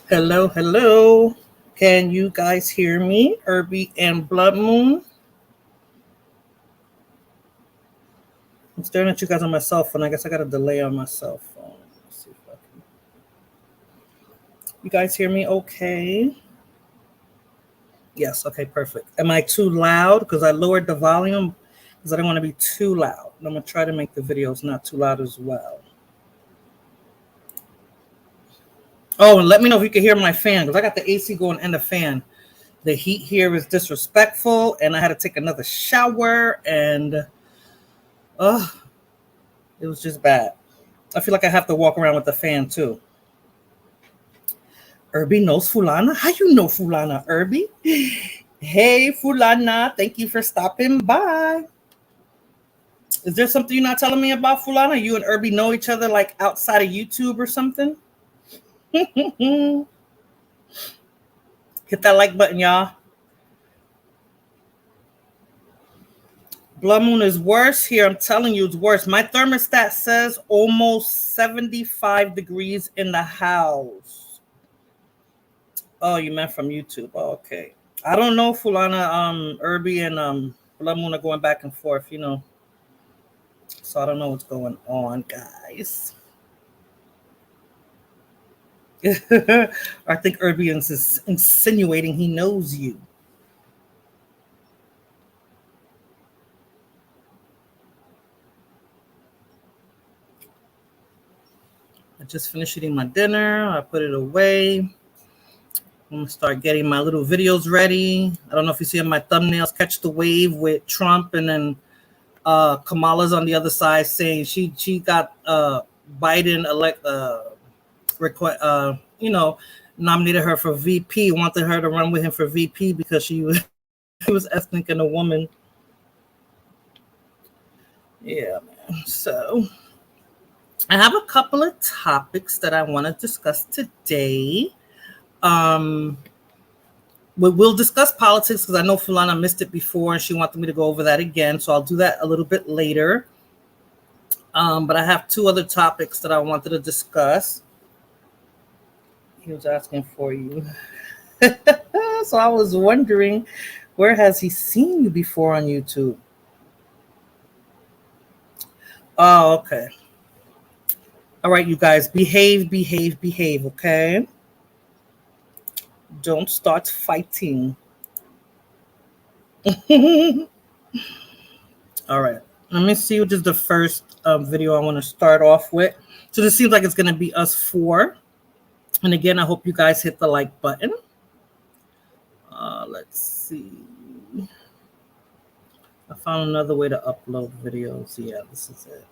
Hello, hello. Can you guys hear me? Irby and Blood Moon. I'm staring at you guys on my cell phone. I guess I got a delay on my cell phone. Let's see if I can. You guys hear me okay? Yes, okay, perfect. Am I too loud? Because I lowered the volume because I don't want to be too loud. And I'm going to try to make the videos not too loud as well. Oh, and let me know if you can hear my fan because I got the AC going and the fan. The heat here is disrespectful, and I had to take another shower, and it was just bad. I feel like I have to walk around with the fan too. Irby knows Fulana. How you know Fulana, Irby? Hey, Fulana. Thank you for stopping by. Is there something you're not telling me about Fulana? You and Irby know each other like outside of YouTube or something? Hit that like button, y'all. Blood Moon is worse here. I'm telling you, it's worse. My thermostat says almost 75 degrees in the house. Oh, you meant from YouTube. Oh, okay. I don't know, Fulana. Irby and Blood Moon are going back and forth, you know. So I don't know what's going on, guys. I think Irby is insinuating he knows you. I just finished eating my dinner. I put it away. I'm going to start getting my little videos ready. I don't know if you see on my thumbnails, Catch the Wave with Trump, and then Kamala's on the other side saying she got Biden nominated her for VP, wanted her to run with him for VP because she was ethnic and a woman. Yeah, man. So I have a couple of topics that I want to discuss today. We'll discuss politics because I know Fulana missed it before and she wanted me to go over that again. So I'll do that a little bit later. But I have two other topics that I wanted to discuss. He was asking for you. So I was wondering, where has he seen you before on YouTube? Oh, okay. All right, you guys, behave, behave, behave, okay? Don't start fighting. All right, let me see what is the first video I want to start off with. So this seems like it's going to be us four. And again, I hope you guys hit the like button. Let's see. I found another way to upload videos. Yeah, this is it.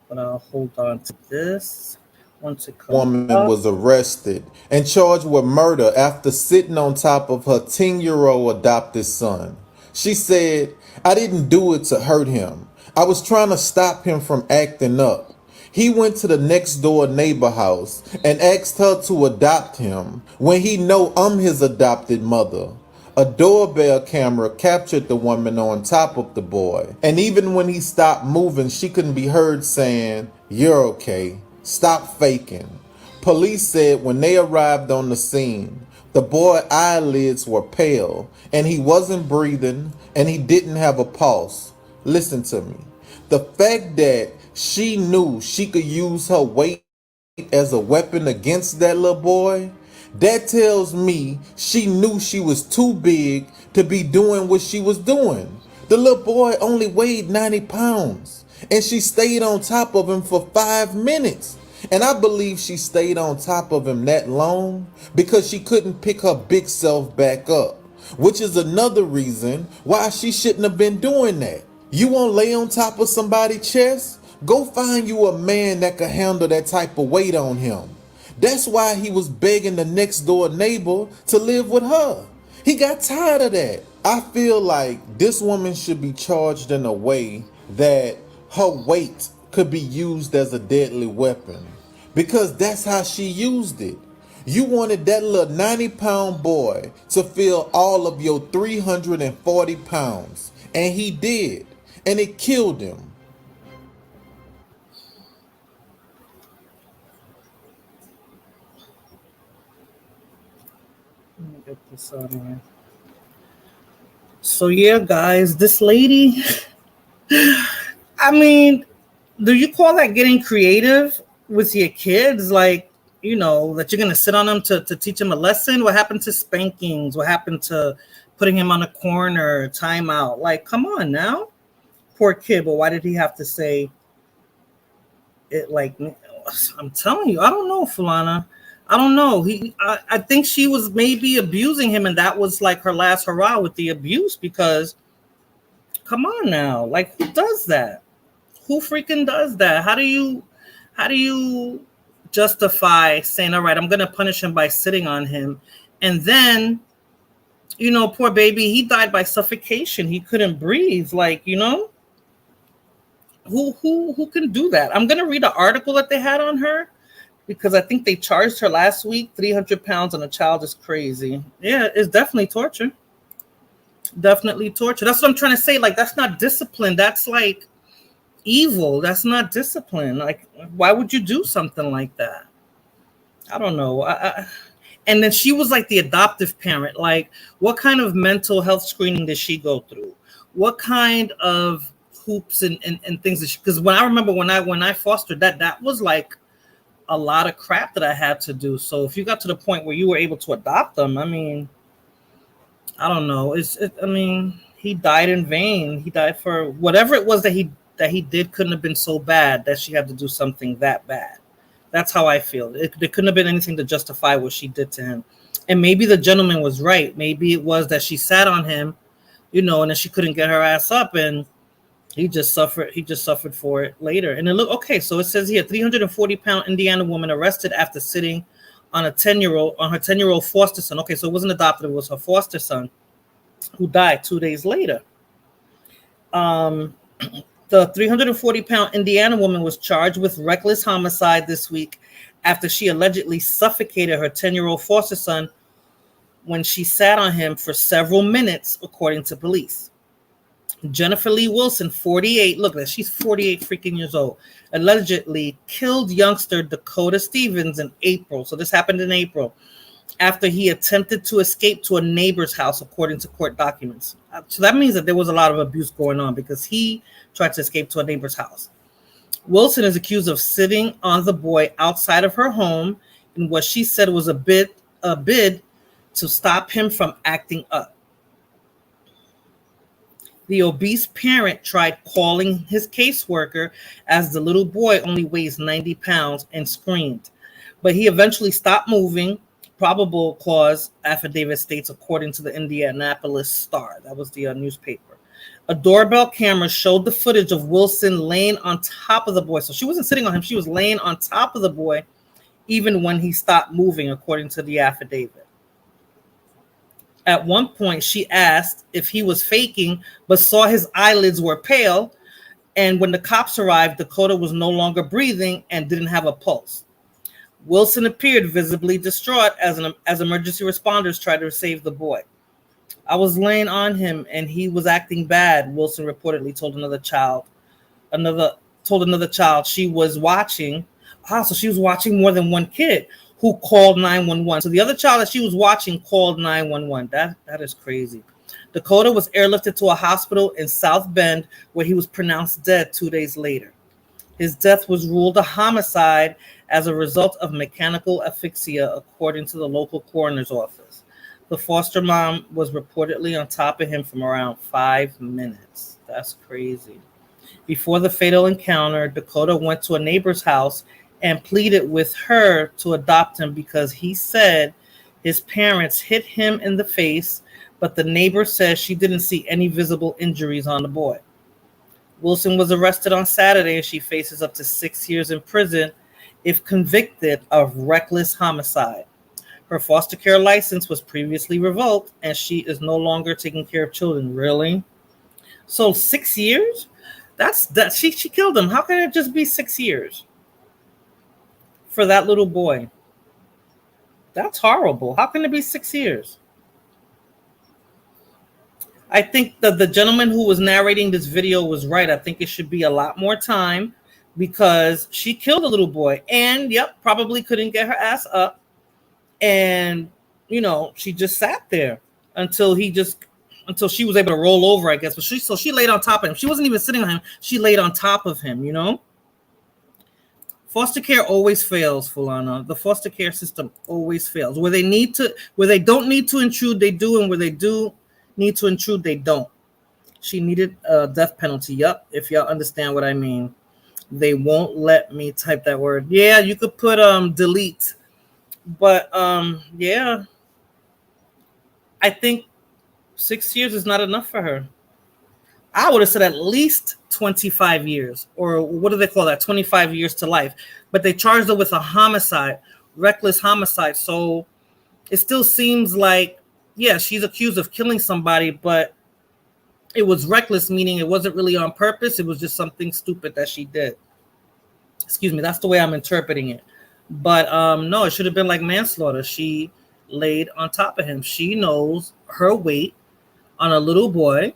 But I'll hold on to this. Once it comes woman up. was arrested and charged with murder after sitting on top of her 10-year-old adopted son. She said, "I didn't do it to hurt him. I was trying to stop him from acting up. He went to the next door neighbor house and asked her to adopt him when he know I'm his adopted mother." A doorbell camera captured the woman on top of the boy. And even when he stopped moving, she couldn't be heard saying, "You're okay. Stop faking." Police said when they arrived on the scene, the boy's eyelids were pale and he wasn't breathing and he didn't have a pulse. Listen to me. The fact that she knew she could use her weight as a weapon against that little boy, that tells me she knew she was too big to be doing what she was doing. The little boy only weighed 90 pounds and she stayed on top of him for 5 minutes. And I believe she stayed on top of him that long because she couldn't pick her big self back up, which is another reason why she shouldn't have been doing that. You won't lay on top of somebody's chest? Go find you a man that can handle that type of weight on him. That's why he was begging the next door neighbor to live with her. He got tired of that. I feel like this woman should be charged in a way that her weight could be used as a deadly weapon, because that's how she used it. You wanted that little 90-pound boy to feel all of your 340 pounds, and he did, and it killed him. Let me get this on here. So yeah, guys, this lady, I mean, do you call that getting creative with your kids? Like, you know, that you're going to sit on them to teach them a lesson? What happened to spankings? What happened to putting him on a corner, timeout? Like, come on now. Poor kid, but why did he have to say it like, I'm telling you, I don't know, Fulana. I don't know. I think she was maybe abusing him, and that was like her last hurrah with the abuse, because come on now. Like, who does that? Who freaking does that? How do you justify saying, all right, I'm gonna punish him by sitting on him? And then, you know, poor baby, he died by suffocation. He couldn't breathe. Like, you know, who can do that? I'm gonna read an article that they had on her, because I think they charged her last week 300 pounds on a child is crazy. Yeah, it's definitely torture. Definitely torture. That's what I'm trying to say. Like, that's not discipline. That's like evil. That's not discipline. Like, why would you do something like that? I don't know. And then she was like the adoptive parent. Like, what kind of mental health screening did she go through? What kind of hoops and things that she, because when I remember when I fostered that was like a lot of crap that I had to do. So if you got to the point where you were able to adopt them, I mean, I don't know. I mean, he died in vain. He died for whatever it was that he did couldn't have been so bad that she had to do something that bad. That's how I feel. There couldn't have been anything to justify what she did to him. And maybe the gentleman was right. Maybe it was that she sat on him, you know, and then she couldn't get her ass up, and he just suffered for it later. And it look okay. So it says here, 340-pound Indiana woman arrested after sitting on her 10-year-old foster son. Okay, so it wasn't adopted, it was her foster son, who died 2 days later. The 340-pound Indiana woman was charged with reckless homicide this week after she allegedly suffocated her 10-year-old foster son when she sat on him for several minutes, according to police. Jennifer Lee Wilson, 48. Look at that. She's 48 freaking years old. Allegedly killed youngster Dakota Stevens in April. So this happened in April after he attempted to escape to a neighbor's house, according to court documents. So that means that there was a lot of abuse going on because he tried to escape to a neighbor's house. Wilson is accused of sitting on the boy outside of her home in what she said was a bid to stop him from acting up. The obese parent tried calling his caseworker as the little boy only weighs 90 pounds and screamed, but he eventually stopped moving. Probable cause affidavit states, according to the Indianapolis Star. That was the newspaper. A doorbell camera showed the footage of Wilson laying on top of the boy. So she wasn't sitting on him. She was laying on top of the boy even when he stopped moving, according to the affidavit. At one point, she asked if he was faking, but saw his eyelids were pale. And when the cops arrived, Dakota was no longer breathing and didn't have a pulse. Wilson appeared visibly distraught as emergency responders tried to save the boy. I was laying on him and he was acting bad, Wilson reportedly told another child. Told another child she was watching. So she was watching more than one kid who called 911. So the other child that she was watching called 911. That is crazy. Dakota was airlifted to a hospital in South Bend where he was pronounced dead 2 days later. His death was ruled a homicide as a result of mechanical asphyxia, according to the local coroner's office. The foster mom was reportedly on top of him for around 5 minutes. That's crazy. Before the fatal encounter, Dakota went to a neighbor's house and pleaded with her to adopt him because he said his parents hit him in the face, but the neighbor says she didn't see any visible injuries on the boy. Wilson was arrested on Saturday and she faces up to 6 years in prison if convicted of reckless homicide. Her foster care license was previously revoked and she is no longer taking care of children. Really? So 6 years? She killed him. How can it just be 6 years for that little boy? That's horrible. How can it be 6 years? I think that the gentleman who was narrating this video was right. I think it should be a lot more time because she killed a little boy and probably couldn't get her ass up. And, she just sat there until she was able to roll over, I guess. But she laid on top of him. She wasn't even sitting on him. She laid on top of him, Foster care always fails, Fulana. The foster care system always fails. Where they don't need to intrude, they do, and where they do need to intrude, they don't. She needed a death penalty. Yep, if y'all understand what I mean. They won't let me type that word. Yeah, you could put delete. But I think 6 years is not enough for her. I would have said at least 25 years, or what do they call that? 25 years to life. But they charged her with a homicide, reckless homicide. So it still seems like, she's accused of killing somebody, but it was reckless, meaning it wasn't really on purpose. It was just something stupid that she did. Excuse me, that's the way I'm interpreting it. But no, it should have been like manslaughter. She laid on top of him. She knows her weight on a little boy.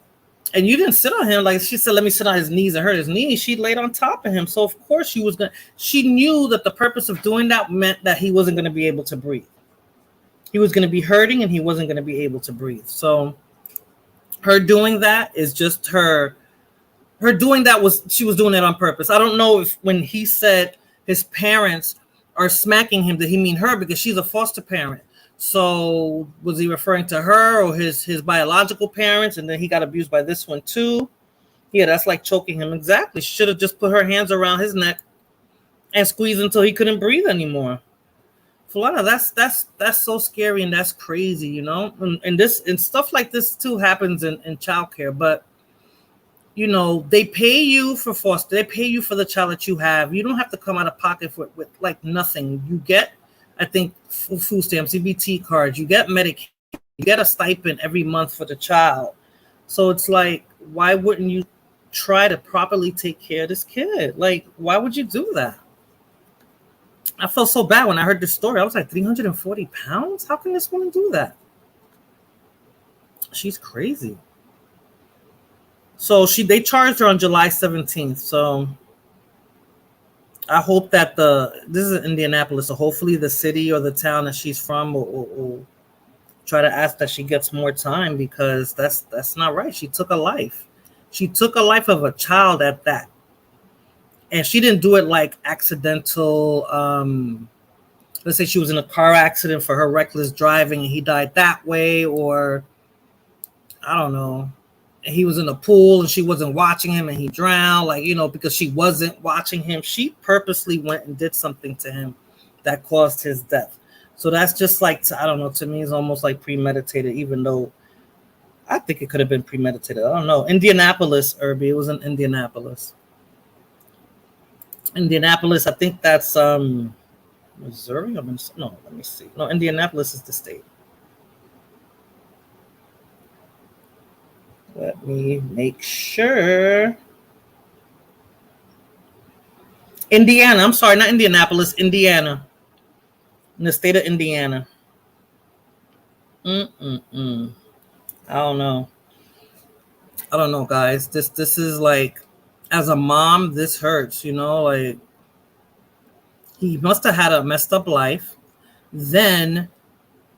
And you didn't sit on him. Like she said, let me sit on his knees and hurt his knees. She laid on top of him. So of course she knew that the purpose of doing that meant that he wasn't going to be able to breathe. He was going to be hurting and he wasn't going to be able to breathe. So her doing that is just her doing that she was doing it on purpose. I don't know if when he said his parents are smacking him, did he mean her? Because she's a foster parent. So was he referring to her or his biological parents? And then he got abused by this one too. Yeah, that's like choking him. Exactly. She should have just put her hands around his neck and squeezed until he couldn't breathe anymore. Fulana, that's so scary and that's crazy, And stuff like this too happens in childcare. But they pay you for foster. They pay you for the child that you have. You don't have to come out of pocket with like nothing. You get, I think, food stamps, CBT cards. You get Medicaid. You get a stipend every month for the child. So it's like, why wouldn't you try to properly take care of this kid? Like, why would you do that? I felt so bad when I heard this story. I was like, 340 pounds? How can this woman do that? She's crazy. So they charged her on July 17th. So I hope that this is Indianapolis, so hopefully the city or the town that she's from will try to ask that she gets more time, because that's not right. She took a life. She took a life of a child at that. And she didn't do it like accidental. Let's say she was in a car accident for her reckless driving and he died that way, or I don't know, he was in a pool and she wasn't watching him and he drowned, like, because she wasn't watching him. She purposely went and did something to him that caused his death. So that's just like, I don't know, to me it's almost like premeditated, even though I think it could have been premeditated. I don't know. Indianapolis, Irby, it was in Indianapolis. Indianapolis, I think that's Missouri. No, let me see. No, Indianapolis is the state. Let me make sure. Indiana. I'm sorry, not Indianapolis, Indiana. In the state of Indiana. I don't know. I don't know, guys. This is like, as a mom, this hurts, like he must have had a messed up life. Then,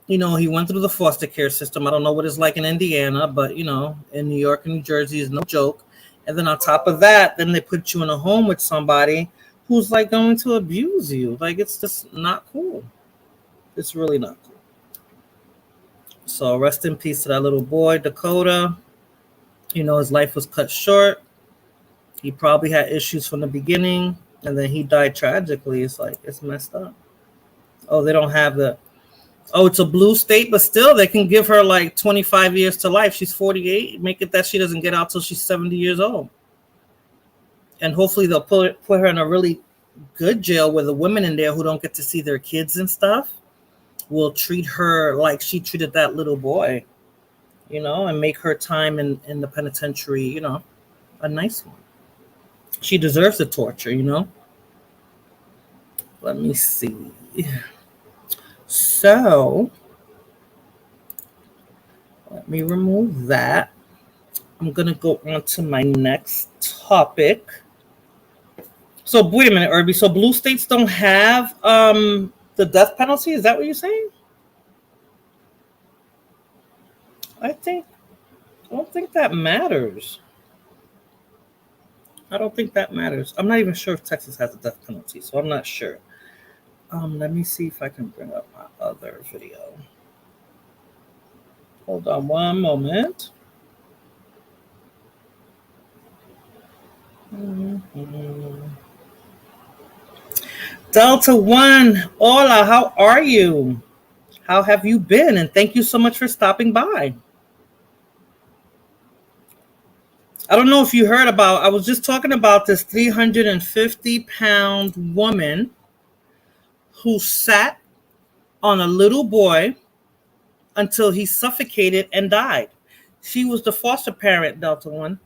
he went through the foster care system. I don't know what it's like in Indiana, but in New York and New Jersey is no joke. And then on top of that, then they put you in a home with somebody who's like going to abuse you. Like, it's just not cool. It's really not cool. So rest in peace to that little boy, Dakota. His life was cut short. He probably had issues from the beginning, and then he died tragically. It's like, it's messed up. Oh, they don't have it's a blue state, but still they can give her like 25 years to life. She's 48. Make it that she doesn't get out till she's 70 years old. And hopefully they'll put her in a really good jail where the women in there who don't get to see their kids and stuff will treat her like she treated that little boy, and make her time in the penitentiary, a nice one. She deserves the torture, Let me see. So let me remove that. I'm going to go on to my next topic. So wait a minute, Irby. So blue states don't have the death penalty? Is that what you're saying? I don't think that matters. I don't think that matters. I'm not even sure if Texas has a death penalty, so I'm not sure. Let me see if I can bring up my other video. Hold on one moment. Delta One, hola, how are you? How have you been? And thank you so much for stopping by. I don't know if you heard I was just talking about this 350-pound woman who sat on a little boy until he suffocated and died. She was the foster parent, Delta One.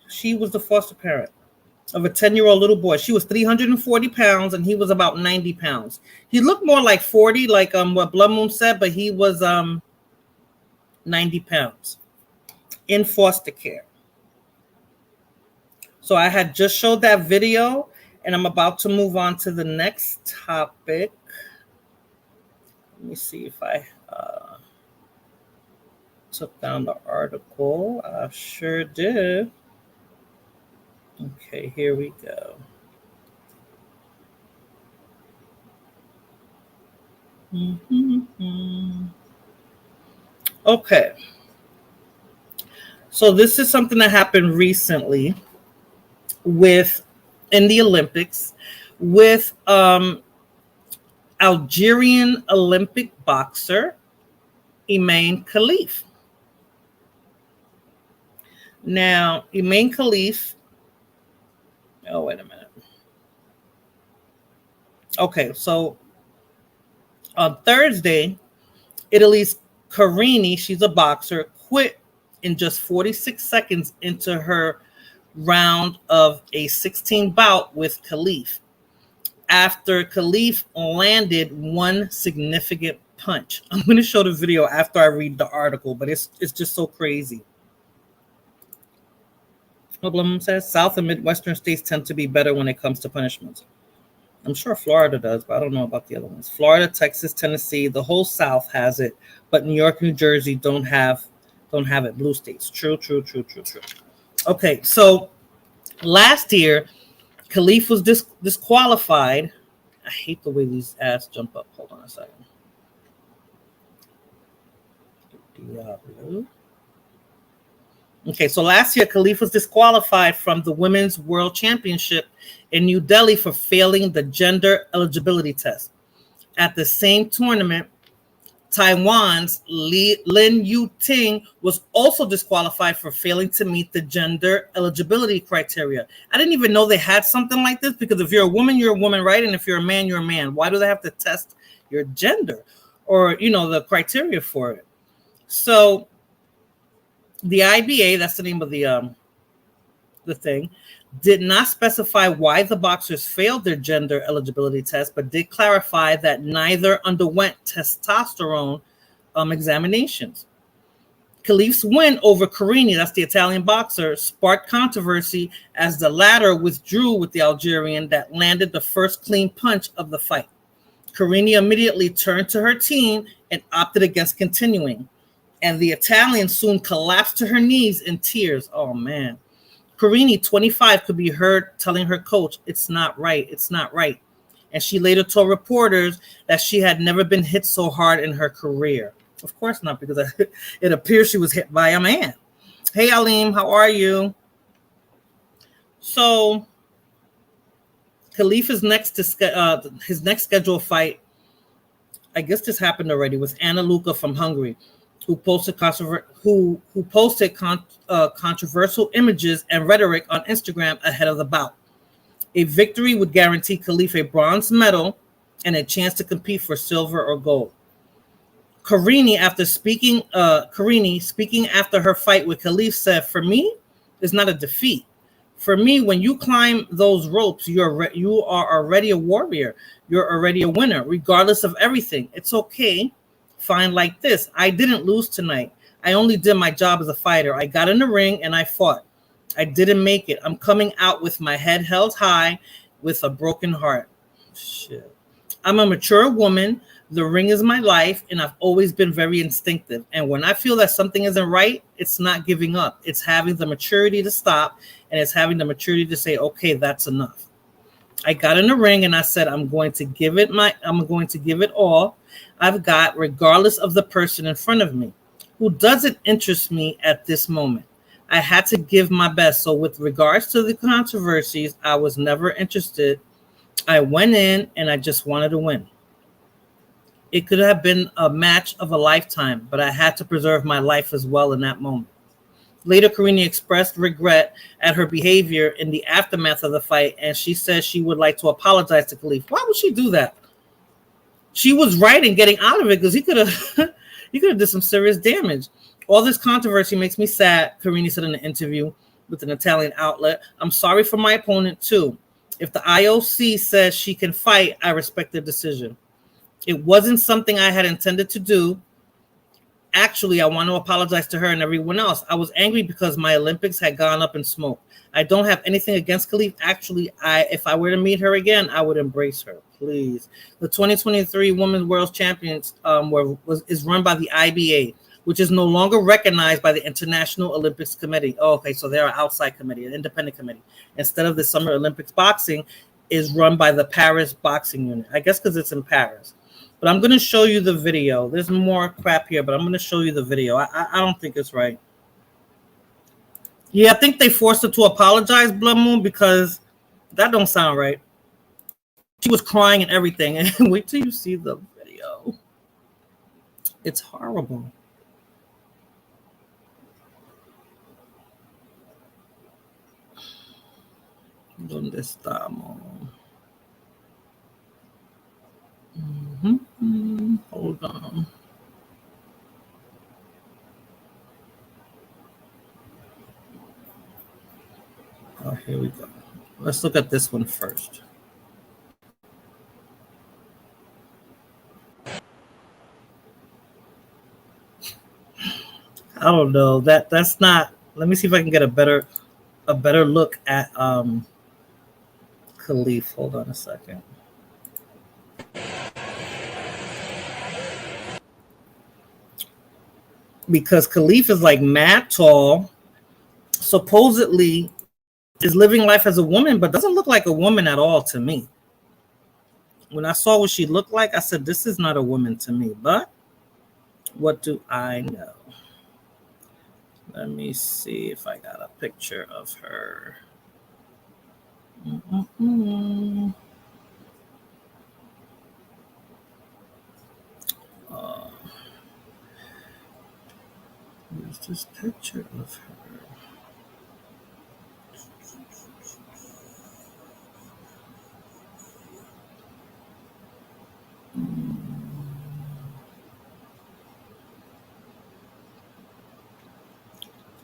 She was the foster parent of a 10-year-old little boy. She was 340 pounds and he was about 90 pounds. He looked more like 40, like what Blood Moon said, but he was 90 pounds in foster care. So I had just showed that video, and I'm about to move on to the next topic. Let me see if I took down the article. I sure did. Okay, here we go. Okay. So this is something that happened recently in the Olympics with Algerian Olympic boxer Imane Khelif. Now, Imane Khelif, oh, wait a minute. Okay, so on Thursday, Italy's Carini, she's a boxer, quit in just 46 seconds into her round of a 16 bout with Khelif, after Khelif landed one significant punch. I'm going to show the video after I read the article, but it's just so crazy. Blum says South and Midwestern states tend to be better when it comes to punishments. I'm sure Florida does, but I don't know about the other ones. Florida, Texas, Tennessee, the whole South has it, but New York, New Jersey don't have it. Blue states. True. Okay, so last year, Khalif was disqualified. I hate the way these ads jump up. Hold on a second. Diablo. Okay, so last year, Khalif was disqualified from the Women's World Championship in New Delhi for failing the gender eligibility test. At the same tournament, Taiwan's Lin Yu-ting was also disqualified for failing to meet the gender eligibility criteria. I didn't even know they had something like this, because if you're a woman, right? And if you're a man, you're a man. Why do they have to test your gender or, the criteria for it? So the IBA, that's the name of the thing, did not specify why the boxers failed their gender eligibility test, but did clarify that neither underwent testosterone examinations. Khalif's win over Carini, that's the Italian boxer, sparked controversy as the latter withdrew with the Algerian that landed the first clean punch of the fight. Carini immediately turned to her team and opted against continuing, and the Italian soon collapsed to her knees in tears. Oh, man. Carini, 25, could be heard telling her coach, "It's not right. It's not right." And she later told reporters that she had never been hit so hard in her career. Of course not, because it appears she was hit by a man. Hey, Alim, how are you? So Khalif is his next scheduled fight, I guess this happened already, was Anna Luka from Hungary, who posted controversial images and rhetoric on Instagram ahead of the bout. A victory would guarantee Khalif a bronze medal and a chance to compete for silver or gold. Carini speaking after her fight with Khalif, said, "For me, it's not a defeat. For me, when you climb those ropes, you are already a warrior. You're already a winner, regardless of everything. It's okay. Fine like this. I didn't lose tonight. I only did my job as a fighter. I got in the ring and I fought. I didn't make it. I'm coming out with my head held high with a broken heart. Shit. I'm a mature woman. The ring is my life, and I've always been very instinctive. And when I feel that something isn't right, it's not giving up. It's having the maturity to stop, and it's having the maturity to say, okay, that's enough. I got in the ring and I said, I'm going to give it all I've got, regardless of the person in front of me who doesn't interest me at this moment. I had to give my best. So with regards to the controversies, I was never interested. I went in and I just wanted to win. It could have been a match of a lifetime, but I had to preserve my life as well in that moment. Later, Carini expressed regret at her behavior in the aftermath of the fight, and she says she would like to apologize to Khalif. Why would she do that? She was right in getting out of it, because he could have did some serious damage. All this controversy makes me sad, Carini said in an interview with an Italian outlet. I'm sorry for my opponent too. If the IOC says she can fight, I respect their decision. It wasn't something I had intended to do. Actually, I want to apologize to her and everyone else. I was angry because my Olympics had gone up in smoke. I don't have anything against Khalif. Actually, if I were to meet her again, I would embrace her. Please. The 2023 Women's World Champions is run by the IBA, which is no longer recognized by the International Olympics Committee. Oh, okay, so they're an outside committee, an independent committee. Instead of the Summer Olympics boxing is run by the Paris Boxing Unit. I guess because it's in Paris. But I'm going to show you the video. There's more crap here, but I'm going to show you the video. I don't think it's right. Yeah, I think they forced her to apologize, Blood Moon, because that don't sound right. She was crying and everything. And wait till you see the video. It's horrible. ¿Dónde estamos? Hold on. Oh, here we go. Let's look at this one first. I don't know. That's not. Let me see if I can get a better look at Khalif. Hold on a second. Because Khalif is like mad tall, supposedly is living life as a woman, but doesn't look like a woman at all to me. When I saw what she looked like, I said, this is not a woman to me. But what do I know? Let me see if I got a picture of her. Where's this picture of her?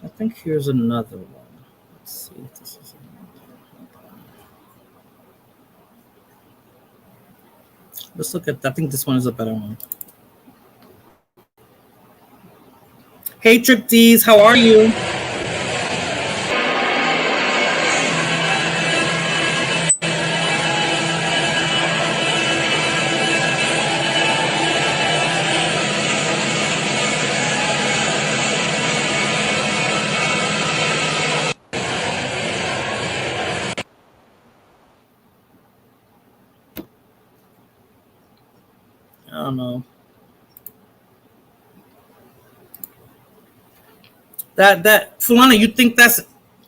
I think here's another one. Let's see if this is another. Let's look at. I think this one is a better one. Hey, Trip D's, how are you? I don't know. That Fulana, you think that's?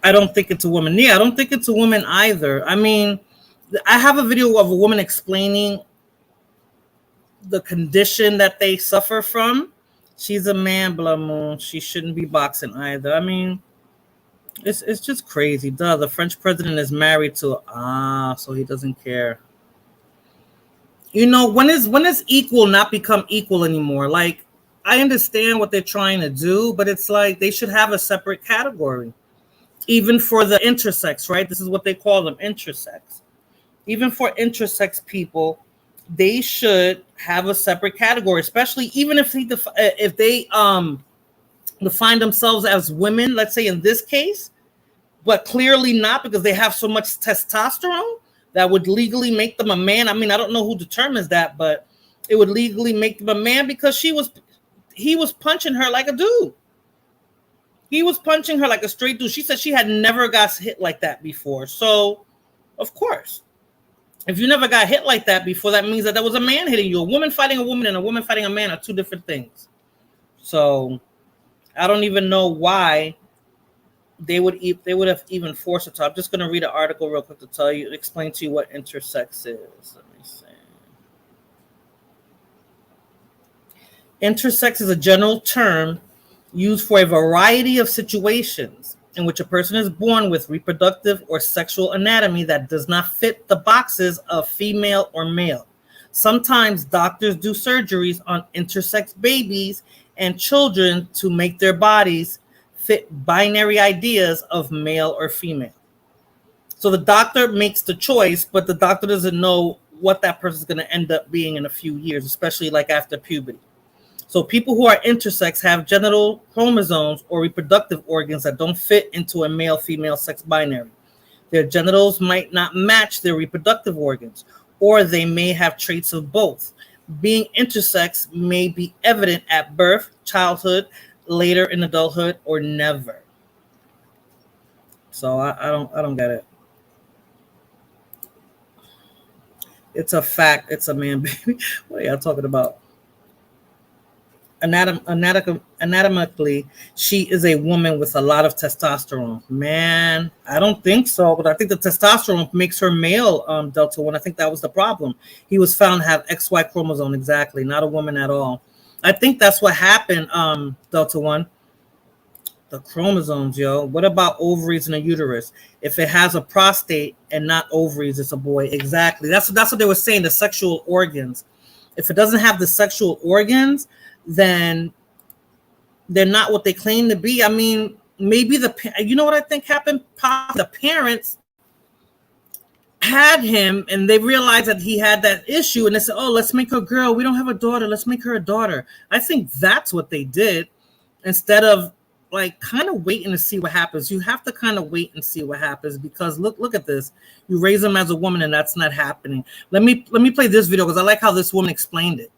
I don't think it's a woman. Yeah, I don't think it's a woman either. I mean, I have a video of a woman explaining the condition that they suffer from. She's a man, blah moon. She shouldn't be boxing either. I mean, it's just crazy. Duh, the French president is married to so he doesn't care. You know, when is equal not become equal anymore? Like, I understand what they're trying to do, but it's like they should have a separate category. Even for the intersex, right? This is what they call them, intersex. Even for intersex people, they should have a separate category, especially even if they define themselves as women, let's say in this case, but clearly not because they have so much testosterone that would legally make them a man. I mean, I don't know who determines that, but it would legally make them a man because he was punching her like a dude. He was punching her like a straight dude. She said she had never got hit like that before. So, of course, if you never got hit like that before, that means that there was a man hitting you. A woman fighting a woman and a woman fighting a man are two different things. So, I don't even know why they would have even forced it to. I'm just going to read an article real quick to explain to you what intersex is. Let me see. Intersex is a general term used for a variety of situations in which a person is born with reproductive or sexual anatomy that does not fit the boxes of female or male. Sometimes doctors do surgeries on intersex babies and children to make their bodies fit binary ideas of male or female. So the doctor makes the choice, but the doctor doesn't know what that person is going to end up being in a few years, especially like after puberty. So people who are intersex have genital chromosomes or reproductive organs that don't fit into a male-female sex binary. Their genitals might not match their reproductive organs, or they may have traits of both. Being intersex may be evident at birth, childhood, later in adulthood, or never. So I don't get it. It's a fact. It's a man, baby. What are y'all talking about? Anatomically, she is a woman with a lot of testosterone. Man, I don't think so, but I think the testosterone makes her male, Delta 1. I think that was the problem. He was found to have XY chromosome, exactly, not a woman at all. I think that's what happened, Delta 1. The chromosomes, yo. What about ovaries and a uterus? If it has a prostate and not ovaries, it's a boy. Exactly. That's what they were saying, the sexual organs. If it doesn't have the sexual organs, then they're not what they claim to be. I mean, maybe you know what I think happened? The parents had him and they realized that he had that issue and they said, oh, let's make her a girl. We don't have a daughter. Let's make her a daughter. I think that's what they did instead of like kind of waiting to see what happens. You have to kind of wait and see what happens, because look at this. You raise them as a woman and that's not happening. Let me play this video because I like how this woman explained it.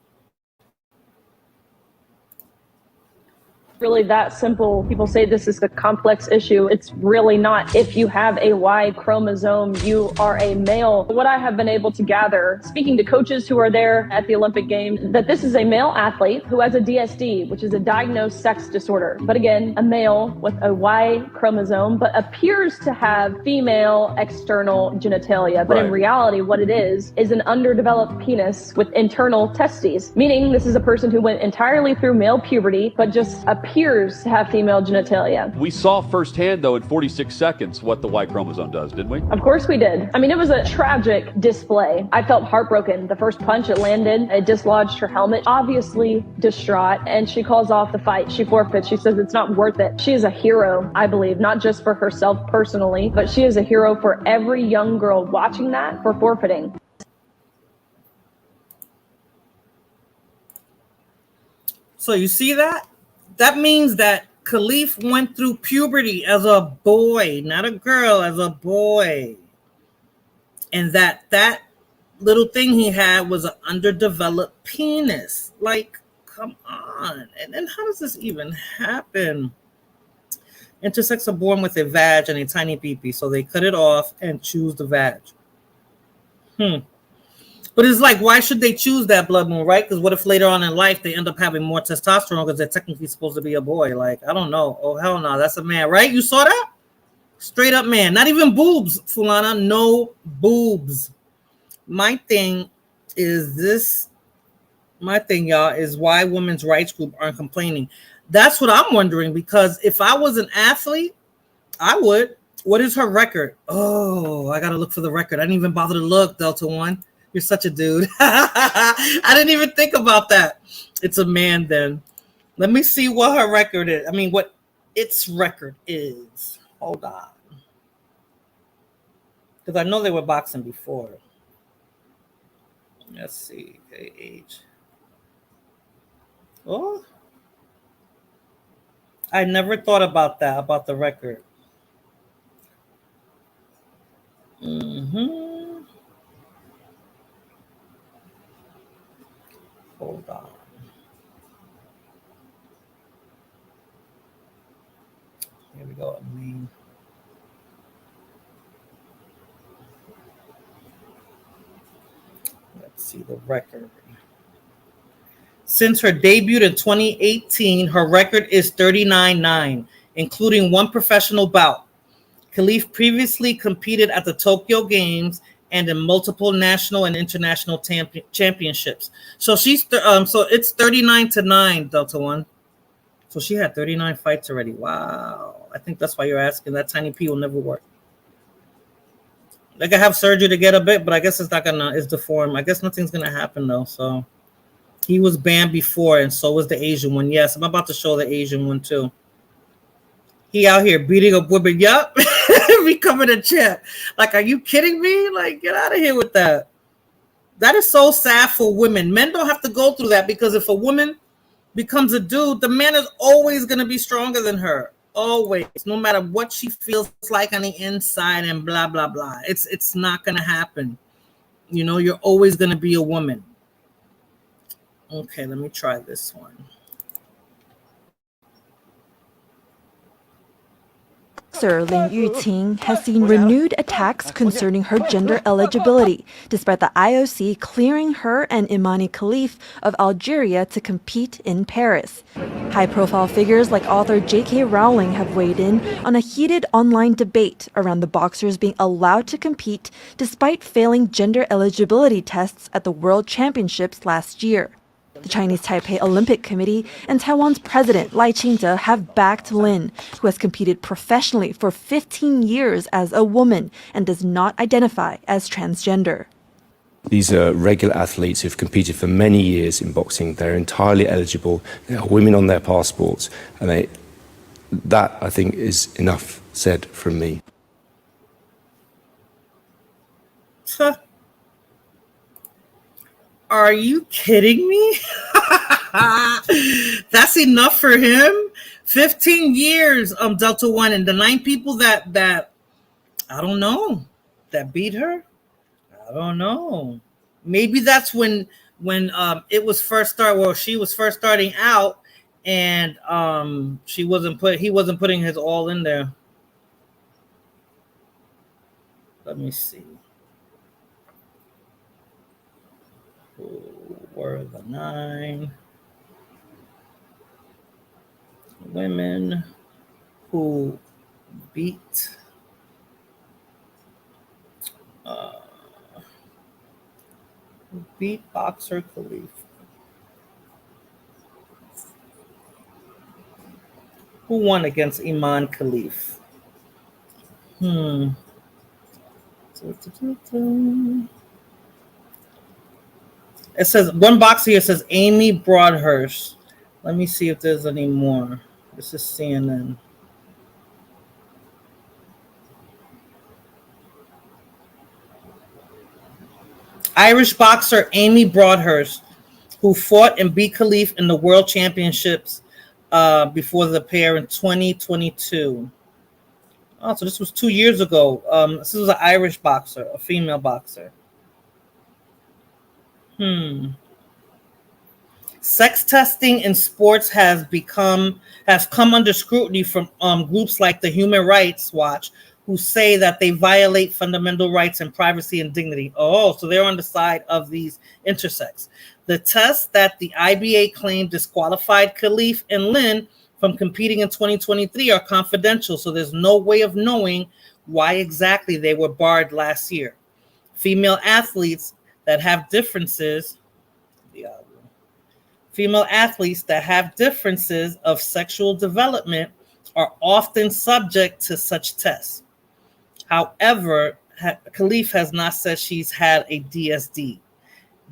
Really that simple. People say this is a complex issue. It's really not. If you have a Y chromosome, you are a male. What I have been able to gather, speaking to coaches who are there at the Olympic Games, that this is a male athlete who has a DSD, which is a diagnosed sex disorder. But again, a male with a Y chromosome, but appears to have female external genitalia. But in reality, what it is an underdeveloped penis with internal testes, meaning this is a person who went entirely through male puberty, but just appears to have female genitalia. We saw firsthand, though, in 46 seconds what the Y chromosome does, didn't we? Of course we did. I mean, it was a tragic display. I felt heartbroken. The first punch, it landed, it dislodged her helmet, obviously distraught, and she calls off the fight. She forfeits. She says it's not worth it. She is a hero, I believe, not just for herself personally, but she is a hero for every young girl watching that for forfeiting. So you see that? That means that Khalif went through puberty as a boy, not a girl, as a boy. And that little thing he had was an underdeveloped penis. Like, come on. And then how does this even happen? Intersex are born with a vag and a tiny pee-pee, so they cut it off and choose the vag. But it's like, why should they choose that blood moon, right? Because what if later on in life they end up having more testosterone because they're technically supposed to be a boy? Like, I don't know. Oh, hell no. That's a man, right? You saw that? Straight up man. Not even boobs, Fulana. No boobs. My thing, y'all, is why women's rights group aren't complaining. That's what I'm wondering, because if I was an athlete, I would. What is her record? Oh, I got to look for the record. I didn't even bother to look, Delta One. You're such a dude. I didn't even think about that. It's a man then. Let me see what her record is. I mean, what its record is. Hold on. Because I know they were boxing before. Let's see. Okay, age. Oh. I never thought about that, about the record. Hold on. Here we go. Let's see the record. Since her debut in 2018, her record is 39-9, including one professional bout. Khalif previously competed at the Tokyo Games and in multiple national and international championships. So she's so it's 39-9, Delta One. So she had 39 fights already. Wow. I think that's why you're asking. That tiny P will never work. They could have surgery to get a bit, but I guess it's deformed. I guess nothing's gonna happen though. So he was banned before, and so was the Asian one. Yes, I'm about to show the Asian one too. He out here beating up women. Yup. Becoming a champ. Like, are you kidding me? Like, get out of here with that. That is so sad for women. Men don't have to go through that, because if a woman becomes a dude, the man is always going to be stronger than her. Always. No matter what she feels like on the inside and blah, blah, blah. It's not going to happen. You know, you're always going to be a woman. Okay, let me try this one. Lin Yuqing has seen renewed attacks concerning her gender eligibility, despite the IOC clearing her and Imani Khalif of Algeria to compete in Paris. High-profile figures like author J.K. Rowling have weighed in on a heated online debate around the boxers being allowed to compete despite failing gender eligibility tests at the World Championships last year. The Chinese Taipei Olympic Committee and Taiwan's president Lai Ching-te have backed Lin, who has competed professionally for 15 years as a woman and does not identify as transgender. These are regular athletes who've competed for many years in boxing. They're entirely eligible. They are women on their passports. And that, I think, is enough said from me. Are you kidding me? That's enough for him? 15 years, Delta One, and the 9 people that I don't know that beat her. I don't know. Maybe that's when it was first she was first starting out, and he wasn't putting his all in there. Let me see. Who were the 9 women who beat boxer Khalif? Who won against Iman Khalif? It says one boxer here says Amy Broadhurst. Let me see if there's any more. This is CNN. Irish boxer Amy Broadhurst, who fought and beat Khalif in the World Championships before the pair in 2022. Oh, so this was 2 years ago. This was an Irish boxer, a female boxer. Sex testing in sports has come under scrutiny from groups like the Human Rights Watch, who say that they violate fundamental rights and privacy and dignity. Oh, so they're on the side of these intersex. The tests that the IBA claimed disqualified Khalif and Lynn from competing in 2023 are confidential, so there's no way of knowing why exactly they were barred last year. Female athletes that have differences of sexual development are often subject to such tests. However, Khalif has not said she's had a DSD.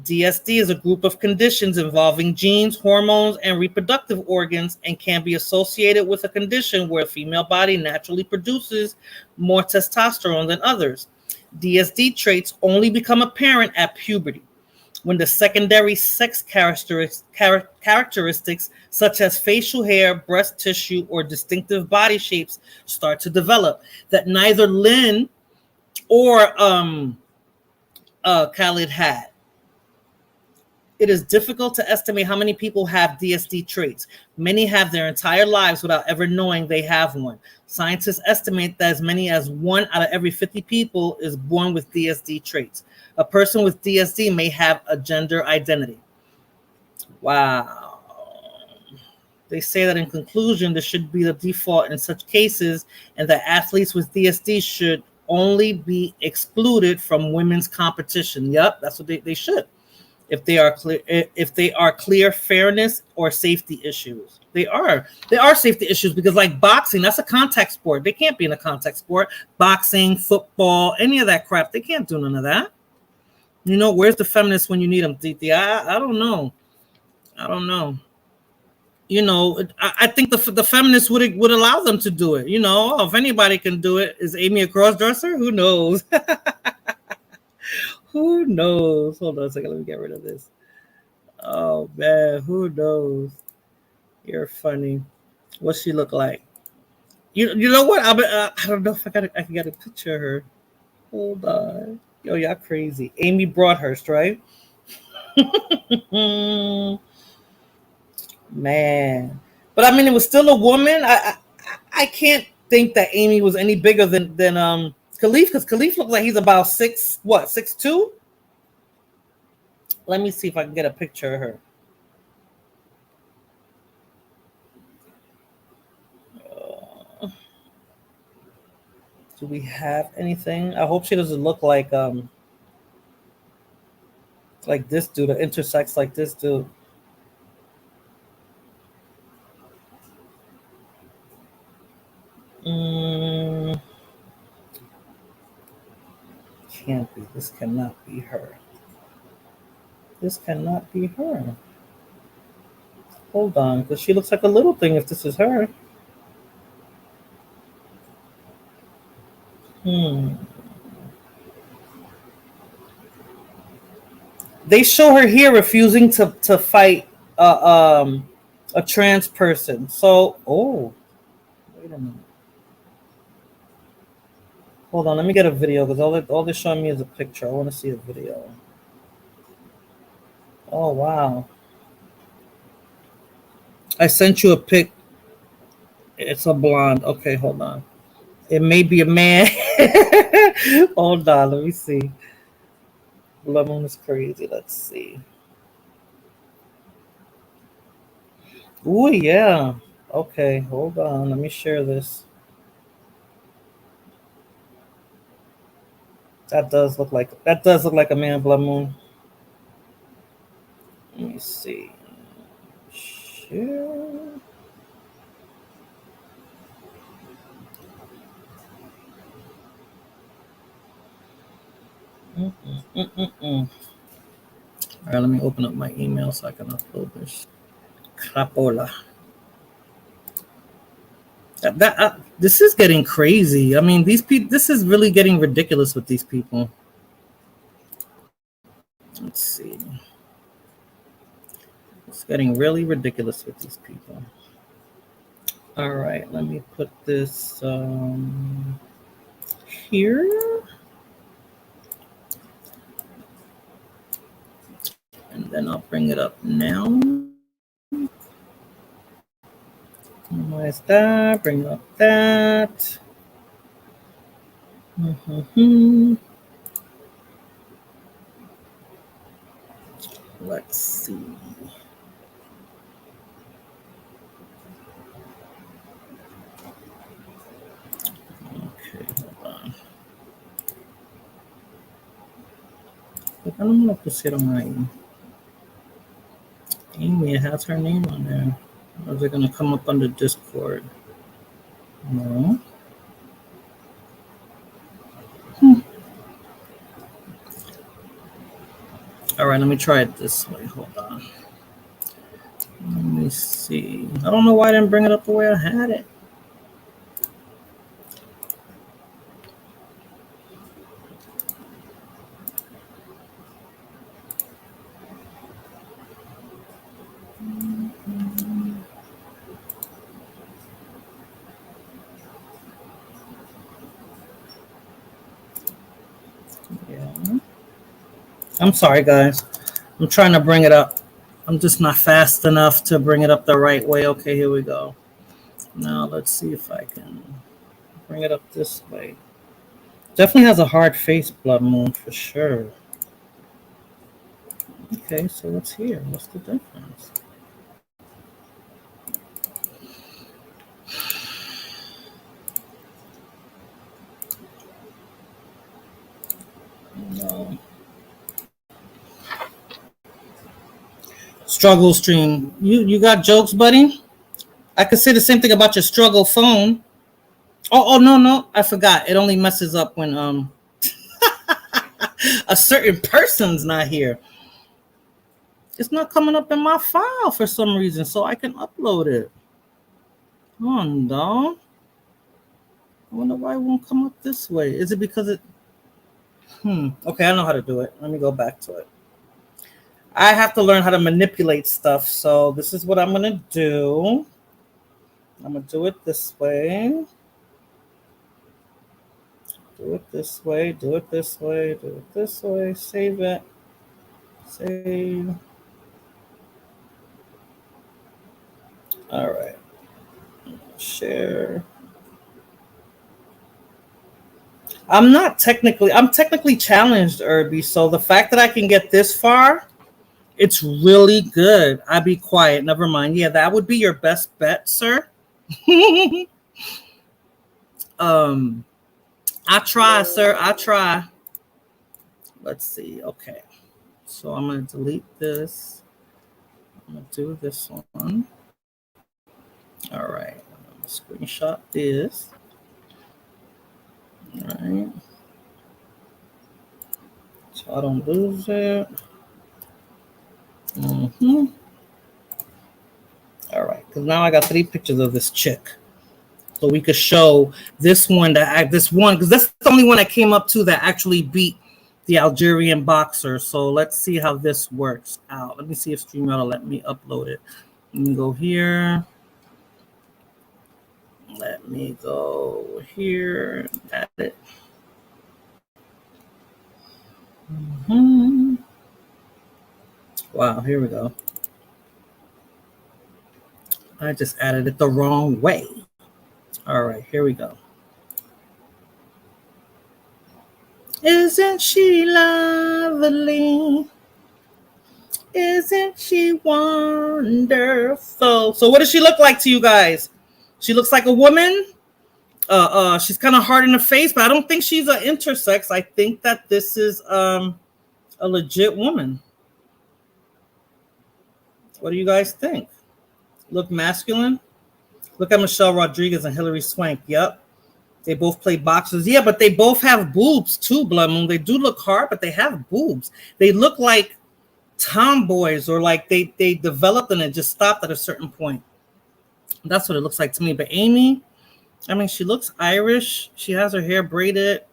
DSD is a group of conditions involving genes, hormones, and reproductive organs, and can be associated with a condition where a female body naturally produces more testosterone than others. DSD traits only become apparent at puberty, when the secondary sex characteristics such as facial hair, breast tissue, or distinctive body shapes start to develop that neither Lynn or Khalid had. It is difficult to estimate how many people have DSD traits. Many have their entire lives without ever knowing they have one. Scientists estimate that as many as 1 out of every 50 people is born with DSD traits. A person with DSD may have a gender identity. Wow. They say that in conclusion, this should be the default in such cases, and that athletes with DSD should only be excluded from women's competition. Yep, that's what they should. If they are clear fairness or safety issues. They are safety issues, because like boxing, that's a contact sport. They can't be in a contact sport. Boxing, football, any of that crap, they can't do none of that. You know, where's the feminists when you need them, Titi? I don't know. You know, I think the feminists would allow them to do it. You know, if anybody can do it, is Amy a crossdresser? Who knows? Who knows? Hold on a second. Let me get rid of this. Oh, man. Who knows? You're funny. What's she look like? You know what? I don't know if I can get a picture of her. Hold on. Yo, y'all crazy. Amy Broadhurst, right? Man. But I mean, it was still a woman. I can't think that Amy was any bigger than Khalif, because Khalif looks like he's about 6'2"? Let me see if I can get a picture of her. Do we have anything? I hope she doesn't look like this dude, or intersex like this dude. Can't be. This cannot be her. This cannot be her. Hold on, because she looks like a little thing if this is her. They show her here refusing to fight a trans person. So, oh, wait a minute. Hold on, let me get a video because all they're showing me is a picture. I want to see a video. Oh, wow. I sent you a pic. It's a blonde. Okay, hold on. It may be a man. Hold on, let me see. Blood Moon is crazy. Let's see. Oh, yeah. Okay, hold on. Let me share this. That does look like a man, Blood Moon. Let me see. Share. All right, let me open up my email so I can upload this. Crapola. This is getting crazy. I mean, these people. This is really getting ridiculous with these people. Let's see. It's getting really ridiculous with these people. All right, let me put this here. And then I'll bring it up now. Minimize that, bring up that. Let's see. Okay, hold on. Anong pusieron ahí? Amy, it has her name on there. Or is it going to come up under Discord? No. All right, let me try it this way. Hold on. Let me see. I don't know why I didn't bring it up the way I had it. I'm sorry, guys. I'm trying to bring it up. I'm just not fast enough to bring it up the right way. Okay, here we go. Now let's see if I can bring it up this way. Definitely has a hard face, Blood Moon, for sure. Okay, so what's here? What's the difference? No. Struggle stream. You got jokes, buddy? I could say the same thing about your struggle phone. Oh no, I forgot. It only messes up when a certain person's not here. It's not coming up in my file for some reason, so I can upload it. Oh no. I wonder why it won't come up this way. Is it because it okay, I know how to do it. Let me go back to it. I have to learn how to manipulate stuff. So this is what I'm going to do. I'm going to do it this way. Do it this way. Do it this way. Do it this way. Save it. Save. All right. Share. I'm technically challenged, Irby. So the fact that I can get this far, it's really good. I'd be quiet. Never mind. Yeah, that would be your best bet, sir. I try, sir. I try. Let's see. Okay. So I'm going to delete this. I'm going to do this one. All right. I'm going to screenshot this. All right. So I don't lose it. All right, because now I got 3 pictures of this chick, so we could show this one because that's the only one that came up to that actually beat the Algerian boxer. So let's see how this works out. Let me see if StreamYard will let me upload it. Let me go here. Let me go here. Got it. Wow, here we go. I just added it the wrong way. All right, here we go. Isn't she lovely? Isn't she wonderful? So what does she look like to you guys? She looks like a woman. She's kind of hard in the face, but I don't think she's an intersex. I think that this is a legit woman. What do you guys think? Look masculine? Look at Michelle Rodriguez and Hilary Swank. Yep. They both play boxers. Yeah, but they both have boobs too, Blood Moon. They do look hard, but they have boobs. They look like tomboys, or like they developed and it just stopped at a certain point. That's what it looks like to me. But Amy, I mean, she looks Irish. She has her hair braided.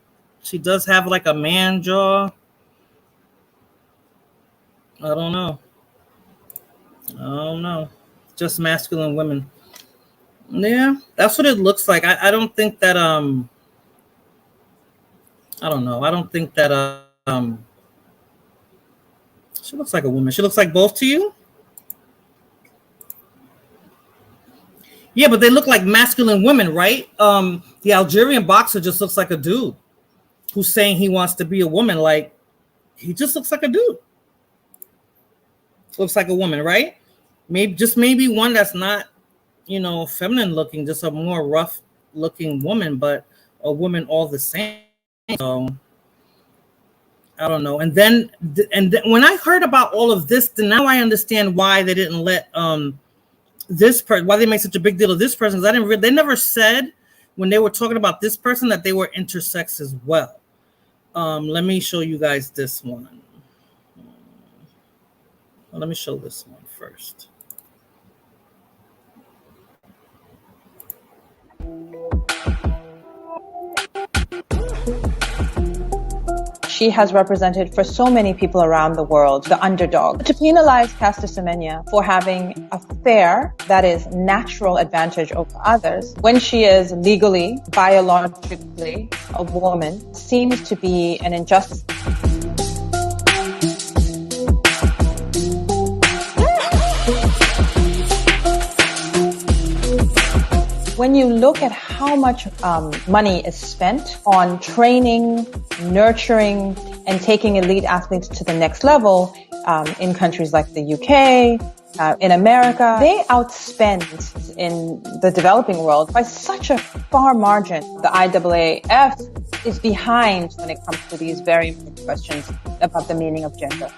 She does have like a man jaw. I don't know. Just masculine women. Yeah, that's what it looks like. I don't think that I don't know. I don't think that she looks like a woman. She looks like both to you? Yeah, but they look like masculine women, right? The Algerian boxer just looks like a dude who's saying he wants to be a woman. Like, he just looks like a dude. Looks like a woman, right? Maybe one that's not, feminine looking, just a more rough looking woman, but a woman all the same. So I don't know. And then when I heard about all of this, then now I understand why they didn't let this person, why they make such a big deal of this person. Because they never said when they were talking about this person that they were intersex as well. Let me show you guys this one. Well, let me show this one first. She has represented for so many people around the world the underdog. To penalize Caster Semenya for having a fair, that is, natural advantage over others, when she is legally, biologically a woman, seems to be an injustice. When you look at how much money is spent on training, nurturing, and taking elite athletes to the next level in countries like the UK, in America, they outspend in the developing world by such a far margin. The IAAF is behind when it comes to these very important questions about the meaning of gender.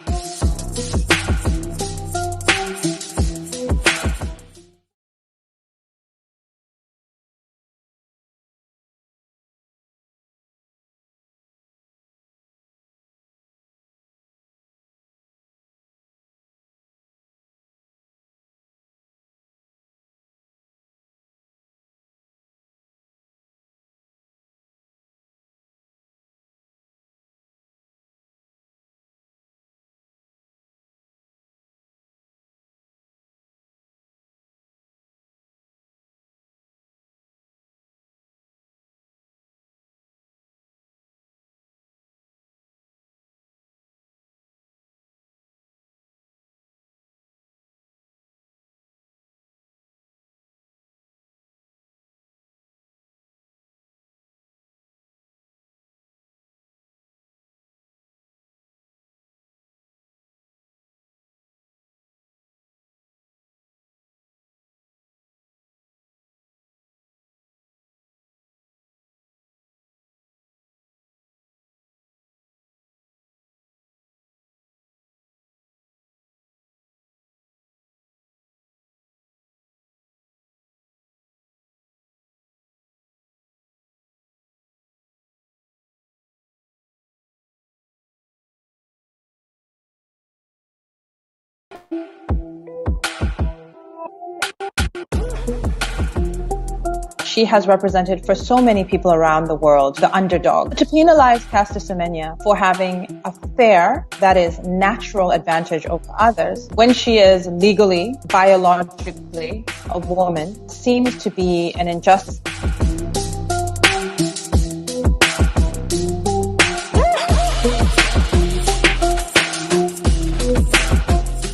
She has represented for so many people around the world the underdog. To penalize Caster Semenya for having a fair, that is, natural advantage over others, when she is legally, biologically a woman, seems to be an injustice.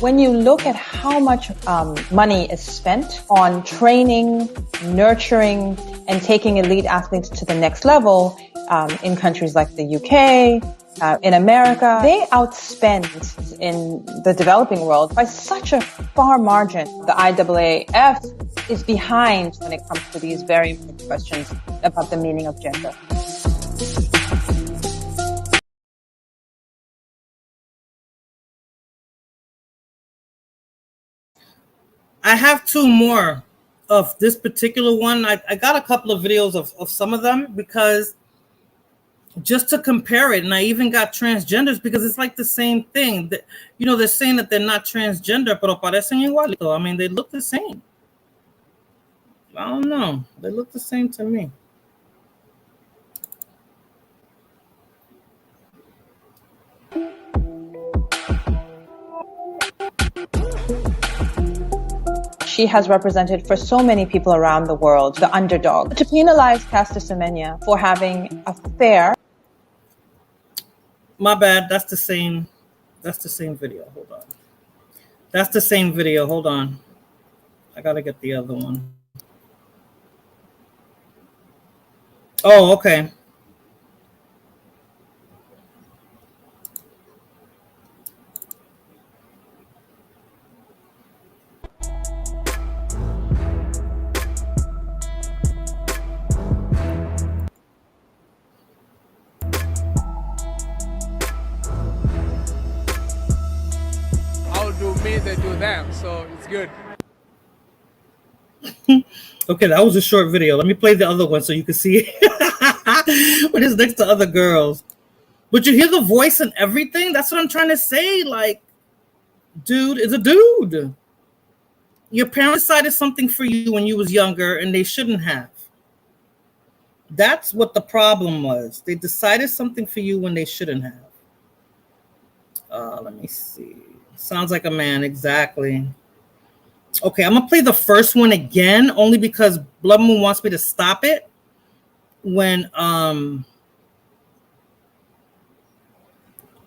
When you look at how much money is spent on training, nurturing, and taking elite athletes to the next level in countries like the UK, in America, they outspend in the developing world by such a far margin. The IAAF is behind when it comes to these very important questions about the meaning of gender. I have two more of this particular one. I got a couple of videos of some of them because just to compare it, and I even got transgenders because it's like the same thing. That, you know, they're saying that they're not transgender, pero parecen igualito. I mean, they look the same. I don't know. They look the same to me. She has represented for so many people around the world the underdog. To penalize Caster Semenya for having a fair... My bad. That's the same video. Hold on. That's the same video. Hold on. I gotta get the other one. Oh, okay. Do me, they do them, so it's good. Okay, that was a short video. Let me play the other one so you can see it. When it's next to other girls. But you hear the voice and everything? That's what I'm trying to say. Like, dude is a dude. Your parents decided something for you when you was younger and they shouldn't have. That's what the problem was. They decided something for you when they shouldn't have. Let me see. Sounds like a man, exactly. Okay, I'm gonna play the first one again, only because Blood Moon wants me to stop it when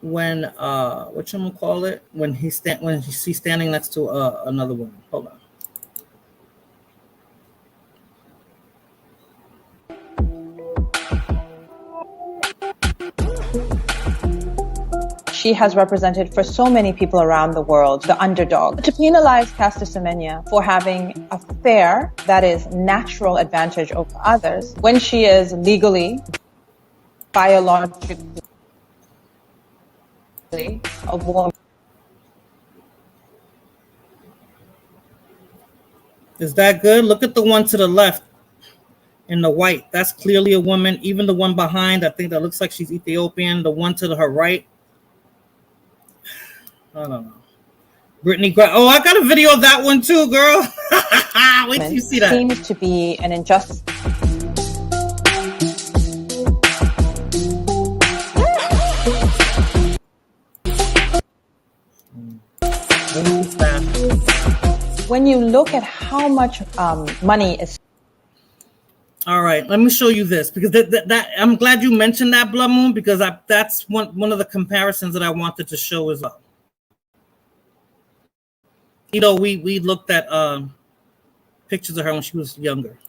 whatchamacallit, when she's standing next to another woman. Hold on. She has represented for so many people around the world the underdog. To penalize Caster Semenya for having a fair, that is, natural advantage over others, when she is legally, biologically a woman. Is that good? Look at the one to the left in the white. That's clearly a woman. Even the one behind, I think that looks like she's Ethiopian. The one to her right, I don't know. Brittany Griner. Oh, I got a video of that one too, girl. Wait till you see that. Seems to be an injustice. When you look at how much money is... All right, let me show you this because that I'm glad you mentioned that, Blood Moon, because that's one of the comparisons that I wanted to show as well. You know, we looked at pictures of her when she was younger.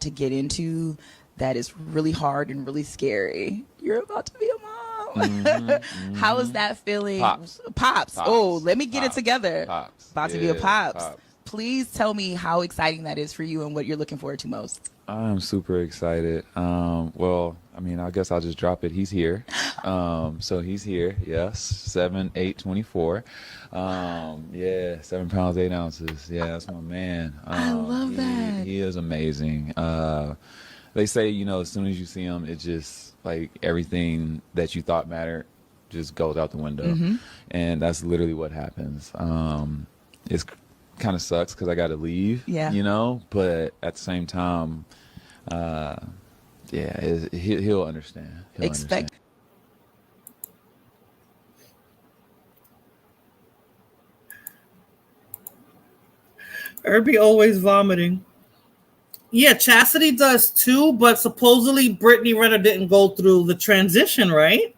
To get into that is really hard and really scary. You're about to be a mom. How is that feeling? Pops. Oh, let me get it together. About to be a pops. Please tell me how exciting that is for you and what you're looking forward to most. I'm super excited. Well, I mean, I guess I'll just drop it. He's here. So he's here. Yes. 7'8", 24. Yeah. 7 pounds, 8 ounces. Yeah. That's my man. I love that. He is amazing. They say, you know, as soon as you see him, it just like everything that you thought mattered just goes out the window. And that's literally what happens. It's kind of sucks because I got to leave. Yeah. You know, but at the same time, he'll understand. Expect. Herbie always vomiting. Yeah, Chastity does too, but supposedly Brittany Renner didn't go through the transition, right?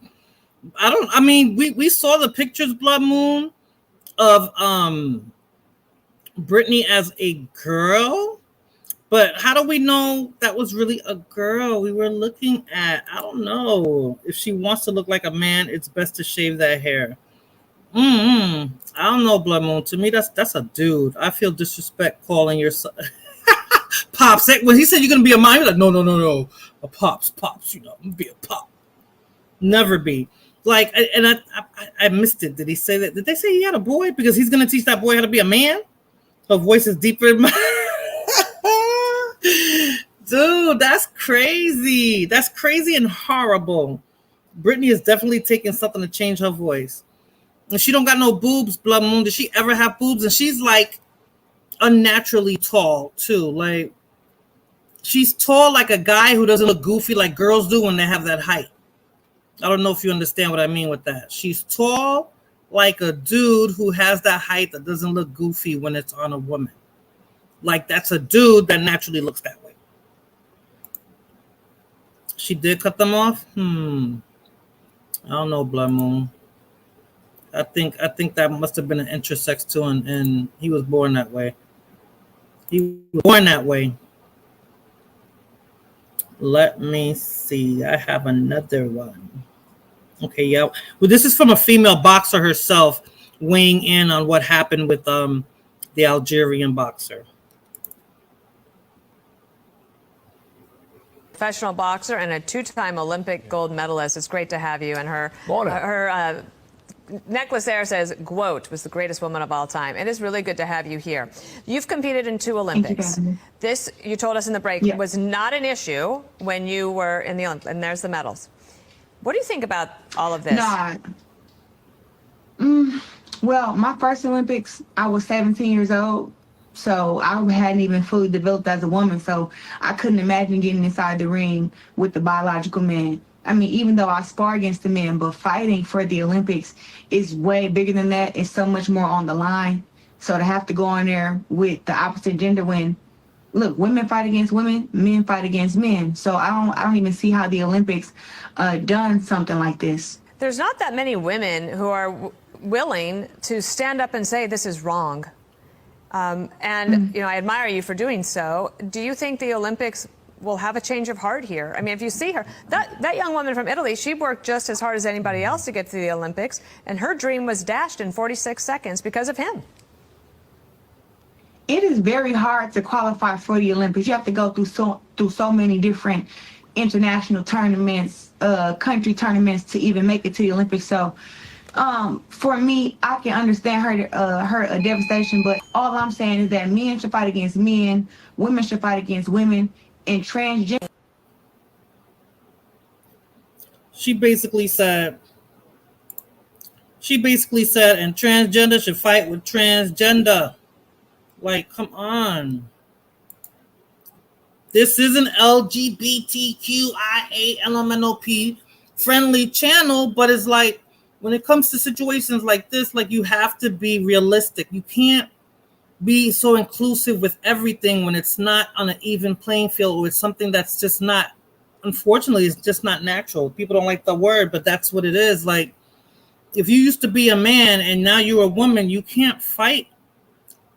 I mean, we saw the pictures, Blood Moon, of Brittany as a girl, but how do we know that was really a girl we were looking at? I don't know. If she wants to look like a man, it's best to shave that hair. I don't know, Blood Moon. To me, that's a dude. I feel disrespect calling your son Pops. When he said you're gonna be a mom, you're like, no. A Pops, you know, I'm gonna be a pop. Never be. Like, and I missed it. Did he say that? Did they say he had a boy? Because he's gonna teach that boy how to be a man? Her voice is deeper in my dude, that's crazy. That's crazy and horrible. Brittany is definitely taking something to change her voice. And she don't got no boobs, Blood Moon. Did she ever have boobs? And she's like unnaturally tall too. Like, she's tall like a guy who doesn't look goofy like girls do when they have that height. I don't know if you understand what I mean with that. She's tall like a dude who has that height that doesn't look goofy when it's on a woman. Like, that's a dude that naturally looks that way. She did cut them off? I don't know, Blood Moon. I think that must have been an intersex too, and he was born that way. He was born that way. Let me see. I have another one. Okay, yeah. Well, this is from a female boxer herself weighing in on what happened with the Algerian boxer. Professional boxer and a two-time Olympic gold medalist. It's great to have you. And her necklace there says "Quote" was the greatest woman of all time. It is really good to have you here. You've competed in 2 Olympics. This, you told us in the break, was not an issue when you were in the Olympics. And there's the medals. What do you think about all of this? Well, my first Olympics, I was 17 years old. So I hadn't even fully developed as a woman. So I couldn't imagine getting inside the ring with the biological man. I mean, even though I spar against the men, but fighting for the Olympics is way bigger than that. It's so much more on the line. So to have to go in there with the opposite gender when, look, women fight against women, men fight against men. So I don't even see how the Olympics done something like this. There's not that many women who are willing to stand up and say this is wrong. You know, I admire you for doing so. Do you think the Olympics will have a change of heart here? I mean, if you see her, that young woman from Italy, she worked just as hard as anybody else to get to the Olympics, and her dream was dashed in 46 seconds because of him. It is very hard to qualify for the Olympics. You have to go through so many different international tournaments, country tournaments to even make it to the Olympics. So for me, I can understand her devastation, but all I'm saying is that men should fight against men, women should fight against women, and transgender. She basically said, and transgender should fight with transgender. Like, come on. This is an LGBTQIA LMNOP friendly channel, but it's like, when it comes to situations like this, like, you have to be realistic. You can't be so inclusive with everything when it's not on an even playing field, or it's something that's just not, unfortunately, it's just not natural. People don't like the word, but that's what it is. Like, if you used to be a man and now you're a woman, you can't fight,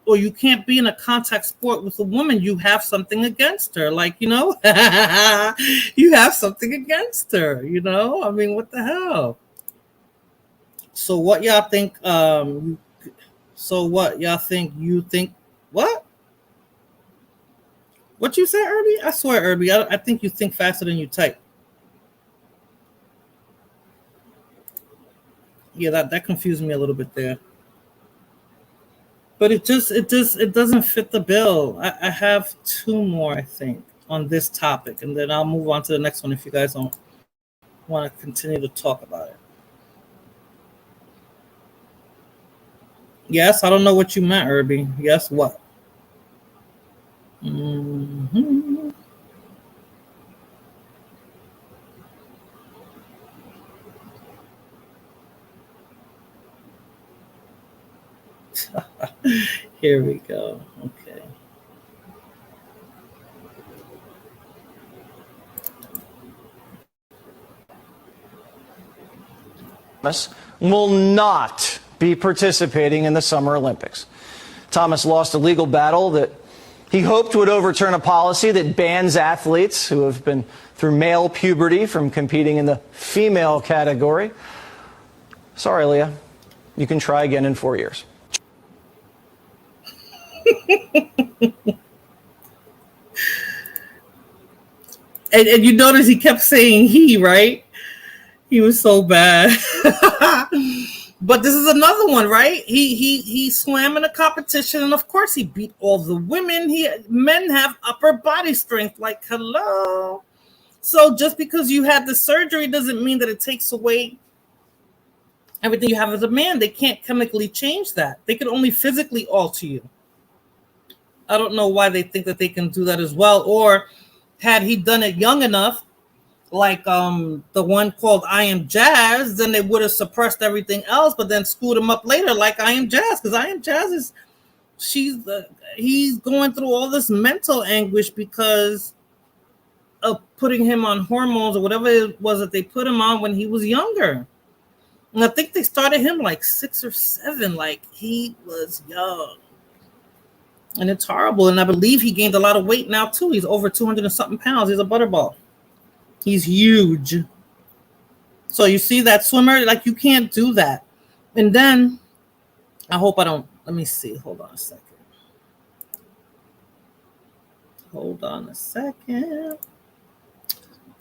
or you can't be in a contact sport with a woman. You have something against her. Like, you know, you have something against her, you know? I mean, what the hell? So what y'all think? You think what? What you said, Irby? I swear, Irby, I think you think faster than you type. Yeah, that confused me a little bit there. But it doesn't fit the bill. I have 2 more, I think, on this topic, and then I'll move on to the next one if you guys don't want to continue to talk about it. Yes, I don't know what you meant, Irby. Yes, what? Mm-hmm. Here we go. Okay. Thomas will not be participating in the Summer Olympics. Thomas lost a legal battle that he hoped would overturn a policy that bans athletes who have been through male puberty from competing in the female category. Sorry, Leah. You can try again in 4 years. And you notice he kept saying he, right? He was so bad. But this is another one, right? He swam in a competition, and of course he beat all the women. Men have upper body strength, like hello. So just because you had the surgery doesn't mean that it takes away everything you have as a man. They can't chemically change that. They can only physically alter you. I don't know why they think that they can do that as well. Or had he done it young enough, like the one called I Am Jazz, then they would have suppressed everything else, but then screwed him up later, like I Am Jazz, because I Am Jazz is he's going through all this mental anguish because of putting him on hormones or whatever it was that they put him on when he was younger. And I think they started him like 6 or 7, like he was young. And it's horrible. And I believe he gained a lot of weight now too. He's over 200 and something pounds. He's a butterball. He's huge. So you see that swimmer, like you can't do that. And then I hope I don't, let me see. Hold on a second.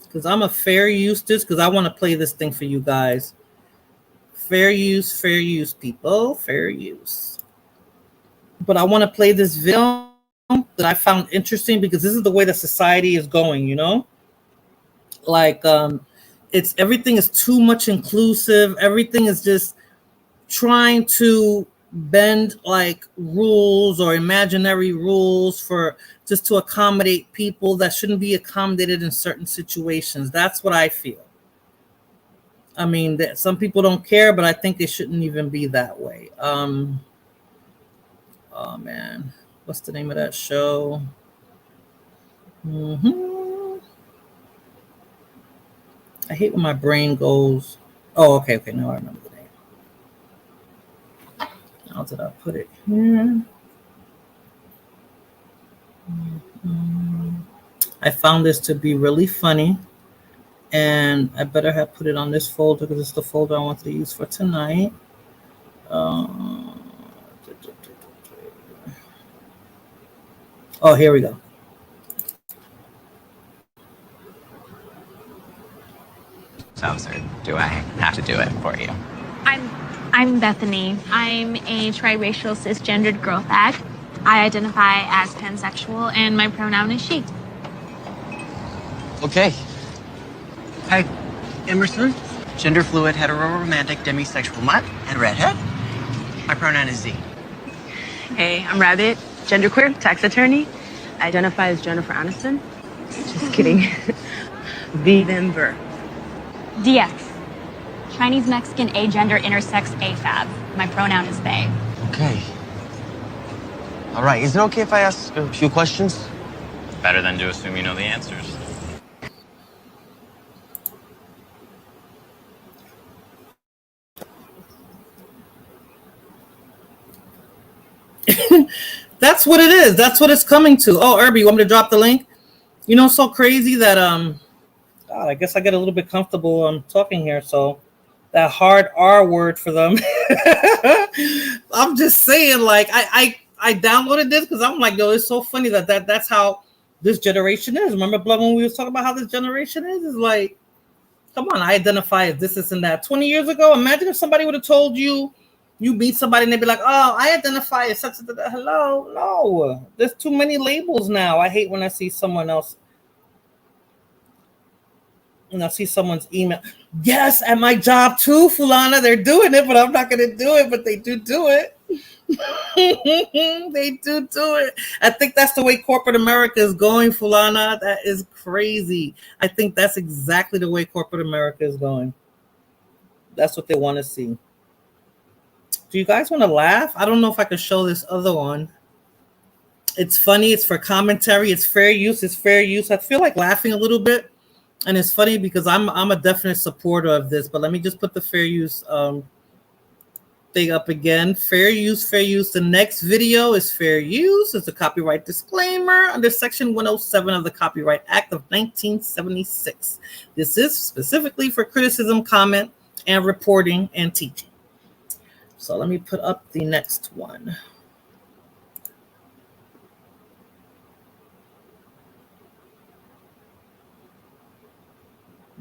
Because I'm a fair use this, because I want to play this thing for you guys. Fair use, people. Fair use. But I want to play this video that I found interesting because this is the way that society is going, you know? Like it's everything is too much inclusive. Everything is just trying to bend like rules or imaginary rules for just to accommodate people that shouldn't be accommodated in certain situations. That's what I feel. I mean, that some people don't care, but I think they shouldn't even be that way. Oh man, what's the name of that show? I hate when my brain goes. Oh, okay. Now I remember the name. How did I put it here? I found this to be really funny, and I better have put it on this folder because it's the folder I wanted to use for tonight. Oh, here we go. Sounds or do I have to do it for you? I'm Bethany. I'm a triracial cisgendered girl fag. I identify as pansexual and my pronoun is she. Okay. Hi, Emerson. Gender fluid, hetero-romantic, demisexual mutt, and redhead. My pronoun is Z. Hey, I'm Rabbit, genderqueer, tax attorney. I identify as Jennifer Aniston. Just kidding. Vember. DX. Chinese Mexican agender intersex AFAB. My pronoun is they. Okay. All right, is it okay if I ask a few questions? Better than to assume you know the answers. That's what it is. That's what it's coming to. Oh, Irby, you want me to drop the link? You know, so crazy that God, I guess I get a little bit comfortable talking here. So that hard R word for them. I'm just saying, like I downloaded this because I'm like, yo, it's so funny that's how this generation is. Remember, Blood, when we was talking about how this generation is? It's like, come on, I identify as this and that. 20 years ago, imagine if somebody would have told you meet somebody and they'd be like, oh, I identify as such. Hello, no. There's too many labels now. I hate when I see someone else. And I see someone's email. Yes, at my job too, Fulana. They're doing it, but I'm not going to do it. But they do it. They do it. I think that's the way corporate America is going, Fulana. That is crazy. I think that's exactly the way corporate America is going. That's what they want to see. Do you guys want to laugh? I don't know if I can show this other one. It's funny. It's for commentary. It's fair use. It's fair use. I feel like laughing a little bit, and it's funny because I'm a definite supporter of this. But let me just put the fair use thing up again. Fair use, fair use. The next video is fair use. It's a copyright disclaimer under Section 107 of the Copyright Act of 1976. This is specifically for criticism, comment, and reporting and teaching. So let me put up the next one.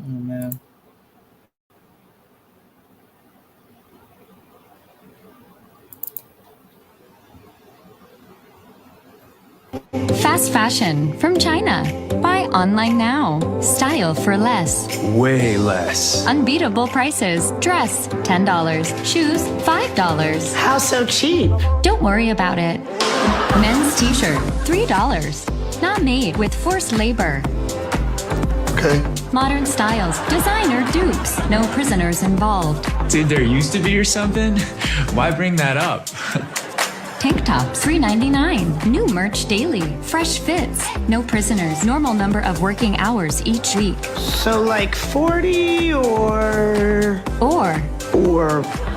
Oh, man. Fast fashion from China. Buy online now. Style for less. Way less. Unbeatable prices. Dress, $10. Shoes, $5. How so cheap? Don't worry about it. Men's t-shirt, $3. Not made with forced labor. Okay. Modern styles, designer dupes. No prisoners involved. Did there used to be or something? Why bring that up? Tank tops, $3.99. New merch daily. Fresh fits. No prisoners. Normal number of working hours each week. So like 40 or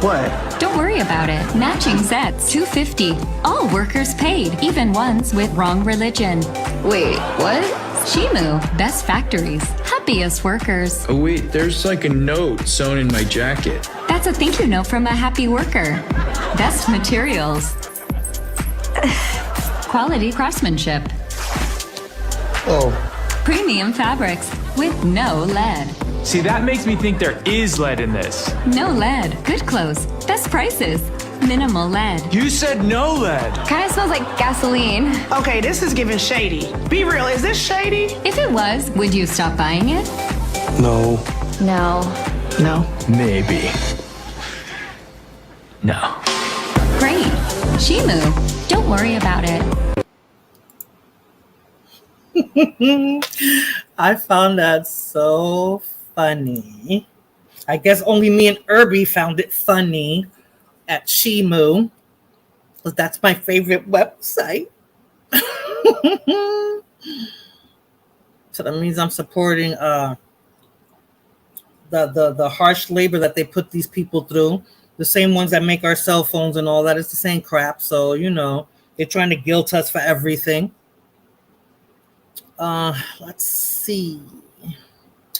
what? Don't worry about it. Matching sets, $2.50. All workers paid, even ones with wrong religion. Wait, what? Shimu, best factories, happiest workers. Oh wait, there's like a note sewn in my jacket. That's a thank you note from a happy worker. Best materials. Quality craftsmanship. Oh. Premium fabrics with no lead. See, that makes me think there is lead in this. No lead. Good clothes. Best prices. Minimal lead. You said no lead. Kind of smells like gasoline. Okay, this is giving shady. Be real, is this shady? If it was, would you stop buying it? No. No. No. Maybe. No. Great. Shimu. Don't worry about it. I found that so funny. I guess only me and Irby found it funny at Shimu, because that's my favorite website. So that means I'm supporting the harsh labor that they put these people through. The same ones that make our cell phones and all that. It's the same crap. So, you know, they're trying to guilt us for everything. Let's see.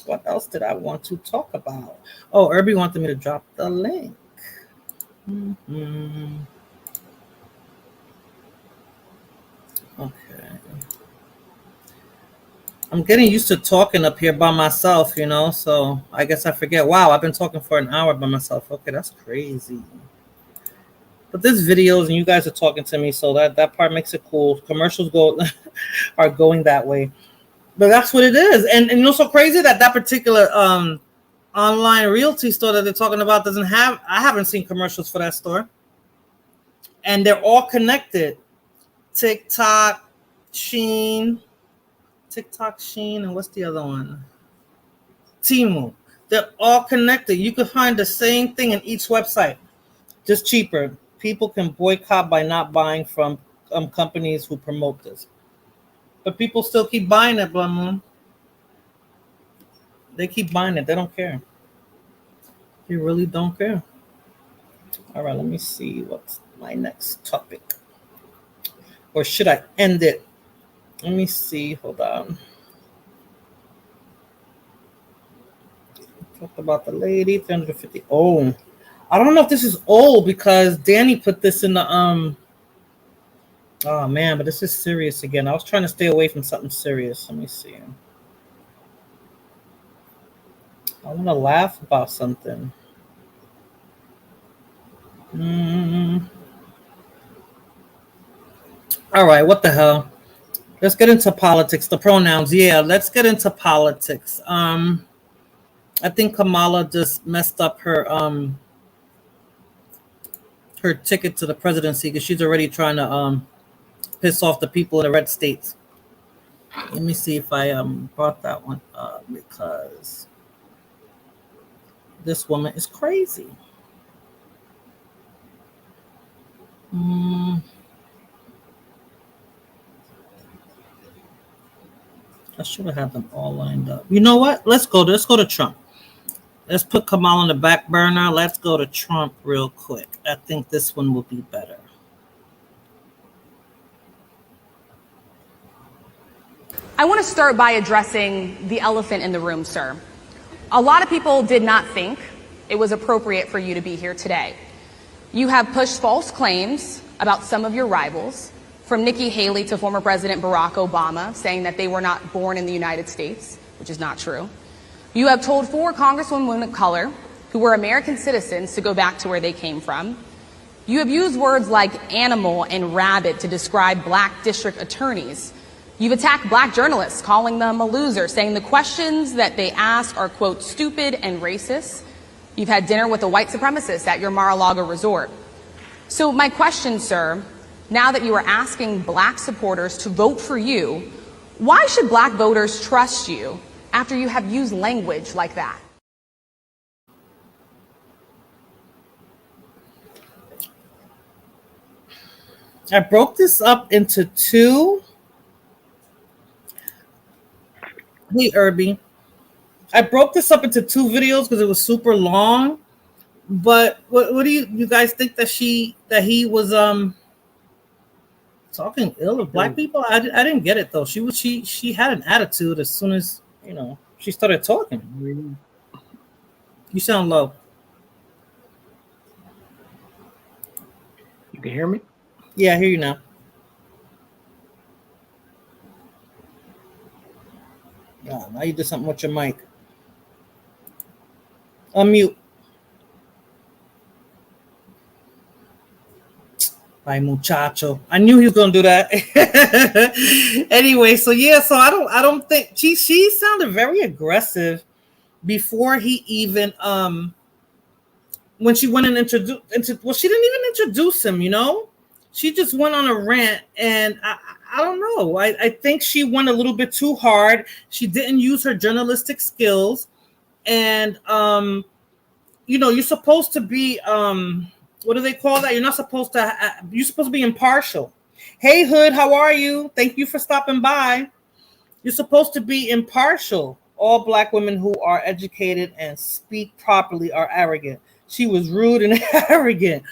What else did I want to talk about? Oh, Irby wanted me to drop the link. Okay. I'm getting used to talking up here by myself, you know, so I guess I forget. Wow, I've been talking for an hour by myself. Okay, that's crazy. But this videos and you guys are talking to me, so that part makes it cool. Commercials are going that way. But that's what it is. And you know, so crazy that particular online realty store that they're talking about doesn't have, I haven't seen commercials for that store. And they're all connected. TikTok, Shein, and what's the other one? Temu. They're all connected. You can find the same thing in each website, just cheaper. People can boycott by not buying from companies who promote this. But people still keep buying it, Blum. They keep buying it. They don't care. They really don't care. All right, let me see what's my next topic. Or should I end it? Let me see. Hold on. Talked about the lady, 350. Oh, I don't know if this is old because Danny put this in the Oh man, but this is serious again. I was trying to stay away from something serious. Let me see. I want to laugh about something. All right, what the hell? Let's get into politics. The pronouns. Yeah, let's get into politics. I think Kamala just messed up her her ticket to the presidency because she's already trying to piss off the people in the red states. Let me see if I brought that one up because this woman is crazy. I should have had them all lined up. You know what? Let's go to Trump. Let's put Kamala on the back burner. Let's go to Trump real quick. I think this one will be better. I want to start by addressing the elephant in the room, sir. A lot of people did not think it was appropriate for you to be here today. You have pushed false claims about some of your rivals, from Nikki Haley to former President Barack Obama, saying that they were not born in the United States, which is not true. You have told 4 congresswomen of color who were American citizens to go back to where they came from. You have used words like animal and rabid to describe black district attorneys. You've attacked black journalists, calling them a loser, saying the questions that they ask are, quote, stupid and racist. You've had dinner with a white supremacist at your Mar-a-Lago resort. So my question, sir, now that you are asking black supporters to vote for you, why should black voters trust you after you have used language like that? I broke this up into 2. Hey, Irby. I broke this up into 2 videos because it was super long. But what do you guys think that he was talking ill of black people? I didn't get it though. She had an attitude as soon as she started talking. You sound low. You can hear me? Yeah, I hear you now. Yeah, now you did something with your mic. Unmute. Ay, muchacho. I knew he was gonna do that. Anyway, so I don't think she sounded very aggressive before he even when she went and introduced she didn't even introduce him, She just went on a rant, and I don't know. I think she went a little bit too hard. She didn't use her journalistic skills, and you're supposed to be what do they call that? You're not supposed to. You're supposed to be impartial. Hey, Hood, how are you? Thank you for stopping by. You're supposed to be impartial. All black women who are educated and speak properly are arrogant. She was rude and arrogant.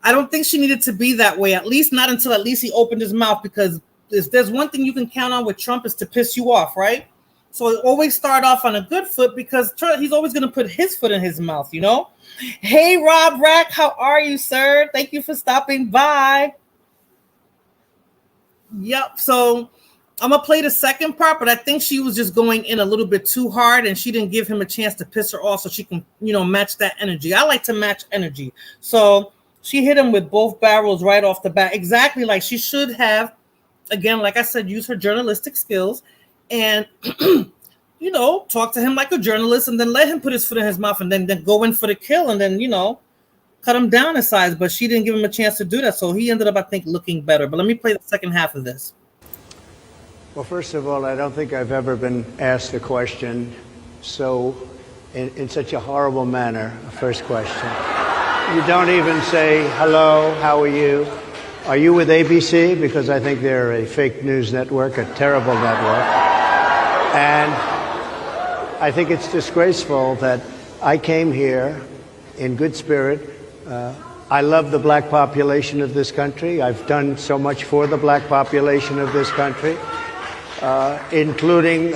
I don't think she needed to be that way, at least not until at least he opened his mouth, because if there's one thing you can count on with Trump is to piss you off, right? So always start off on a good foot because he's always going to put his foot in his mouth, Hey, Rob Rack, how are you, sir? Thank you for stopping by. Yep, so I'm going to play the second part, but I think she was just going in a little bit too hard, and she didn't give him a chance to piss her off so she can, match that energy. I like to match energy. So she hit him with both barrels right off the bat, exactly like she should have. Again, like I said, use her journalistic skills and, talk to him like a journalist, and then let him put his foot in his mouth, and then go in for the kill, and then, cut him down in size. But she didn't give him a chance to do that. So he ended up, I think, looking better. But let me play the second half of this. Well, first of all, I don't think I've ever been asked a question in such a horrible manner. First question. You don't even say, hello, how are you? Are you with ABC? Because I think they're a fake news network, a terrible network. And I think it's disgraceful that I came here in good spirit. I love the black population of this country. I've done so much for the black population of this country, including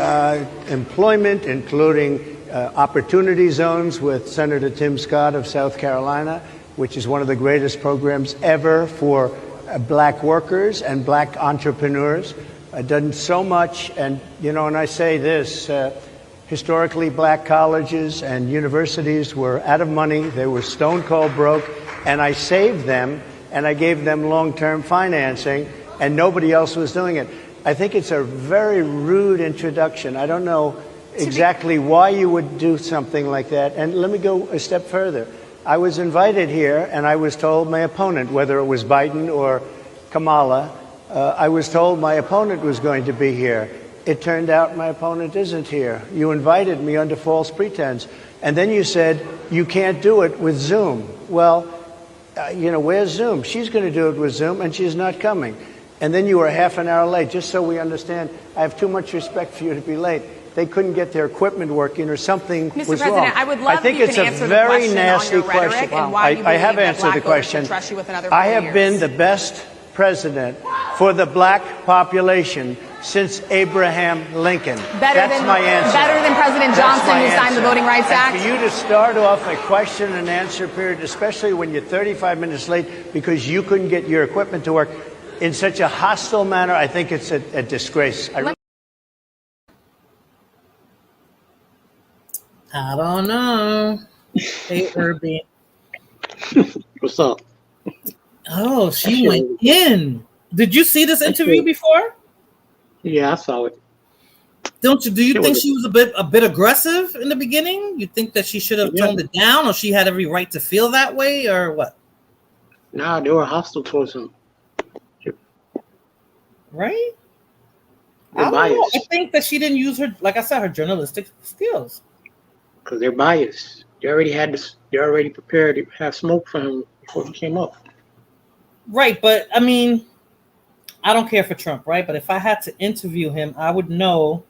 employment, including opportunity zones with Senator Tim Scott of South Carolina, which is one of the greatest programs ever for black workers and black entrepreneurs. I've done so much, and and I say this, historically black colleges and universities were out of money, they were stone cold broke, and I saved them, and I gave them long-term financing, and nobody else was doing it. I think it's a very rude introduction. I don't know exactly why you would do something like that. And let me go a step further. I was invited here, and I was told my opponent, whether it was Biden or Kamala, I was told my opponent was going to be here. It turned out my opponent isn't here. You invited me under false pretense. And then you said, you can't do it with Zoom. Well, where's Zoom? She's going to do it with Zoom, and she's not coming. And then you were half an hour late. Just so we understand, I have too much respect for you to be late. They couldn't get their equipment working or something Mr. was President, wrong. I would love I think if you it's can a answer very the question nasty on your rhetoric question. and why you I have believe that answered the black voters should question. trust you with another I 4 have years. been the best president for the black population since Abraham Lincoln. That's my answer. Better than President That's Johnson, my who signed the answer. Voting Rights And Act? for you to start off a question and answer period, especially when you're 35 minutes late because you couldn't get your equipment to work in such a hostile manner, I think it's a disgrace. I don't know. Hey, Herbie. What's up? Oh, she went in. Did you see this interview before? Yeah, I saw it. Do you think she was a bit aggressive in the beginning? You think that she should have toned it down, or she had every right to feel that way, or what? Nah, they were hostile towards him. Right? They're I don't know. biased. I think that she didn't use her, like I said, her journalistic skills. Because they're biased. They already had this. They're already prepared to have smoke for him before he came up. Right, but I mean, I don't care for Trump, right? But if I had to interview him, I would know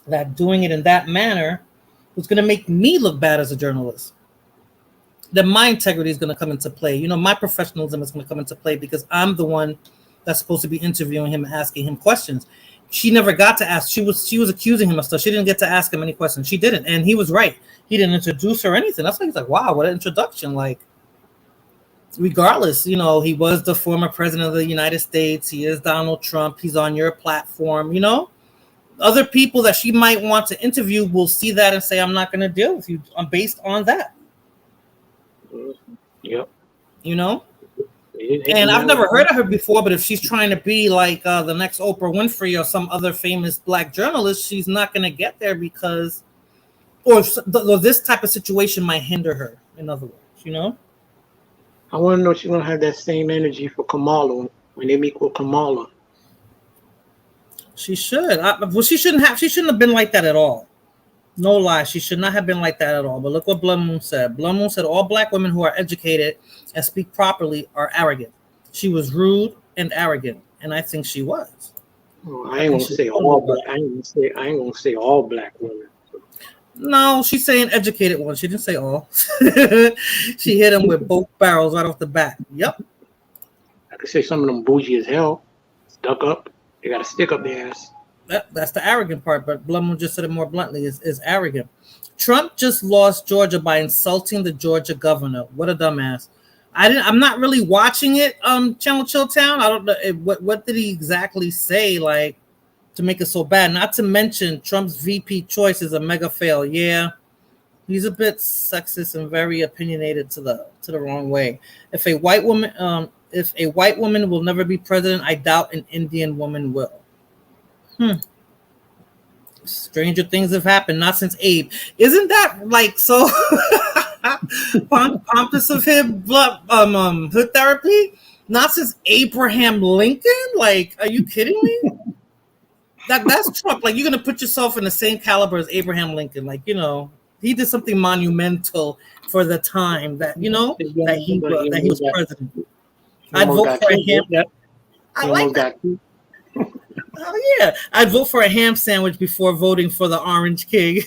that doing it in that manner was going to make me look bad as a journalist. That my integrity is going to come into play. My professionalism is going to come into play because I'm the one that's supposed to be interviewing him and asking him questions. She never got to ask. She was accusing him of stuff. She didn't get to ask him any questions. She didn't, and he was right. He didn't introduce her or anything. That's why he's like, wow, what an introduction! Like, regardless, he was the former president of the United States. He is Donald Trump. He's on your platform. Other people that she might want to interview will see that and say, I'm not going to deal with you based on that. Yep. And I've never heard of her before, but if she's trying to be like the next Oprah Winfrey or some other famous black journalist, she's not going to get there because, or this type of situation might hinder her, in other words, I want to know if she's going to have that same energy for Kamala when they meet with Kamala. She should. She shouldn't have been like that at all. No lie. She should not have been like that at all. But look what Blood Moon said. Blood Moon said all black women who are educated and speak properly are arrogant. She was rude and arrogant, and I think she was. Oh, I ain't gonna say all black. I ain't gonna say all black women. No, she's saying educated ones. She didn't say all. She hit him with both barrels right off the bat. Yep. I could say some of them bougie as hell, stuck up. They got a stick up their ass. That's the arrogant part, but Blum just said it more bluntly, is arrogant. Trump just lost Georgia by insulting the Georgia governor. What a dumbass. I'm not really watching it, Channel Chilltown. I don't know what did he exactly say, like, to make it so bad. Not to mention Trump's VP choice is a mega fail. Yeah. He's a bit sexist and very opinionated to the wrong way. If a white woman will never be president, I doubt an Indian woman will. Stranger things have happened, not since Abe. Isn't that like so pompous of him? Hood therapy? Not since Abraham Lincoln? Like, are you kidding me? That's Trump. Like, you're gonna put yourself in the same caliber as Abraham Lincoln. Like, he did something monumental for the time that that he was president. I'd vote for him. I like that. Oh yeah, I'd vote for a ham sandwich before voting for the Orange King.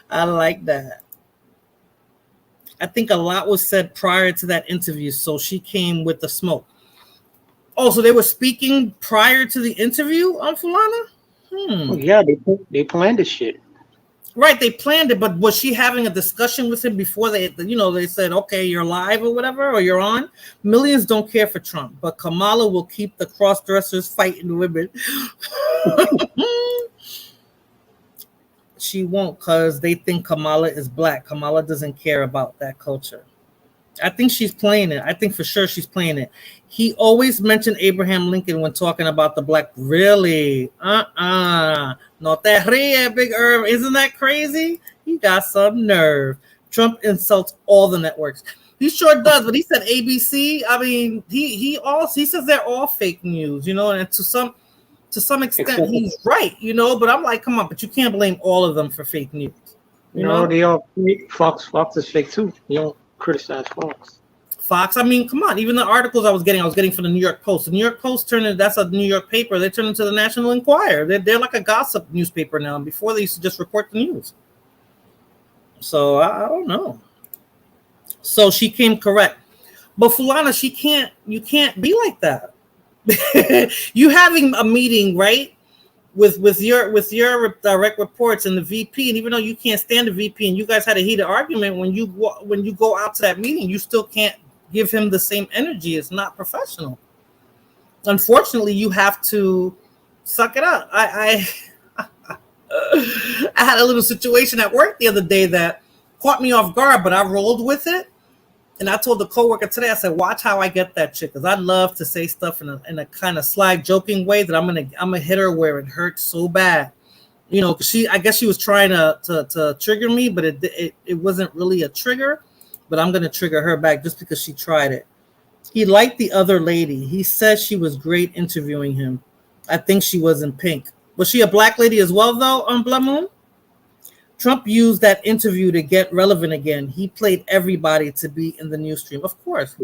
I like that. I think a lot was said prior to that interview, so she came with the smoke. Oh, so they were speaking prior to the interview on Fulana? Oh, yeah, they planned this shit. Right, they planned it, but was she having a discussion with him before they said, okay, you're live or whatever, or you're on? Millions don't care for Trump, but Kamala will keep the cross-dressers fighting women. She won't, because they think Kamala is black. Kamala doesn't care about that culture. I think she's playing it. I think for sure she's playing it. He always mentioned Abraham Lincoln when talking about the black. Really? No te ríes, Big Herb. Isn't that crazy? He got some nerve. Trump insults all the networks. He sure does, but he said ABC. I mean, he says they're all fake news, you know, and to some extent he's right, you know. But I'm like, come on, but you can't blame all of them for fake news. You know, they all Fox is fake too. You don't criticize Fox. Fox, I mean, come on. Even the articles I was getting from the New York Post. The New York Post that's a New York paper. They turned into the National Enquirer. They're like a gossip newspaper now. Before they used to just report the news. So I don't know. So she came correct, but Fulana, you can't be like that. You having a meeting, right, with your direct reports and the VP, and even though you can't stand the VP, and you guys had a heated argument, when you go out to that meeting, you still can't give him the same energy. It's not professional. Unfortunately, you have to suck it up. I had a little situation at work the other day that caught me off guard, but I rolled with it. And I told the coworker today, I said, watch how I get that chick, because I love to say stuff in a kind of sly, joking way that I'm gonna hit her where it hurts so bad. You know, I guess she was trying to trigger me, but it wasn't really a trigger. But I'm gonna trigger her back just because she tried it. He liked the other lady. He said she was great interviewing him. I think she was in pink. Was she a black lady as well, though, on Blood Moon? Trump used that interview to get relevant again. He played everybody to be in the news stream, of course.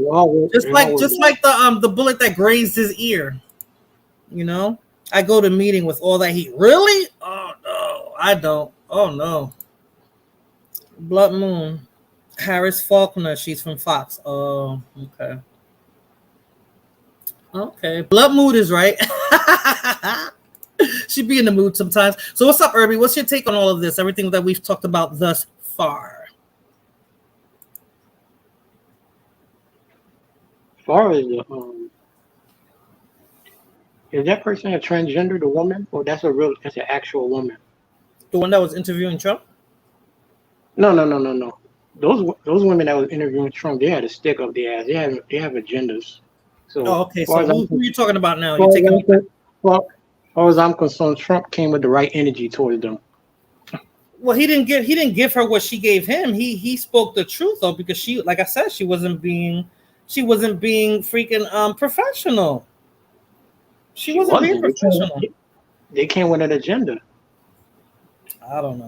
Just like the bullet that grazed his ear. You know, I go to meeting with all that heat. Really? Oh no, I don't. Oh no. Blood Moon, Harris Faulkner. She's from Fox. Oh, okay. Okay, Blood Mood is right. She'd be in the mood sometimes. So what's up, Irby? What's your take on all of this? Everything that we've talked about thus far. As far as is that person a transgender, the woman, or that's an actual woman? The one that was interviewing Trump? No. Those women that was interviewing Trump, they had a stick up their ass. They have agendas. So okay. So who are you talking about now? As far as I'm concerned, Trump came with the right energy towards them. Well, he didn't give her what she gave him. He spoke the truth though, because she, like I said, she wasn't being freaking professional. She wasn't being professional. They came with an agenda. I don't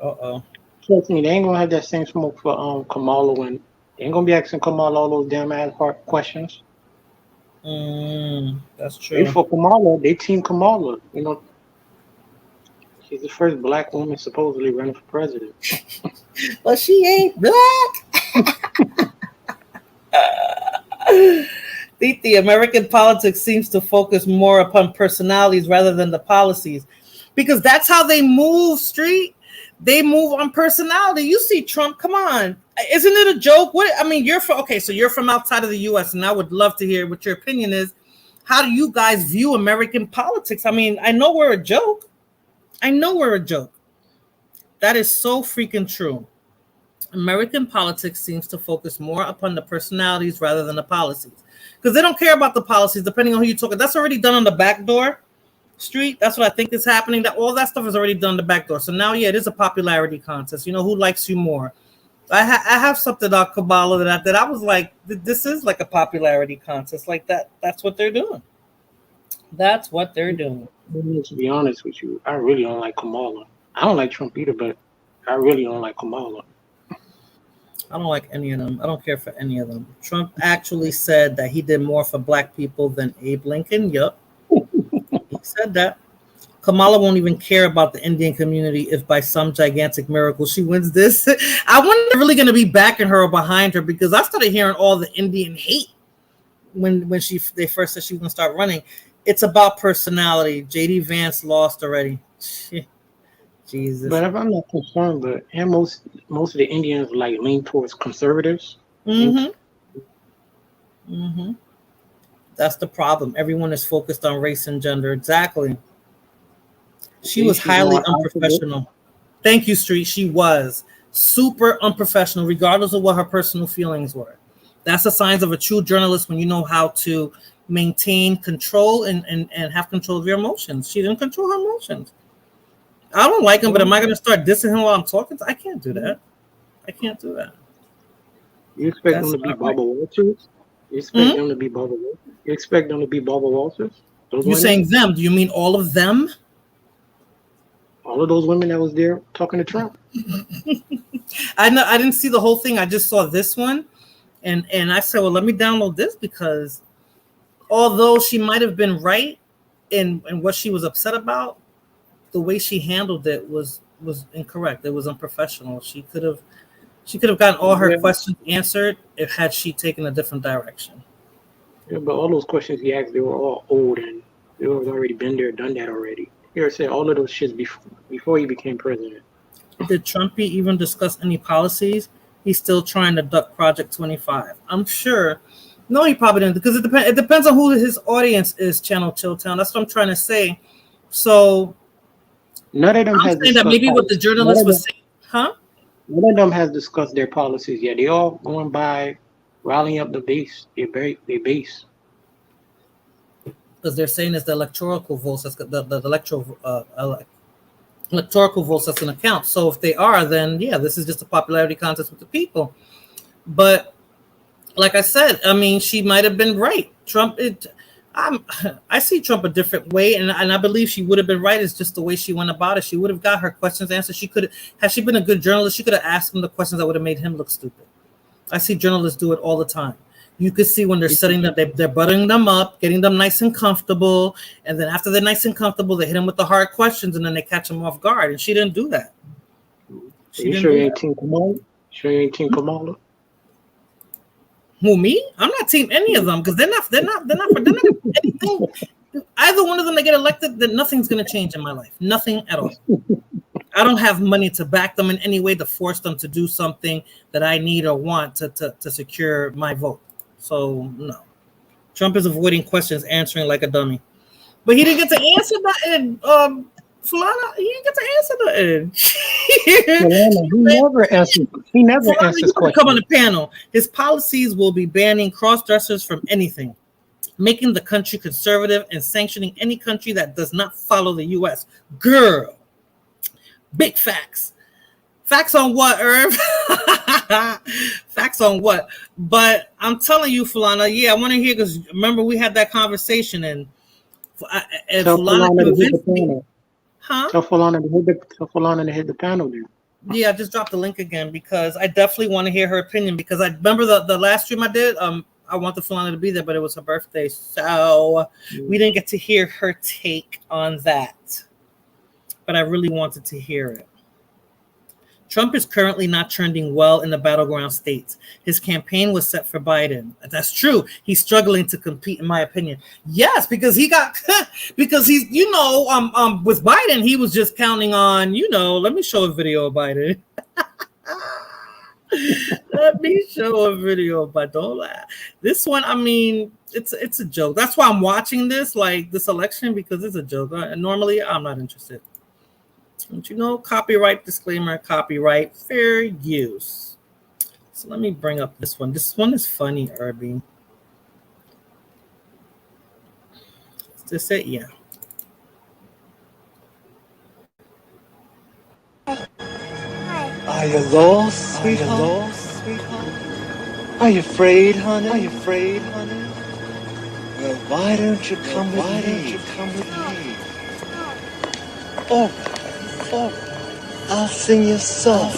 know. Trust me, they ain't gonna have that same smoke for Kamala when they ain't gonna be asking Kamala all those damn ass hard questions. That's true. They for Kamala, they team Kamala. You know, she's the first black woman supposedly running for president. But she ain't black. The American politics seems to focus more upon personalities rather than the policies, because that's how they move. Street, they move on personality. You see Trump. Come on. Isn't it a joke? You're from outside of the U.S., and I would love to hear what your opinion is. How do you guys view American politics? I mean, I know we're a joke. That is so freaking true. American politics seems to focus more upon the personalities rather than the policies, because they don't care about the policies, depending on who you're talking. That's already done on the back door. Street, that's what I think is happening. That all that stuff is already done on the back door. So now, it is a popularity contest. You know, who likes you more? I have something on Kamala that I was like, this is like a popularity contest like that. That's what they're doing. To be honest with you, I really don't like Kamala. I don't like Trump either, but I really don't like Kamala. I don't like any of them. I don't care for any of them. Trump actually said that he did more for black people than Abe Lincoln. Yup. He said that. Kamala won't even care about the Indian community if by some gigantic miracle she wins this. I wonder if they're really going to be backing her or behind her, because I started hearing all the Indian hate when they first said she was going to start running. It's about personality. J.D. Vance lost already. Jesus. But if I'm not concerned, most of the Indians lean towards conservatives. Mm-hmm. That's the problem. Everyone is focused on race and gender. Exactly. She was highly unprofessional. Thank you, Street. She was super unprofessional, regardless of what her personal feelings were. That's the signs of a true journalist, when you know how to maintain control and have control of your emotions. She didn't control her emotions. I don't like him, but am I going to start dissing him while I'm talking? I can't do that. I can't do that. You expect them to be Barbara Walters? You expect them to be Barbara Walters? You expect them to be Barbara Walters? You're saying them? Do you mean all of them? All of those women that was there talking to Trump. I know. I didn't see the whole thing. I just saw this one, and I said, well, let me download this because although she might have been right in what she was upset about, the way she handled it was incorrect. It was unprofessional. She could have gotten all her questions answered had she taken a different direction. Yeah, but all those questions he asked, they were all old and they were already been there, done that already. He already said all of those shits before he became president. Did Trumpy even discuss any policies? He's still trying to duck Project 25. I'm sure. No, he probably didn't, because it depends on who his audience is, Channel Chilltown. That's what I'm trying to say. So none of them I'm saying that maybe what the journalist was saying, None of them has discussed their policies yet. They all going by rallying up the base, their base. Because they're saying it's the electoral votes that's the electoral votes that's going to count. So if they are, then yeah, this is just a popularity contest with the people. But like I said, I mean, she might have been right. I see Trump a different way, and I believe she would have been right. It's just the way she went about it. She would have got her questions answered. She could, had she been a good journalist, she could have asked him the questions that would have made him look stupid. I see journalists do it all the time. You could see when they're setting them, they're buttering them up, getting them nice and comfortable, and then after they're nice and comfortable, they hit them with the hard questions, and then they catch them off guard. And she didn't do that. You sure you ain't Team Kamala? Sure you ain't Team Kamala? Who, me? I'm not team any of them because they're not anything. Either one of them that get elected, then nothing's gonna change in my life. Nothing at all. I don't have money to back them in any way to force them to do something that I need or want to secure my vote. So no. Trump is avoiding questions, answering like a dummy. But he didn't get to answer that. Fulana, he didn't get to answer that. He never answers questions. Come on the panel. His policies will be banning cross-dressers from anything, making the country conservative and sanctioning any country that does not follow the U.S. Girl, big facts. Facts on what, Irv? Facts on what? But I'm telling you, Fulana, yeah, I want to hear, because remember we had that conversation and Fulana convinced me. Tell Fulana to hit the panel there. Yeah, I just dropped the link again because I definitely want to hear her opinion, because I remember the last stream I did. I wanted Fulana to be there, but it was her birthday, so we didn't get to hear her take on that. But I really wanted to hear it. Trump is currently not trending well in the battleground states. His campaign was set for Biden. That's true. He's struggling to compete, in my opinion. Yes, because he got because he's with Biden, he was just counting on, let me show a video of Biden. Let me show a video of Biden. Don't laugh. This one, I mean, it's a joke. That's why I'm watching this election, because it's a joke. Normally, I'm not interested. But copyright disclaimer, copyright, fair use. So let me bring up this one. This one is funny, Irby. Is this it? Yeah. Are you lost, sweetheart? Are you afraid, honey? Well, why don't you come with me? Oh, I'll sing you a song.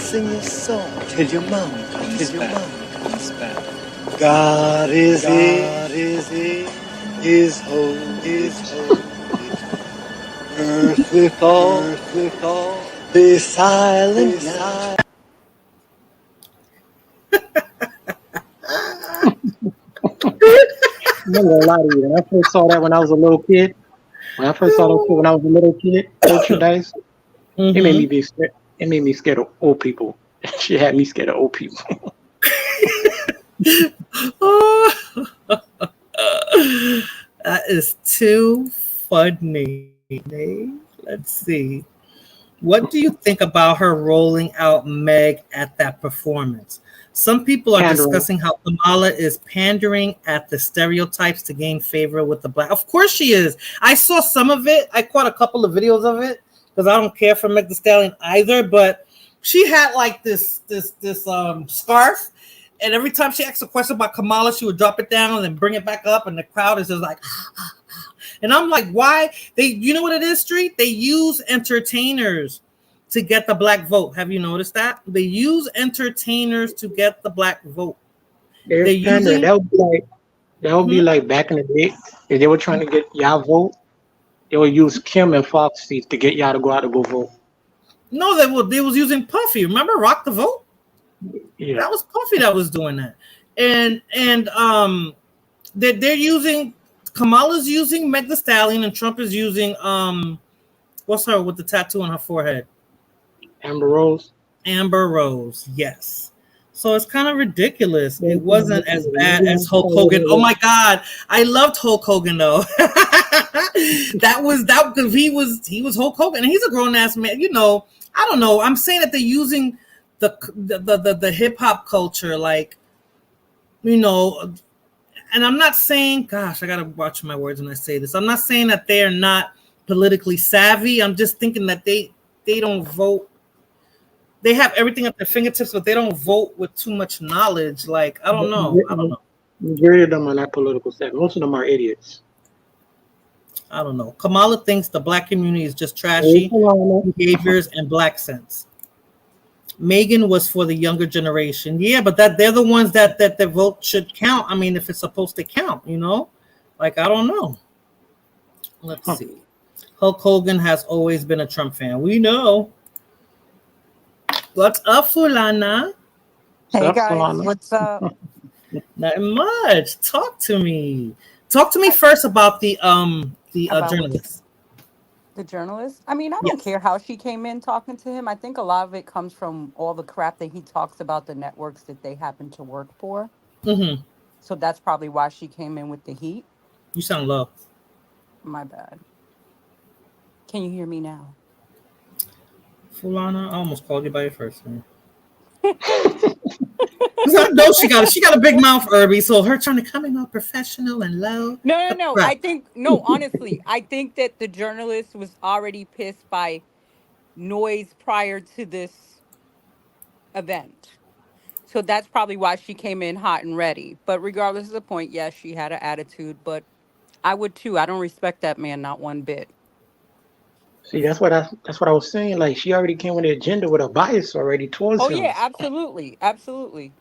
Till your mama comes back. God is here. His holy. Earth with all. Be silent now. I'm not gonna lie to you. When I first saw that when I was a little kid, Culture Dice, it made me be scared. It made me scared of old people. She had me scared of old people. That is too funny. Let's see. What do you think about her rolling out Meg at that performance? Some people are discussing how Kamala is pandering at the stereotypes to gain favor with the black. Of course she is. I saw some of it. I caught a couple of videos of it. because I don't care for Meg Thee Stallion either. But she had like this scarf, and every time she asked a question about Kamala, she would drop it down and then bring it back up, and the crowd is just like. And I'm like, why? You know what it is, Street? They use entertainers to get the black vote. Have you noticed that? They use entertainers to get the black vote. That would be like back in the day, if they were trying to get y'all vote, they would use Kim and Foxy to get y'all to go out to go vote. No, they was using Puffy. Remember Rock the Vote? Yeah. That was Puffy that was doing that. And they're using Kamala's using Meg Thee Stallion, and Trump is using what's her with the tattoo on her forehead? Amber Rose. Amber Rose, yes. So it's kind of ridiculous. It wasn't as bad as Hulk Hogan. Oh my God, I loved Hulk Hogan though. that because he was Hulk Hogan, and he's a grown ass man. You know, I don't know. I'm saying that they're using the hip hop culture, like, you know. And I'm not saying, gosh, I gotta watch my words when I say this. I'm not saying that they are not politically savvy. I'm just thinking that they don't vote. They have everything at their fingertips, but they don't vote with too much knowledge. Like, I don't know. Majority of them are not political savvy. Most of them are idiots. I don't know. Kamala thinks the black community is just trashy behaviors and black sense. Megan was for the younger generation. Yeah, but they're the ones that the vote should count. I mean, if it's supposed to count, you know? Like, I don't know. Let's see. Hulk Hogan has always been a Trump fan. We know. What's up, Fulana? Hey, guys. What's up? Not much. Talk to me. Talk to me first about the journalist. The journalist? I mean, I don't care how she came in talking to him. I think a lot of it comes from all the crap that he talks about the networks that they happen to work for. Mm-hmm. So that's probably why she came in with the heat. You sound low. My bad. Can you hear me now? Fulana, I almost called you by your first name. I know she got a big mouth, Irby. So her trying to come in all professional and low. No. Honestly, I think that the journalist was already pissed by noise prior to this event. So that's probably why she came in hot and ready. But regardless of the point, yes, she had an attitude, but I would too. I don't respect that man, not one bit. See, that's what I was saying. Like, she already came with an agenda with a bias already towards him. Oh yeah, absolutely.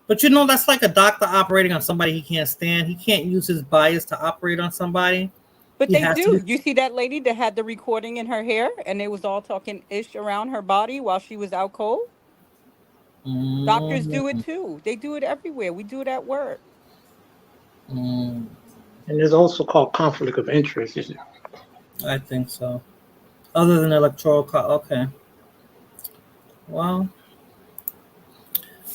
But you know, that's like a doctor operating on somebody he can't stand. He can't use his bias to operate on somebody. But they do. You see that lady that had the recording in her hair, and they was all talking ish around her body while she was out cold? Mm-hmm. Doctors do it too. They do it everywhere. We do it at work. Mm. And there's also called conflict of interest, isn't it? I think so. Other than electoral, okay. Well,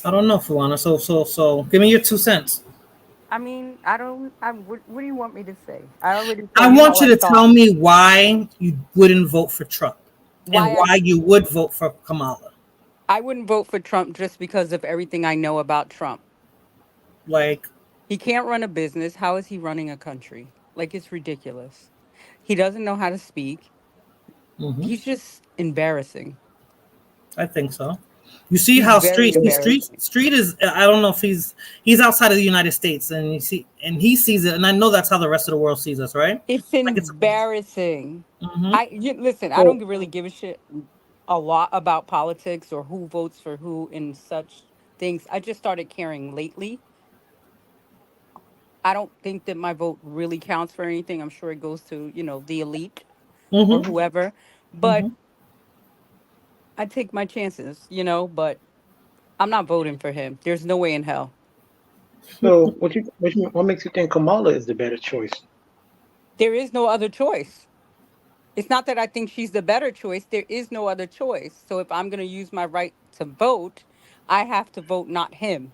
I don't know, Fulana. So, give me your 2 cents. I mean, what do you want me to say? I want you to tell me why you wouldn't vote for Trump and why you would vote for Kamala. I wouldn't vote for Trump just because of everything I know about Trump. Like, he can't run a business. How is he running a country? Like, it's ridiculous. He doesn't know how to speak. Mm-hmm. He's just embarrassing. I think so. You see how Street is. I don't know if he's outside of the United States, and he sees it, and I know that's how the rest of the world sees us, right? It's embarrassing. Mm-hmm. Listen, I don't really give a shit a lot about politics or who votes for who and such things. I just started caring lately. I don't think that my vote really counts for anything. I'm sure it goes to, the elite or whoever. But I take my chances, but I'm not voting for him. There's no way in hell. So what makes you think Kamala is the better choice? There is no other choice. It's not that I think she's the better choice. There is no other choice. So if I'm going to use my right to vote, I have to vote not him.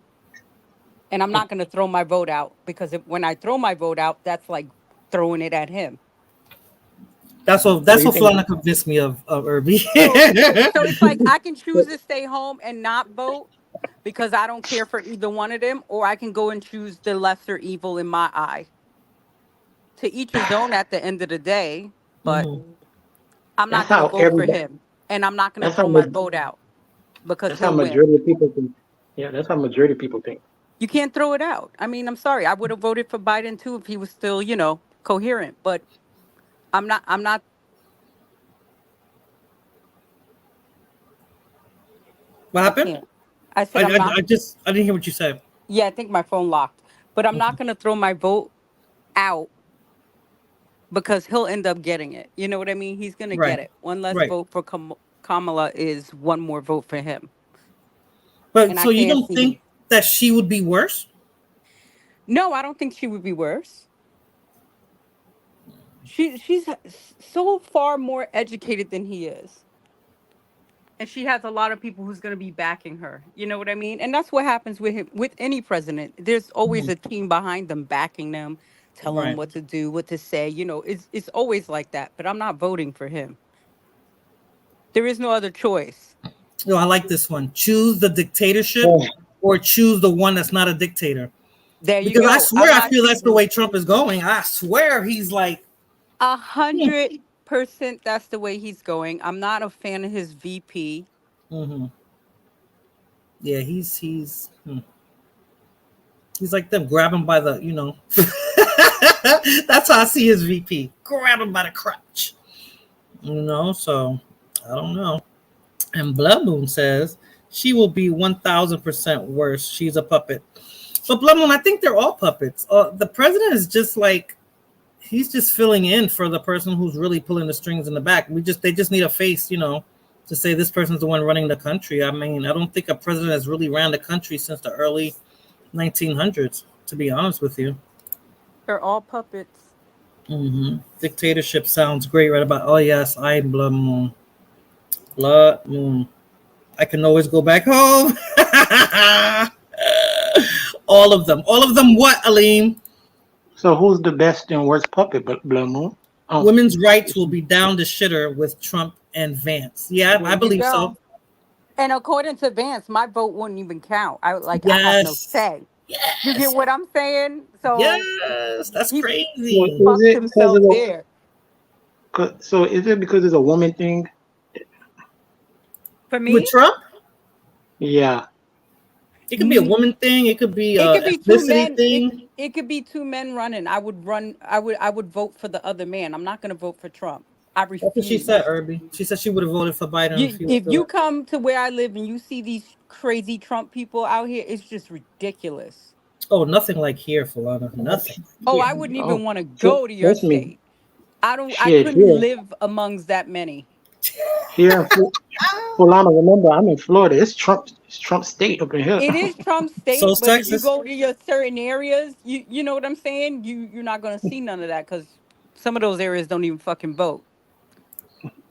And I'm not going to throw my vote out because when I throw my vote out, that's like throwing it at him. That's what Fulana convinced me of Irby. So it's like I can choose to stay home and not vote because I don't care for either one of them, or I can go and choose the lesser evil in my eye. To each his own at the end of the day, but I'm That's not going to how vote for everybody. him, and I'm not going to That's how throw my much. vote out because That's how he'll win. majority of people think. Yeah, that's how majority of people think. You can't throw it out. I mean, I'm sorry. I would have voted for Biden too if he was still, coherent. But I'm not. I'm not. What I happened? can't. I said I'm not. I didn't hear what you said. Yeah, I think my phone locked. But I'm not going to throw my vote out because he'll end up getting it. You know what I mean? He's going to Right. get it. One less Right. vote for Kamala is one more vote for him. But And I so you can't don't see him. think that she would be worse? No, I don't think she would be worse. She's so far more educated than he is. And she has a lot of people who's going to be backing her. You know what I mean? And that's what happens with him, with any president. There's always a team behind them, backing them, telling them Right. what to do, what to say. It's always like that. But I'm not voting for him. There is no other choice. No, I like this one. Choose the dictatorship or choose the one that's not a dictator. There you Because go. I swear I'm I feel not that's the choosing. way Trump is going. I swear he's like 100% that's the way he's going. I'm not a fan of his VP. yeah, he's like them, grab him by the, that's how I see his VP. Grab him by the crotch. So I don't know. And Blood Moon says she will be 1,000% worse. She's a puppet. But Blood Moon, I think they're all puppets. The president is just like, he's just filling in for the person who's really pulling the strings in the back. They just need a face, to say this person's the one running the country. I mean, I don't think a president has really ran the country since the early 1900s, to be honest with you. They're all puppets. Dictatorship sounds great right about, oh yes, I am Blood Moon. Blood Moon. I can always go back home. All of them. All of them what, Aleem? So who's the best and worst puppet? But Blood Moon. Women's rights will be down the shitter with Trump and Vance. Yeah, I believe so. And according to Vance, my vote wouldn't even count. I have no say. Yes. You get what I'm saying? So yes, that's crazy. Is Fucked it himself because of there. So is it because it's a woman thing? For me, with Trump? Yeah. It could be a woman thing. It could be it could be two ethnicity men. thing. It could be two men running. I would vote for the other man. I'm not going to vote for Trump. I refuse. That's what she said, Irby. She said she would have voted for Biden if he was If still- you come to where I live and you see these crazy Trump people out here, it's just ridiculous. Oh, nothing like here, Falana. Nothing. Oh, I wouldn't even want to go to your trust me. state. I Shit, couldn't yeah. live amongst that many. Here, Fulana, remember, I'm in Florida. It's Trump state up in here. It is Trump state, So is but if you Texas. go to your certain areas, you know what I'm saying? You're not going to see none of that because some of those areas don't even fucking vote.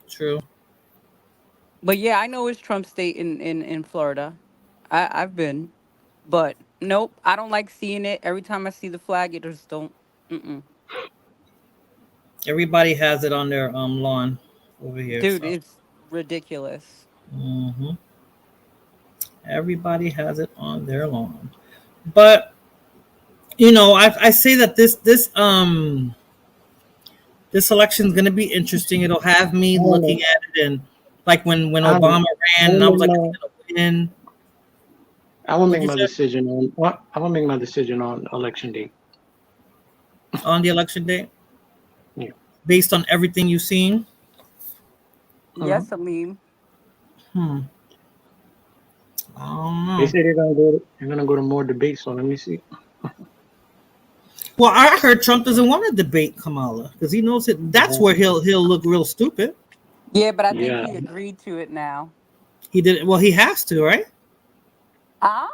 True. But yeah, I know it's Trump state in Florida. I've been, but nope, I don't like seeing it. Every time I see the flag, it just don't. Everybody has it on their lawn over here. Dude, so. it's ridiculous. Everybody has it on their lawn. But I say that this election is going to be interesting. It'll have me looking at it, and like when Obama ran, and I was like, going to win. I will make my decision on what I will make my decision on election day. On the election day? Yeah. Based on everything you've seen? Yes, I mean. I don't know. They say they're gonna go to more debates, so let me see. Well, I heard Trump doesn't want to debate Kamala because he knows it. That's where he'll look real stupid. Yeah, but I think he agreed to it now. He did. Well, he has to, right? I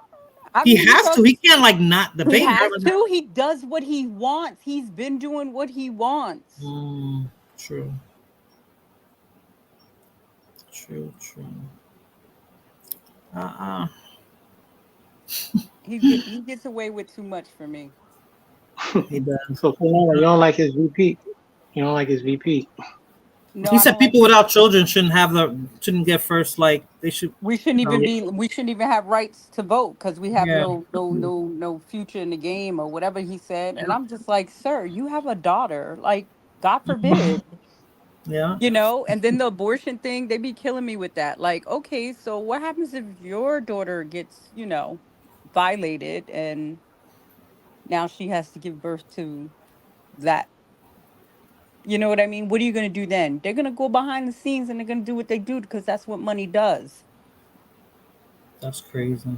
He mean, has to. He can't not debate. He has to. He does what he wants. He's been doing what he wants. True. He gets away with too much for me. He does. So you don't like his VP? You don't like his VP? No, He I said don't people like- without children shouldn't get first. Like they should. We shouldn't even have rights to vote because we have Yeah. no future in the game or whatever he said. And I'm just like, sir, you have a daughter. Like, God forbid. Yeah. You know, and then the abortion thing, they be killing me with that. Like, okay, so what happens if your daughter gets, violated and now she has to give birth to that? You know what I mean? What are you going to do then? They're going to go behind the scenes and they're going to do what they do because that's what money does. That's crazy.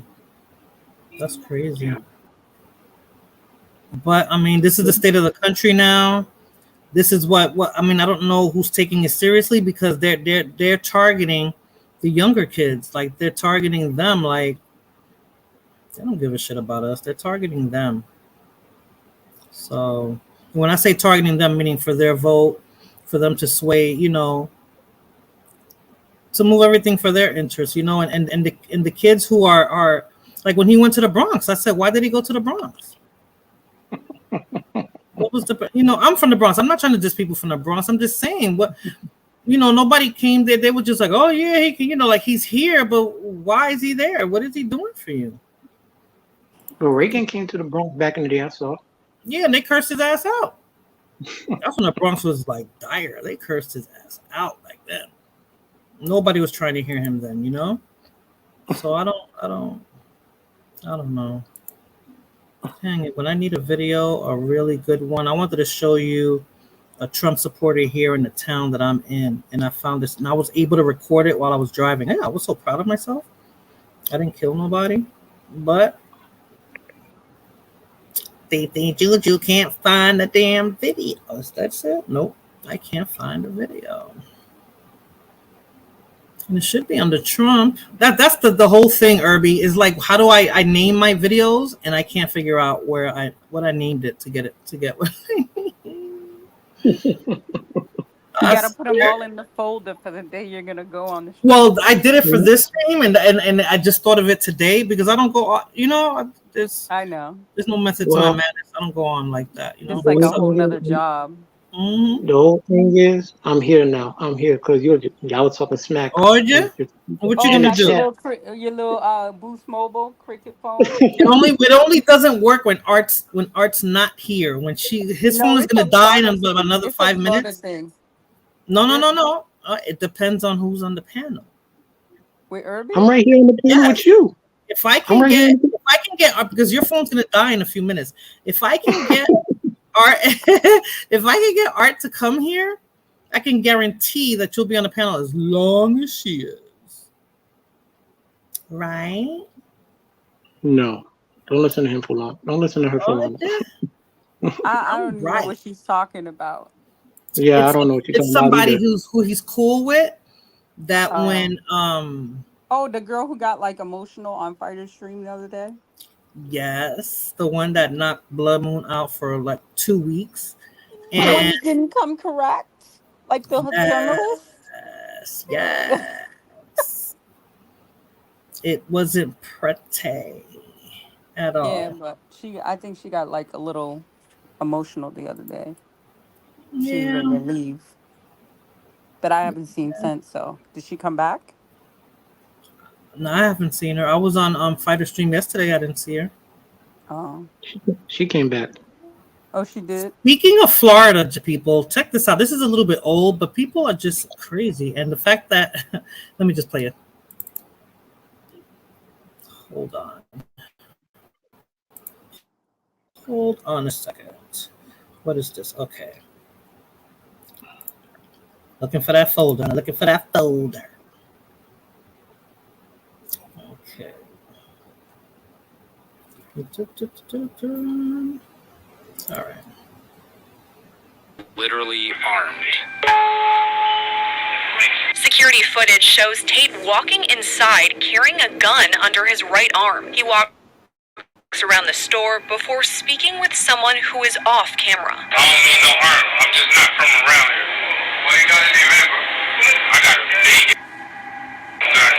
That's crazy. But I mean, this is the state of the country now. This is what I mean. I don't know who's taking it seriously because they're targeting the younger kids. Like they're targeting them. Like they don't give a shit about us. They're targeting them. So when I say targeting them, meaning for their vote, for them to sway, to move everything for their interests, and the kids who are like when he went to the Bronx, I said, why did he go to the Bronx? What was I'm from the Bronx. I'm not trying to diss people from the Bronx. I'm just saying nobody came there. They were just like, oh yeah, he can, like he's here, but why is he there? What is he doing for you? Well, Reagan came to the Bronx back in the day, I saw. Yeah, and they cursed his ass out. That's when the Bronx was like dire. They cursed his ass out like that. Nobody was trying to hear him then, So I don't know. Dang it! When I need a video, a really good one, I wanted to show you a Trump supporter here in the town that I'm in, and I found this, and I was able to record it while I was driving. Yeah, I was so proud of myself. I didn't kill nobody, but they think Juju can't find the damn videos. That's it. Nope, I can't find the video. And it should be under Trump. That's the whole thing, Irby, is like, how do I name my videos, and I can't figure out what I named it to get what You gotta put them all in the folder for the day you're gonna go on the show. Well, I did it for this stream, and I just thought of it today because I don't go on, I know. There's no method to my madness. I don't go on like that. It's like a whole nother job. Mm-hmm. The whole thing is, I'm here now. I'm here because y'all were talking smack. Oh, yeah? What you gonna do? Your little Boost Mobile cricket phone. It only doesn't work when Art's not here. When his phone is gonna die in another 5 minutes. No. It depends on who's on the panel. With Irby? I'm right here on the panel with you. If I can get because your phone's gonna die in a few minutes. If I can get Art to come here, I can guarantee that you'll be on the panel as long as she is. Right? No. Don't listen to him for long. Don't listen to her for long. I don't know what she's talking about. Yeah, I don't know what you're talking about. It's somebody who he's cool with. That when the girl who got like emotional on Fighter Stream the other day. Yes, the one that knocked Blood Moon out for like 2 weeks, and he didn't come correct, like the journalist. Yes. It wasn't pretty at all. Yeah, but I think she got like a little emotional the other day. She's ready to leave, but I haven't seen since. So, did she come back? No, I haven't seen her. I was on Fighter Stream yesterday. I didn't see her. Oh. She came back. Oh, she did? Speaking of Florida, people, check this out. This is a little bit old, but people are just crazy. And the fact that... let me just play it. Hold on. Hold on a second. What is this? Okay. Looking for that folder. Okay. All right. Literally armed. Security footage shows Tate walking inside carrying a gun under his right arm. He walks around the store before speaking with someone who is off camera. I don't need no arm. I'm just not from around here. Well, you gotta remember, I got a big gun,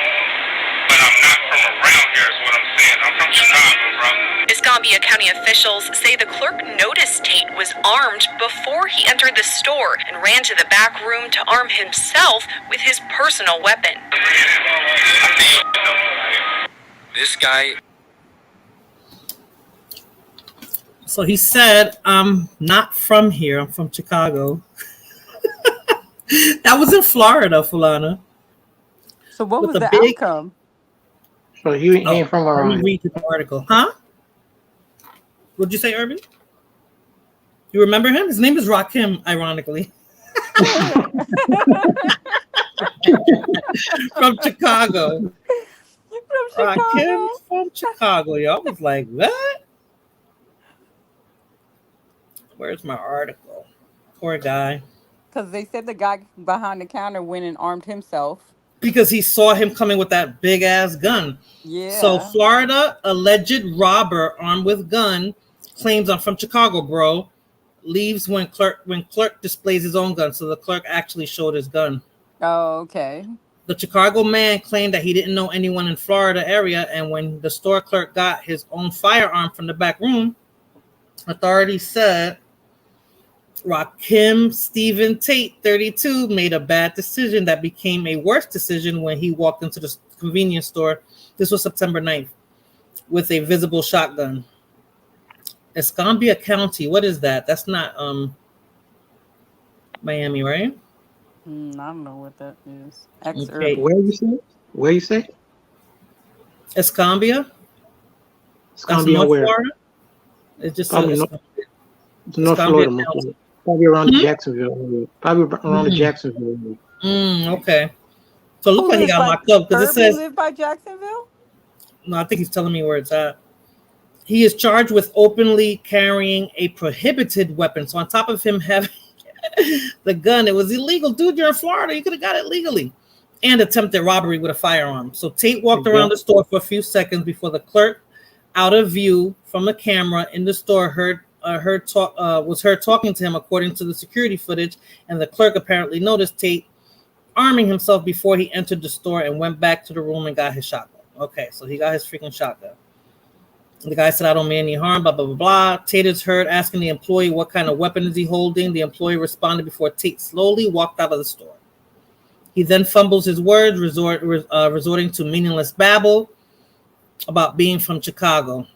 but I'm not from around here is what I'm saying. I'm from Chicago, bro. Escambia County officials say the clerk noticed Tate was armed before he entered the store and ran to the back room to arm himself with his personal weapon. This guy... So he said, I'm not from here. I'm from Chicago. That was in Florida, Fulana. So what With was a the big- outcome? So he ain't from Let around me here. read the article. Huh? What'd you say, Urban? You remember him? His name is Rakim, ironically. From Chicago. Rakim from Chicago. Y'all was like, what? Where's my article? Poor guy. Because they said the guy behind the counter went and armed himself. Because he saw him coming with that big ass gun. Yeah. So Florida alleged robber armed with gun claims I'm from Chicago, bro. Leaves when clerk displays his own gun. So the clerk actually showed his gun. Oh, okay. The Chicago man claimed that he didn't know anyone in Florida area, and when the store clerk got his own firearm from the back room, authorities said Rakim Stephen Tate, 32, made a bad decision that became a worse decision when he walked into the convenience store. This was September 9th, with a visible shotgun. Escambia County, what is that? That's not Miami, right? I don't know what that is. Okay. Where you say? Where you say? Escambia? Escambia North where? Florida? It just Probably says North, North Escambia Florida. County. Most likely. Probably around the Jacksonville area. Probably around the Jacksonville area. Okay. So it looks like he got locked up because it Urban says live by Jacksonville? no. I think he's telling me where it's at. He is charged with openly carrying a prohibited weapon. So on top of him having the gun, it was illegal, dude. You're in Florida. You could have got it legally. And attempted robbery with a firearm. So Tate walked around the store for a few seconds before the clerk, out of view from the camera in the store, was heard talking to him, according to the security footage. And the clerk apparently noticed Tate arming himself before he entered the store and went back to the room and got his shotgun. Okay, so he got his freaking shotgun. The guy said, I don't mean any harm, blah, blah, blah, blah. Tate is heard asking the employee what kind of weapon is he holding. The employee responded before Tate slowly walked out of the store. He then fumbles his words, resorting to meaningless babble about being from Chicago.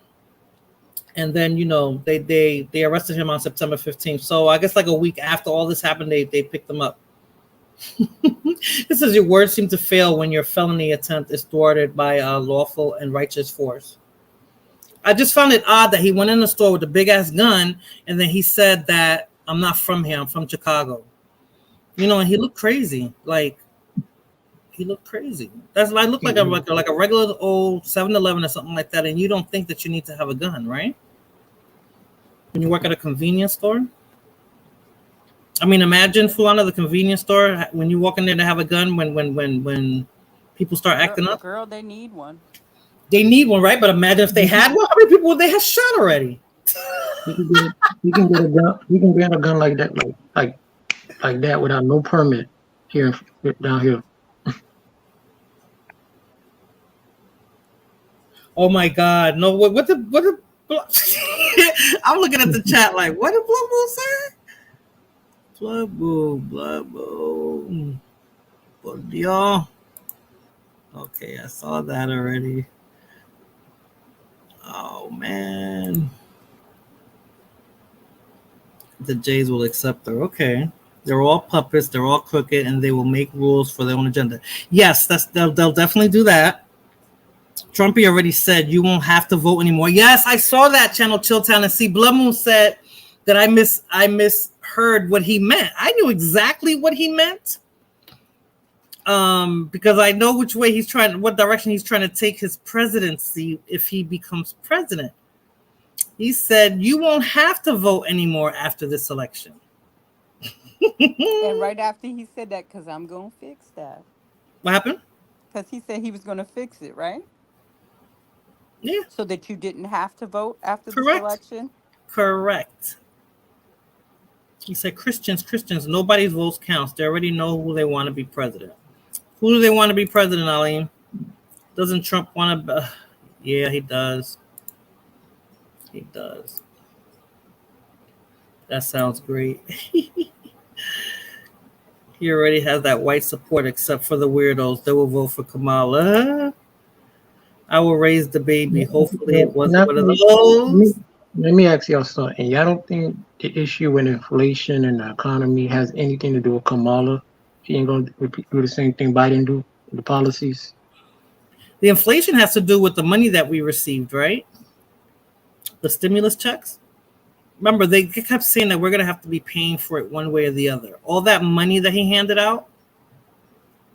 And then, you know, they arrested him on September 15th. So I guess like a week after all this happened, they picked him up. It says your words seem to fail when your felony attempt is thwarted by a lawful and righteous force. I just found it odd that he went in the store with a big ass gun and then he said that I'm not from here, I'm from Chicago. You know, and he looked crazy. Like he looked crazy. That's like looked like a regular old 7-Eleven or something like that, and you don't think that you need to have a gun, right? When you work at a convenience store. I mean, imagine Fulana, the convenience store, when you walk in there to have a gun when people start acting up. Girl, they need one. They need one, right? But imagine if they had one. How many people would they have shot already? You can get a gun. You can get a gun like that, like that without no permit here down here. Oh my God! No, what the? I'm looking at the chat like, what did Blood Bull say? Blood Bull. Por Dios. Okay, I saw that already. Oh man. The Jays will accept her. Okay. They're all puppets, they're all crooked, and they will make rules for their own agenda. Yes, they'll definitely do that. Trumpy already said you won't have to vote anymore. Yes, I saw that, Channel Chilltown, and see Blood Moon said that I misheard what he meant. I knew exactly what he meant. Because I know what direction he's trying to take his presidency if he becomes president. He said you won't have to vote anymore after this election. And right after he said that, because I'm going to fix that. What happened? Because he said he was going to fix it, right? Yeah. So that you didn't have to vote after this election? Correct. He said Christians, nobody's votes counts. They already know who they want to be president. Who do they want to be president, Aline? Doesn't Trump want to? Yeah, he does. He does. That sounds great. He already has that white support, except for the weirdos. They will vote for Kamala. I will raise the baby. Hopefully, it wasn't one of those. Let me ask y'all something. Y'all don't think the issue with inflation and the economy has anything to do with Kamala He ain't gonna do the same thing Biden do with the policies. The inflation has to do with the money that we received, right? The stimulus checks. Remember, they kept saying that we're going to have to be paying for it one way or the other. All that money that he handed out,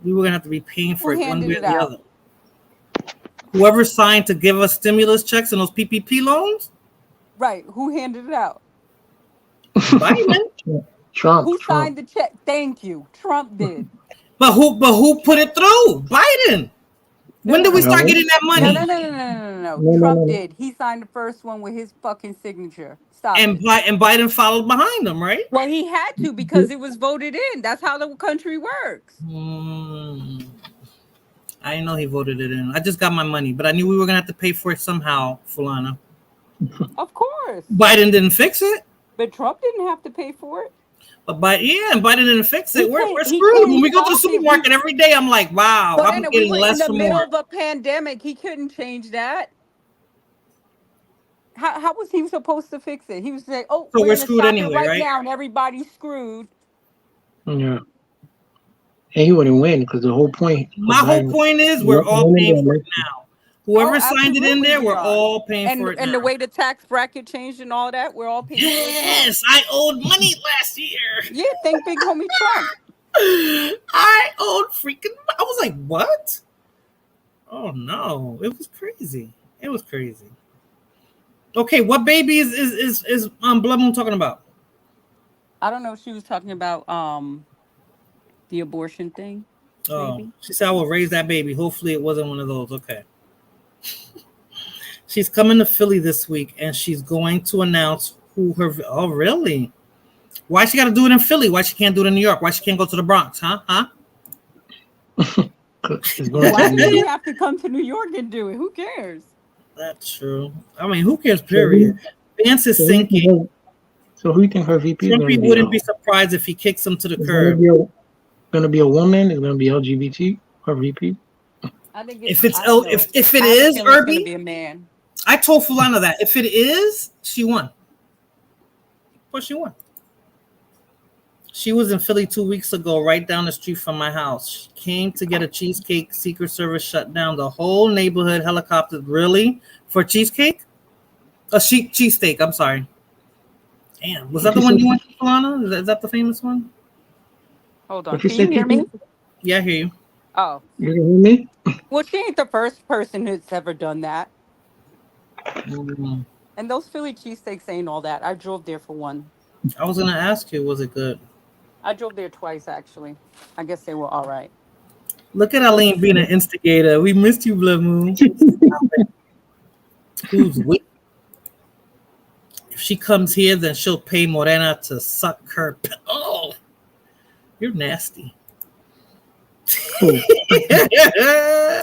we were going to have to be paying for it one way or the other. Whoever signed to give us stimulus checks and those PPP loans. Right. Who handed it out? Biden. Trump. Who signed the check? Thank you. Trump did. But who put it through? Biden. When did we start getting that money? No. Trump did. He signed the first one with his fucking signature. Stop. And Biden followed behind him, right? Well, he had to because it was voted in. That's how the country works. I didn't know he voted it in. I just got my money, but I knew we were gonna have to pay for it somehow, Fulana. Of course. Biden didn't fix it. But Trump didn't have to pay for it. And Biden didn't fix it. We're screwed. When we go to the supermarket every day, I'm like, wow, But I'm getting less for more. In the middle of a pandemic, he couldn't change that. How was he supposed to fix it? He was like, "Oh, so we're screwed anyway, right now, and everybody's screwed." Yeah, and he wouldn't win because the whole point. My whole point is we're all paying for it now. Whoever signed it in there, we're all paying for it. And the way the tax bracket changed and all that, we're all paying for it. Yes, I owed money last year. Yeah, thank big homie Trump. I owed freaking. I was like, what? Oh no, it was crazy. It was crazy. Okay, what baby is Blood Moon talking about? I don't know. She was talking about the abortion thing. Oh, maybe. She said I will raise that baby. Hopefully, it wasn't one of those. Okay. She's coming to Philly this week, and she's going to announce who her. Oh, really? Why she got to do it in Philly? Why she can't do it in New York? Why she can't go to the Bronx? Huh? Why do you have to come to New York and do it? Who cares? That's true. I mean, who cares? Period. Vance is sinking. So who do you think her VP is? Trumpy wouldn't be surprised if he kicks him to the curb. Going to be a woman. It's going to be LGBT. Her VP. I think if it is Irby, be a man. I told Fulana that if it is, she won. Well, she won. She was in Philly 2 weeks ago, right down the street from my house. She came to get a cheesecake. Secret Service shut down the whole neighborhood. Helicopter, really? For cheesecake? A cheesesteak, I'm sorry. Damn. Was that the one you went to, Fulana? Is that the famous one? Hold on. Can you hear me? Yeah, I hear you. Oh. You can hear me? Well, she ain't the first person who's ever done that. And those Philly cheesesteaks ain't all that. I drove there for one. I was going to ask you, was it good? I drove there twice, actually. I guess they were all right. Look at Eileen being an instigator. We missed you, Blood Moon. Who's with? If she comes here, then she'll pay Morena to suck her. Oh, you're nasty.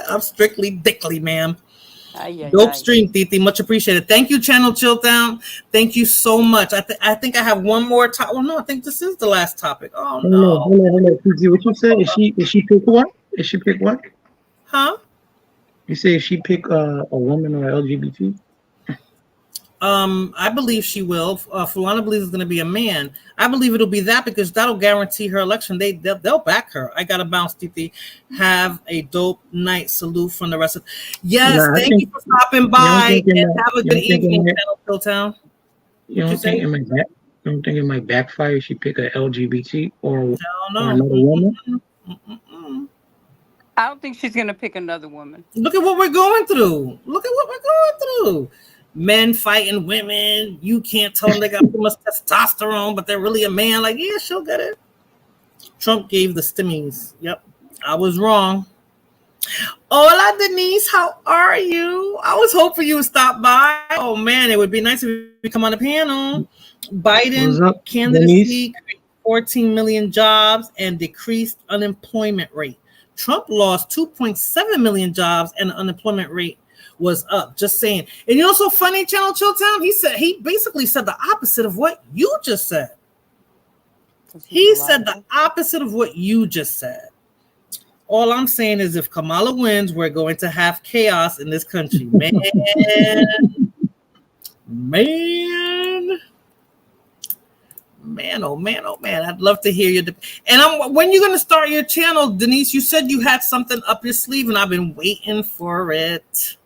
I'm strictly dickly, ma'am. Dope stream, Titi. Much appreciated. Thank you, Channel Chilltown. Thank you so much. I think I have one more topic. Well, no, I think this is the last topic. Oh no. Hold on. What you said? Is she pick what? Is she pick what? Huh? You say if she pick a woman or LGBT? I believe she will. Fulana believes it's going to be a man. I believe it'll be that because that'll guarantee her election. They'll back her. I got to bounce, Titi. Have a dope night. Salute from the rest of. Yes, thank you for stopping by and have a good evening, Channel Chilltown. You don't think it might backfire if she pick a LGBT or another woman? I don't think she's going to pick another woman. Look at what we're going through. Men fighting women. You can't tell them they got too much testosterone, but they're really a man. Like, yeah, she'll get it. Trump gave the stimmies. Yep, I was wrong. Hola, Denise. How are you? I was hoping you would stop by. Oh, man, it would be nice if you come on the panel. Biden candidacy created 14 million jobs and decreased unemployment rate. Trump lost 2.7 million jobs and the unemployment rate was up. Just saying. And you know, so funny, Channel Chilltown. He basically said the opposite of what you just said. He said the opposite of what you just said. All I'm saying is, if Kamala wins, we're going to have chaos in this country, man. Man, oh man, oh man! I'd love to hear you. And when you gonna start your channel, Denise? You said you had something up your sleeve, and I've been waiting for it.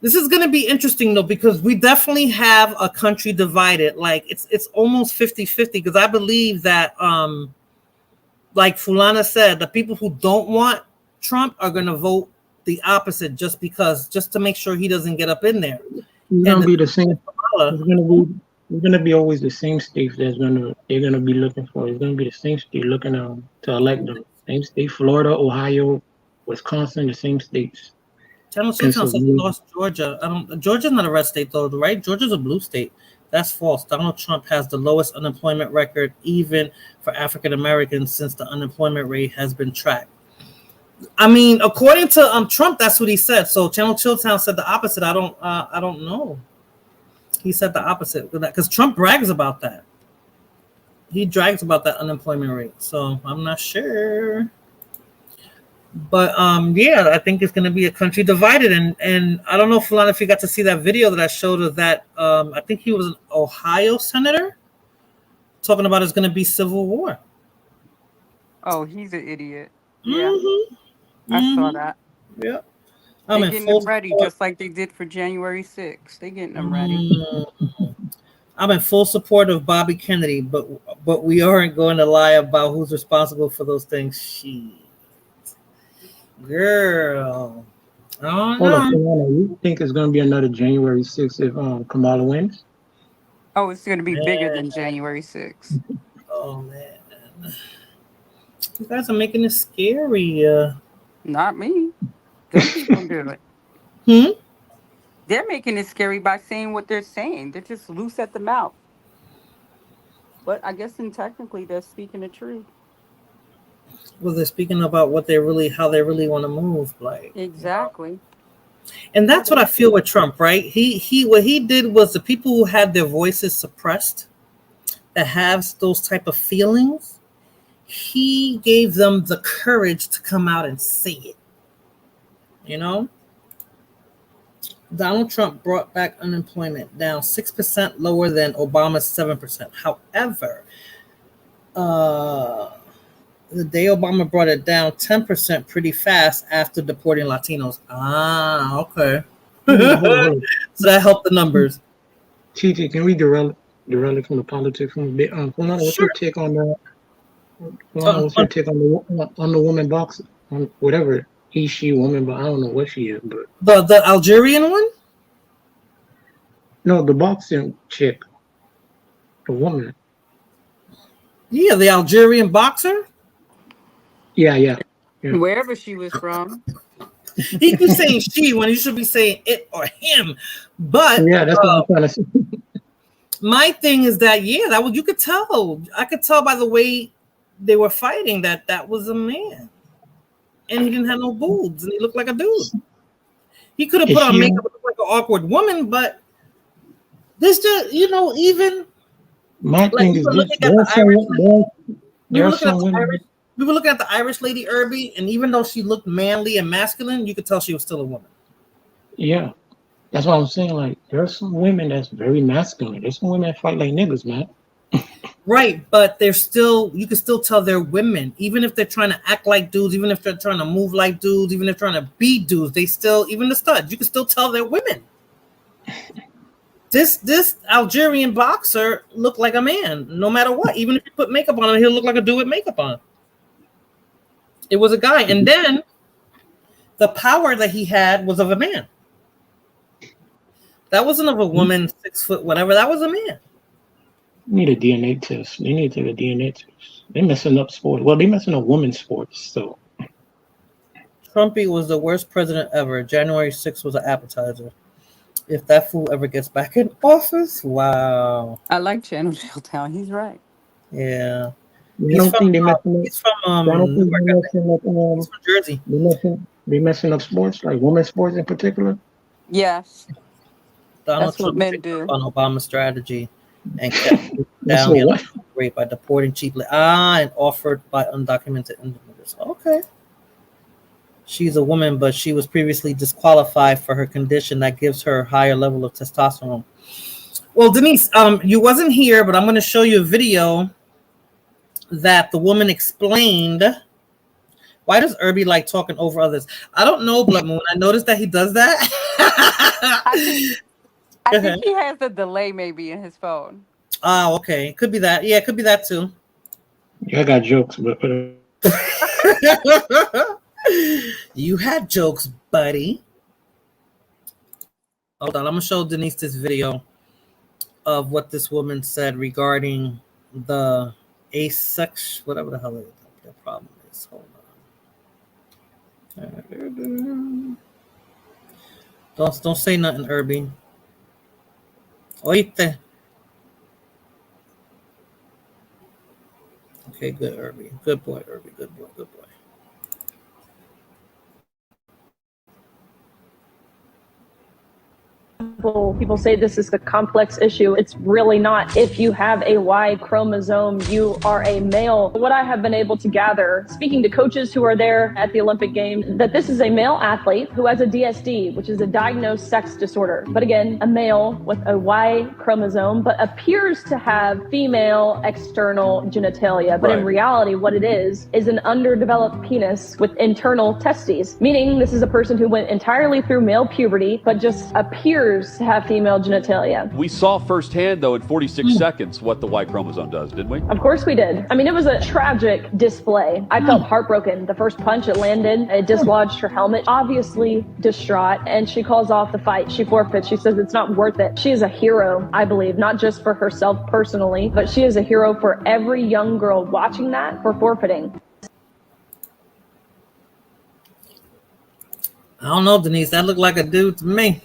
This is gonna be interesting though, because we definitely have a country divided. Like it's almost 50-50, because I believe that like Fulana said, the people who don't want Trump are gonna vote the opposite just to make sure he doesn't get up in there. It's gonna be the same. It's gonna be always the same states they're gonna be looking for. It's gonna be the same state looking to elect them. Same state, Florida, Ohio, Wisconsin, the same states. Channel 6 said he lost Georgia. Georgia's not a red state though, right? Georgia's a blue state. That's false. Donald Trump has the lowest unemployment record, even for African Americans, since the unemployment rate has been tracked. I mean, according to Trump, that's what he said. So Channel Chilltown said the opposite. I don't know. He said the opposite because Trump brags about that. He brags about that unemployment rate. So I'm not sure. But yeah, I think it's going to be a country divided. And I don't know, Fulana, if you got to see that video that I showed of that. I think he was an Ohio senator talking about it's going to be civil war. Oh, he's an idiot. Yeah, I saw that. Yeah. They're getting them ready, just like they did for January 6th. They're getting them ready. I'm in full support of Bobby Kennedy, but we aren't going to lie about who's responsible for those things. Shit. Girl. I don't know. You think it's going to be another January 6th if Kamala wins? Oh, it's going to be bigger than January 6th. Oh, man. You guys are making it scary. Not me. Them people do it. They're making it scary by saying what they're saying. They're just loose at the mouth. But I guess technically they're speaking the truth. Well, they're speaking about how they really want to move, like exactly. And that's what I feel with Trump, right? What he did was the people who had their voices suppressed, that have those type of feelings, he gave them the courage to come out and say it. You know, Donald Trump brought back unemployment down 6%, lower than Obama's 7%. However, the day Obama brought it down 10% pretty fast after deporting Latinos. Okay. So that helped the numbers. TJ, can we derail it from the politics from a bit? What's your take on that? What's your take on the woman boxer? On whatever she, woman, but I don't know what she is. But the Algerian one? No, the boxing chick. The woman. Yeah, the Algerian boxer? Yeah. Wherever she was from. He keeps saying she when he should be saying it or him. But yeah, that's what I'm trying to say. My thing is that you could tell. I could tell by the way they were fighting that was a man. And he didn't have no boobs and he looked like a dude. He could have put on makeup and looked like an awkward woman, but this just, even my thing is we were looking at the Irish lady Irby, and even though she looked manly and masculine, you could tell she was still a woman. Yeah. That's what I'm saying. Like, there's some women that's very masculine. There's some women that fight like niggas, man. Right, but you can still tell they're women, even if they're trying to act like dudes, even if they're trying to move like dudes, even if they're trying to be dudes, even the studs, you can still tell they're women. This Algerian boxer looked like a man, no matter what. Even if you put makeup on him, he'll look like a dude with makeup on. It was a guy, and then the power that he had was of a man. That wasn't of a woman, 6 foot, whatever. That was a man. Need a DNA test. They need to take a DNA test. They're messing up sports. Well, they're messing up women's sports. So Trumpy was the worst president ever. January 6th was an appetizer. If that fool ever gets back in office, wow. I like Channel Chilltown. He's right. Yeah. He's from Jersey. They messing up sports, like women's sports in particular. Yes. Donald Trump picked up on Obama's strategy and kept down rate by deporting cheaply. And offered by undocumented individuals. Okay. She's a woman, but she was previously disqualified for her condition that gives her a higher level of testosterone. Well, Denise, you wasn't here, but I'm going to show you a video that the woman explained. Why does Irby like talking over others? I don't know, Blood Moon. I noticed that he does that. I think he has a delay maybe in his phone. Oh, okay. Could be that. Yeah, it could be that too. Yeah, I got jokes, but you had jokes, buddy. Hold on, I'm gonna show Denise this video of what this woman said regarding the asexual, whatever the hell the problem is. Hold on. Don't say nothing, Irby. Oíste. Okay, good, Irby. Good boy, Irby. Good boy, good boy. People say this is a complex issue. It's really not. If you have a Y chromosome, you are a male. What I have been able to gather, speaking to coaches who are there at the Olympic Games, that this is a male athlete who has a DSD, which is a diagnosed sex disorder. But again, a male with a Y chromosome, but appears to have female external genitalia. But in reality, what it is an underdeveloped penis with internal testes, meaning this is a person who went entirely through male puberty, but just appears to have female genitalia. We saw firsthand, though, in 46 seconds what the Y chromosome does, didn't we? Of course we did. I mean, it was a tragic display. I felt heartbroken. The first punch, it landed, it dislodged her helmet. Obviously distraught, and she calls off the fight. She forfeits. She says it's not worth it. She is a hero, I believe, not just for herself personally, but she is a hero for every young girl watching that for forfeiting. I don't know, Denise. That looked like a dude to me.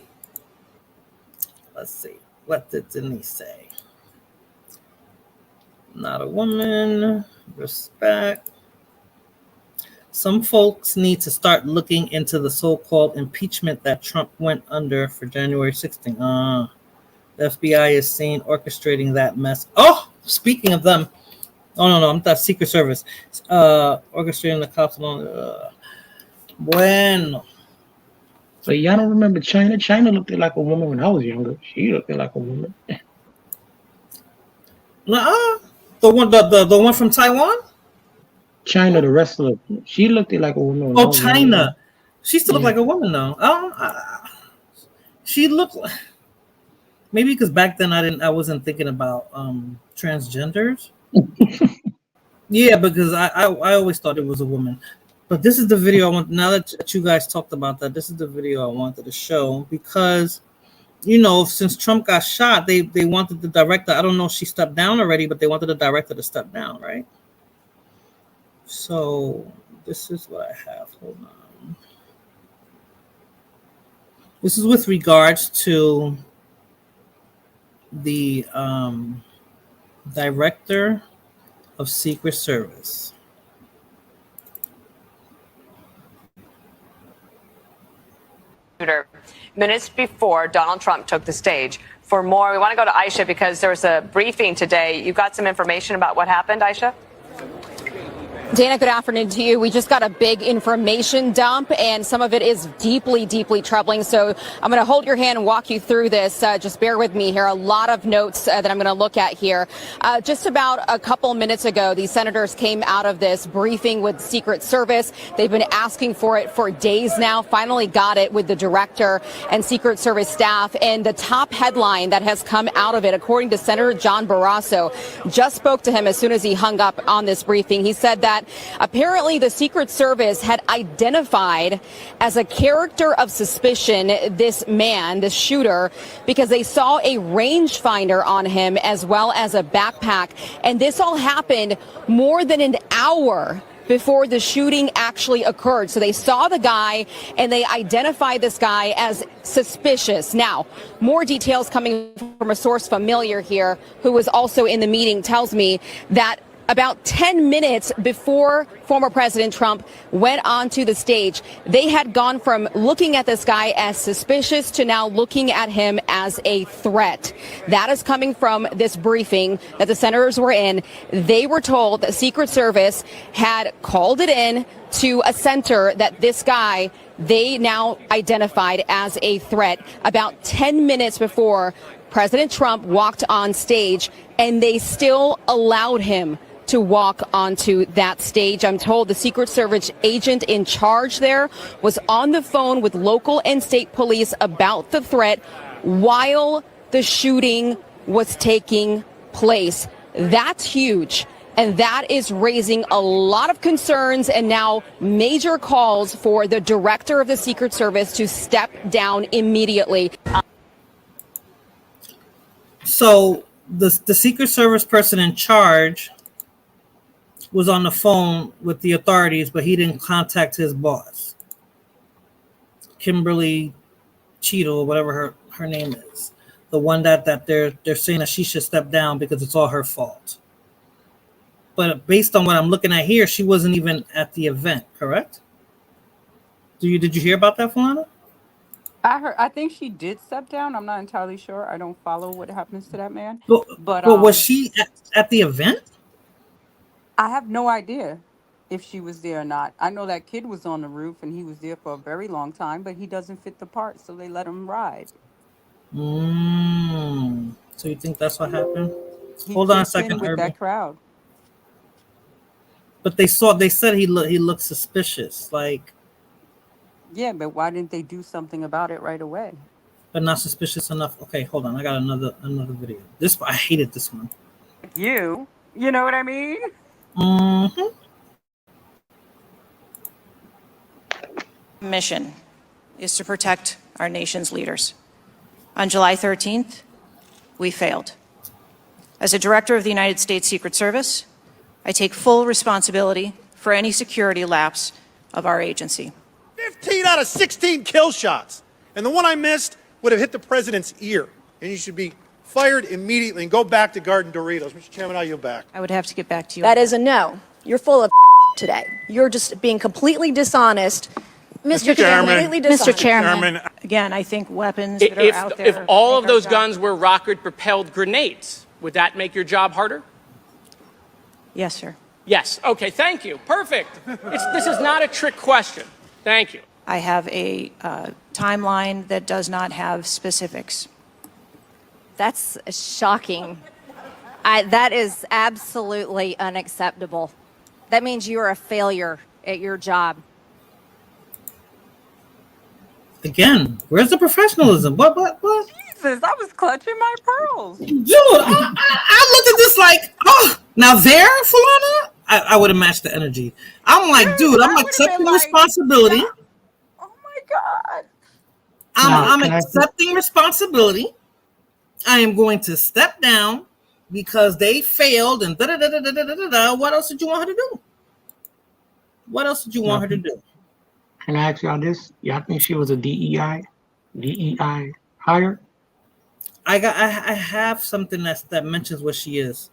Let's see. What did Denise say? Not a woman. Respect. Some folks need to start looking into the so-called impeachment that Trump went under for January 16th. The FBI is seen orchestrating that mess. Oh, speaking of them. Oh, no, I'm the Secret Service. Orchestrating the cops along. Bueno. So y'all don't remember China? China looked like a woman when I was younger. She looked like a woman. The one from Taiwan? China, the wrestler. She looked like a woman. Oh, China. She still looked like a woman though. She looked like, maybe because back then I wasn't thinking about transgenders. Yeah, because I always thought it was a woman. But this is the video I want. Now that you guys talked about that, this is the video I wanted to show because, you know, since Trump got shot, they wanted the director. I don't know if she stepped down already, but they wanted the director to step down, right? So this is what I have. Hold on. This is with regards to the director of Secret Service. Minutes before Donald Trump took the stage. For more, we want to go to Aisha because there was a briefing today. You got some information about what happened, Aisha? Dana, good afternoon to you. We just got a big information dump, and some of it is deeply, deeply troubling. So I'm going to hold your hand and walk you through this. Just bear with me here. A lot of notes that I'm going to look at here. Just about a couple minutes ago, the senators came out of this briefing with Secret Service. They've been asking for it for days now. Finally got it with the director and Secret Service staff. And the top headline that has come out of it, according to Senator John Barrasso, just spoke to him as soon as he hung up on this briefing. He said that apparently the Secret Service had identified as a character of suspicion this man, this shooter, because they saw a rangefinder on him as well as a backpack. And this all happened more than an hour before the shooting actually occurred. So they saw the guy and they identified this guy as suspicious. Now, more details coming from a source familiar here who was also in the meeting tells me that about 10 minutes before former President Trump went onto the stage, they had gone from looking at this guy as suspicious to now looking at him as a threat. That is coming from this briefing that the senators were in. They were told that Secret Service had called it in to a center that this guy they now identified as a threat about 10 minutes before President Trump walked on stage, and they still allowed him to walk onto that stage. I'm told the Secret Service agent in charge there was on the phone with local and state police about the threat while the shooting was taking place. That's huge. And that is raising a lot of concerns and now major calls for the director of the Secret Service to step down immediately. So the Secret Service person in charge was on the phone with the authorities, but he didn't contact his boss, Kimberly Cheadle, whatever her name is, the one that they're saying that she should step down because it's all her fault. But based on what I'm looking at here, she wasn't even at the event, correct? Did you hear about that, Fulana? I think she did step down. I'm not entirely sure. I don't follow what happens to that man. But was she at the event? I have no idea if she was there or not. I know that kid was on the roof and he was there for a very long time, but he doesn't fit the part, so they let him ride. So you think that's what happened? He Hold on a fits in second, with Irby. that crowd. But they said he looked suspicious, like, Yeah, but why didn't they do something about it right away? but not suspicious enough. Okay, hold on. I got another video. I hated this one. You know what I mean? Mission is to protect our nation's leaders. On July 13th, we failed. As a director of the United States Secret Service, I take full responsibility for any security lapse of our agency. 15 out of 16 kill shots. And the one I missed would have hit the president's ear. And you should be fired immediately and go back to Garden Doritos. Mr. Chairman, I yield back. I would have to get back to you. That is a no. You're full of today. You're just being completely dishonest. Mr. Chairman. Mr. Chairman. Again, I think weapons that are out there. If all of those guns were rocket-propelled grenades, would that make your job harder? Yes, sir. Yes. Okay, thank you. Perfect. This is not a trick question. Thank you. I have a timeline that does not have specifics. That's shocking. That is absolutely unacceptable. That means you are a failure at your job. Again, where's the professionalism? What? Jesus, I was clutching my pearls. Dude, I looked at this like, oh, now there, Fulana, I would have matched the energy. I'm like, dude, I'm accepting responsibility. Oh my God. I'm accepting responsibility. I am going to step down because they failed and da-da-da-da-da-da-da. What else did you want her to do? What else did you want her to do? Can I ask y'all this? Y'all think she was a DEI hire? I have something that mentions what she is.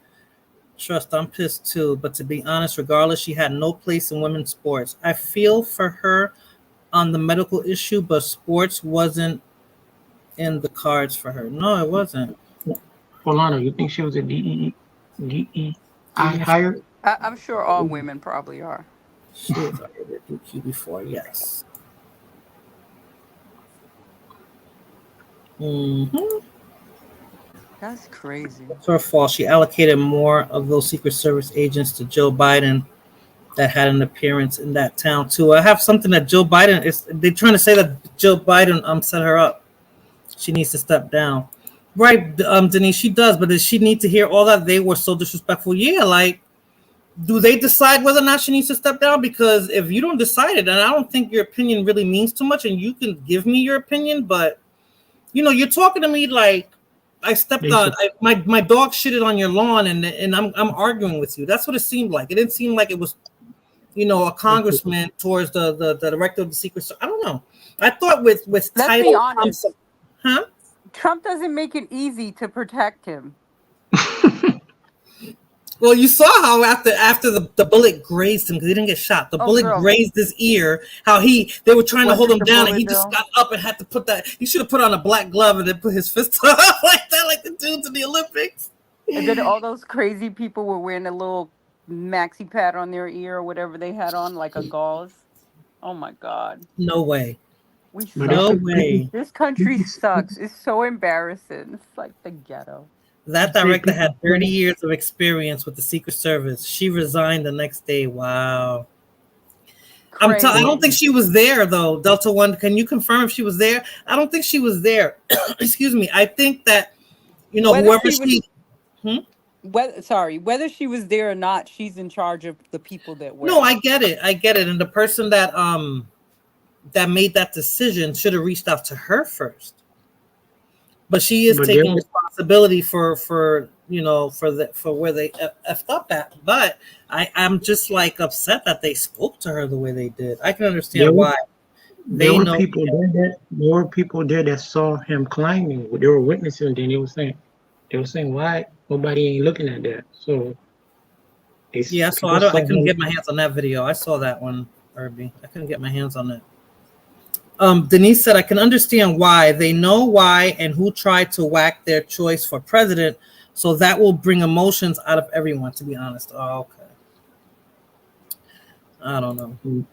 Trust, I'm pissed too. But to be honest, regardless, she had no place in women's sports. I feel for her on the medical issue, but sports wasn't in the cards for her. No, it wasn't. Fulana, you think she was a DEI hire? I'm sure all women probably are. She was already at DQ before, yes. That's crazy. It's her fault. She allocated more of those Secret Service agents to Joe Biden that had an appearance in that town too. I have something that Joe Biden is. They're trying to say that Joe Biden set her up. She needs to step down. Right, Denise, she does, but does she need to hear all that? They were so disrespectful. Yeah, like, do they decide whether or not she needs to step down? Because if you don't decide it, and I don't think your opinion really means too much, and you can give me your opinion, but you're talking to me like I stepped on my dog shitted on your lawn, and I'm arguing with you. That's what it seemed like. It didn't seem like it was, a congressman towards the director of the Secret Service. I don't know. I thought with Let's title, be honest. huh? Trump doesn't make it easy to protect him. Well, you saw how after the bullet grazed him because he didn't get shot. The bullet grazed his ear. How they were trying to hold him down, and he just got up and had to put that. He should have put on a black glove and then put his fist up like that, like the dudes in the Olympics. And then all those crazy people were wearing a little maxi pad on their ear or whatever they had on, like a gauze. Oh my God. No way. We But suck. No way. This country sucks. It's so embarrassing. It's like the ghetto. That director had 30 years of experience with the Secret Service. She resigned the next day. Wow. I don't think she was there though. Delta One, can you confirm if she was there? I don't think she was there. Excuse me. I think that whoever whether she was there or not, she's in charge of the people that were. No, I get it. And the person that made that decision should have reached out to her first. But she is taking responsibility for where they effed up at. But I'm just like upset that they spoke to her the way they did. I can understand why. There were people there that saw him climbing. They were witnessing, and then they were saying, why nobody ain't looking at that? So I couldn't get my hands on that video. I saw that one, Irby. I couldn't get my hands on it. Denise said, I can understand why. They know why and who tried to whack their choice for president, so that will bring emotions out of everyone, to be honest. Oh, okay. I don't know.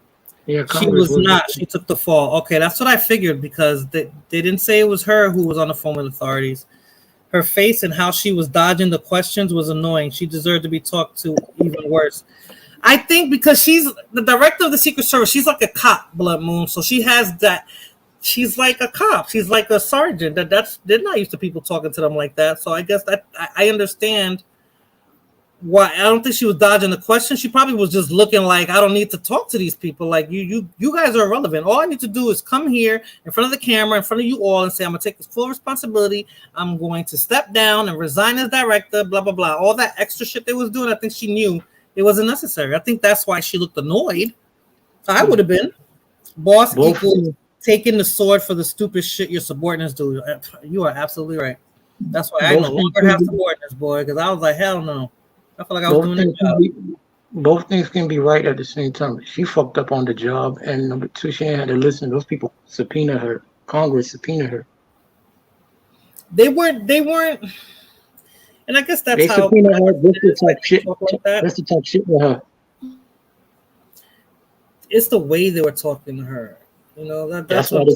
Yeah, she was not. She took the fall. Okay, that's what I figured, because they didn't say it was her who was on the phone with authorities. Her face and how she was dodging the questions was annoying. She deserved to be talked to even worse. I think because she's the director of the Secret Service, she's like a cop, Blood Moon. So she has that. She's like a cop. She's like a sergeant. They're not used to people talking to them like that. So I guess that I understand why. I don't think she was dodging the question. She probably was just looking like, I don't need to talk to these people. Like you guys are irrelevant. All I need to do is come here in front of the camera, in front of you all, and say, I'm gonna take this full responsibility. I'm going to step down and resign as director. Blah blah blah. All that extra shit they was doing, I think she knew it wasn't necessary. I think that's why she looked annoyed. I would have been. Boss equals taking the sword for the stupid shit your subordinates do. You are absolutely right. That's why I no longer have subordinates, boy, because I was like, hell no. I feel like I was doing the job. Both things can be right at the same time. She fucked up on the job, and number two, she had to listen. Those people subpoena her. Congress subpoenaed her. They weren't. And I guess that's they how. Subpoena her. That's the type shit with her. It's the way they were talking to her. You know, that's what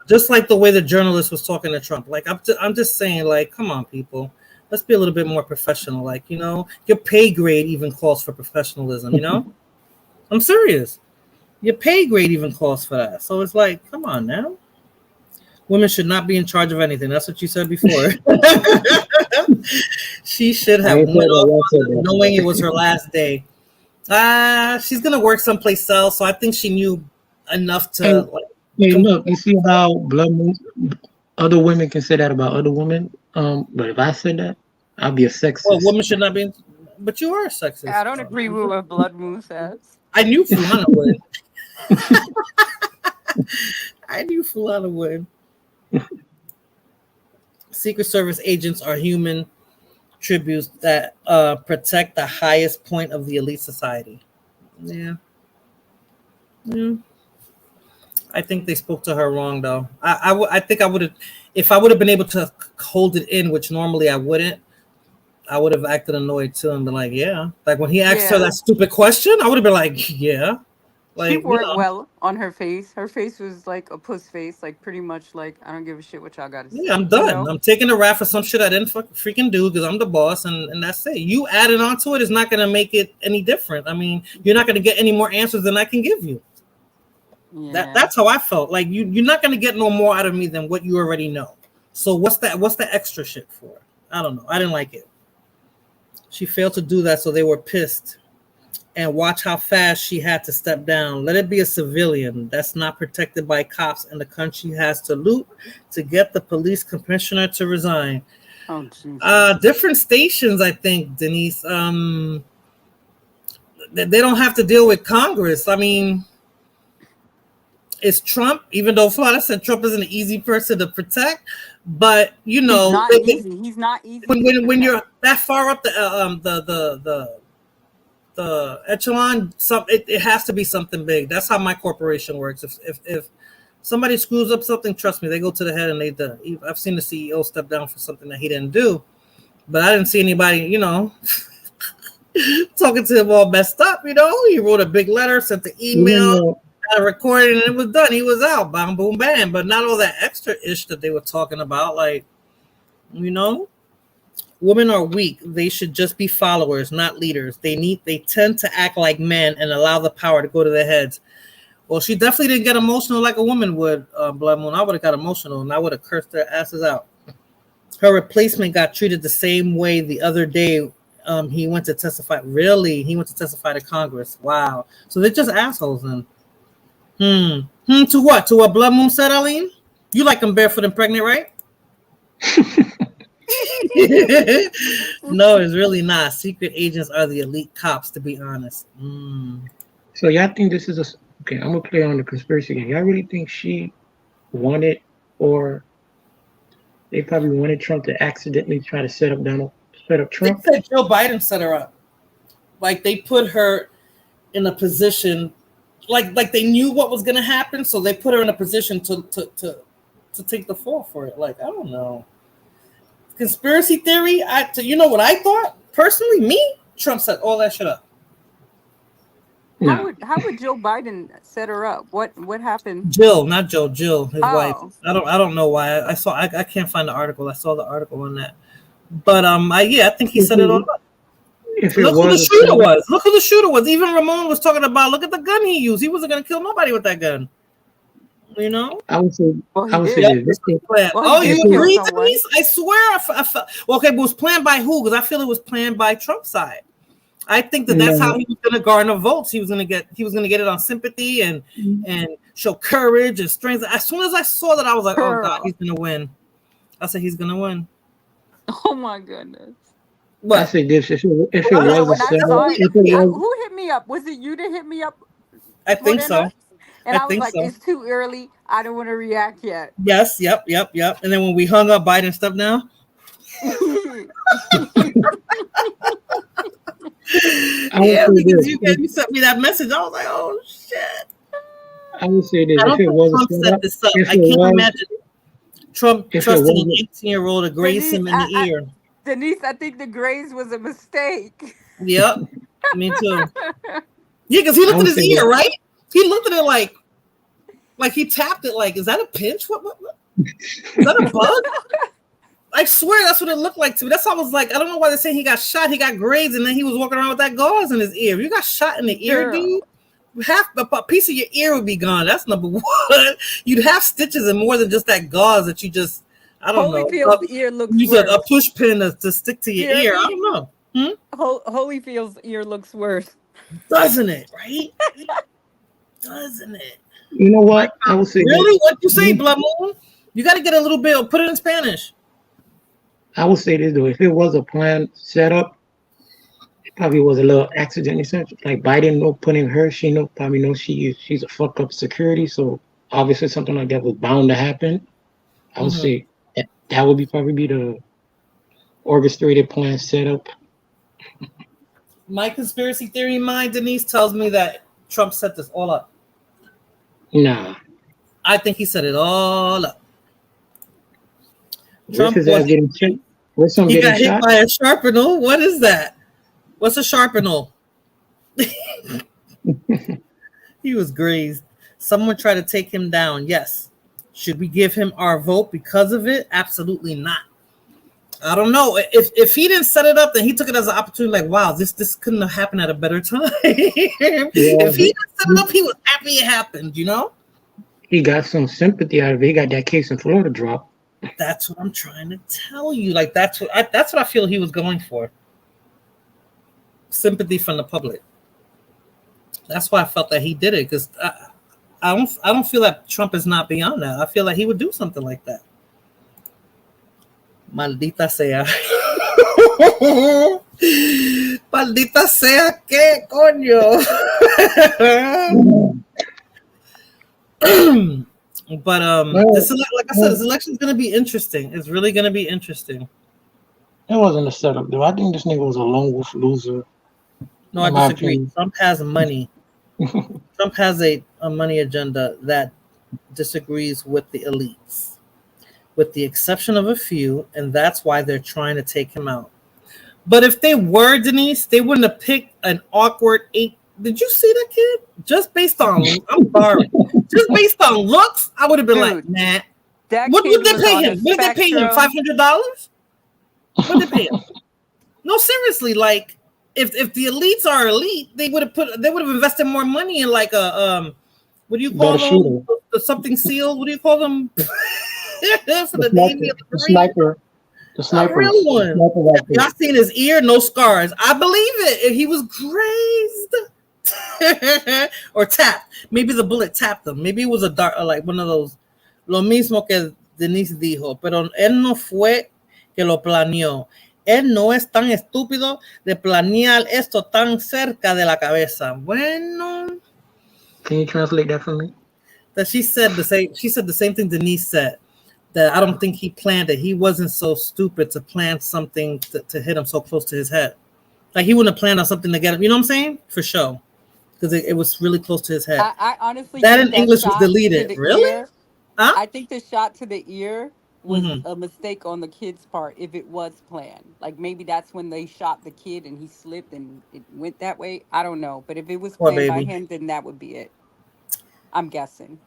just like the way the journalist was talking to Trump. Like I'm just saying, like, come on, people. Let's be a little bit more professional. Like, you know, your pay grade even calls for professionalism, you know? I'm serious. Your pay grade even calls for that. So it's like, come on now. Women should not be in charge of anything. That's what you said before. She should have went off knowing it was her last day. She's going to work someplace else. So I think she knew enough to... Hey, look, you see how Blood Moon, other women can say that about other women? But if I said that, I'd be a sexist. Well, women should not be, but you are a sexist. I don't agree with what Blood Moon says. I knew Fulana would. I knew Fulana would. Secret Service agents are human tributes that protect the highest point of the elite society. Yeah. I think they spoke to her wrong, though. I think I would have, if I would have been able to hold it in, which normally I wouldn't, I would have acted annoyed too and been like, yeah. Like when he asked her that stupid question, I would have been like, yeah. Like, She worked well on her face. Her face was like a puss face, like pretty much like, I don't give a shit what y'all got to say. Yeah, I'm done. You know? I'm taking a rap for some shit I didn't freaking do because I'm the boss, and that's it. You adding on to it is not going to make it any different. I mean, you're not going to get any more answers than I can give you. Yeah. That's how I felt. Like you're not going to get no more out of me than what you already know. So what's the extra shit for? I don't know. I didn't like it. She failed to do that, so they were pissed. And watch how fast she had to step down. Let it be a civilian that's not protected by cops, and the country has to loot to get the police commissioner to resign. Oh, Jesus. Different stations, I think, Denise. They don't have to deal with Congress. I mean, it's Trump, even though Florida said Trump isn't an easy person to protect, but you know, He's not easy. When you're that far up the echelon, it has to be something big. That's how my corporation works. If somebody screws up something, trust me, they go to the head and they do. I've seen the CEO step down for something that he didn't do, but I didn't see anybody, you know, talking to him all messed up. You know, he wrote a big letter, sent the email. got recorded and it was done. He was out. Bam, boom, bam. But not all that extra ish that they were talking about. Like, you know, women are weak. They should just be followers, not leaders. They tend to act like men and allow the power to go to their heads. Well, she definitely didn't get emotional like a woman would, Blood Moon. I would have got emotional and I would have cursed their asses out. Her replacement got treated the same way the other day. He went to testify. Really? He went to testify to Congress. Wow. So they're just assholes then. To what? To what Blood Moon said, Aline? You like them barefoot and pregnant, right? No, it's really not. Secret agents are the elite cops, to be honest. So y'all think this is okay? I'm gonna play on the conspiracy game. Y'all really think she wanted, or they probably wanted Trump to accidentally try to set up Trump? They said Joe Biden set her up. Like they put her in a position, like they knew what was gonna happen, so they put her in a position to take the fall for it. Like, I don't know. Conspiracy theory, you know what I thought? Personally, me, Trump set all that shit up. How would Joe Biden set her up? What happened? Jill, not Joe, Jill, his wife. I don't know why. I can't find the article. I saw the article on that. But I think he set it all up. Look who the shooter was. Look who the shooter was. Even Ramon was talking about, look at the gun he used. He wasn't gonna kill nobody with that gun. You know? I would say this. Oh, you agree, Denise? I swear I felt okay, but it was planned by who? Because I feel it was planned by Trump's side. I think that's how he was gonna garner votes. He was gonna get it on sympathy and show courage and strength. As soon as I saw that, I was like, oh God, he's gonna win. I said he's gonna win. Oh my goodness. What? I say this. If it was who hit me up? Was it you that hit me up? I think so. And I was like, it's too early. I don't want to react yet. Yes, yep. And then when we hung up, Biden stepped down. Because you sent me that messesage. I was like, oh shit. I would say this. I don't think Trump set this up. I can't imagine Trump trusting an 18-year-old to graze him in the ear. Denise, I think the graze was a mistake. Yep, me too. Yeah, because he looked at his ear, right? He looked at it like he tapped it. Like, is that a pinch? What? Is that a bug? I swear that's what it looked like to me. That's why I was like, I don't know why they're saying he got shot. He got grazed, and then he was walking around with that gauze in his ear. If you got shot in the ear, dude, half a piece of your ear would be gone. That's number one. You'd have stitches and more than just that gauze that you just, I don't know. Holyfield's ear looks worse. Use a push pin to stick to your ear. I don't know. Holyfield's ear looks worse. Doesn't it, right? Doesn't it? You know what? I would say really? What you say, Blood Moon? You got to get a little bit. Put it in Spanish. I would say this though: if it was a planned setup, it probably was a little accident. Like Biden putting her, probably knows she's a fucked up security. So obviously something like that was bound to happen. I would say that would probably be the orchestrated plan setup. My conspiracy theory mind, Denise, tells me that Trump set this all up. Nah. I think he set it all up. Trump he got hit by a sharpenal. What is that? What's a sharpenal? He was grazed. Someone tried to take him down. Yes. Should we give him our vote because of it? Absolutely not. I don't know. If he didn't set it up, then he took it as an opportunity. Like, wow, this couldn't have happened at a better time. If he didn't set it up, he was happy it happened. You know. He got some sympathy out of it. He got that case in Florida dropped. That's what I'm trying to tell you. Like that's what I feel he was going for. Sympathy from the public. That's why I felt that he did it, because I don't feel that Trump is not beyond that. I feel like he would do something like that. Maldita sea. Maldita sea, ¿qué coño? But this, like I said, this election is going to be interesting. It's really going to be interesting. It wasn't a setup, though. I think this nigga was a lone wolf loser. No, I disagree. Trump has money. Trump has a money agenda that disagrees with the elites, with the exception of a few, and that's why they're trying to take him out. But if they were, Denise, they wouldn't have picked an awkward Did you see that kid? Just based on, I'm sorry, just based on looks, I would have been like, nah. What kid would they was pay on him? the What did they pay him? spectrum. $500? What did they pay him? No, seriously, like if the elites are elite, they would have invested more money in like a what do you call Better them? shooter. The something sealed. What do you call them? For the Navy, The sniper. The a sniper. real one. Sniper rifle. Y'all seen his ear? No scars. I believe it. He was grazed or tapped. Maybe the bullet tapped him. Maybe it was a dart, like one of those. Lo mismo que Denise dijo, pero él no fue que lo planeó. Él no es tan estúpido de planear esto tan cerca de la cabeza. Bueno. Can you translate that for me? That she said the same. She said the same thing Denise said. That I don't think he planned it. He wasn't so stupid to plan something to hit him so close to his head. Like he wouldn't have planned on something to get him. You know what I'm saying? For sure, because it was really close to his head. I honestly that think in English was shot to deleted. the Really? ear- Huh? I think the shot to the ear was Mhm. a mistake on the kid's part if it was planned. Like maybe that's when they shot the kid and he slipped and it went that way. I don't know. But if it was Poor planned by baby. him, then that would be it. I'm guessing.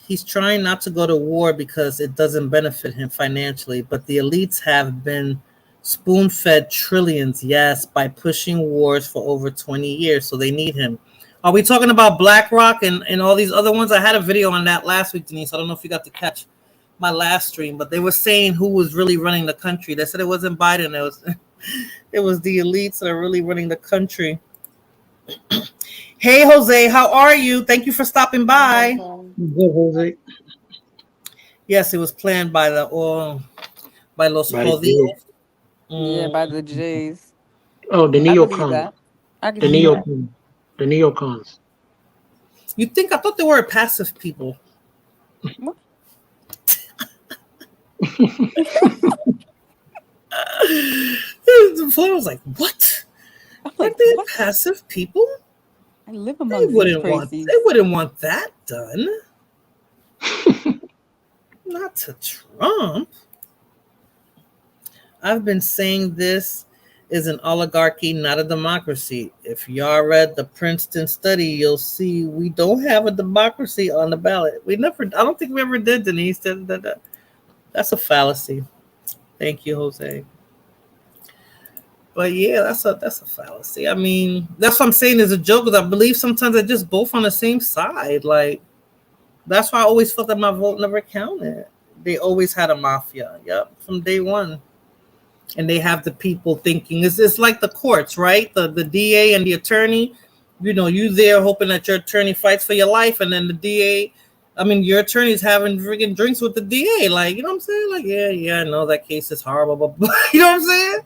He's trying not to go to war because it doesn't benefit him financially, but the elites have been spoon-fed trillions, yes, by pushing wars for over 20 years, so they need him. Are we talking about BlackRock and all these other ones? I had a video on that last week, Denise. I don't know if you got to catch my last stream, but they were saying who was really running the country. They said it wasn't Biden. It was the elites that are really running the country. Hey, Jose, how are you? Thank you for stopping by. Good, Jose. Yes, it was planned by los By the jodidos. Yeah, by the Jays. Oh, the I believe neocons. that. I can The see that. neocons. The neocons. You think I thought they were passive people? The phone was like, what? Like they passive people? I live They among these wouldn't want that done. Not to Trump. I've been saying this is an oligarchy, not a democracy. If y'all read the Princeton study, you'll see we don't have a democracy on the ballot. I don't think we ever did, Denise. That's a fallacy. Thank you, Jose. But yeah, that's a fallacy. I mean, that's what I'm saying is a joke, because I believe sometimes they're just both on the same side. Like, that's why I always felt that my vote never counted. They always had a mafia. Yep, from day one. And they have the people thinking it's like the courts, right? The DA and the attorney. You know, you there hoping that your attorney fights for your life, and then the DA, your attorney's having freaking drinks with the DA. Like, you know what I'm saying? Like, yeah, I know that case is horrible, but you know what I'm saying?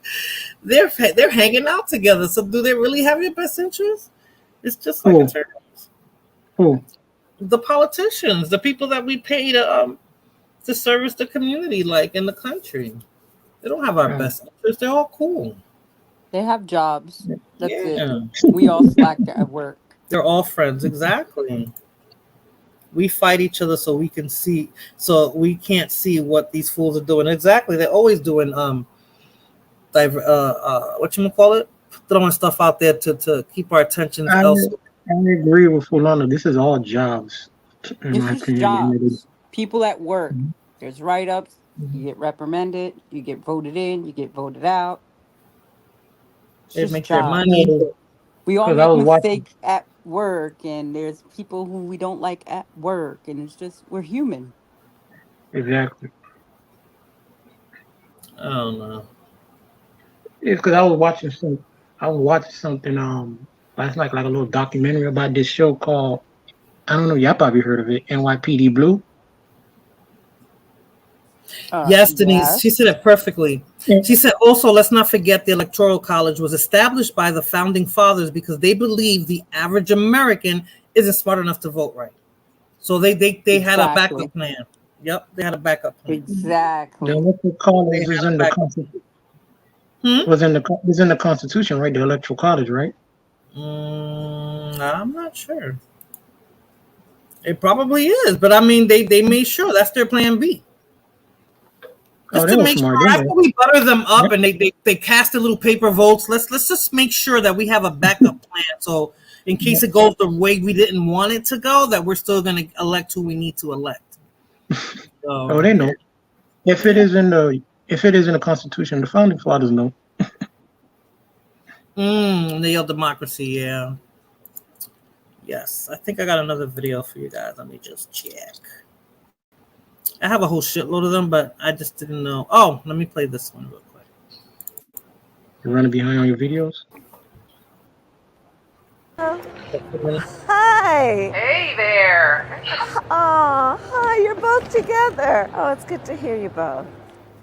They're hanging out together. So do they really have your best interest? It's just like attorneys. Who? The politicians, the people that we pay to service the community, like in the country. They don't have our best interests. They're all cool. They have jobs. That's Yeah. it. We all slacked at work. They're all friends. Exactly. We fight each other so we can see, so we can't see what these fools are doing. Exactly. They're always doing whatchamacallit? Throwing stuff out there to keep our attention elsewhere. I agree with Fulano. This is all jobs. In my It's just opinion. jobs. People at work. There's write-ups. You get reprimanded. You get voted in. You get voted out. It's They just make their jobs. money. We all 'Cause I make was watching- mistakes at work, and there's people who we don't like at work, and it's just we're human. Exactly. I don't know. It's because I was watching something last night, like a little documentary about this show called, I don't know, y'all probably heard of it, NYPD Blue. Yes, Denise, she said it perfectly. She said also, let's not forget the Electoral College was established by the founding fathers because they believe the average American isn't smart enough to vote right. So they had a backup plan. Yep, they had a backup plan. Exactly. The Electoral College is in the Constitution. Was in the Constitution, right? The Electoral College, right? I'm not sure. It probably is, but they made sure that's their plan B. Just to make sure after we butter them up and they cast the little paper votes, let's just make sure that we have a backup plan. So in case it goes the way we didn't want it to go, that we're still going to elect who we need to elect. Oh, they know. If it is in the Constitution, the founding fathers know. Neo democracy, yeah. Yes, I think I got another video for you guys. Let me just check. I have a whole shitload of them, but I just didn't know. Oh, let me play this one real quick. You're running behind on your videos? Hi. Hey there. Oh, hi. You're both together. Oh, it's good to hear you both.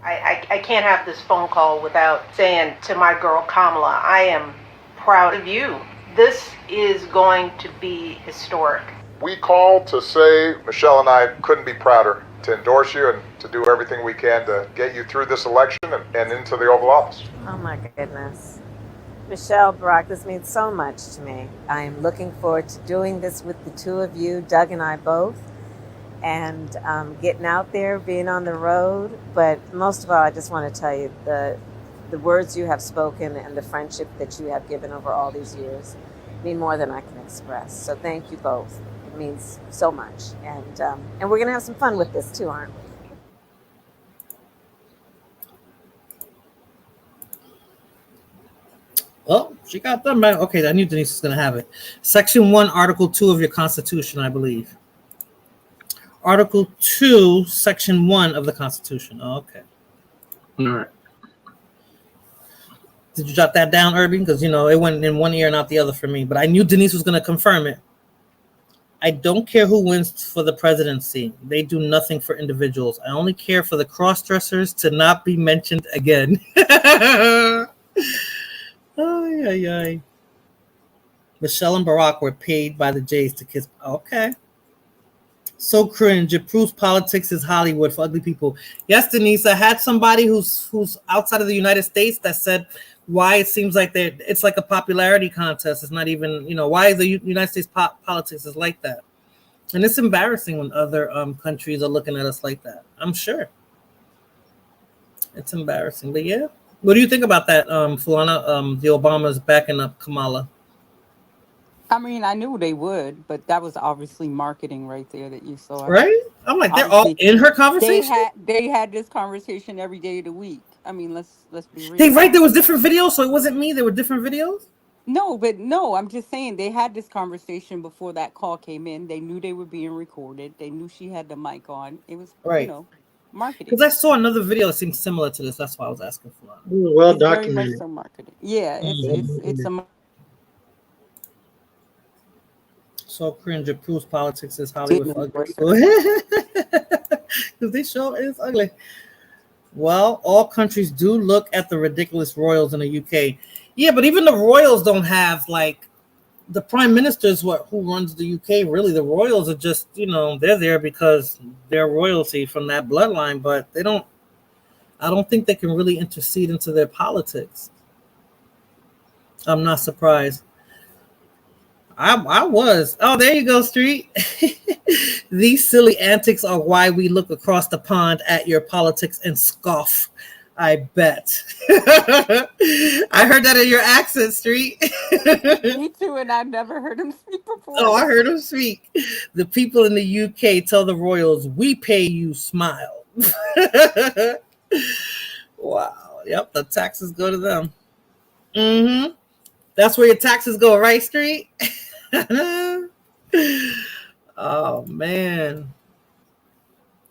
I can't have this phone call without saying to my girl Kamala, I am proud of you. This is going to be historic. We called to say Michelle and I couldn't be prouder to endorse you and to do everything we can to get you through this election and into the Oval Office. Oh, my goodness. Michelle, Barack, this means so much to me. I am looking forward to doing this with the two of you, Doug and I both, and getting out there, being on the road. But most of all, I just want to tell you the words you have spoken and the friendship that you have given over all these years mean more than I can express. So thank you both. It means so much. And we're going to have some fun with this too, aren't we? Oh, she got them back. Okay, I knew Denise was going to have it. Section 1, Article 2 of your Constitution, I believe. Article 2, Section 1 of the Constitution. Oh, okay. All right. Did you jot that down, Irving? Because, it went in one ear and out the other for me. But I knew Denise was going to confirm it. I don't care who wins for the presidency. They do nothing for individuals. I only care for the cross-dressers to not be mentioned again. Ay. Michelle and Barack were paid by the Jays to kiss. Okay. So cringe. It proves politics is Hollywood for ugly people. Yes, Denise, I had somebody who's outside of the United States that said why it seems like it's like a popularity contest. It's not even, why the United States politics is like that. And it's embarrassing when other countries are looking at us like that. I'm sure. It's embarrassing. But yeah. What do you think about that, Fulana? The Obamas backing up Kamala? I mean, I knew they would, but that was obviously marketing right there that you saw. Right? I'm like, they're all in her conversation? They had this conversation every day of the week. I mean, let's be real. There was different videos, so it wasn't me. There were different videos? No, I'm just saying they had this conversation before that call came in. They knew they were being recorded. They knew she had the mic on. It was, marketing. Because I saw another video that seemed similar to this. That's why I was asking for it. Well documented. Very much so marketing. Yeah, it's a. So cringe. It proves politics is Hollywood for ugly. Because they show it's ugly. Well, all countries do look at the ridiculous royals in the UK. Yeah, but even the royals don't have the prime minister is who runs the UK. Really, the royals are just they're there because they're royalty from that bloodline, but I don't think they can really intercede into their politics. I'm not surprised. I was. Oh, there you go, Street. These silly antics are why we look across the pond at your politics and scoff. I bet. I heard that in your accent, Street. Me too, and I've never heard him speak before. Oh, I heard him speak. The people in the UK tell the royals, we pay you, smile. Wow. Yep, the taxes go to them. Mm-hmm. That's where your taxes go, right, Street? Oh, man.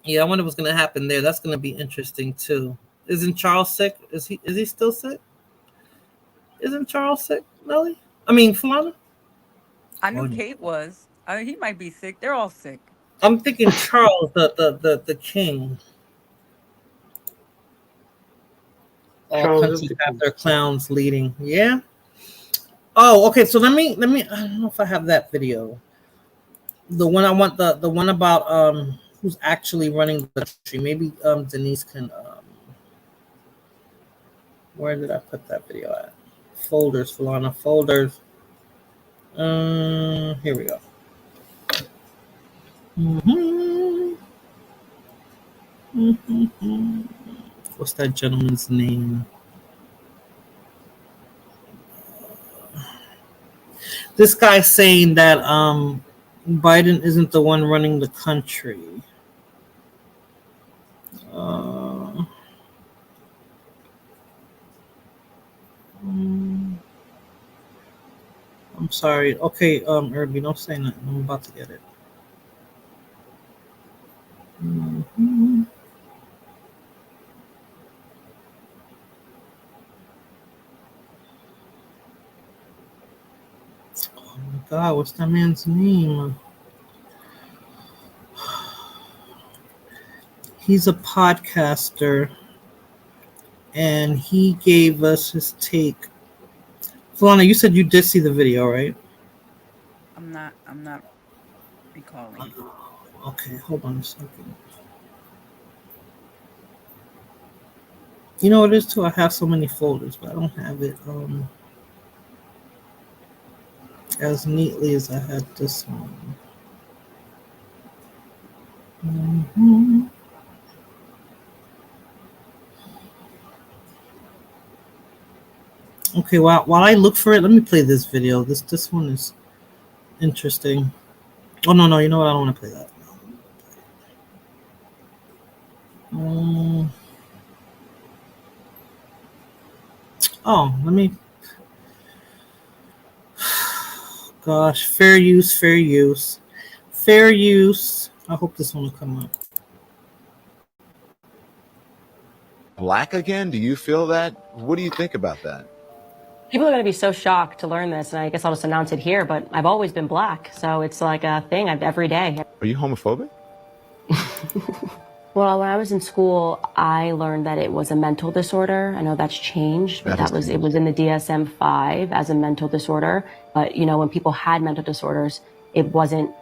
Yeah, I wonder what's going to happen there. That's going to be interesting, too. Isn't Charles sick? Is he still sick? Isn't Charles sick, Melly? I mean, Fulana? I knew Kate was. He might be sick. They're all sick. I'm thinking Charles, the king. All countries have their clowns leading. Yeah. Oh, okay. So let me. I don't know if I have that video. The one I want, the one about who's actually running the country. Maybe Denise can. Where did I put that video at? Folders, Fulana, folders. Here we go. What's that gentleman's name? This guy's saying that Biden isn't the one running the country. I'm sorry. Okay, Irby, don't say nothing. I'm about to get it. Oh my God, what's that man's name? He's a podcaster, and he gave us his take. Falana, you said you did see the video, right? I'm not recalling. Okay, hold on a second. You know what it is too? I have so many folders, but I don't have it as neatly as I had this one. Okay, while I look for it, let me play this video. This one is interesting. Oh no, you know what? I don't want to play that. Oh, let me. Gosh, fair use. I hope this one will come up. Black again? Do you feel that? What do you think about that? People are going to be so shocked to learn this, and I guess I'll just announce it here, but I've always been black, so it's like a thing every day. Are you homophobic? Well, when I was in school, I learned that it was a mental disorder. I know that's changed, but it was in the DSM-5 as a mental disorder. But, you know, when people had mental disorders, it wasn't,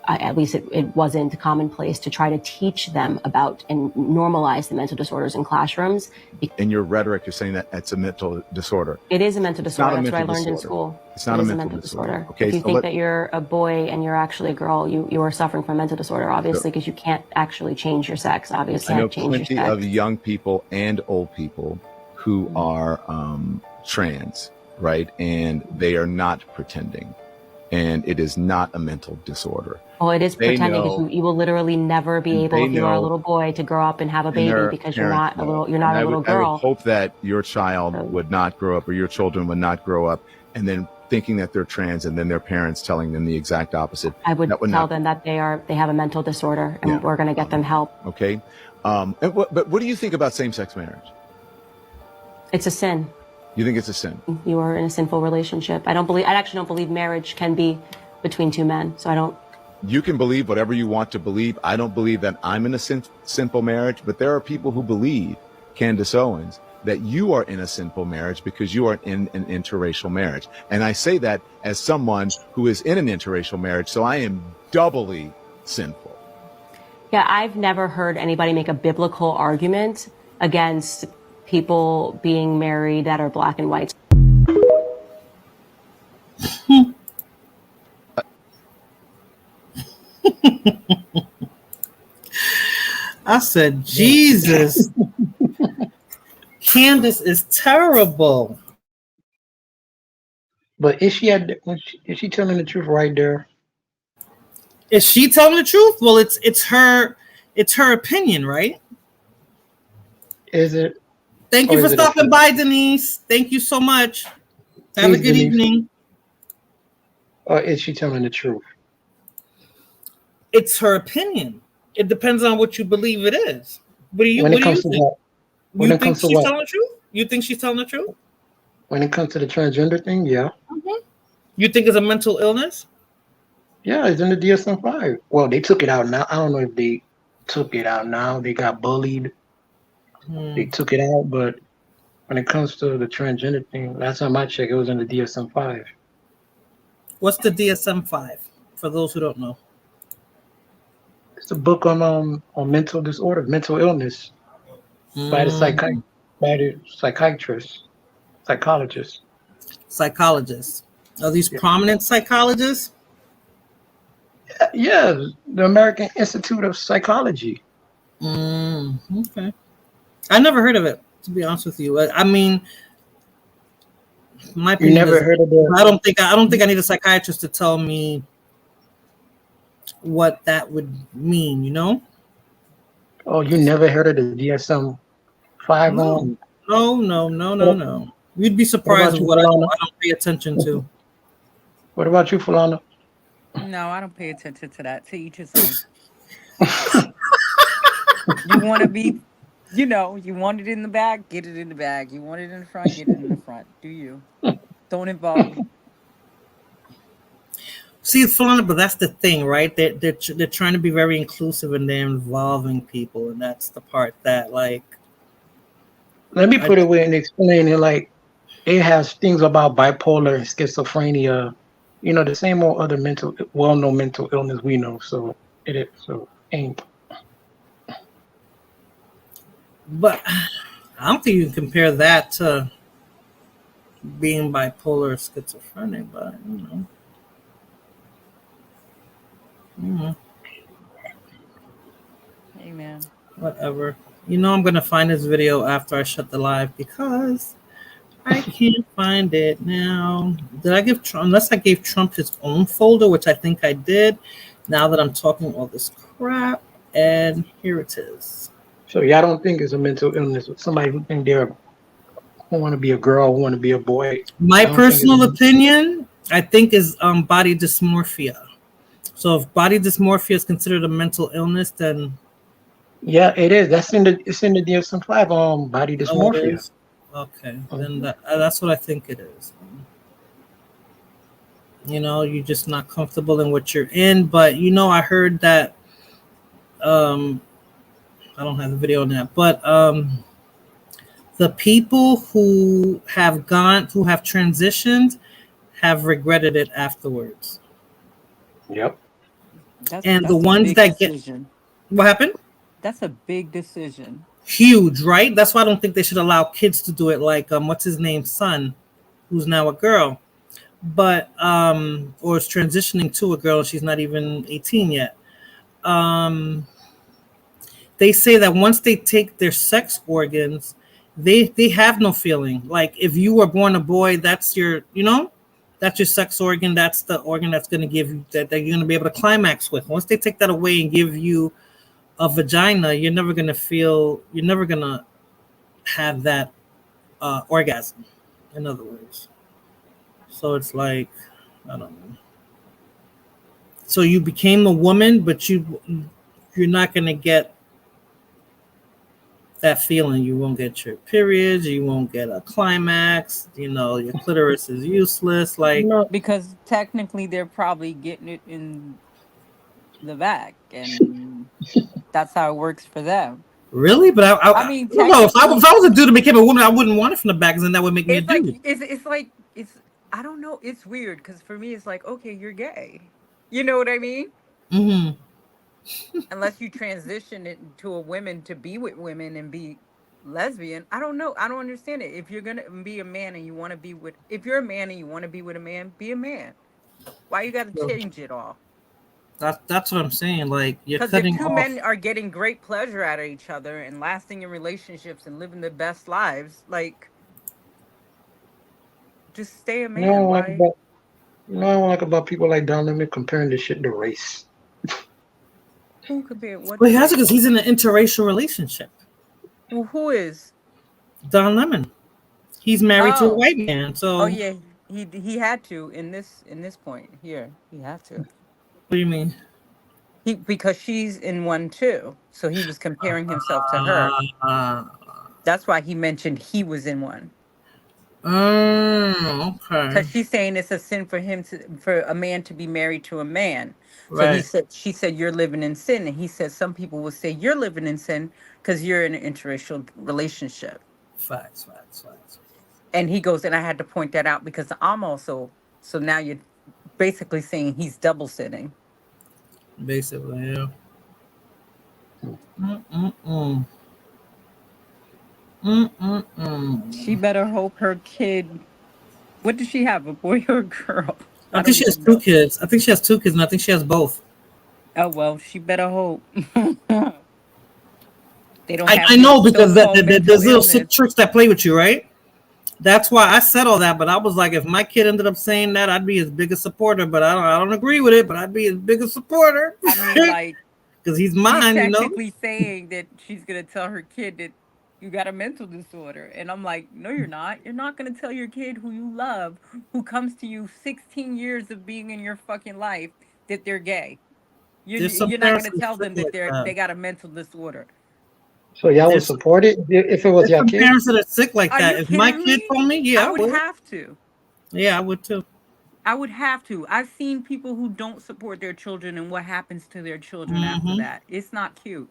at least it wasn't commonplace to try to teach them about and normalize the mental disorders in classrooms. In your rhetoric, you're saying that it's a mental disorder. It is a mental disorder. That's what I learned in disorder. school. It's not a mental disorder. Okay, if you think that you're a boy and you're actually a girl, you are suffering from a mental disorder, obviously, because you can't actually change your sex. Obviously, I know change your plenty sex. of young people and old people who are trans, right? And they are not pretending. And it is not a mental disorder. Well, it is They pretending know- because you will literally never be able, they if you are a know- little boy, to grow up and have a And baby their because you're parents not a know. little, you're not And a little I girl. would hope that your child would not grow up, or your children would not grow up, and then thinking that they're trans, and then their parents telling them the exact opposite. I would That tell not- them that they have a mental disorder, and we're going to get them help. Okay, but what do you think about same-sex marriage? It's a sin. You think it's a sin? You are in a sinful relationship. I actually don't believe marriage can be between two men. So I don't. You can believe whatever you want to believe. I don't believe that I'm in a sinful marriage, but there are people who believe, Candace Owens, that you are in a sinful marriage because you are in an interracial marriage. And I say that as someone who is in an interracial marriage, so I am doubly sinful. Yeah, I've never heard anybody make a biblical argument against people being married that are black and white. I said, Jesus. Candace is terrible. But is she telling the truth right there? Is she telling the truth? Well, it's her opinion, right? Is it? Thank you for stopping by, Denise. Thank you so much. Have a good evening. Or is she telling the truth? It's her opinion. It depends on what you believe it is. What do you think? You think she's telling the truth? You think she's telling the truth? When it comes to the transgender thing, yeah. You think it's a mental illness? Yeah, it's in the DSM-5. Well, they took it out now. I don't know if they took it out now. They got bullied. They took it out, but when it comes to the transgender thing, last time I checked, it was in the DSM-5. What's the DSM-5? For those who don't know, it's a book on mental disorder, mental illness, by the psychiatrist, psychologist. Psychologists. Are these prominent psychologists? Yeah, the American Institute of Psychology. Okay. I never heard of it, to be honest with you. I mean, My You opinion never is heard of the? I don't think I need a psychiatrist to tell me what that would mean, you know? Oh, you never heard of the DSM-5? No. You'd be surprised about of you, what I Falana? don't pay attention to. What about you, Falana? No, I don't pay attention to that. To each his own. You want to be, you want it in the bag, get it in the bag. You want it in the front, get it in the front. Do you? Don't involve me. See, Falana, but that's the thing, right? They're trying to be very inclusive and they're involving people, and that's the part that, like. Let me put it away and explain it. Like, it has things about bipolar and schizophrenia, the same old other well-known mental illness we know. So it is. So ain't. But I don't think you can compare that to being bipolar or schizophrenic, but Amen. Whatever. I'm gonna find this video after I shut the live because I can't find it now. Did I give Trump? Unless I gave Trump his own folder, which I think I did. Now that I'm talking all this crap, and here it is. So y'all don't think it's a mental illness with somebody who think they're who want to be a girl, who want to be a boy? My personal opinion, I think, is body dysmorphia. So if body dysmorphia is considered a mental illness, then yeah, it is. It's in the DSM-5 body dysmorphia. Okay, then that's what I think it is. You're just not comfortable in what you're in. But I heard that. I don't have the video on that, but the people who have transitioned, have regretted it afterwards. Yep. And the ones that get what happened? That's a big decision. Huge, right? That's why I don't think they should allow kids to do it. Like what's his name, son, who's now a girl, but or is transitioning to a girl. She's not even 18 yet. They say that once they take their sex organs, they have no feeling. Like if you were born a boy, that's your that's your sex organ. That's the organ that's going to give you that you're going to be able to climax with. Once they take that away and give you a vagina, you're never going to have that orgasm, in other words. So it's like, I don't know. So you became a woman, but you're not going to get that feeling. You won't get your periods. You won't get a climax. Your clitoris is useless. Like because technically they're probably getting it in the back, and that's how it works for them. Really? But I mean, I don't know. If I was a dude and became a woman, I wouldn't want it from the back, and then that would make me a dude. It's I don't know. It's weird because for me, it's like, okay, you're gay. You know what I mean? Mm-hmm. Unless you transition it to a woman to be with women and be lesbian. I don't know. I don't understand it. If you're gonna be a man and you want to be with, if you're a man and you want to be with a man, be a man. Why you got to change it all? That's what I'm saying. Like you're because cutting if two off. men are getting great pleasure out of each other and lasting in relationships and living their best lives, like just stay a man. I don't like about people like Don Lemon comparing this shit to race. Who compare what? Well, he has it because he's in an interracial relationship. Well, who is? Don Lemon. He's married to a white man. So. Oh yeah, he had to in this point here. He had to. What do you mean? Because she's in one too, so he was comparing himself to her. That's why he mentioned he was in one. Okay. Because she's saying it's a sin for a man to be married to a man. Right. So she said you're living in sin, and he said some people will say you're living in sin because you're in an interracial relationship. Facts. And he goes, and I had to point that out because I'm also. So now you're basically saying he's double sinning. Basically, yeah. She better hope her kid. What does she have? A boy or a girl? I think she has two kids. I think she has two kids, and I think she has both. Oh well, she better hope. They don't. I know because there's little sick tricks that play with you, right? That's why I said all that. But I was like, if my kid ended up saying that, I'd be his biggest supporter. But I don't agree with it. But I'd be his biggest supporter. I mean, like, because he's mine, she's you know. technically saying that she's gonna tell her kid that you got a mental disorder, and I'm like, no, you're not. You're not gonna tell your kid who you love, who comes to you 16 years of being in your fucking life, that they're gay. You're not gonna tell them that they got a mental disorder. So y'all would support it if it was your kid? Parents that are sick like Are that. you If my kidding kid me? told me, yeah, I would have to. Yeah, I would too. I would have to. I've seen people who don't support their children and what happens to their children after that. It's not cute.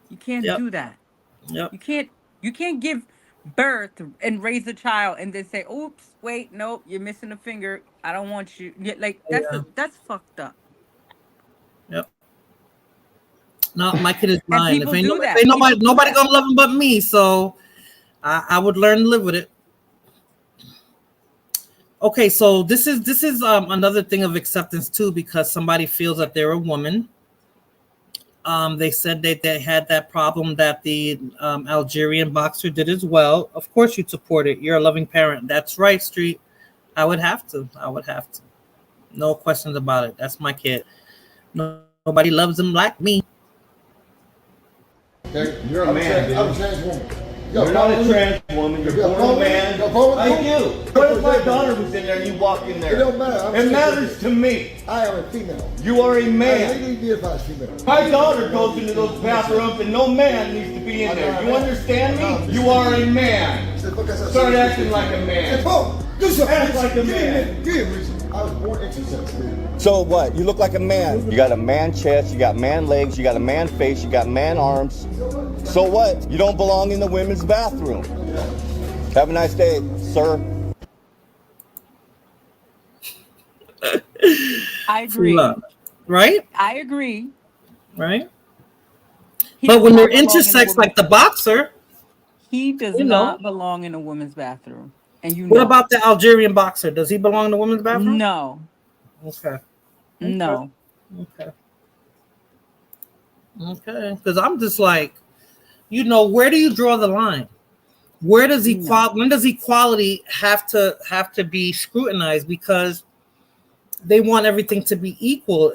You can't do that. Yep. You can't give birth and raise a child and then say, "Oops, wait, nope, you're missing a finger. I don't want you." Like that's fucked up. Yep. No, my kid is mine. people If do ain't that. nobody gonna love him but me, so I would learn to live with it. Okay, so this is another thing of acceptance too, because somebody feels that they're a woman. They said that they had that problem that the Algerian boxer did as well. Of course, you'd support it. You're a loving parent. That's right, Street. I would have to. No questions about it. That's my kid. Nobody loves him like me. Okay? You're a man. I'm a trans woman. You're not a trans woman. You're born a man. I do. What if my daughter was in there and you walk in there? It don't matter. It matters to me. I am a female. You are a I man. legally identify as female. My daughter goes into those bathrooms and no man needs to be in there. You understand me? You are a man. Start acting like a man. Do something. Act like a man. Give me a reason. I was born intersex. So what? You look like a man. You got a man chest, you got man legs, you got a man face, you got man arms. So what? You don't belong in the women's bathroom. Have a nice day, sir. I agree. Right? I agree. Right? But when they're intersex like the boxer, he does not belong in a woman's bathroom. And what about the Algerian boxer? Does he belong in the women's bathroom? No. Okay. No. Okay. Because I'm just like, where do you draw the line? Where does when does equality have to be scrutinized? Because they want everything to be equal,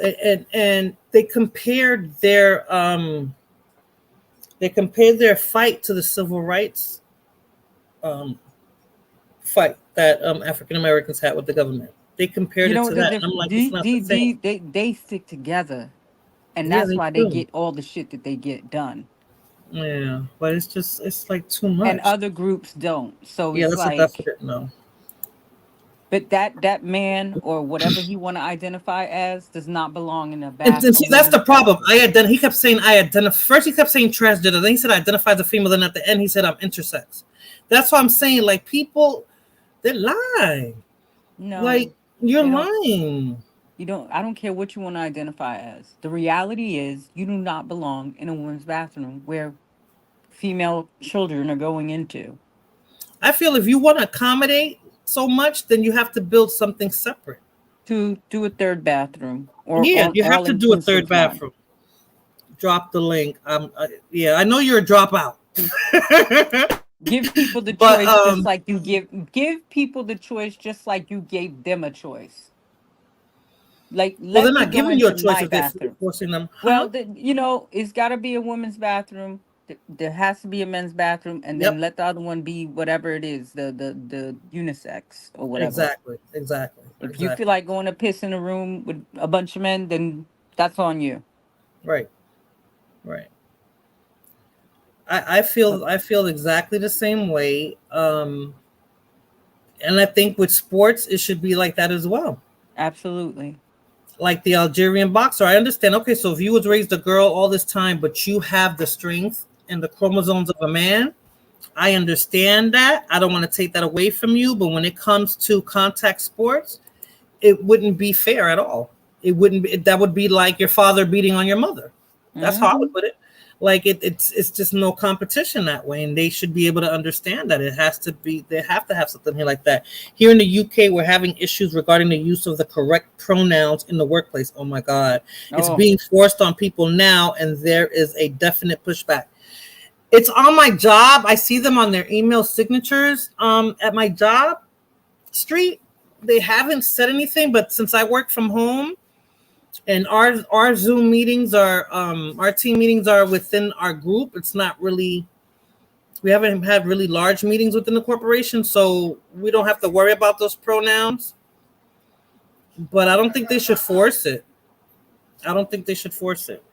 and they compared their fight to the civil rights fight that African Americans had with the government. They compared it to that. And I'm like, it's not the same. They stick together, and Yeah, that's they why do. they get all the shit that they get done. Yeah, but it's like too much. And other groups don't. So Yeah, it's that's like, a definite no. but that man or whatever he want to identify as does not belong in a bathroom. And see, that's the problem. He kept saying I identify. First, he kept saying transgender. Then he said I identify as a female. Then at the end, he said I'm intersex. That's why I'm saying, like, people, they're lying. No, like you're they don't. lying. You don't. I don't care what you want to identify as. The reality is, you do not belong in a women's bathroom where female children are going into. I feel if you want to accommodate so much, then you have to build something separate. To do a third bathroom, or You have to do a third bathroom. Drop the link. I know you're a dropout. Give people the But, choice, just like you give people the choice, just like you gave them a choice. Like, Well, they're let not me go giving you a into choice my if they're bathroom. forcing them. Well, it's got to be a women's bathroom. There has to be a men's bathroom, and then let the other one be whatever it is, the unisex or whatever. Exactly. If you feel like going to piss in a room with a bunch of men, then that's on you. Right. I feel exactly the same way. And I think with sports, it should be like that as well. Absolutely. Like the Algerian boxer, I understand. Okay, so if you was raised a girl all this time, but you have the strength and the chromosomes of a man, I understand that. I don't want to take that away from you. But when it comes to contact sports, it wouldn't be fair at all. It wouldn't be. That would be like your father beating on your mother. That's how I would put it. Like it's just no competition that way, and they should be able to understand that it has to be. They have to have something here like that. Here in the UK, we're having issues regarding the use of the correct pronouns in the workplace. Oh my God, it's being forced on people now, and there is a definite pushback. It's on my job. I see them on their email signatures at my job street. They haven't said anything, but since I work from home and our Zoom meetings are our team meetings are within our group, it's not really, we haven't had really large meetings within the corporation, so we don't have to worry about those pronouns. But I don't think they should force it. I don't think they should force it.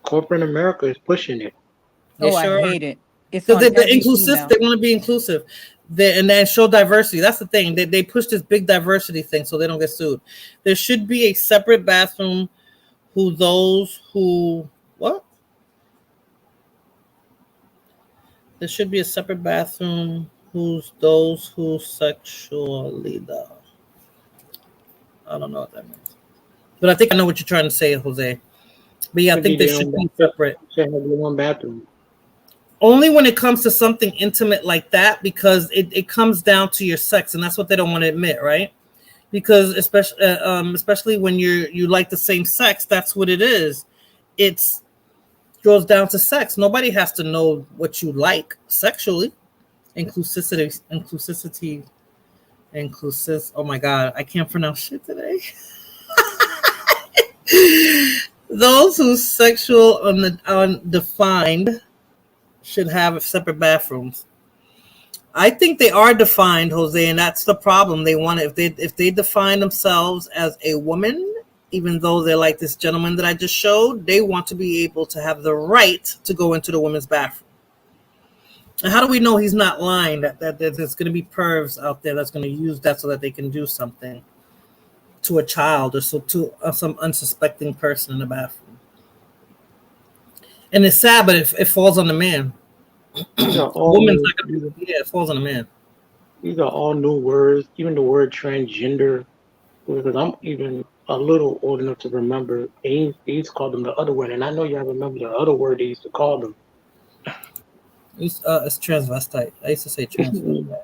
Corporate America is pushing it. They Oh, sure I are. hate it. It's Because on they're every inclusive. email. They want to be inclusive. And then show diversity. That's the thing. They push this big diversity thing so they don't get sued. There should be a separate bathroom There should be a separate bathroom those who sexually the. I don't know what that means. But I think I know what you're trying to say, Jose. But yeah, I think they should be separate. Should have one bathroom. Only when it comes to something intimate like that, because it comes down to your sex, and that's what they don't want to admit, right? Because especially when you like the same sex, that's what it is. It goes down to sex. Nobody has to know what you like sexually. Inclusivity. Oh my God, I can't pronounce shit today. Those whose sexual undefined should have separate bathrooms. I think they are defined, Jose, and that's the problem. They want if they define themselves as a woman, even though they're like this gentleman that I just showed, they want to be able to have the right to go into the women's bathroom. And how do we know he's not lying? That there's going to be pervs out there that's going to use that so that they can do something to a child or so to some unsuspecting person in the bathroom. And it's sad, but it falls on the man. Woman's not gonna, it falls on the man. These are all new words, even the word transgender, because I'm even a little old enough to remember they used to call them the other word, and I know y'all remember the other word they used to call them. It's transvestite. I used to say transvestite.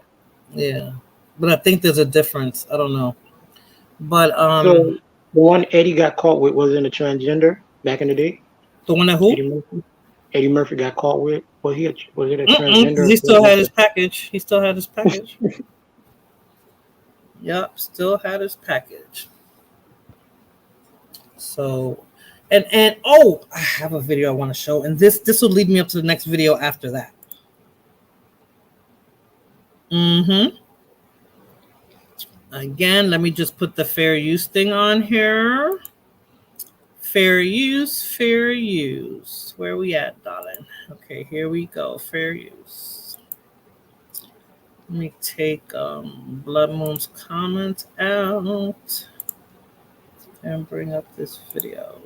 Yeah. But I think there's a difference. I don't know. But so the one Eddie got caught with wasn't a transgender back in the day? The one that who? Eddie Murphy got caught with? Was it a transgender? He still had his package. Yep, still had his package. So, and oh, I have a video I want to show, and this will lead me up to the next video after that. Again, let me just put the fair use thing on here. Fair use. Where are we at, darling? Okay, here we go. Fair use. Let me take Blood Moon's comment out and bring up this video.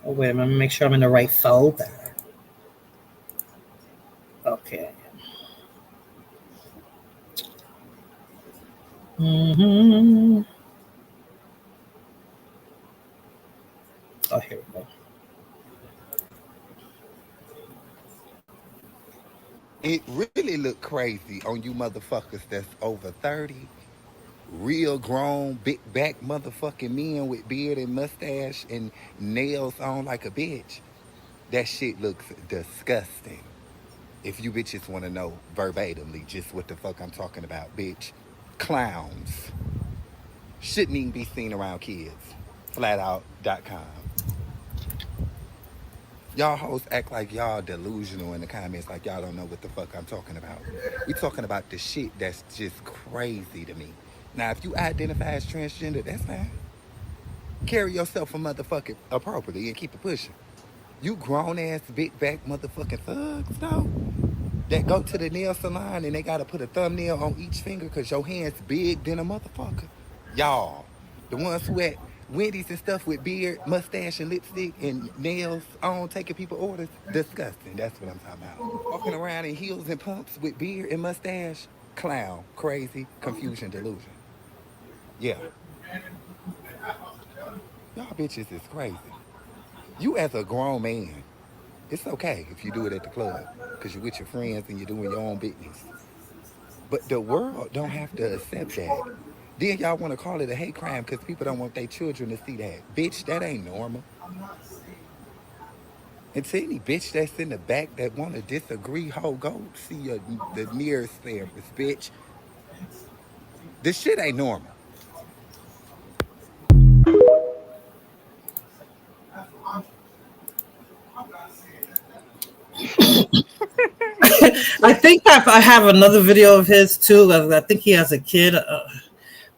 Oh, wait a minute. Make sure I'm in the right folder. Okay. Oh, here we go. It really look crazy on you motherfuckers that's over 30. Real grown, big back motherfucking men with beard and mustache and nails on like a bitch. That shit looks disgusting. If you bitches want to know verbatimly just what the fuck I'm talking about, bitch. Clowns. Shouldn't even be seen around kids. Flatout.com. Y'all hoes act like y'all delusional in the comments, like y'all don't know what the fuck I'm talking about. We talking about the shit that's just crazy to me. Now, if you identify as transgender, that's fine. Carry yourself a motherfucking appropriately and keep it pushing. You grown-ass, big-back motherfucking thugs, though, that go to the nail salon and they gotta put a thumbnail on each finger because your hand's big than a motherfucker. Y'all, the ones who at Wendy's and stuff with beard, mustache, and lipstick and nails on taking people orders, disgusting. That's what I'm talking about. Walking around in heels and pumps with beard and mustache, clown, crazy, confusion, delusion. Yeah. Y'all bitches is crazy. You as a grown man, it's okay if you do it at the club because you're with your friends and you're doing your own business. But the world don't have to accept that. Then y'all want to call it a hate crime because people don't want their children to see that. Bitch, that ain't normal. And to any bitch that's in the back that want to disagree, go see the nearest therapist, bitch. This shit ain't normal. I think I have another video of his too. I think he has a kid,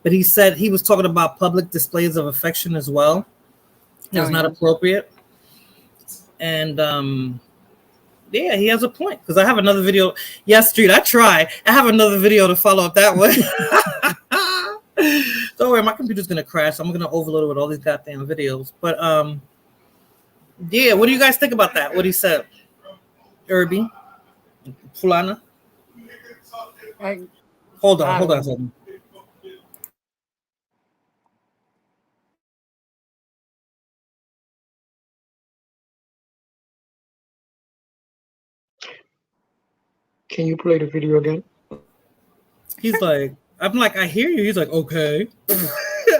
but he said he was talking about public displays of affection as well. It was not appropriate, and yeah, he has a point because I have another video. Yes, Street, I have another video to follow up that way. Don't worry, my computer's gonna crash. I'm gonna overload it with all these goddamn videos. But yeah, what do you guys think about that? What he said, Irby, Fulana. Hold on a second. Can you play the video again? He's like, I'm like, I hear you. He's like, okay.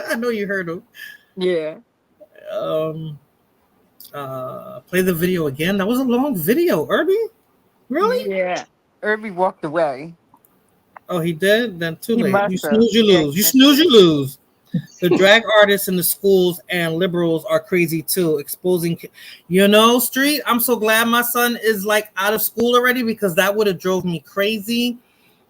I know you heard him. Yeah. Play the video again. That was a long video, Irby. Really? Yeah. Irby walked away. Oh, he did? Then too He late. must You have. snooze, you lose. You snooze, you lose. The drag artists in the schools and liberals are crazy too, exposing. Street. I'm so glad my son is like out of school already because that would have drove me crazy.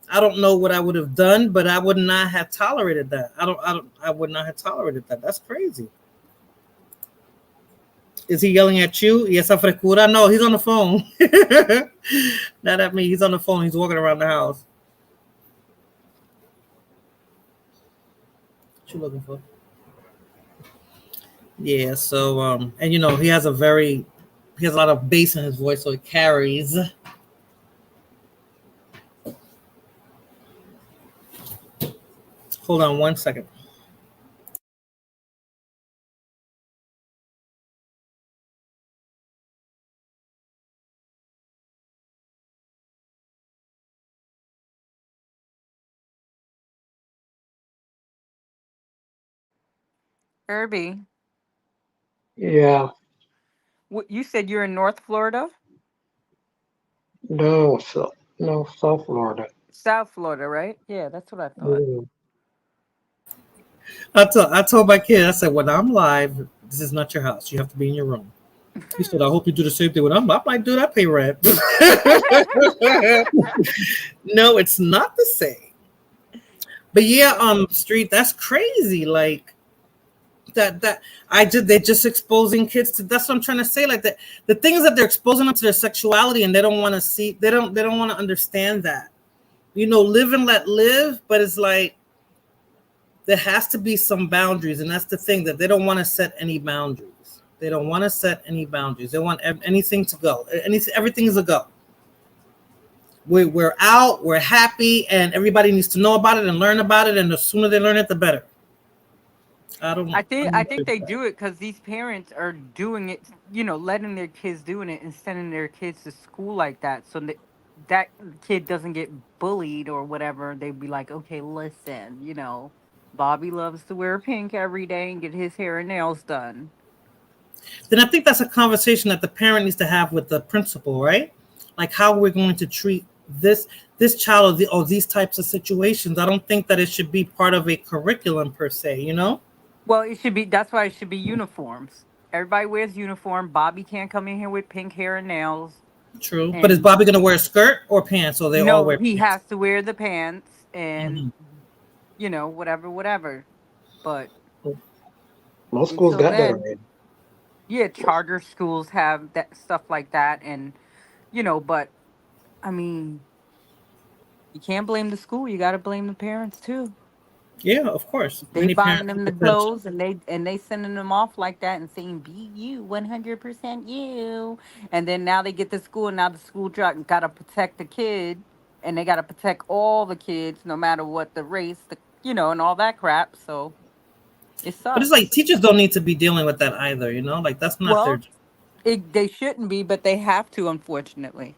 I don't know what I would have done, but I would not have tolerated that. I would not have tolerated that. That's crazy. Is he yelling at you? Yes, frecura. No, he's on the phone. Not at me. He's on the phone. He's walking around the house. What you looking for? Yeah, so and he has a lot of bass in his voice, so it carries. Hold on one second. Irby, Yeah. you said you're in North Florida? No, South Florida. South Florida, right? Yeah, that's what I thought. Yeah. I told my kid, I said, when I'm live, this is not your house. You have to be in your room. He said, I hope you do the same thing when I'm like, dude, I pay rent. No, it's not the same. But yeah, Street, that's crazy. Like they're just exposing kids to, that's what I'm trying to say. Like the things that they're exposing them to their sexuality and they don't want to see, they don't want to understand that. Live and let live, but it's like there has to be some boundaries, and that's the thing, that they don't want to set any boundaries. They don't want to set any boundaries. They want anything to go. Everything is a go. We're out, we're happy, and everybody needs to know about it and learn about it, and the sooner they learn it, the better. I think they do it because these parents are doing it, letting their kids doing it and sending their kids to school like that, so that kid doesn't get bullied or whatever. They'd be like, okay, listen, Bobby loves to wear pink every day and get his hair and nails done. Then I think that's a conversation that the parent needs to have with the principal, right? Like how we're going to treat this child or these types of situations. I don't think that it should be part of a curriculum per se, Well, it should be. That's why it should be uniforms. Everybody wears uniform. Bobby can't come in here with pink hair and nails. True, but is Bobby going to wear a skirt or pants? Or they all wear? He pants? has to wear the pants and whatever. But most schools got that then, already. yeah, charter schools have that stuff like that, and but I mean, you can't blame the school. You got to blame the parents too. Yeah, of course. They buying them the clothes and they sending them off like that and saying be you, 100% you, and then now they get to school and now the school got to protect the kid, and they got to protect all the kids no matter what the race, and all that crap. So it sucks. But it's like teachers don't need to be dealing with that either, like that's not their job. They shouldn't be, but they have to, unfortunately.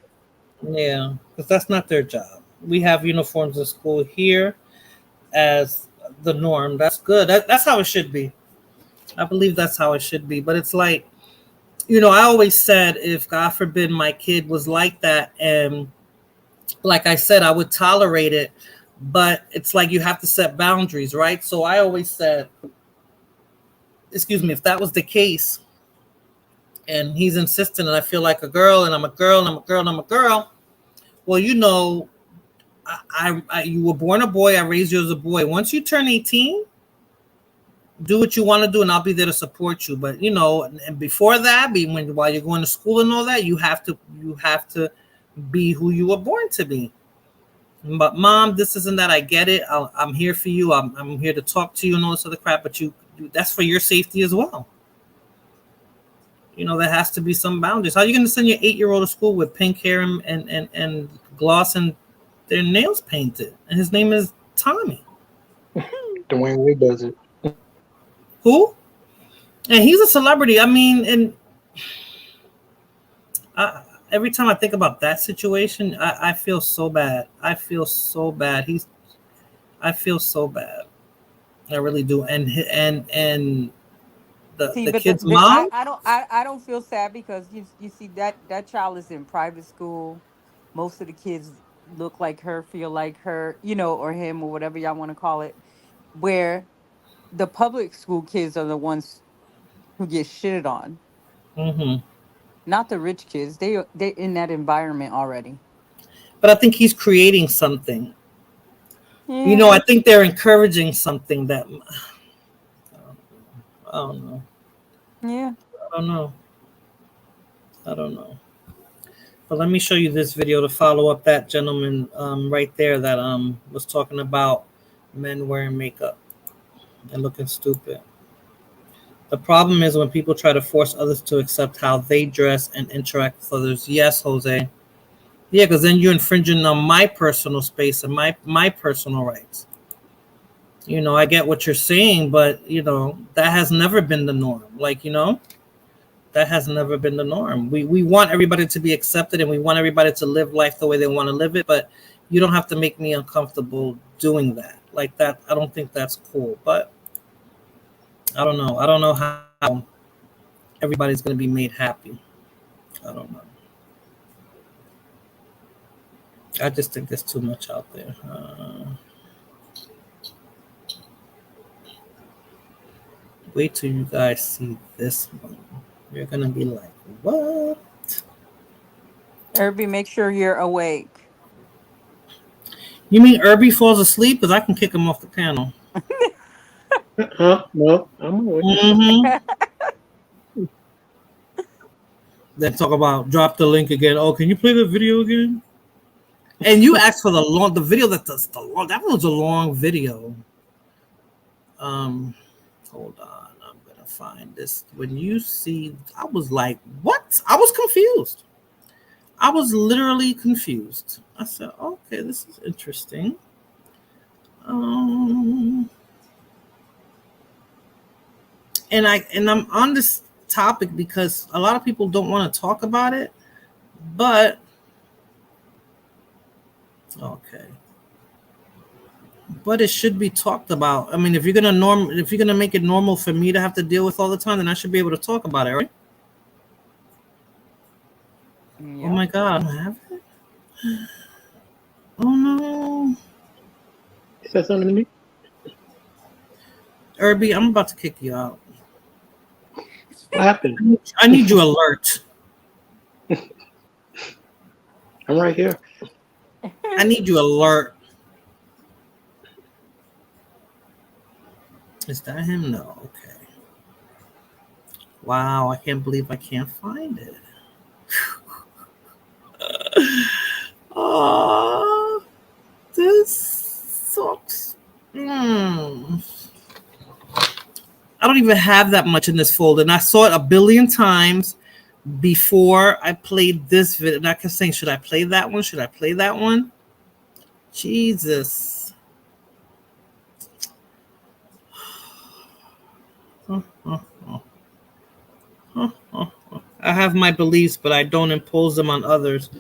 Yeah, because that's not their job. We have uniforms in school here as the norm. That's good. That's how it should be. I believe that's how it should be. But it's like, I always said, if God forbid my kid was like that, and like I said, I would tolerate it, but it's like you have to set boundaries, right? So I always said, if that was the case, and he's insistent, and I feel like a girl, and I'm a girl, and I'm a girl, and I'm a girl, well, you were born a boy, I raised you as a boy. Once you turn 18, do what you want to do, and I'll be there to support you. But and before that, while you're going to school and all that, you have to be who you were born to be. But Mom, this isn't that. I get it. I'm here for you. I'm here to talk to you and all this other crap. But that's for your safety as well. There has to be some boundaries. How are you going to send your 8-year-old to school with pink hair and gloss and their nails painted? And his name is Tommy. Dwayne Wade does it. Who? And he's a celebrity. I mean, and every time I think about that situation, I feel so bad. I feel so bad. I feel so bad. I really do. And the kid's mom. I don't feel sad because you see that child is in private school. Most of the kids look like her, feel like her, or him, or whatever y'all want to call it. Where the public school kids are the ones who get shitted on. Mm-hmm. Not the rich kids. They're in that environment already. But I think he's creating something. Yeah. I think they're encouraging something that I don't know. Yeah. I don't know. But let me show you this video to follow up that gentleman right there that was talking about men wearing makeup and looking stupid. The problem is when people try to force others to accept how they dress and interact with others. Yes, Jose. Yeah, because then you're infringing on my personal space and my personal rights. I get what you're saying, but that has never been the norm. That has never been the norm. We want everybody to be accepted, and we want everybody to live life the way they want to live it, but you don't have to make me uncomfortable doing that. Like that, I don't think that's cool. But I don't know. I don't know how everybody's going to be made happy. I don't know. I just think there's too much out there. Wait till you guys see this one. You're going to be like, what? Irby, make sure you're awake. You mean Irby falls asleep? Because I can kick him off the panel. No, I'm awake. Mm-hmm. Then talk about drop the link again. Oh, can you play the video again? And you asked for the video that does the long. That was a long video. Hold on, I'm gonna find this. When you see, I was like, what? I was confused. I was literally confused. I said, okay, this is interesting. And I'm on this topic because a lot of people don't want to talk about it, but okay. But it should be talked about. I mean, if you're gonna make it normal for me to have to deal with all the time, then I should be able to talk about it, right? Yeah. Oh my God, I have it. Oh no. You said something to me? Irby, I'm about to kick you out. What happened? I need you alert. I'm right here. I need you alert. Is that him? No. Okay. Wow, I can't believe I can't find it. Oh, this sucks. I don't even have that much in this folder, and I saw it a billion times before I played this video. And I kept saying, should I play that one? Should I play that one? Jesus. I have my beliefs, but I don't impose them on others.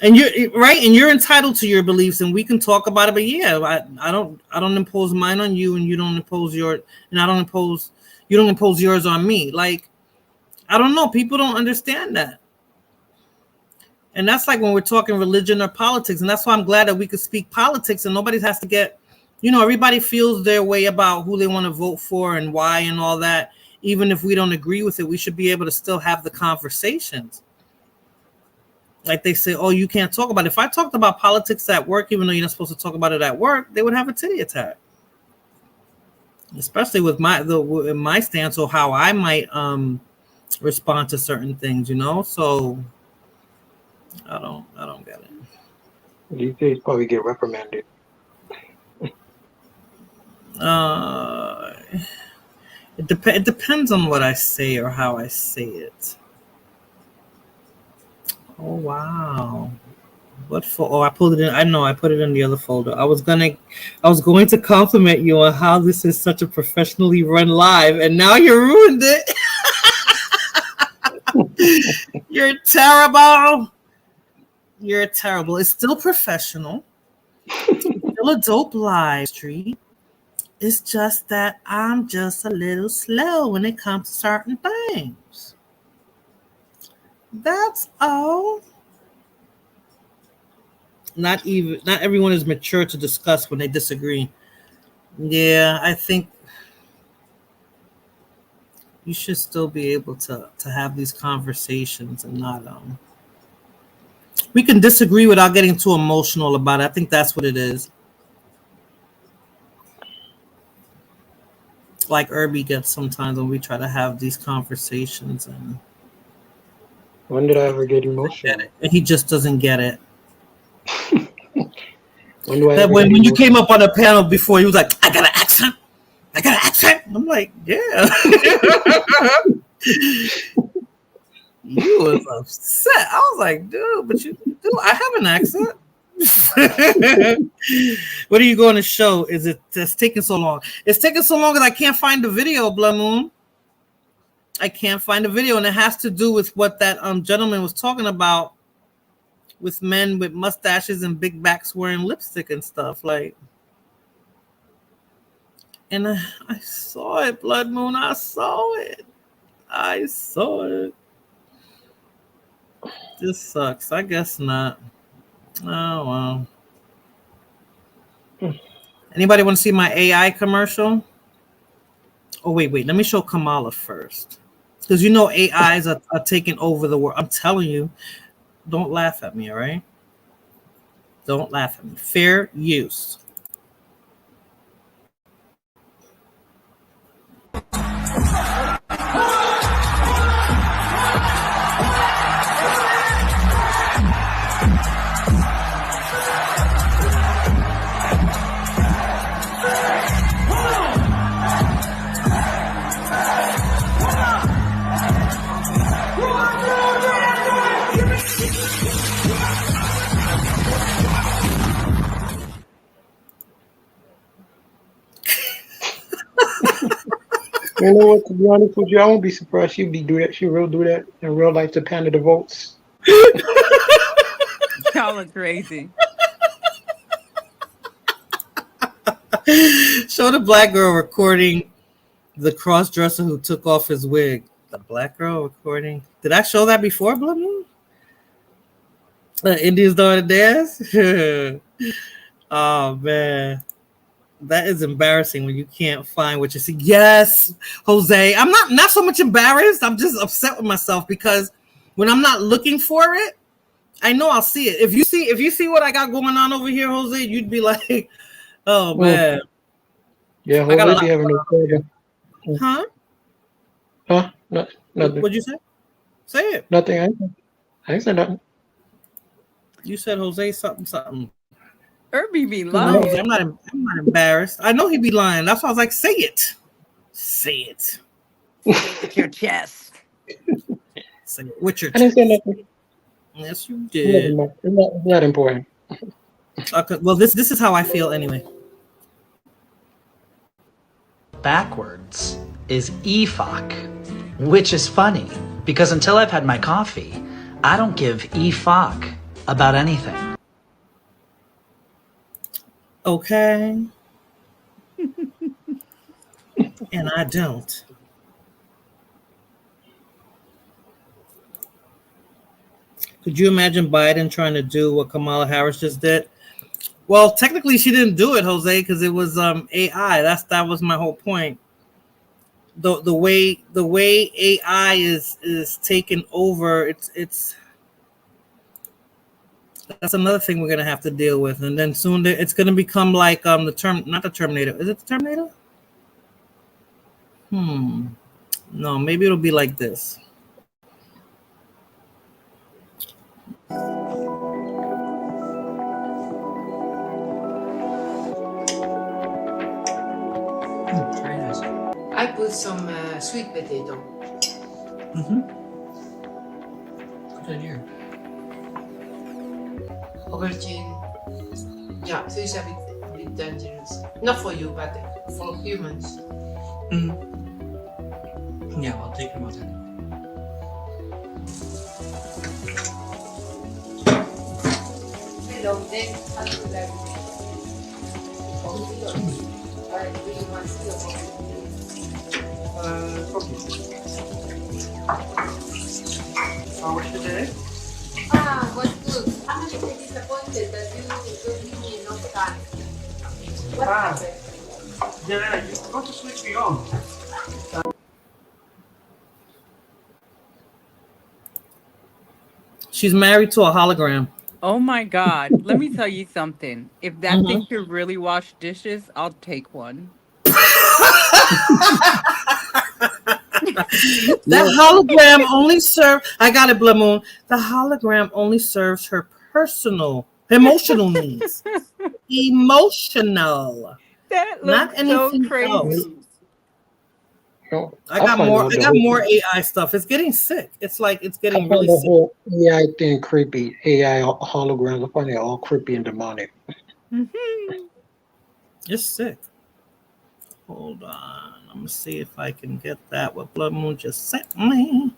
And you're right, and you're entitled to your beliefs, and we can talk about it. But yeah, I don't impose mine on you, and you don't impose you don't impose yours on me. Like, I don't know, people don't understand that, and that's like when we're talking religion or politics, and that's why I'm glad that we could speak politics, and nobody has to get, everybody feels their way about who they want to vote for and why and all that. Even if we don't agree with it, we should be able to still have the conversations. Like they say, oh, you can't talk about it. If I talked about politics at work, even though you're not supposed to talk about it at work, they would have a titty attack. Especially with my stance or how I might respond to certain things, So I don't get it. These days probably get reprimanded. It depends on what I say or how I say it. Oh wow! What for? Oh, I pulled it in. I know I put it in the other folder. I was going to compliment you on how this is such a professionally run live, and now you ruined it. You're terrible. You're terrible. It's still professional. It's still a dope live stream. It's just that I'm just a little slow when it comes to certain things. That's all. Not everyone is mature to discuss when they disagree. Yeah, I think you should still be able to have these conversations and not we can disagree without getting too emotional about it. I think that's what it is. Like Irby gets sometimes when we try to have these conversations, and when did I ever get emotional? And he just doesn't get it. When you came up on the panel before, he was like, I got an accent. I'm like, yeah. You was upset. I was like, dude, but I have an accent. What are you going to show? It's taking so long? It's taking so long that I can't find the video, Blood Moon. I can't find the video, and it has to do with what that gentleman was talking about with men with mustaches and big backs wearing lipstick and stuff. Like, and I saw it, Blood Moon. I saw it. This sucks. I guess not. Oh well. Anybody want to see my AI commercial? Oh wait. Let me show Kamala first, because AIs are taking over the world. I'm telling you. Don't laugh at me, all right? Don't laugh at me. Fair use. You know what? To be honest with you, I won't be surprised she'll do that. She will do that in real life to pander the votes. Y'all are crazy. Show the black girl recording the cross-dresser who took off his wig. The black girl recording. Did I show that before, Blood Moon? India's doing a dance? Oh, man. That is embarrassing when you can't find what you see. Yes, Jose. I'm not so much embarrassed. I'm just upset with myself because when I'm not looking for it, I know I'll see it. If you see what I got going on over here, Jose, you'd be like, oh man. Yeah, Jose be having no problem. Huh? Huh? Nothing. What'd you say? Say it. Nothing. I ain't said nothing. You said Jose something. Irby be lying. I'm not embarrassed. I know he be lying. That's why I was like, say it. Say it. With your chest. Say it with your chest. I didn't say nothing. Yes, you did. It's not important. Okay. Well, this is how I feel anyway. Backwards is EFOC, which is funny because until I've had my coffee, I don't give EFOC about anything. Okay. And I don't. Could you imagine Biden trying to do what Kamala Harris just did? Well, technically she didn't do it, Jose, because it was AI. That was my whole point. The way AI is taken over, it's that's another thing we're gonna have to deal with, and then soon it's gonna become like not the Terminator. Is it the Terminator? No, maybe it'll be like this. Very nice. I put some sweet potato. Good idea. Aubergine. Yeah, so it's a bit dangerous. Not for you, but for humans. Yeah, I'll take them out there. Hello, then how do you like it? Or do you want still How was your day? Was good. I'm a little disappointed that you don't give me enough time. What happened? Yeah, you got to switch me on. She's married to a hologram. Oh my God. Let me tell you something. If that thing could really wash dishes, I'll take one. That hologram only serves. I got it, Blue Moon. The hologram only serves her emotional needs. Emotional. That Not looks so anything crazy. else. No, I got more AI stuff. It's getting sick. It's like it's I getting find really the sick. whole AI thing creepy. AI holograms, I find it all creepy and demonic. It's sick. Hold on. I'm gonna see if I can get that what Blood Moon just sent me.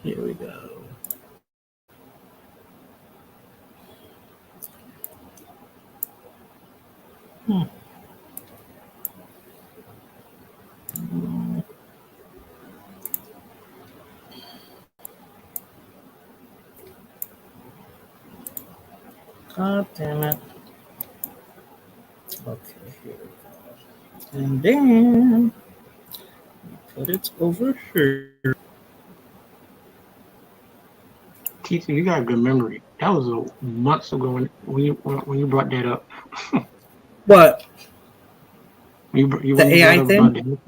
Here we go. God damn it. Okay, here we go. And then put it over here. Tita, you got a good memory. That was months ago when you brought that up. What? You The AI thing?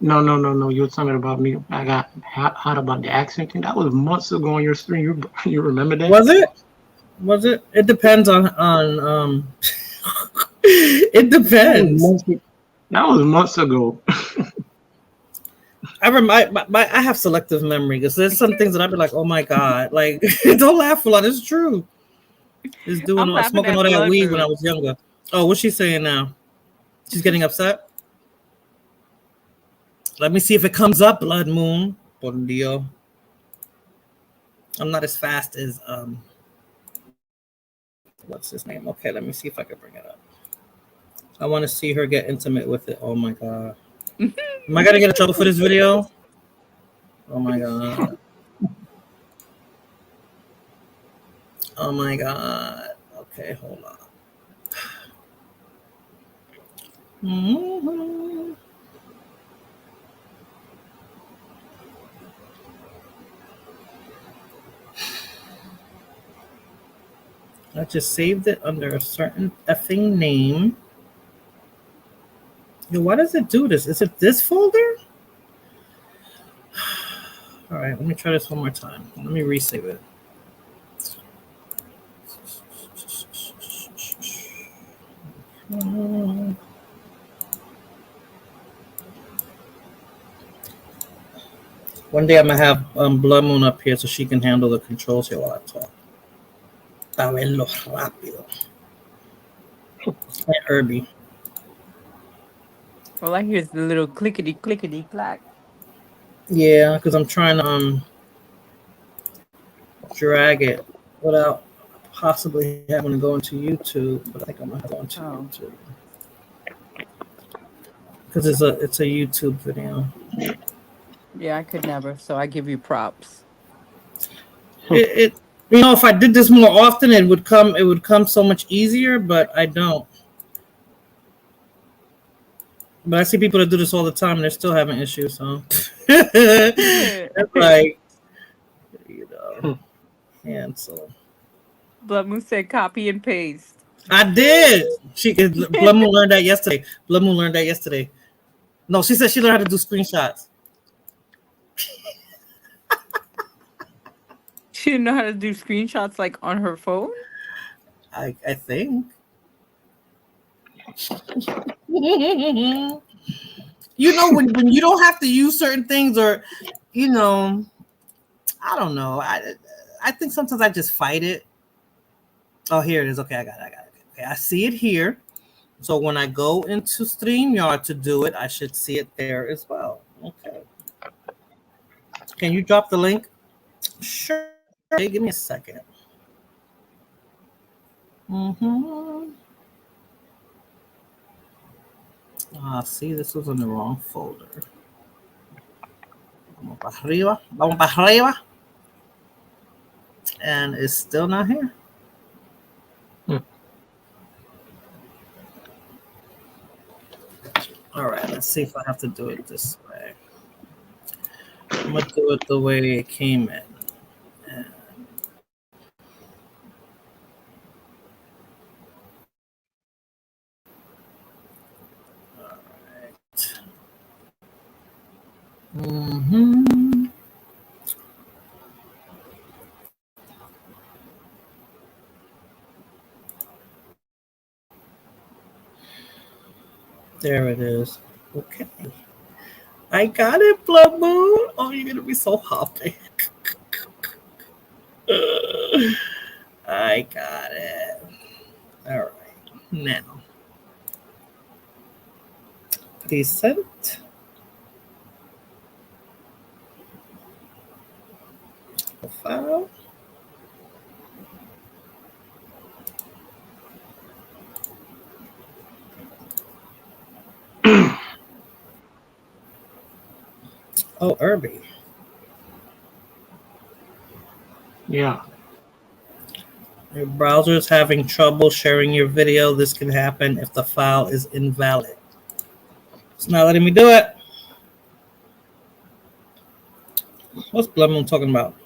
No. You were talking about me. I got hot about the accent thing. That was months ago on your stream. You remember that? Was it? Was it? It depends on it depends. That was months ago. I have selective memory because there's some things that I'd be like, oh my God, like don't laugh a lot. It's true. Just smoking all that weed when I was younger. Oh, what's she saying now? She's getting upset. Let me see if it comes up, Blood Moon. Por Dios. I'm not as fast as what's his name? Okay, let me see if I can bring it up. I want to see her get intimate with it. Oh my God. Am I gonna get in trouble for this video? Oh my God. Oh my God. Okay, hold on. I just saved it under a certain effing name. Yo, why does it do this? Is it this folder? All right, let me try this one more time. Let me resave it. One day I'm gonna have Blood Moon up here so she can handle the controls here while I talk. Para verlo rápido. And Herbie. All I hear is the little clickety clack. Yeah, because I'm trying to drag it without possibly having to go into YouTube. But I think I'm gonna go into YouTube because it's a YouTube video. Yeah, I could never. So I give you props. It if I did this more often, it would come so much easier. But I don't. But I see people that do this all the time and they're still having issues. So it's like, cancel. Blood Moon said copy and paste. I did. Blood Moon learned that yesterday. Blood Moon learned that yesterday. No, she said she learned how to do screenshots. She didn't know how to do screenshots like on her phone? I think. When you don't have to use certain things, or I don't know. I think sometimes I just fight it. Oh, here it is. Okay, I got it. Okay, I see it here. So when I go into StreamYard to do it, I should see it there as well. Okay. Can you drop the link? Sure. Hey, give me a second. See, this was in the wrong folder. Vamos para arriba. And it's still not here. All right, let's see if I have to do it this way. I'm going to do it the way it came in. There it is. Okay. I got it, Blood Moon. Oh, you're going to be so happy. I got it. All right. Now. Present. Profile. Oh, Irby. Yeah. Your browser is having trouble sharing your video. This can happen if the file is invalid. It's not letting me do it. What's Blood Moon talking about?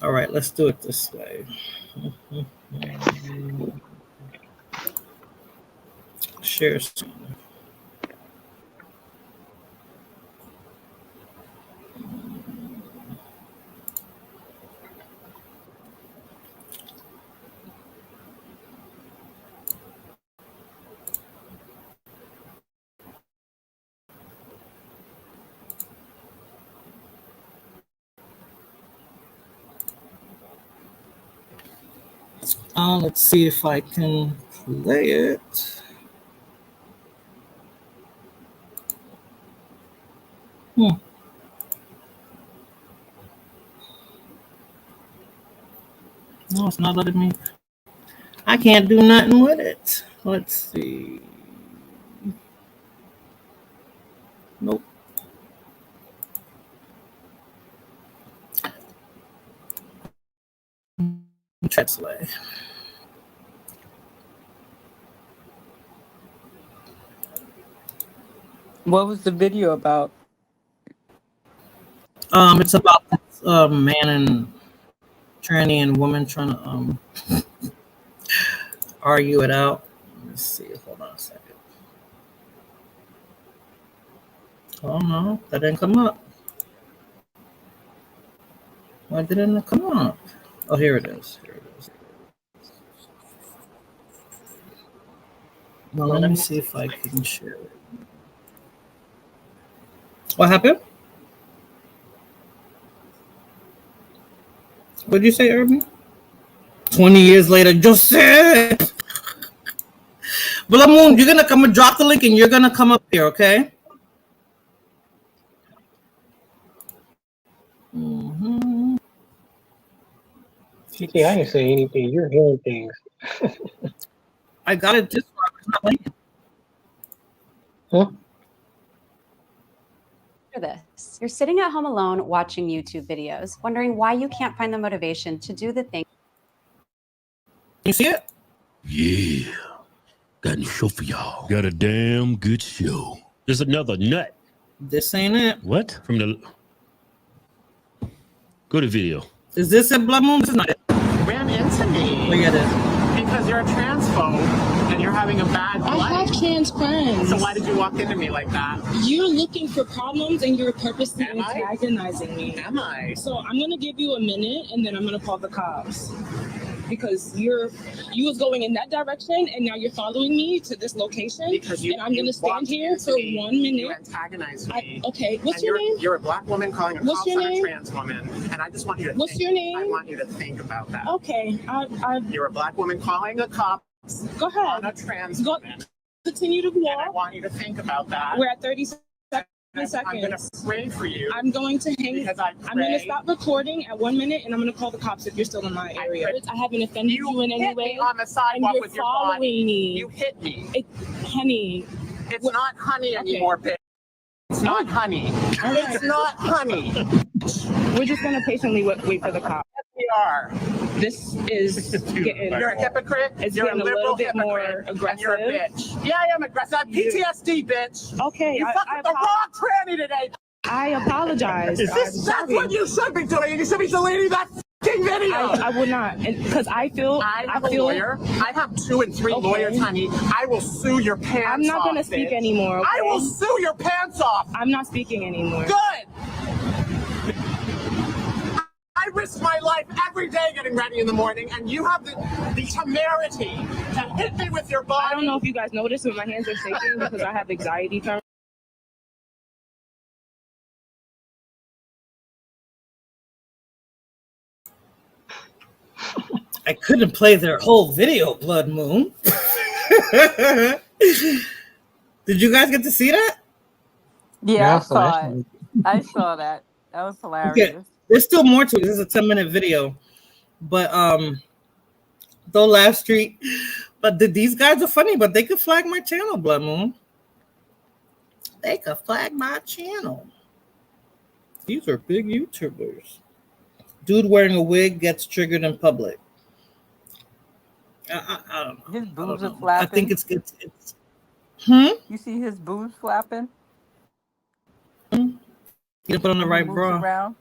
All right, let's do it this way. Share screen. Let's see if I can play it. No, it's not letting me. I can't do nothing with it. Let's see. Nope. Translate. What was the video about? It's about this man and tranny and woman trying to argue it out. Let me see. Hold on a second. Oh no, that didn't come up. Why didn't it come up? Oh, here it is. Here it is. Well, let me see if I can share it. What happened? What did you say, Irving? 20 years later, Joseph! Blood Moon, you're going to come and drop the link and you're going to come up here, okay? Mm-hmm. TK, I didn't say anything. You're hearing things. I got it just right. It's not playing. Huh? This. You're sitting at home alone watching YouTube videos, wondering why you can't find the motivation to do the thing. You see it? Yeah. Got a show for y'all. Got a damn good show. There's another nut. This ain't it. What? From the... Go to video. Is this it, Blood Moon? This is not it. Ran into me. Look at this. Because you're a transphobe and you're having a bad life. I have trans friends. So why did you walk into me like that? You're looking for problems and you're purposely antagonizing me. Am I? So I'm gonna give you a minute and then I'm gonna call the cops. Because you was going in that direction and now you're following me to this location. Because and I'm gonna stand here for 1 minute. You antagonized me. Okay, what's and your name? You're a black woman calling a What's cop your on a name? trans woman. And I just want you to What's think, your name? I want you to think about that. Okay, You're a black woman calling a cop go ahead. on a trans woman. Continue to walk. And I want you to think about that. We're at 30 seconds. I'm going to pray for you. I'm going to hang. Because I I'm going to pray. stop recording at 1 minute, and I'm going to call the cops if you're still in my area. I haven't offended you in any hit way. me on the and sidewalk you're with your following body. me. You hit me. Honey. It's not honey anymore, bitch. It's not honey. It's not honey. We're just going to patiently wait for the cops. Yes, we are. This is getting. You're a hypocrite. It's You're getting a a liberal little bit more hypocrite, aggressive. And you're a bitch. Yeah, I am aggressive. I have PTSD, bitch. Okay. You fucked with the wrong tranny today. I apologize. That's what you should be doing. You should be deleting that fucking video. I would not, because I feel. I have a lawyer. I have 2 and 3 lawyers, honey. I will sue your pants off. I'm not going to speak bitch. anymore. Okay? I will sue your pants off. I'm not speaking anymore. Good. I risk my life every day getting ready in the morning, and you have the temerity to hit me with your body. I don't know if you guys noticed, but my hands are shaking because I have anxiety from. I couldn't play their whole video, Blood Moon. Did you guys get to see that? Yeah, I saw it. I saw that. That was hilarious. Okay. There's still more to it. This is a 10-minute video. But don't laugh, Street. But these guys are funny, but they could flag my channel, Blood Moon. They could flag my channel. These are big YouTubers. Dude wearing a wig gets triggered in public. I don't know. His boobs are flapping. I think it's You see his boobs flapping? You put on the right Moves bra. around.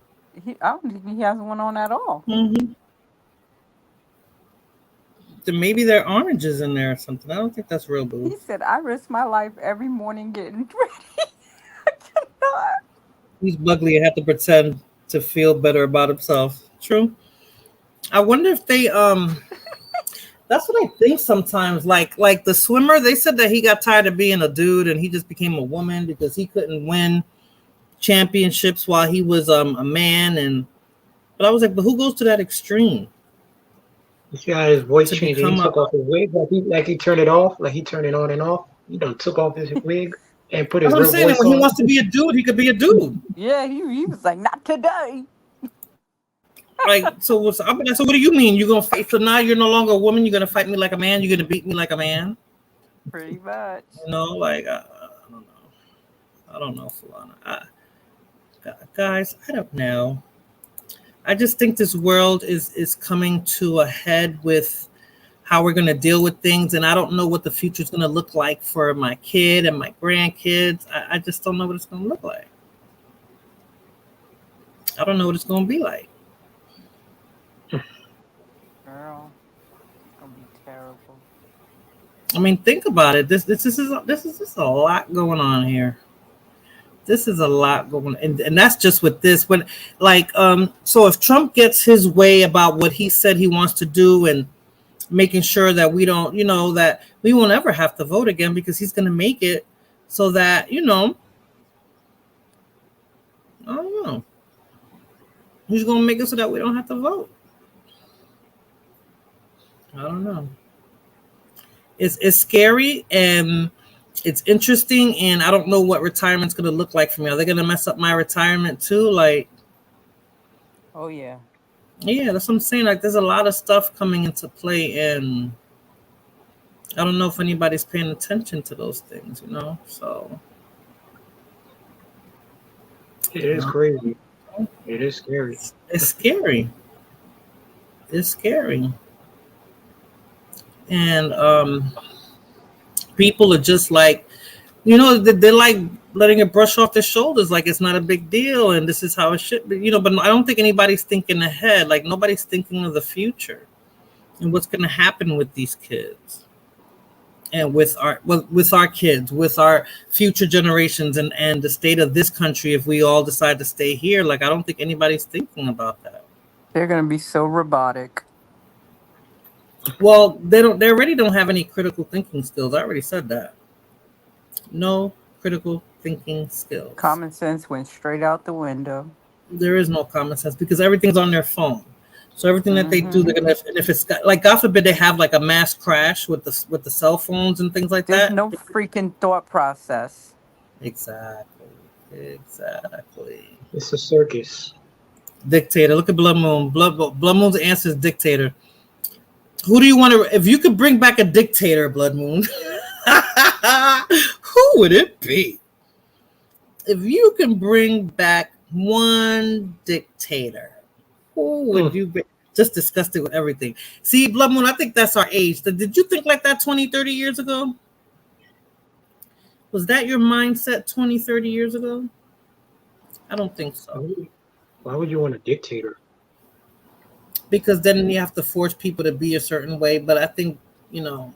I don't think he has one on at all. Mm-hmm. Then maybe there are oranges in there or something. I don't think that's real He boobs. said, I risk my life every morning getting ready. He's ugly and have to pretend to feel better about himself. True. I wonder if they that's what I think sometimes. Like the swimmer, they said that he got tired of being a dude and he just became a woman because he couldn't win championships while he was a man. But I was like, but who goes to that extreme? You see how his voice To changed? He become took off his wig, like he turned it off, like he turned it on and off. He done took off his wig and put his That's what I'm real saying. voice When he on. wants to be a dude, he could be a dude. Yeah, he was like, not today. Like, so what do you mean? You're gonna fight? So now you're no longer a woman. You're gonna fight me like a man. You're gonna beat me like a man. Pretty much. You know, like I don't know, Falana. Guys, I don't know. I just think this world is coming to a head with how we're gonna deal with things, and I don't know what the future is gonna look like for my kid and my grandkids. I just don't know what it's gonna look like. I don't know what it's gonna be like. Girl, it's gonna be terrible. I mean, think about it. This is just a lot going on here. This is a lot going on, and that's just with this. When so if Trump gets his way about what he said he wants to do and making sure that we don't, that we won't ever have to vote again because he's going to make it so that, I don't know. He's going to make it so that we don't have to vote. I don't know. It's scary and it's interesting, and I don't know what retirement's going to look like for me. Are they going to mess up my retirement too? Like, Oh yeah. Yeah, that's what I'm saying. Like, there's a lot of stuff coming into play, and I don't know if anybody's paying attention to those things, you know? So It is crazy. It is scary. it's scary. It's scary. And people are just like, you know, they're like letting it brush off their shoulders, like it's not a big deal, and this is how it should be, you know. But I don't think anybody's thinking ahead. Like, nobody's thinking of the future and what's going to happen with these kids, and with our kids, with our future generations, and the state of this country if we all decide to stay here. Like, I don't think anybody's thinking about that. They're gonna be so robotic. Well, they already don't have any critical thinking skills. I already said that. No critical thinking skills. Common sense went straight out the window. There is no common sense because everything's on their phone. So everything that they do, they're gonna. And if it's like, God forbid, they have like a mass crash with the cell phones and things like There's that. no freaking thought process. Exactly. It's a circus. Dictator. Look at Blood Moon. Blood Moon's answer is dictator. Who do you want to? If you could bring back a dictator, Blood Moon, who would it be? If you can bring back one dictator, who would you be? Just disgusted with everything. See, Blood Moon, I think that's our age. Did you think like that 20, 30 years ago? Was that your mindset 20, 30 years ago? I don't think so. Why would you want a dictator? Because then you have to force people to be a certain way. But I think, you know,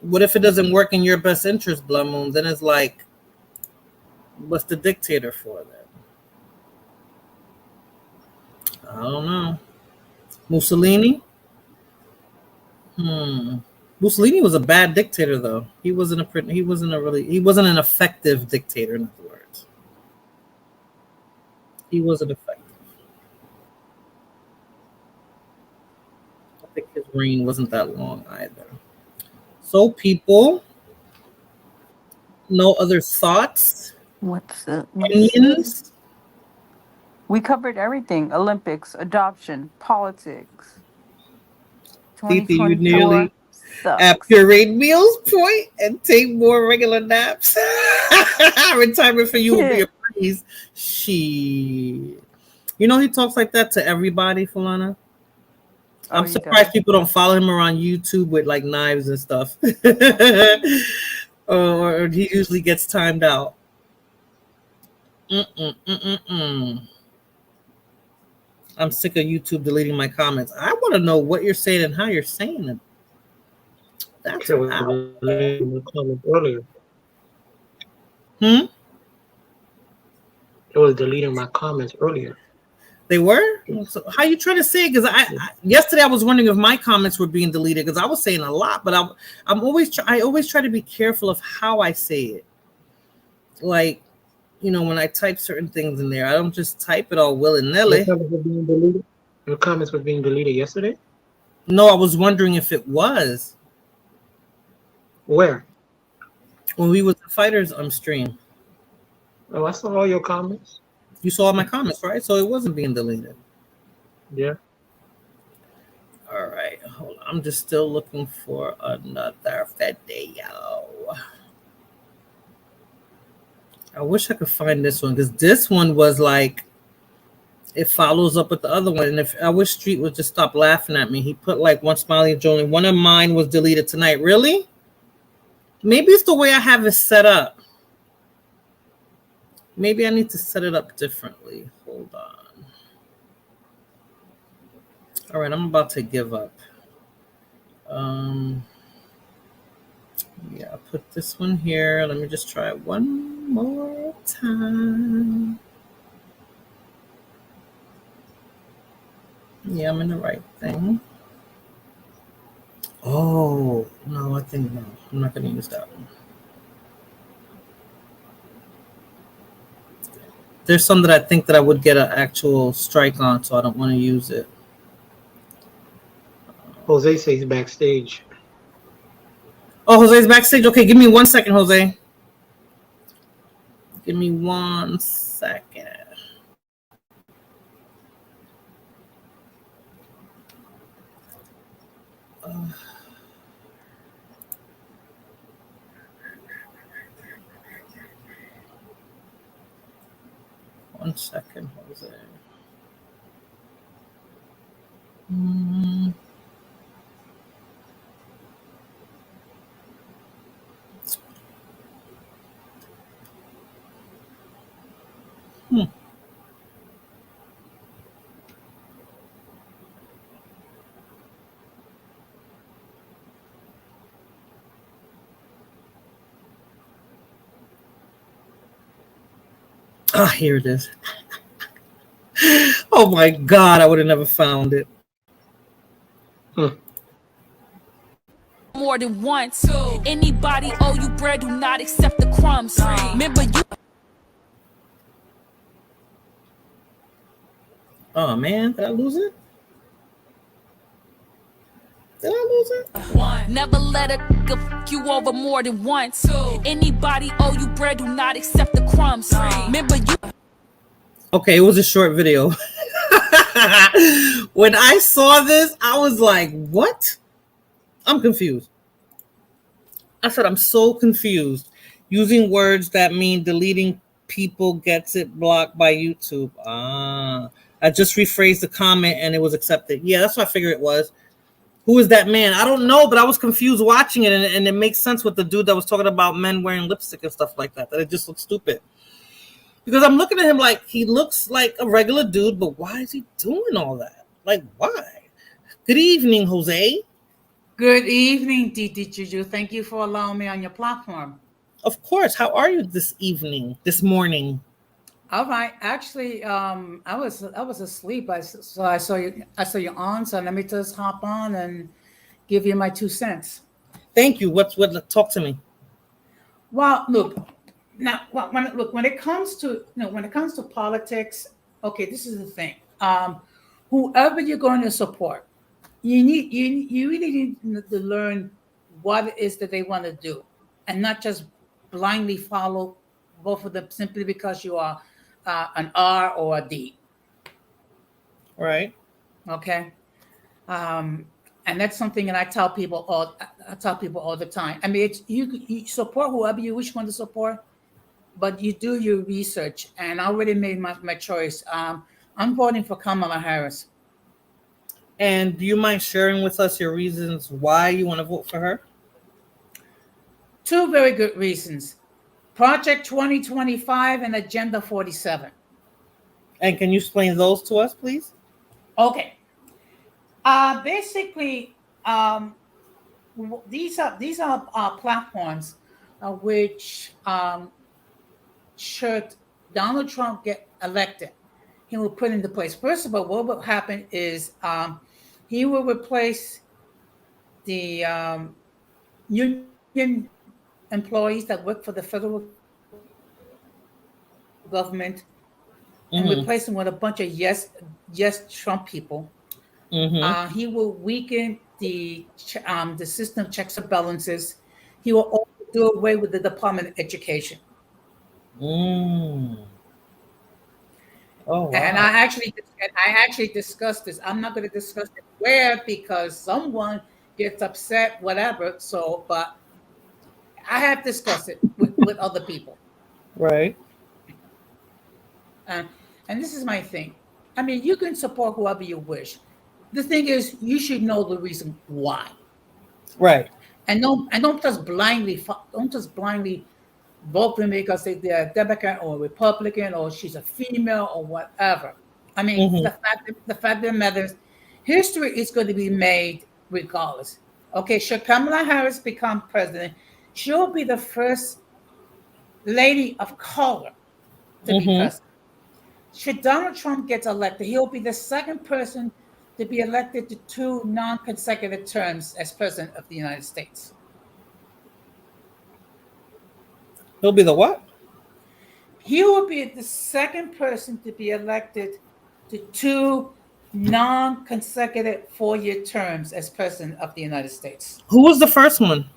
what if it doesn't work in your best interest, Blood Moon? Then it's like, what's the dictator for then? I don't know. Mussolini? Mussolini was a bad dictator, though. He wasn't an effective dictator, in other words. He wasn't effective. I think his reign wasn't that long either. So, people, no other thoughts? Opinions? We covered everything: Olympics, adoption, politics. Titi, you 2024 nearly sucks. at pureed meals point and take more regular naps. Retirement for you will be a breeze. She, you know, he talks like that to everybody, Fulana. I'm surprised people don't follow him around YouTube with like knives and stuff. Or he usually gets timed out. I'm sick of YouTube deleting my comments. I want to know what you're saying and how you're saying it. That's earlier. It was deleting my comments earlier. They were? So how you trying to say it? Because I yesterday I was wondering if my comments were being deleted because I was saying a lot, but I always try to be careful of how I say it. Like, you know, when I type certain things in there, I don't just type it all willy-nilly. Your comments were being deleted yesterday? No, I was wondering if it was. Where? When we was the Fighters stream. Oh, I saw all your comments. You saw all my comments, right? So it wasn't being deleted. Yeah. All right. Hold on. I'm just still looking for another video. I wish I could find this one because this one was like, it follows up with the other one. And if I wish Street would just stop laughing at me. He put like one smiley Jolene. One of mine was deleted tonight. Really? Maybe it's the way I have it set up. Maybe I need to set it up differently. Hold on. All right, I'm about to give up. Yeah, I'll put this one here. Let me just try it one more time. Yeah, I'm in the right thing. Oh, no, I think no. I'm not going to use that one. There's some that I think that I would get an actual strike on, so I don't want to use it. Jose says he's backstage. Oh, Jose's backstage. Okay, give me 1 second, Jose. Give me 1 second. 1 second, Jose. Ah, here it is. Oh my God, I would have never found it. More than once. Anybody owe you bread, do not accept the crumbs. Remember you. Oh man, did I lose it? Did I lose it? Never let a fuck you over more than once. Anybody owe you bread, do not accept the crumbs. Remember you. Okay, it was a short video. When I saw this, I was like, what? I'm confused. I said, I'm so confused. Using words that mean deleting people gets it blocked by YouTube. I just rephrased the comment and it was accepted. Yeah, that's what I figured it was. Who is that man? I don't know, but I was confused watching it, and it makes sense with the dude that was talking about men wearing lipstick and stuff like that. That it just looks stupid. Because I'm looking at him like he looks like a regular dude, but why is he doing all that? Like, why? Good evening, Jose. Good evening, Titi Juju. Thank you for allowing me on your platform. Of course. How are you this morning? All right. Actually, I was asleep. So I saw you on. So let me just hop on and give you my 2 cents. Thank you. What? Talk to me. Well, look. Now, when it comes to politics, okay, this is the thing. Whoever you're going to support, you really need to learn what it is that they want to do, and not just blindly follow both of them simply because you are an R or a D. Right. Okay. And that's something that I tell people all the time. I mean, it's, you support whoever you wish one to support, but you do your research. And I already made my choice. I'm voting for Kamala Harris. And do you mind sharing with us your reasons why you want to vote for her? 2 very good reasons. Project 2025 and Agenda 47. And can you explain those to us, please? Okay. Basically, these are platforms which should Donald Trump get elected, he will put into place. First of all, what will happen is he will replace the union employees that work for the federal government and replace them with a bunch of yes Trump people. He will weaken the system of checks and balances. He will also do away with the Department of Education. Oh, wow. And I actually discussed this. I'm not going to discuss it where because someone gets upset, whatever. So, but I have discussed it with other people. Right. And this is my thing. I mean, you can support whoever you wish. The thing is, you should know the reason why. Right. And don't just blindly vote for me because they're a Democrat or a Republican or she's a female or whatever. I mean, the fact that matters, history is going to be made regardless. Okay, should Kamala Harris become president, she'll be the first lady of color to be president. Should Donald Trump get elected, he'll be the second person to be elected to 2 non-consecutive terms as president of the United States. He'll be the what? He will be the second person to be elected to 2 non-consecutive 4-year terms as president of the United States. Who was the first one?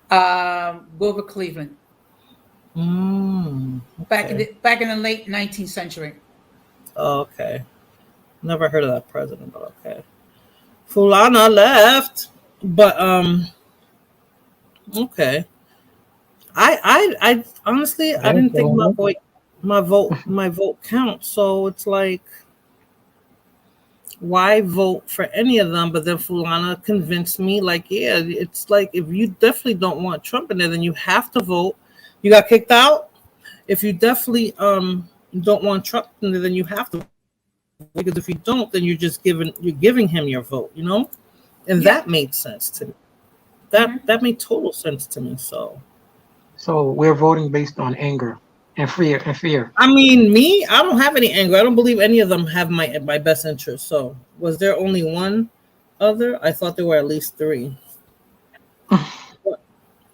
Grover Cleveland. Okay. Back in the late 19th century. Oh, okay. Never heard of that president, but okay. Fulana left. But okay. I honestly I didn't think my vote counts. So it's like, why vote for any of them? But then Fulana convinced me, like, yeah, it's like, if you definitely don't want Trump in there, then you have to vote. You got kicked out. If you definitely don't want Trump in there, then you have to, because if you don't, then you're giving him your vote, you know? And that made sense to me. That made total sense to me. So we're voting based on anger and fear. I mean, me, I don't have any anger. I don't believe any of them have my best interest. So was there only one other? I thought there were at least three.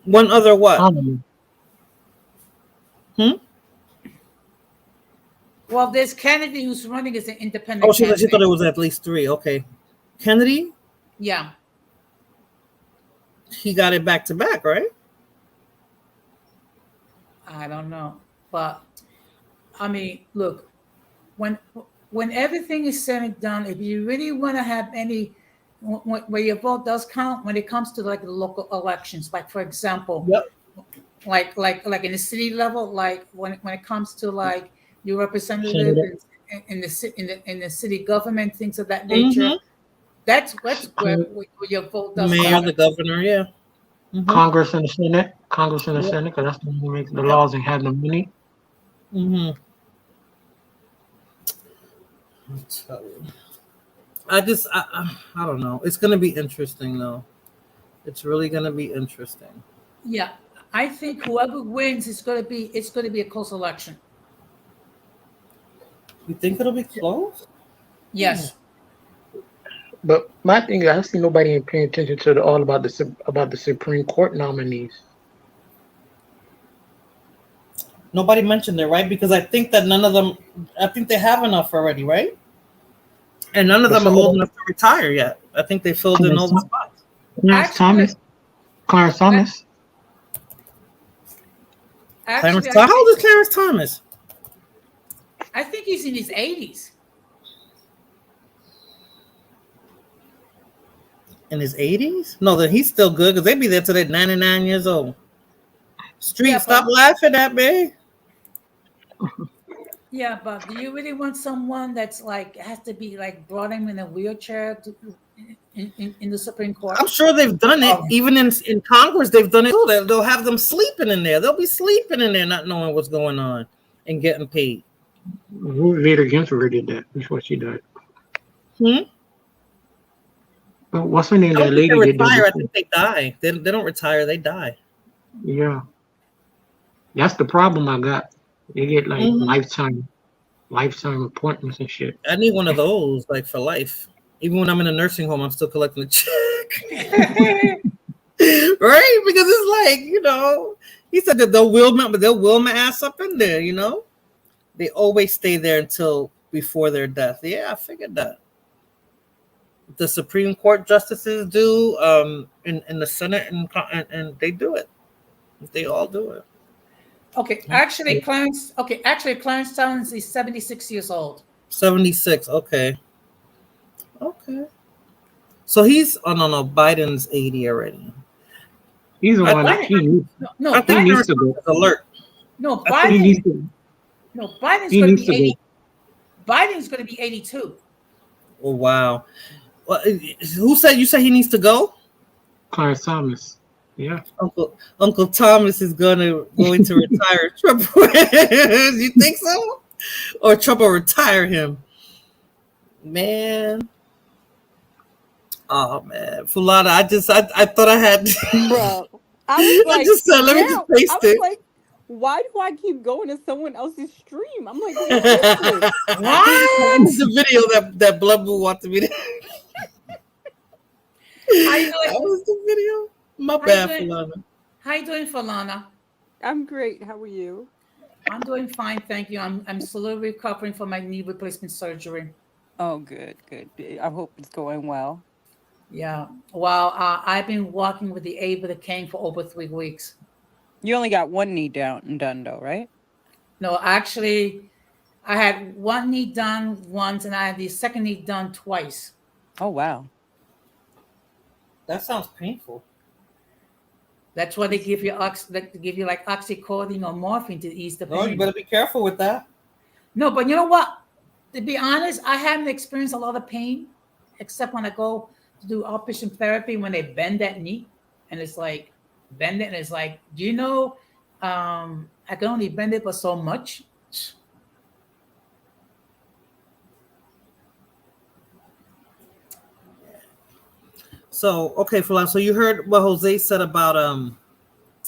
One other what? Well, there's Kennedy who's running as an independent. Oh, she thought it was at least three. Okay. Kennedy? Yeah. He got it back to back, right? I don't know. But I mean, look, when everything is said and done, if you really want to have any where your vote does count, when it comes to like the local elections, like for example, like in the city level, like when it comes to like your representative in the city government, things of that nature, that's where your vote does Mayor, count. the governor, yeah. Congress and the Senate, because that's the one who makes the laws and have the money. I don't know. It's gonna be interesting though. It's really gonna be interesting. Yeah, I think whoever wins it's gonna be a close election. You think it'll be close? Yes. But my thing is, I see nobody paying attention to all about the Supreme Court nominees. Nobody mentioned it, right? Because I think that none of them. I think they have enough already, right? And none of them are old enough to retire yet. I think they filled in all the spots. Clarence Thomas. Actually, How old is Clarence Thomas? I think he's in his 80s. In his 80s? No, then he's still good because they be there till they're 99 years old. Street, stop laughing at me. Yeah, but do you really want someone that's like has to be like brought him in a wheelchair in the Supreme Court? I'm sure they've done it. Even in Congress, they've done it too. They'll have them sleeping in there. They'll be sleeping in there, not knowing what's going on and getting paid. Ruth Bader Ginsburg did that before she died. But what's her name? That lady they did retire. that. I think they die. They don't retire. They die. Yeah, that's the problem I got. They get like lifetime appointments and shit. I need one of those, like for life. Even when I'm in a nursing home, I'm still collecting a check. Right? Because it's like, you know, he said that they'll wheel my ass up in there, you know? They always stay there until before their death. Yeah, I figured that. The Supreme Court justices do, in the Senate, and they do it. They all do it. Okay, actually, Clarence Thomas is 76 years old. 76, okay. So he's, Biden's 80 already. He's the one that he needs to go. Alert. No, Biden's going to be 80. Biden's going to be 82. Oh, wow. Well, who said you said he needs to go? Clarence Thomas. Yeah. Uncle Thomas is going to retire Trump. You think so? Or Trump will retire him? Man. Oh man, Fulana, I thought I had. Bro, I was like, I just said, let me just paste I was it. like, why do I keep going to someone else's stream? I'm like, what is this? What? It's the video that Blood Boo wanted me to. That was the video. My bad, Fulana. How you doing, Fulana? I'm great. How are you? I'm doing fine, thank you. I'm slowly recovering from my knee replacement surgery. Oh, good. I hope it's going well. Yeah. Well, I've been walking with the aid of the cane for over 3 weeks. You only got one knee done though, right? No, actually, I had one knee done once, and I had the second knee done twice. Oh wow. That sounds painful. That's why they give you like oxycodone or morphine to ease the pain. No, you better be careful with that. No, but you know what? To be honest, I haven't experienced a lot of pain, except when I go to do outpatient therapy when they bend that knee, and it's like bend it, and it's like, do you know, I can only bend it for so much. So, okay, Fulana, so you heard what Jose said about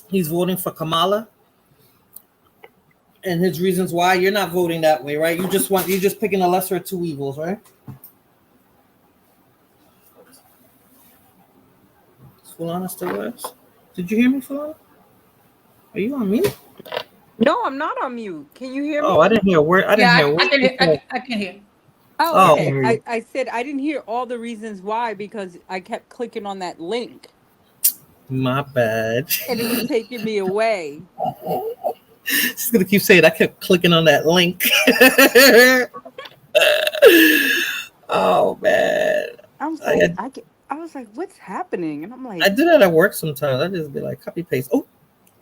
he's voting for Kamala and his reasons why. You're not voting that way, right? You're just picking the lesser of two evils, right? Is Fulana still with us? Did you hear me, Fulana? Are you on mute? No, I'm not on mute. Can you hear me? Oh, I didn't hear a word. I can hear. Oh, Oh. okay. I said I didn't hear all the reasons why because I kept clicking on that link My bad. and it was taking me away. She's gonna keep saying I kept clicking on that link. Oh man. I was like, I was like, what's happening? And I'm like, I do that at work sometimes. I just be like, copy paste. Oh,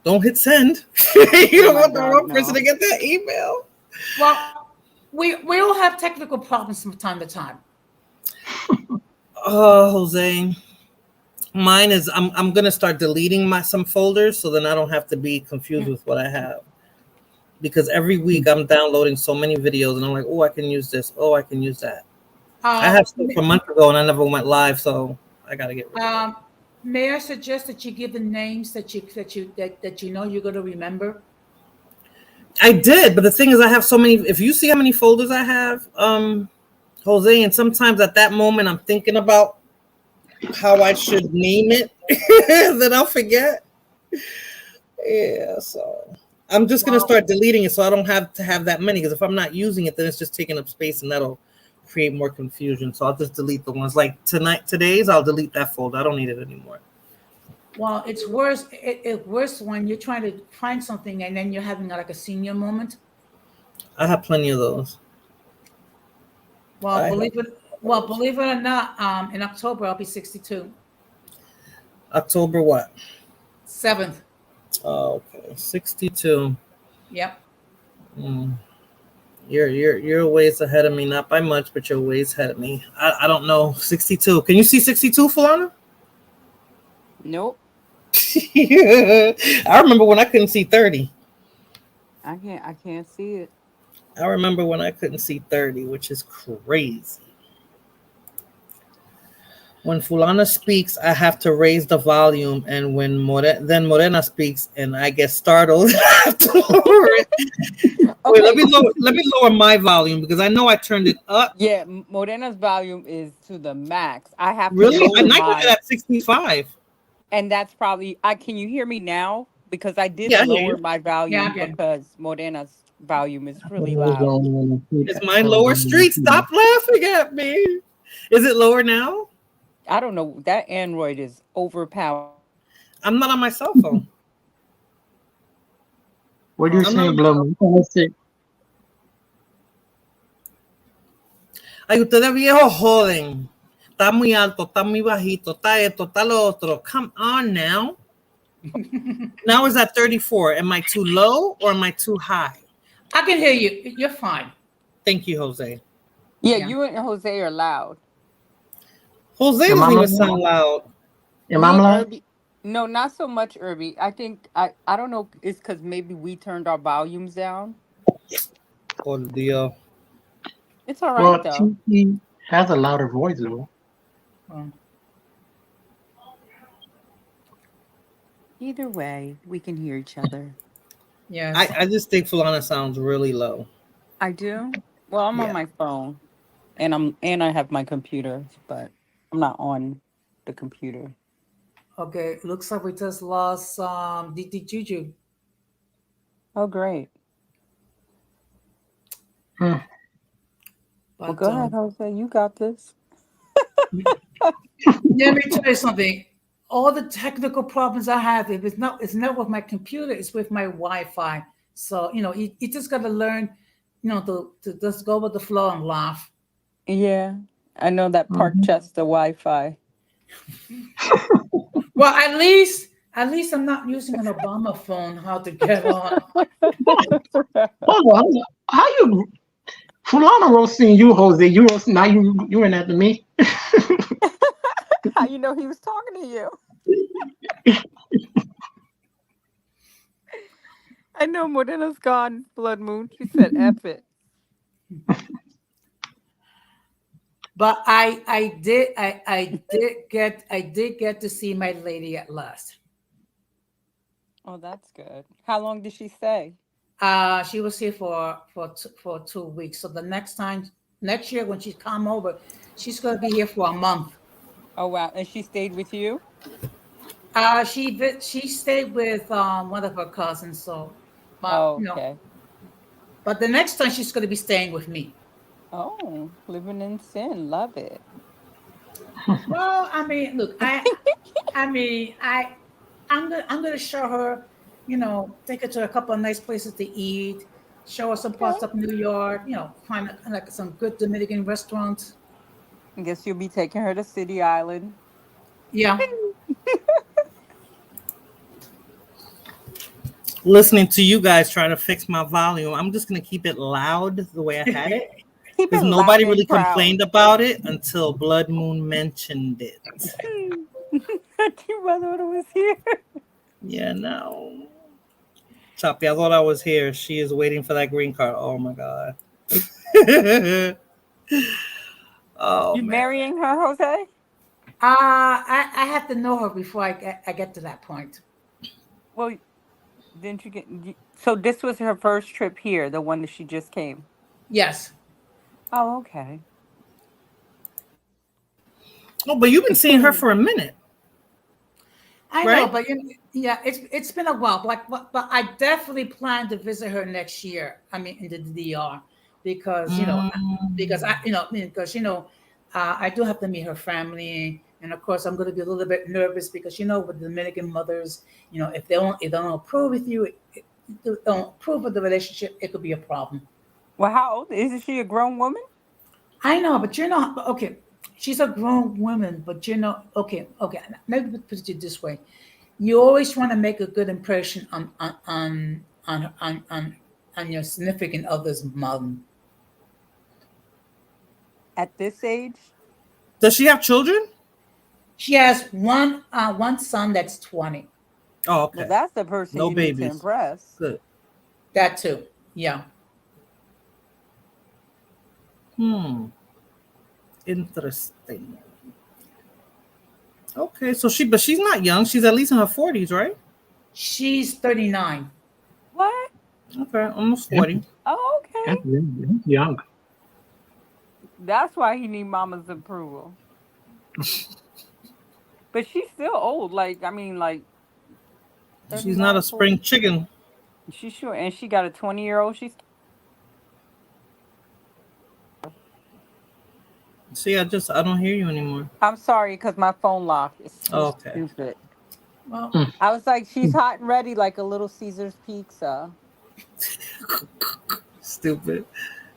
don't hit send. You don't want the wrong person to get that email. Well, we all have technical problems from time to time. Oh, Jose. Mine is I'm gonna start deleting some folders so then I don't have to be confused with what I have. Because every week I'm downloading so many videos and I'm like, oh, I can use this. Oh, I can use that. I have stuff from a month ago and I never went live, so I gotta get rid of it. May I suggest that you give the names that you know you're gonna remember? I did, but the thing is I have so many. If you see how many folders I have, Jose, and sometimes at that moment I'm thinking about how I should name it, then I'll forget. Yeah, so I'm just gonna start deleting it so I don't have to have that many, because if I'm not using it, then it's just taking up space and that'll create more confusion. So I'll just delete the ones like today's. I'll delete that folder. I don't need it anymore. Well, it's worse. It's worse when you're trying to find something and then you're having like a senior moment. I have plenty of those. Well, believe it or not, in October I'll be 62. October what? 7th. Oh, okay, 62. Yep. You're a ways ahead of me, not by much, but you're ways ahead of me. I don't know. 62. Can you see 62, Fulana? nope, I remember when I couldn't see 30. I can't see it. I remember when I couldn't see 30, which is crazy. When Fulana speaks, I have to raise the volume, and when Morena speaks, and I get startled, I have to lower it. Wait, let me lower my volume because I know I turned it up. Yeah, Morena's volume is to the max. I have to Really? lower And I got mine. it at 65. And that's probably can you hear me now? Because I did Yeah, I hear lower you. my volume Yeah, I can. because Morena's volume is really loud. Is mine lower? Street, stop laughing at me. Is it lower now? I don't know. That Android is overpowered. I'm not on my cell phone. What do you I'm say, not- Blum? Ay, ustedes viejos joden. Está muy alto, está muy bajito, está esto, está lo otro. Come on now. Now is at 34. Am I too low or am I too high? I can hear you. You're fine. Thank you, Jose. Yeah, Yeah. you and Jose are loud. Jose Am I doesn't even loud? sound loud. Am Me I and loud? Irby- No, not so much, Irby. I think I don't know. It's because maybe we turned our volumes down. Por Dios. It's all right Well, though. TT has a louder voice, though. Either way, we can hear each other. Yes. I just think Fulana sounds really low. I do. Well, I'm on my phone, and I have my computer, but I'm not on the computer. Okay. Looks like we just lost DT Juju. Oh, great. But, Well, go ahead, Jose. You got this. Let me tell you something. All the technical problems I have, if it's not with my computer, it's with my Wi-Fi. So you just got to learn, to just go with the flow and laugh. Yeah, I know that Park Chester Wi-Fi. Well, at least I'm not using an Obama phone. How to get on? Hold on. How you? Fulano roasting you, Jose. You roasting now. You went after me. How you know he was talking to you? I know Morena's gone, Blood Moon. She said F it. But I did get to see my lady at last. Oh, that's good. How long did she stay? She was here for 2 weeks. So the next year when she come over, she's gonna be here for a month. Oh wow! And she stayed with you? She stayed with one of her cousins. So, Oh, you know, okay. but the next time she's gonna be staying with me. Oh, living in sin. Love it. Well, I mean, look, I'm gonna show her, take her to a couple of nice places to eat, show her some parts of New York, find like some good Dominican restaurants. I guess you'll be taking her to City Island. Yeah. Listening to you guys trying to fix my volume, I'm just gonna keep it loud the way I had it. Keep Because it nobody loud really and proud. complained about it until Blood Moon mentioned it. Your mother was here. Yeah, no. Choppy, I thought I was here. She is waiting for that green card. Oh my god. Oh, You man. marrying her, Jose? I have to know her before I get to that point. Well, didn't you get? So this was her first trip here, the one that she just came. Yes. Oh, okay. Oh, but you've been seeing her for a minute. I know, Right? but yeah, it's been a while. But I definitely plan to visit her next year. I mean, in the DR, because I do have to meet her family, and of course I'm going to be a little bit nervous because with Dominican mothers, if they don't approve with you, don't approve of the relationship, it could be a problem. Well, how old isn't she? A grown woman? I know, but okay. She's a grown woman, but okay. Maybe put it this way: you always want to make a good impression on your significant other's mom. At this age? Does she have children? She has one son that's 20. Oh, okay. Well, that's the person No you need to babies. impress. Good. That too, yeah. Interesting. Okay, so she's not young. She's at least in her 40s, right? She's 39. What? Okay, almost 40. Oh, okay. That's young. That's why he need mama's approval. But she's still old. Like, I mean, like. She's not a 39, spring 40. chicken. She's sure, and she got a 20-year-old. She's. See, I don't hear you anymore. I'm sorry, because my phone locked. It's so Okay. stupid. Well, I was like, she's hot and ready, like a little Caesar's pizza. Stupid.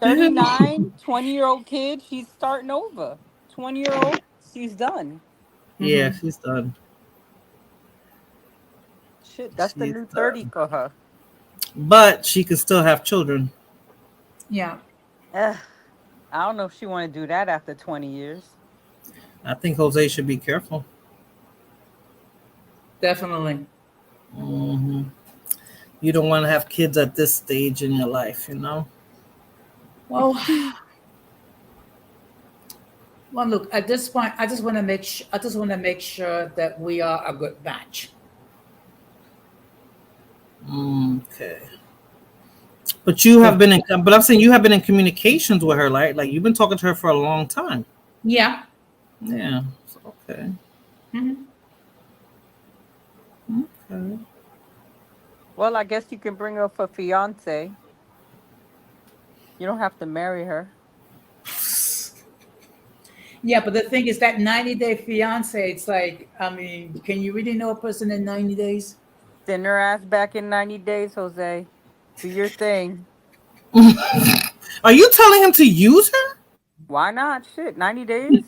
39, 20-year-old kid, she's starting over. 20-year-old, she's done. Yeah, she's done. Shit, that's the She's new 30 for her. But she can still have children. Yeah. Ugh. I don't know if she want to do that after 20 years. I think Jose should be careful. Definitely. Hmm. You don't want to have kids at this stage in your life, Well, look. At this point, I just want to make sure that we are a good match. Okay. But you have been but I'm saying you have been in communications with her, like you've been talking to her for a long time. Yeah. Yeah. Okay. Mhm. Okay. Well, I guess you can bring her for fiance. You don't have to marry her. Yeah, but the thing is that 90-day fiance, it's like, I mean, can you really know a person in 90 days? Send her ass back in 90 days, Jose. Do your thing. Are you telling him to use her? Why not? Shit, 90 days?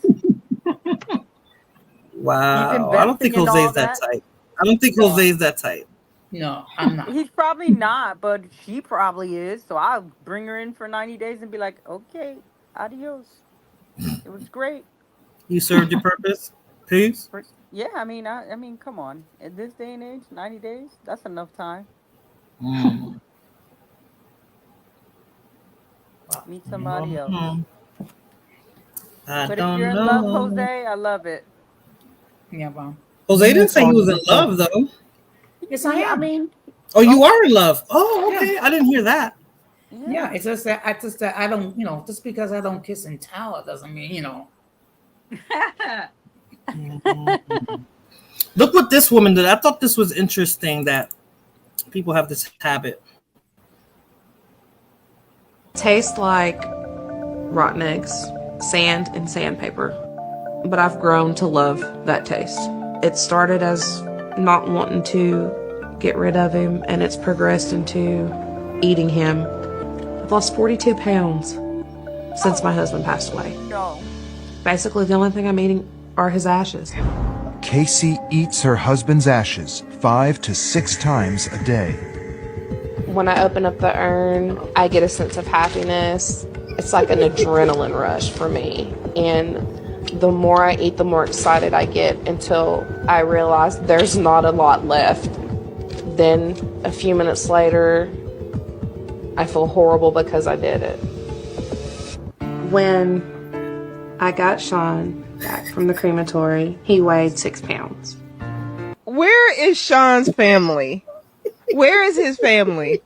Wow. I don't think investing in all Jose's that that. type. I don't think No. Jose's that type. No, I'm not. He's probably not, but she probably is. So I'll bring her in for 90 days and be like, okay, adios. It was great. You served your purpose. Peace. Yeah, I mean, come on. At this day and age, 90 days, that's enough time. Mm. Meet somebody else. Mhm. I But if don't you're in love, know. Jose, I love it. Yeah, well. Jose didn't say he was in love though. Yes, I am. I mean, Oh, you are in love. Oh, okay. I didn't hear that. Yeah, it's just that I don't, just because I don't kiss and tell doesn't mean, Look what this woman did. I thought this was interesting that people have this habit. Tastes like rotten eggs, sand, and sandpaper. But I've grown to love that taste. It started as not wanting to get rid of him, and it's progressed into eating him. I've lost 42 pounds since my husband passed away. No. Basically, the only thing I'm eating are his ashes. Casey eats her husband's ashes 5 to 6 times a day. When I open up the urn, I get a sense of happiness. It's like an adrenaline rush for me. And the more I eat, the more excited I get until I realize there's not a lot left. Then a few minutes later, I feel horrible because I did it. When I got Sean back from the crematory, he weighed 6 pounds. Where is Sean's family? Where is his family?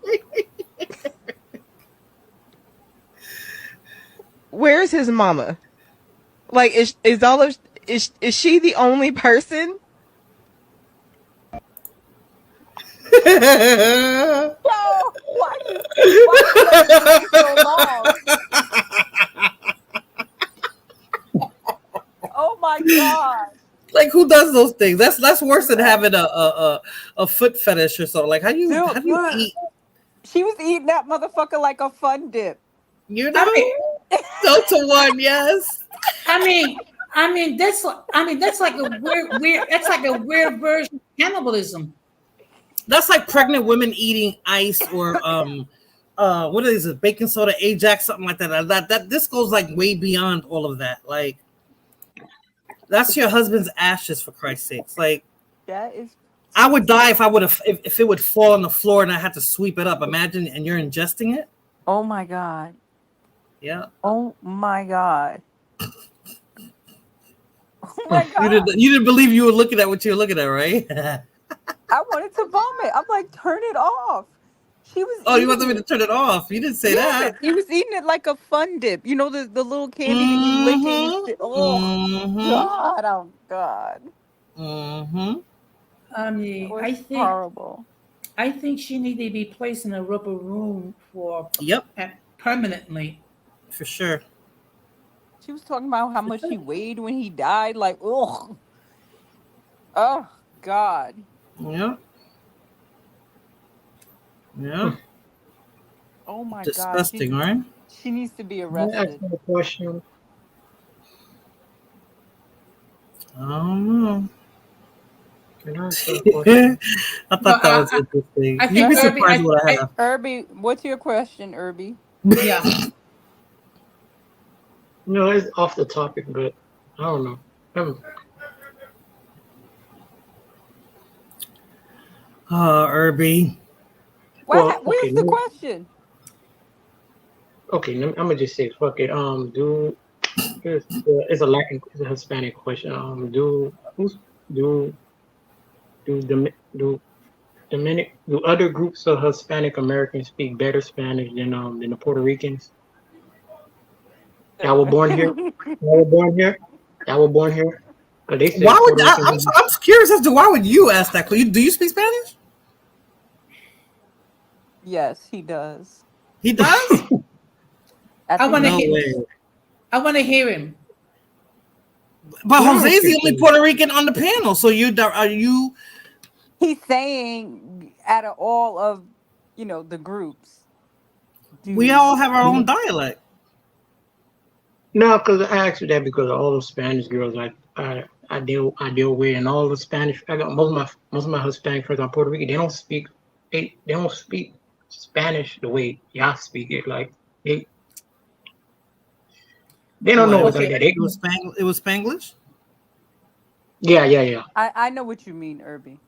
Where is his mama? Like, is she the only person? Why you so long? Oh my god! Like, who does those things? That's worse than having a foot fetish or something. Like, how do you eat? She was eating that motherfucker like a fun dip. You know, to one, yes. I mean that's like a weird version of cannibalism. That's like pregnant women eating ice or what is it, baking soda, Ajax, something like that. That this goes like way beyond all of that. Like, that's your husband's ashes, for Christ's sakes. Like, that is. I would die if if it would fall on the floor and I had to sweep it up. Imagine, and you're ingesting it. Oh my god. Yeah. Oh my god. Oh my god. You didn't believe you were looking at what you were looking at, right? I wanted to vomit. I'm like, turn it off. She was. Oh, you wanted me to turn it off? You didn't say that. He was eating it like a fun dip. You know, the little candy that you lick and you God, oh God. Mm-hmm. I mean, I think horrible. I think she needed to be placed in a rubber room for permanently. For sure. She was talking about how much he weighed when he died. Like, ugh. Oh God. Yeah. Yeah. Oh my Disgusting, God. right? She needs to be Can I arrested. ask you a question? I don't know. Can I ask you a question? I thought that was interesting. I You'd be think surprised what I have. Irby, what's your question, Irby? Yeah. No, it's off the topic, but I don't know. Irby. Where's the question? Okay, I'm gonna just say fuck it. It's a Hispanic question. Do other groups of Hispanic Americans speak better Spanish than the Puerto Ricans? Y'all were born here. They say Why would Puerto Ricans- I'm curious as to why would you ask that? Do you speak Spanish? Yes, he does. He does? I want to No hear. way. I want to hear him. But Yeah, Jose's the only Christine. Puerto Rican on the panel. So are you? He's saying out of all of the groups, We all have our own dialect. No, because I asked you that because all those Spanish girls, I I deal with, and all the Spanish. I got most of my Hispanic friends are Puerto Rican. They don't speak Spanish the way y'all speak it. Like they don't know What, it's like that. it was Spanglish? Yeah. I know what you mean, Irby.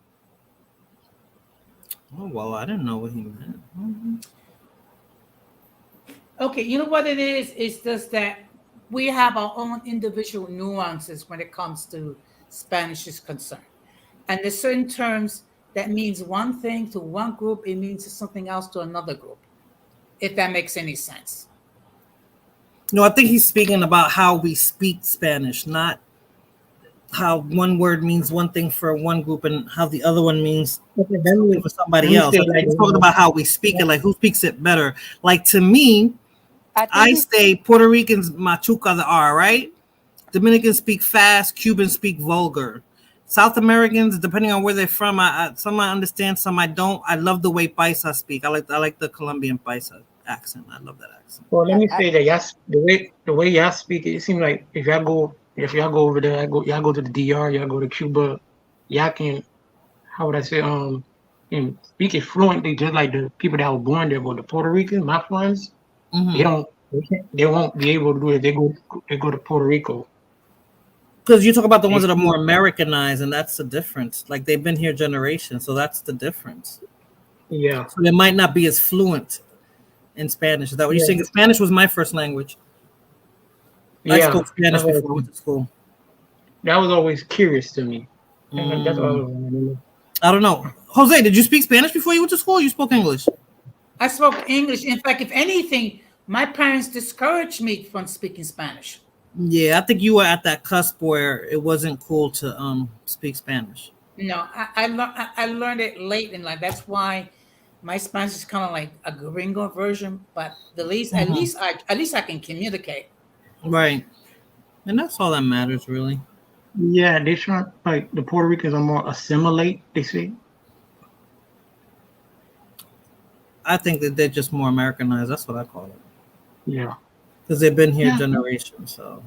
Oh well, I didn't know what he meant. Okay, you know what it is? It's just that we have our own individual nuances when it comes to Spanish is concerned. And there's certain terms that means one thing to one group, it means something else to another group, if that makes any sense. No, I think he's speaking about how we speak Spanish, not how one word means one thing for one group and how the other one means something for somebody else. He's talking about how we speak it, like who speaks it better. Like to me, I say Puerto Ricans machuca the R, right? Dominicans speak fast, Cubans speak vulgar. South Americans, depending on where they're from, some I understand, some I don't. I love the way Paisa speak. I like the Colombian Paisa accent. I love that accent. Well, let me say that the way y'all speak it seems like if y'all go over there, y'all go to the DR, y'all go to Cuba, y'all can, how would I say, and speak it fluently, just like the people that were born there. But the Puerto Ricans, my friends, they won't be able to do it. They go to Puerto Rico. Because you talk about the ones that are more Americanized, and that's the difference. Like they've been here generations, so that's the difference. Yeah. So they might not be as fluent in Spanish. Is that what you're saying? Spanish was my first language. I spoke Spanish before I went to school. That was always curious to me. That's all I don't know. Jose, did you speak Spanish before you went to school? Or you spoke English? I spoke English. In fact, if anything, my parents discouraged me from speaking Spanish. Yeah, I think you were at that cusp where it wasn't cool to speak Spanish. No, I learned it late in life. That's why my Spanish is kind of like a gringo version. But at least I can communicate. Right, and that's all that matters, really. Yeah, they try, like the Puerto Ricans are more assimilate. They say. I think that they're just more Americanized. That's what I call it. Yeah. Because they've been here generations, so.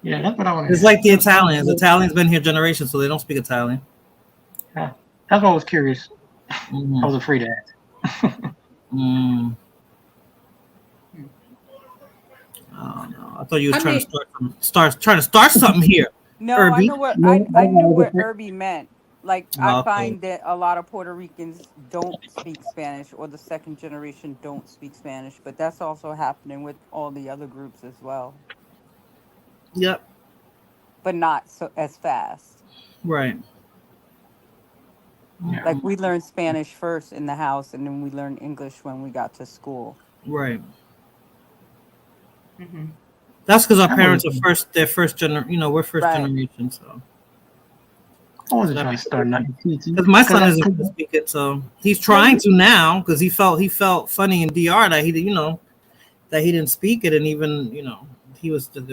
Yeah, that's what I want to. It's like the Italians. Italians been here generations, so they don't speak Italian. Yeah, that's why I was curious. I was afraid of that. Oh no! I thought you were trying to start something here. No, Irby. I knew what Irby meant. Like I find that a lot of Puerto Ricans don't speak Spanish, or the second generation don't speak Spanish, but that's also happening with all the other groups as well. Yep. But not so as fast. Right. Yeah. Like we learned Spanish first in the house, and then we learned English when we got to school. Right. Mm-hmm. That's because our parents are they're first generation. You know, we're first generation, so. I wasn't trying to start nothing. Because my son isn't going to speak it, so he's trying to now because he felt funny in DR that he didn't speak it, and even they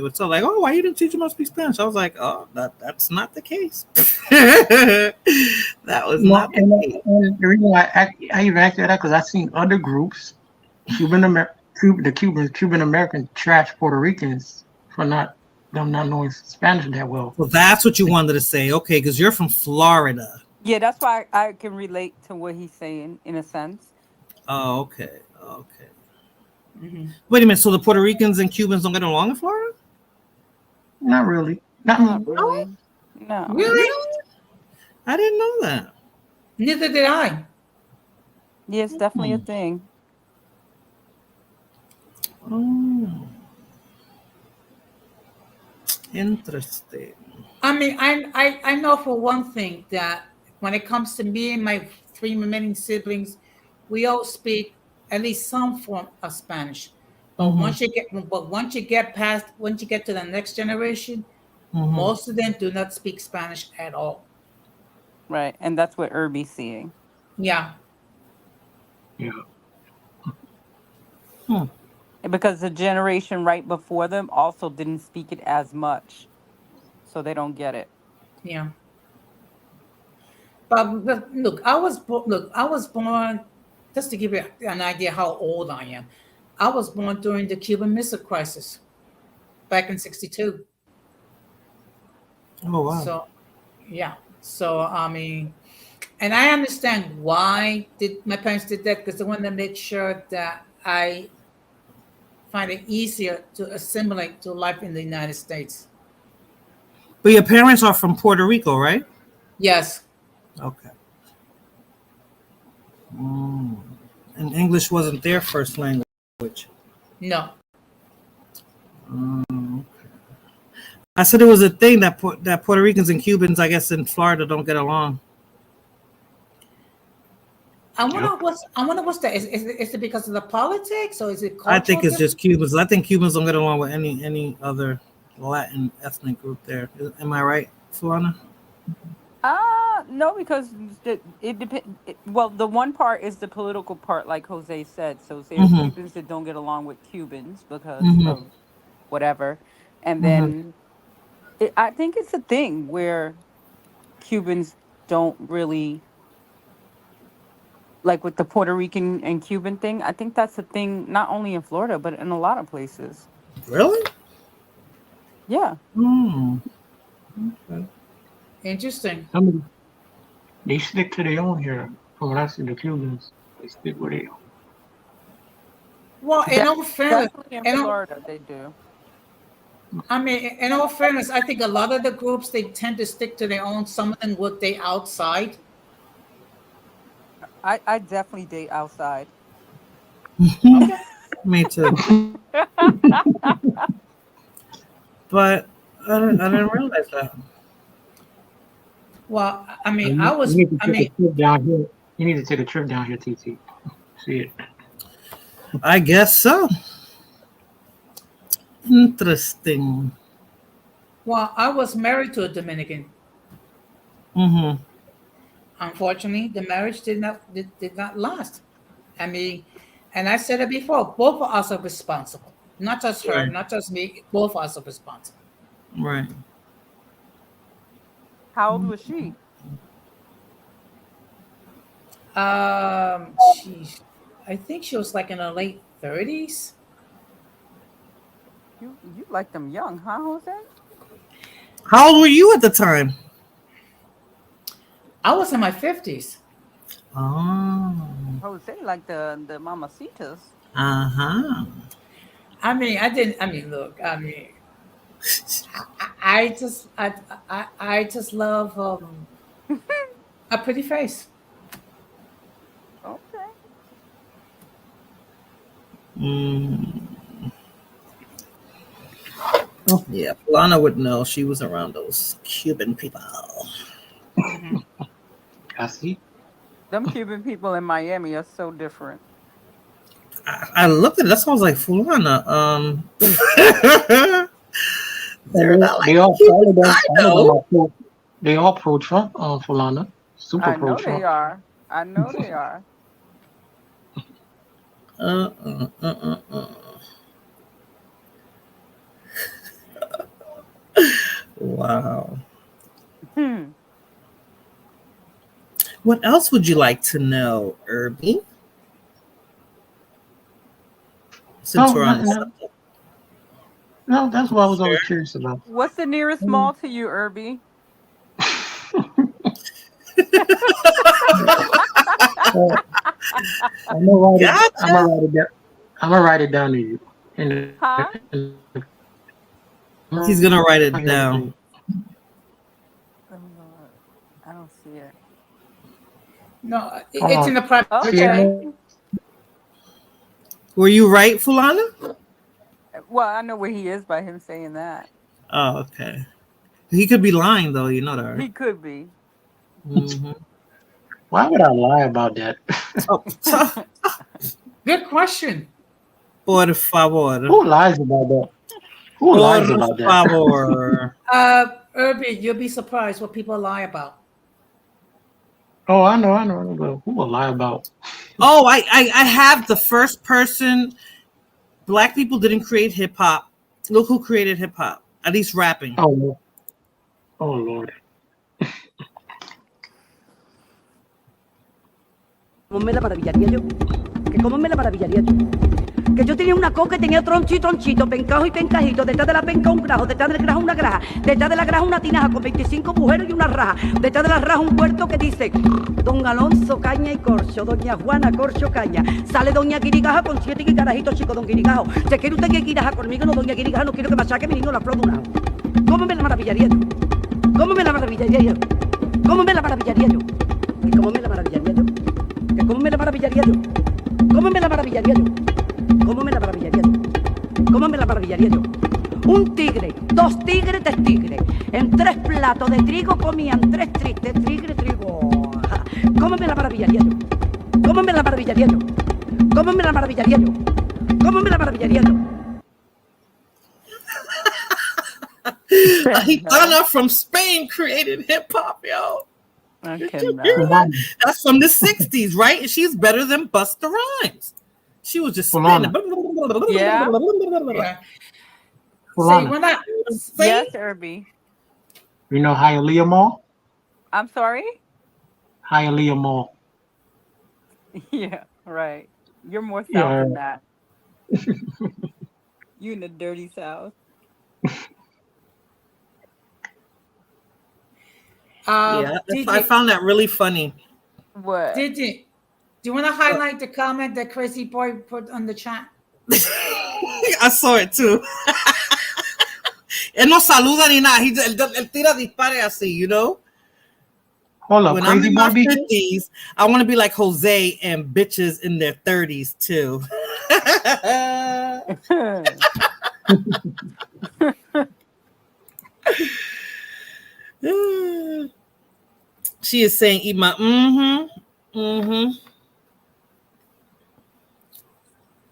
were so like, oh, why you didn't teach him how to speak Spanish? I was like, oh, that's not the case. That was not the case. And the reason why I even asked that because I've seen other groups, Cuban American trash Puerto Ricans for not knowing Spanish that well. Well, that's what you wanted to say, okay? Because you're from Florida. Yeah, that's why I can relate to what he's saying in a sense. Oh, okay. Mm-hmm. Wait a minute. So the Puerto Ricans and Cubans don't get along in Florida? Not really. Not really. No. Really? I didn't know that. Neither did I. Yeah, it's definitely a thing. Oh. Interesting. I mean, I know for one thing that when it comes to me and my three remaining siblings, we all speak at least some form of Spanish. But once you get to the next generation, most of them do not speak Spanish at all. Right, and that's what Irby's seeing. Yeah. Yeah. Because the generation right before them also didn't speak it as much, so they don't get it. Yeah. But look, I was born. Just to give you an idea how old I am, I was born during the Cuban Missile Crisis, back in '62. Oh wow. So, yeah. So I mean, and I understand why did my parents did that, because they wanted to make sure that I find it easier to assimilate to life in the United States. But your parents are from Puerto Rico, right? Yes. Okay. And English wasn't their first language. No. Okay. I said it was a thing that that Puerto Ricans and Cubans, I guess, in Florida don't get along. I wonder what's that. Is it because of the politics, or is it cultural? I think it's just Cubans. I think Cubans don't get along with any other Latin ethnic group there. Am I right, Fulana? No, because it depends. Well, the one part is the political part, like Jose said. So there's Cubans that don't get along with Cubans because of whatever, and then I think it's a thing where Cubans don't really like with the Puerto Rican and Cuban thing. I think that's a thing not only in Florida but in a lot of places. Really? Yeah. Okay. Interesting. They stick to their own here. From what I see, the Cubans, they stick with it. Well, in all fairness, Definitely in Florida they do. I mean, in all fairness, I think a lot of the groups, they tend to stick to their own. Some of them would date outside. I definitely date outside. Me too. But I didn't realize that. Well, I mean, You need to take a trip down here, TT. See it. I guess so. Interesting. Well, I was married to a Dominican. Unfortunately, the marriage did not last. I mean, and I said it before, both of us are responsible. Not just her, Right. not just me. Both of us are responsible. Right. How old was she? She's, I think she was like in her late 30s. You like them young, huh, Jose? How old were you at the time? I was in my 50s. Oh. Jose like the mamacitas. Uh-huh. I mean, look, I mean, I just love a pretty face. Okay. Oh, yeah, Lana would know. She was around those Cuban people. I see. Them Cuban people in Miami are so different. I looked at it. That's why I was like, Fulana. They're not like They all Cubans, I know. They all pro Trump, Fulana. Super I pro know Trump. they are. I know they are. Wow. What else would you like to know, Irby? Since we're on the subject. No, that's what I was always curious about. What's the nearest mall to you, Irby? I'm gonna write it down to you. Huh? He's gonna write it down. I don't see it. No, it's in the private. Okay. Were you right, Fulana? Well, I know where he is by him saying that. Oh, okay. He could be lying, though. You know that, right? He could be. Why would I lie about that? Good question. Por favor. Who lies about that? Who lies about that? Favor. Irby, you'll be surprised what people lie about. Oh, I know. But who will lie about? Oh, I have the first person. Black people didn't create hip hop. Look who created hip hop. At least rapping. Oh Lord. ¿Cómo me la maravillaría yo? ¿Cómo me la maravillaría yo? Que yo tenía una coca y tenía troncho y tronchito, pencajo y pencajito, detrás de la penca un grajo, detrás del grajo una graja, detrás de la graja una tinaja con 25 mujeres y una raja, detrás de la raja un puerto que dice Don Alonso Caña y Corcho, Doña Juana Corcho Caña, sale Doña Quirigaja con 7 guigarajitos chicos, Don Quirigajo, se quiere usted que Quiraja conmigo, no Doña Quirigaja, no quiero que machaque mi niño la flor de un ajo. ¿Cómo me la maravillaría yo? ¿Cómo me la maravillaría yo? ¿Cómo me la maravillaría yo? ¿Y cómo me la maravillaría yo? ¿Que cómo me la maravillaría yo? ¿Cómo me la maravillaría yo? ¿Cómo me la maravillaría yo? ¿Cómo me la maravillaría yo? Un tigre, 2 tigres de tigre, en 3 platos de trigo comían 3 tristes, tigre, trigo. Ajá. ¿Cómo me la maravillaría yo? ¿Cómo me la maravillaría yo? ¿Cómo me la maravillaría yo? ¿Cómo me la maravillaría yo? A Gitana from Spain created hip hop, yo. Okay, Did you hear that? That's from the 60s, right? And she's better than Busta Rhymes. She was just spinning. Yeah. See, when I Yes, Irby. You know Hialeah Mall? I'm sorry? Hialeah Mall. Yeah, right. You're more south Yeah. than that. You in the dirty south. Yeah, I found that really funny. What? Do you want to highlight the comment that Crazy Boy put on the chat? I saw it too. Él no saluda ni nada. Él tira dispare así, you know? Hold up, When I'm Crazy in my Boy be- 50s, I want to be like Jose and bitches in their 30s too. She is saying, eat my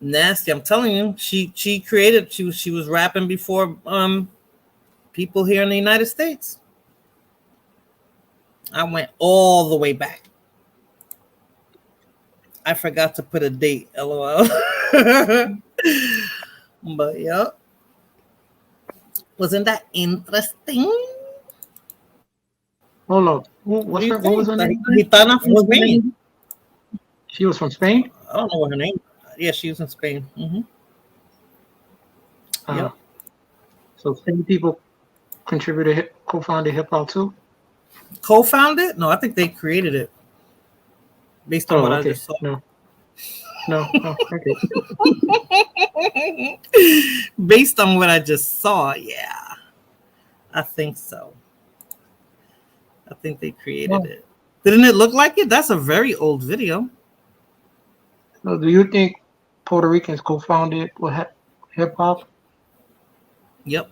nasty. I'm telling you, she created, she was rapping before people here in the United States. I went all the way back. I forgot to put a date, LOL. But yeah. Wasn't that interesting? Hold up. What was her name? Gitana from Spain. She was from Spain? I don't know what her name. Yeah, she was in Spain. Yeah. So Spain people contributed, co-founded hip hop too? Co-founded? No, I think they created it. Based on what I okay. just saw. No. Oh, okay. Based on what I just saw, yeah. I think so. I think they created it. Didn't it look like it? That's a very old video. So do you think Puerto Ricans co-founded hip hop? Yep.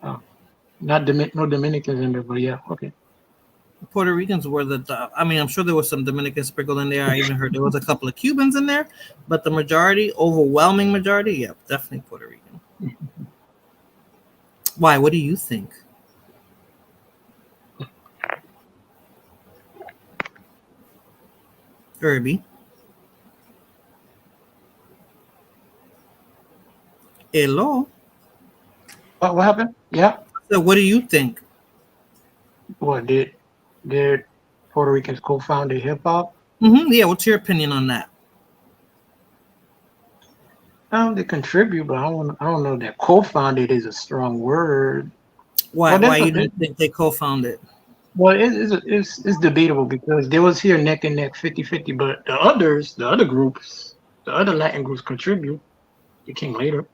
Oh, not no Dominicans in there, but yeah, okay. Puerto Ricans were I mean, I'm sure there was some Dominicans sprinkled in there. I even heard there was a couple of Cubans in there, but the majority, overwhelming majority, yeah, definitely Puerto Rican. Why? What do you think? Irby. Hello. What happened? Yeah. So what do you think? What did Puerto Ricans co-founded hip hop? Yeah. What's your opinion on that? They contribute, but I don't know that co-founded is a strong word. Why? Well, Why you don't think they co-founded? Well, it's debatable because they was here neck and neck, 50-50, but the other groups, the other Latin groups contribute. They came later.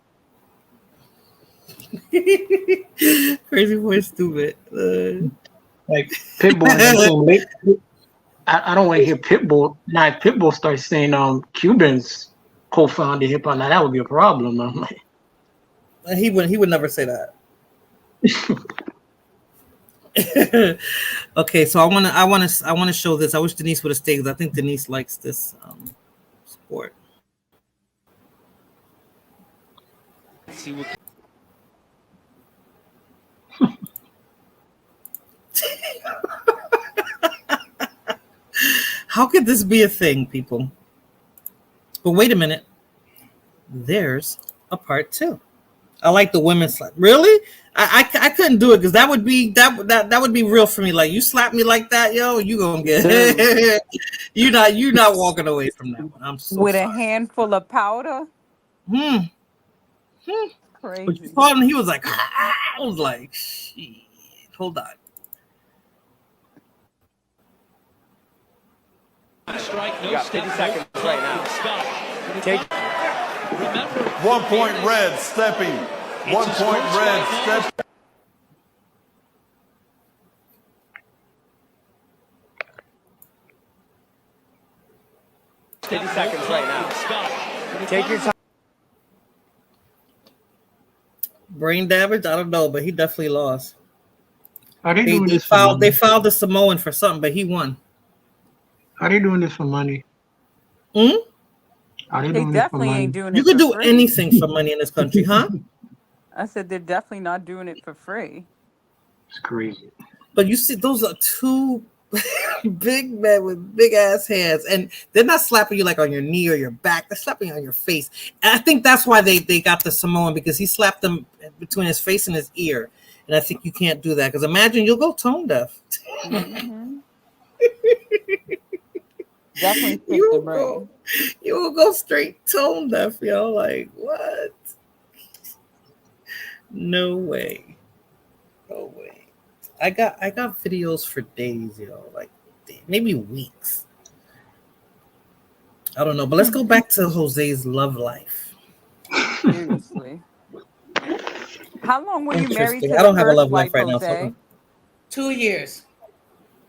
Crazy Boy, stupid. Like Pitbull. I don't want to hear Pitbull. Now, if Pitbull starts saying Cubans co-founded hip hop, now that would be a problem. I'm like, he would never say that. Okay, so I want to show this. I wish Denise would have stayed because I think Denise likes this sport. See what. How could this be a thing, people? But wait a minute. There's a part 2. I like the women slap. Really? I couldn't do it because that would be that would be real for me. Like you slap me like that, yo, you gonna get you not walking away from that one. I'm so With a sorry. handful of powder. But Crazy. you called him, he was like, I was like, shit, hold on. You got 50 seconds right now. Take 1 point red, stepping. 1 point red, stepping. $50 seconds right now. Take your time. Brain damage? I don't know, but he definitely lost. Are they doing They this for filed money? the Samoan for something, but he won. Are they doing this for money? Hmm? Are they They doing this for definitely money? ain't doing You it could for do free. anything for money in this country, huh? I said they're definitely not doing it for free. It's crazy. But you see, those are two big men with big ass hands, and they're not slapping you like on your knee or your back. They're slapping you on your face. And I think that's why they got the Samoan, because he slapped them between his face and his ear. And I think you can't do that because imagine you'll go tone deaf. Mhm. Definitely pick You the will brain. go, you will go straight tone deaf, yo. Like what? No way. No way. I got videos for days, yo. Like maybe weeks. I don't know, but let's go back to Jose's love life. Seriously. How long were you married Interesting. to I the don't have a first love wife, life right now. Jose? So 2 years.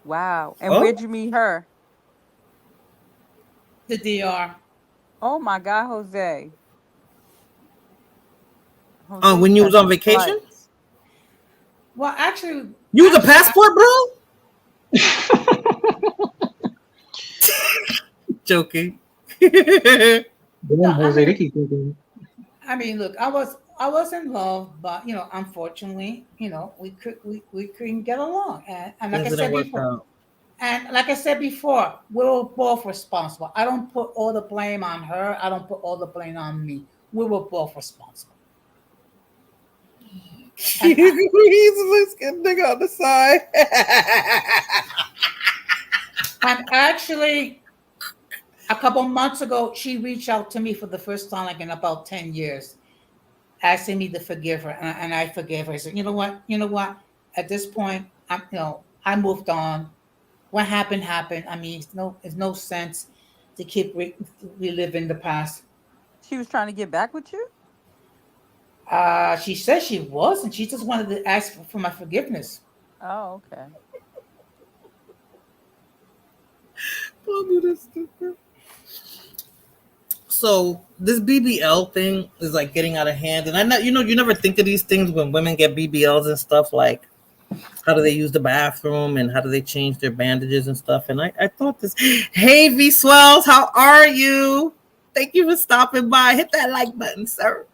Wow. And Oh? where'd you meet her? The DR. Oh my God, Jose. when Jose's you was got on the vacation? flights. Well, actually, You was a passport, bro? Joking. Damn, No, I Jose, they mean, keep thinking. I mean, look, I was in love, but unfortunately, we couldn't get along, and like I Things didn't said work before, out. we were both responsible. I don't put all the blame on her. I don't put all the blame on me. We were both responsible. He's a light-skinned nigga on the side. And actually, a couple months ago, she reached out to me for the first time, like in about 10 years, asking me to forgive her, and I forgave her. I said, you know what? At this point, I moved on. What happened happened. I mean, it's no sense to keep reliving the past. She was trying to get back with you? She said she was, and she just wanted to ask for my forgiveness. Oh, okay. So this BBL thing is like getting out of hand, and I know you never think of these things when women get BBLs and stuff. Like, how do they use the bathroom and how do they change their bandages and stuff? And I thought this. Hey, V Swells, how are you? Thank you for stopping by. Hit that like button, sir.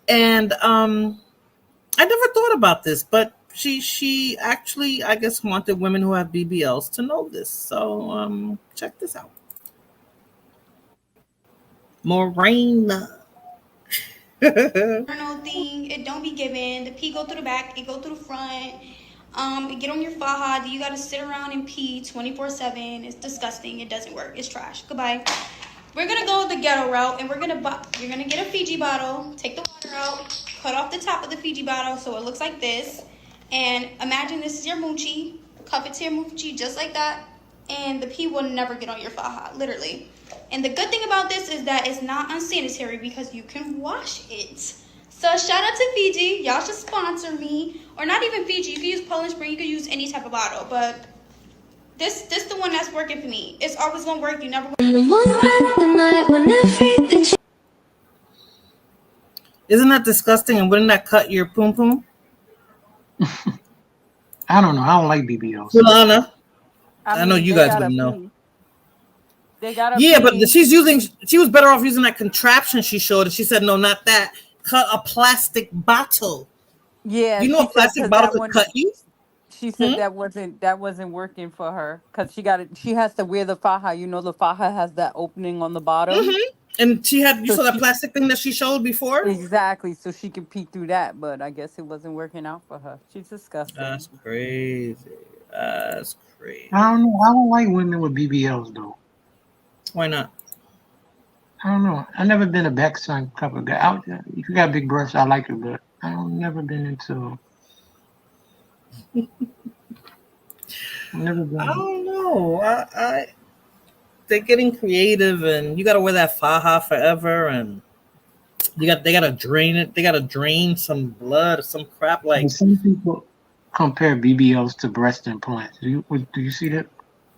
And I never thought about this, but she actually, I guess, wanted women who have BBLs to know this. So check this out. Morena. Journal thing, it don't be given. The pee go through the back, it go through the front. It get on your faja. You gotta sit around and pee 24/7. It's disgusting. It doesn't work. It's trash. Goodbye. We're gonna go the ghetto route, and you're gonna get a Fiji bottle, take the water out, cut off the top of the Fiji bottle so it looks like this, and imagine this is your moochie. Cup it to your moochie just like that, and the pee will never get on your faja, literally. And the good thing about this is that it's not unsanitary because you can wash it. So shout out to Fiji. Y'all should sponsor me. Or not even Fiji. You can use Poland Spring. You can use any type of bottle. But this the one that's working for me. It's always going to work. You never... Isn't that disgusting? And wouldn't that cut your poom poom? I don't know. I don't like BBLs. Lana, I know mean, you they guys gotta wouldn't know. pee. They gotta Yeah, but pee. she was better off using that contraption she showed. And she said, no, not that. Cut a plastic bottle. Yeah, You know she a said plastic 'cause bottle that could one- cut you? She said that wasn't working for her because she has to wear the faja. You know, the faja has that opening on the bottom. And she had, you So saw that she- plastic thing that she showed before? Exactly, so she could peek through that, but I guess it wasn't working out for her. She's disgusting. That's crazy. That's crazy. I don't know. I don't like women with BBLs though. Why not? I don't know. I've never been a backside type of guy. If you got big breasts, I like it, but I've never been into. Never been. I don't know. They're getting creative, and you gotta wear that faja forever, and they gotta drain it. They gotta drain some blood or some crap. Like And some people compare BBLs to breast implants. Do you see that?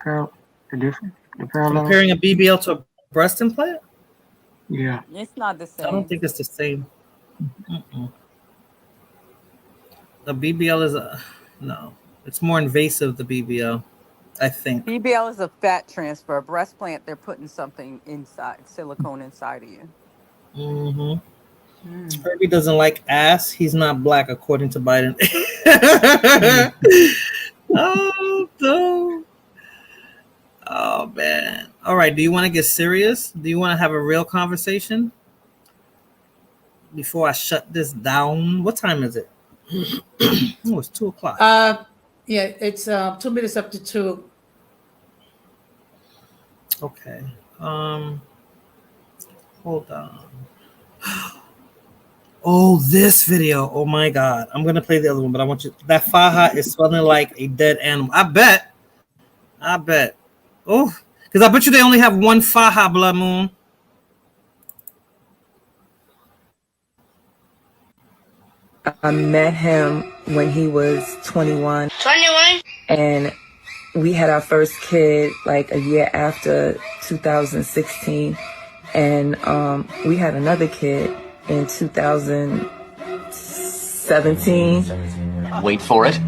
The difference? The parallel? comparing a BBL to a breast implant. Yeah. It's not the same. I don't think it's the same. The BBL is no. It's more invasive. The BBL, I think. BBL is a fat transfer. A breast plant, they're putting something inside, silicone inside of you. Herbie doesn't like ass. He's not black, according to Biden. Oh no. Oh man. All right. Do you want to get serious? Do you want to have a real conversation before I shut this down? What time is it? Oh, it's 2:00. Yeah, it's 2 minutes up to 2. Okay. Hold on. Oh, this video. Oh my God. I'm gonna play the other one, but I want you. That faja is smelling like a dead animal. I bet. Oh, because I bet you they only have one faja, Blood Moon. I met him when he was 21. 21? And we had our first kid like a year after 2016. And we had another kid in 2017. Wait for it.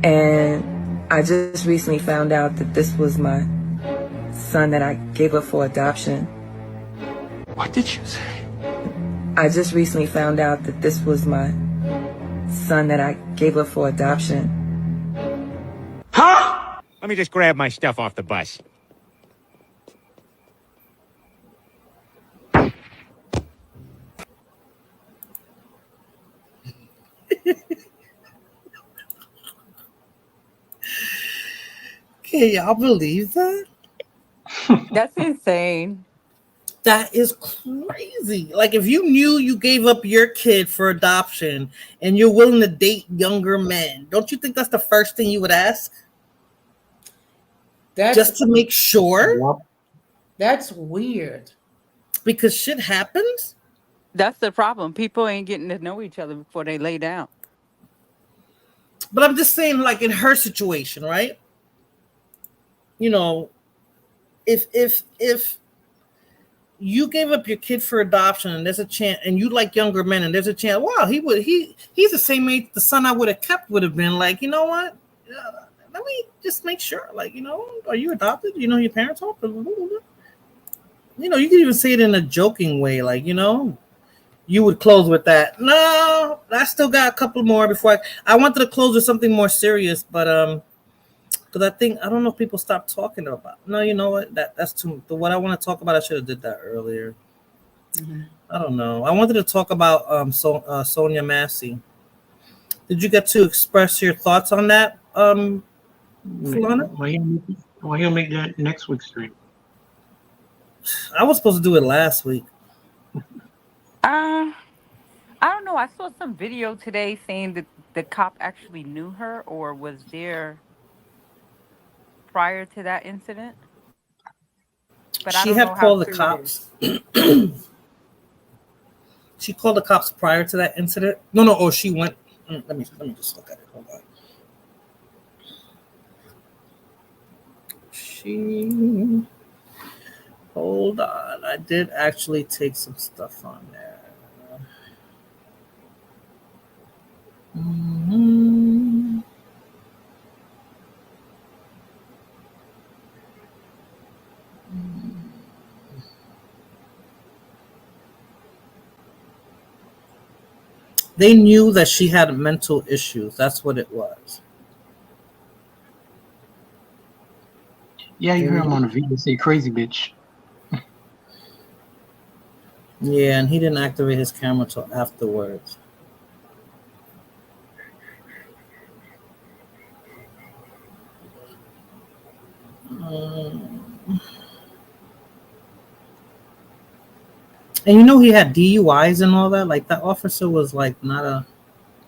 And I just recently found out that this was my son that I gave up for adoption. What did you say? I just recently found out that this was my son that I gave up for adoption. Huh? Let me just grab my stuff off the bus. Can y'all believe that? That's insane. That is crazy. Like, if you knew you gave up your kid for adoption and you're willing to date younger men, don't you think that's the first thing you would ask? Just to make sure? That's weird. Because shit happens? That's the problem. People ain't getting to know each other before they lay down. But I'm just saying, like, in her situation, right? You know, if you gave up your kid for adoption and there's a chance, and you like younger men, and there's a chance, wow, he's the same age the son I would have kept would have been, like, you know what? Let me just make sure, like, you know, are you adopted? You know, your parents are? You know, you can even say it in a joking way, like, you know, you would close with that. No, I still got a couple more before I wanted to close with something more serious, but because I don't know if people stop talking about. No, you know what? That's too. What I want to talk about, I should have did that earlier. I don't know. I wanted to talk about Sonia Massey. Did you get to express your thoughts on that, Fulana? Why he'll make that next week's stream? I was supposed to do it last week. I don't know. I saw some video today saying that the cop actually knew her or was there prior to that incident. But She had called the cops. She called the cops prior to that incident. No. Oh, she went. Let me just look at it. Hold on. Hold on. I did actually take some stuff on there. They knew that she had mental issues. That's what it was. Yeah, you heard him on the video say crazy bitch. Yeah, and he didn't activate his camera till afterwards. And you know he had DUIs and all that. Like that officer was like not a.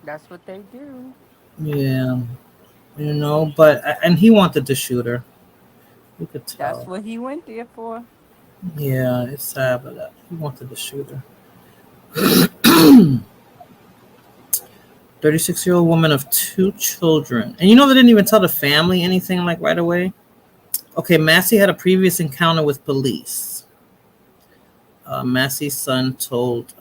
That's what they do. Yeah, you know, but and he wanted to shoot her. You could tell. That's what he went there for. Yeah, it's sad, but he wanted to shoot her. 36-year-old woman of 2 children. And you know they didn't even tell the family anything like right away? Okay, Massey had a previous encounter with police. Massey's son told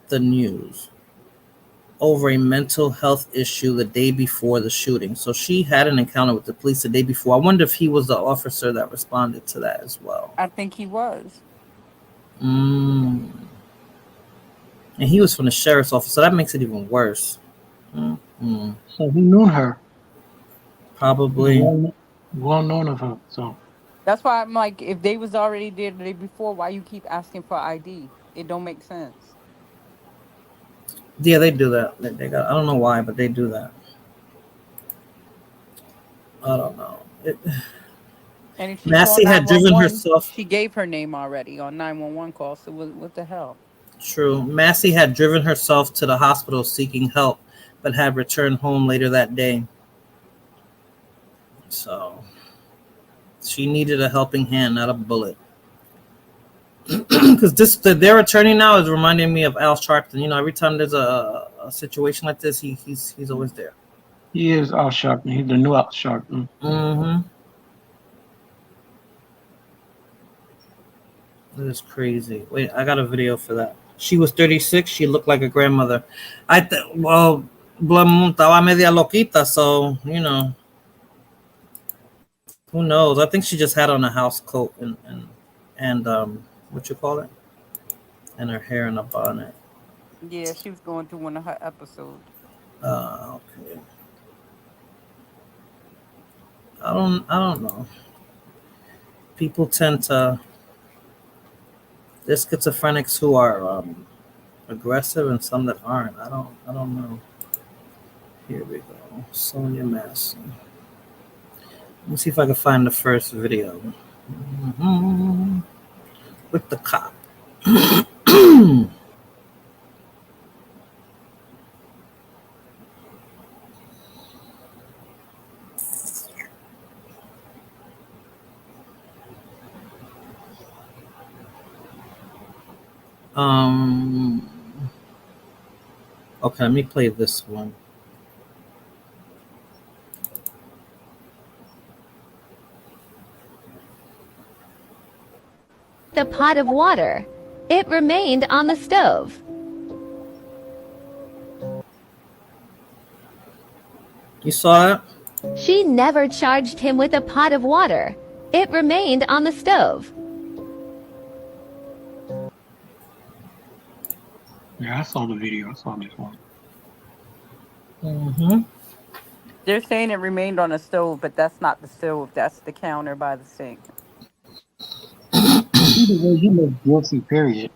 the news over a mental health issue the day before the shooting. So she had an encounter with the police the day before. I wonder if he was the officer that responded to that as well. I think he was. And he was from the sheriff's office, so that makes it even worse. So he knew her. Probably. Well known of her. So That's why I'm like, if they was already there the day before, why you keep asking for ID? It don't make sense. Yeah, they do that. They got. I don't know why, but they do that. I don't know. And if she Massey called had driven 911, herself. She gave her name already on 911 call. So what the hell? True. Massey had driven herself to the hospital seeking help, but had returned home later that day. So she needed a helping hand, not a bullet. Because their attorney now is reminding me of Al Sharpton. You know, every time there's a situation like this, he's always there. he is Al Sharpton. He's the new Al Sharpton. That is crazy. Wait, I got a video for that. She was 36. She looked like a grandmother. Well, estaba media loquita, so you know, who knows? I think she just had on a house coat and what you call it, and her hair in a bonnet. Yeah, she was going through one of her episodes. Okay. I don't know. People tend to. There's schizophrenics who are aggressive and some that aren't. I don't know. Here we go. Sonia Massey. Let me see if I can find the first video. With the cop. Okay, let me play this one. The pot of water. It remained on the stove. You saw that? She never charged him with a pot of water. It remained on the stove. Yeah, I saw the video. I saw this one. They're saying it remained on the stove, but that's not the stove. That's the counter by the sink. Either way, he was guilty, period.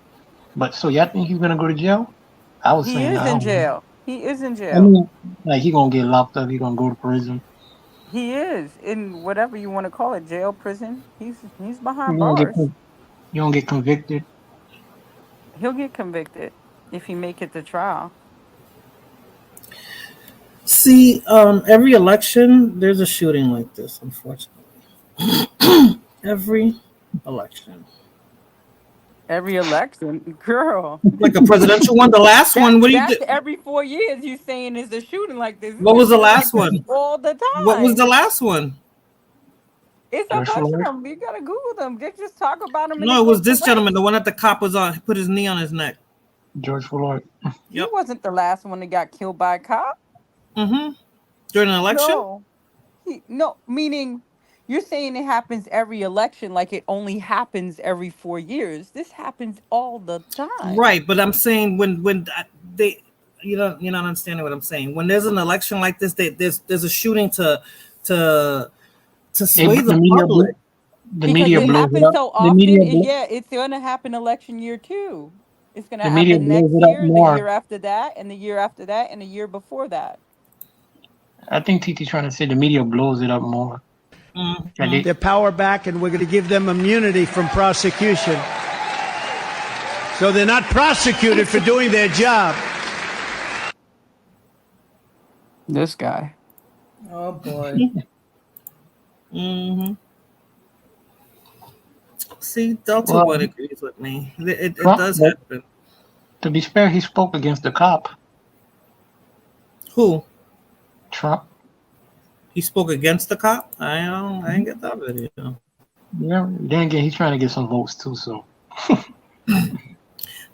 But so y'all think he's gonna go to jail? I was He saying is I in don't know. jail. He is in jail. I mean, like he gonna get locked up. He gonna go to prison. He is in whatever you want to call it, jail, prison. He's behind You don't bars. you don't get convicted. He'll get convicted if he make it to trial. See, every election there's a shooting like this, unfortunately. Every election. Every election, girl. Like a presidential one, the last one. What do you That's do? every 4 years you saying is a shooting like this. What was the It's last like this one? all the time. What was the last one? It's a bunch of them. You gotta Google them. They just talk about them. No, it was this gentleman, the one that the cop was on, put his knee on his neck. George Floyd. He wasn't the last one that got killed by a cop. During an election? No, meaning you're saying it happens every election, like it only happens every 4 years. This happens all the time. Right, but I'm saying when they, you're not understanding what I'm saying. When there's an election like this, there's a shooting to sway the public. The Because media it blows it happens up. so The often. media, Yeah, it's going to happen election year too. It's going to the media happen blows next it up year, the more. year after that, and the year after that, and the year before that. I think TT trying to say the media blows it up more. Their power back, and we're going to give them immunity from prosecution. So they're not prosecuted for doing their job. This guy. Oh boy. Mm-hmm. See, Delta Well, One agrees with me. It Trump, does but happen. to be fair, he spoke against the cop. Who? Trump. He spoke against the cop? I didn't get that video. Yeah. Then again, he's trying to get some votes too. So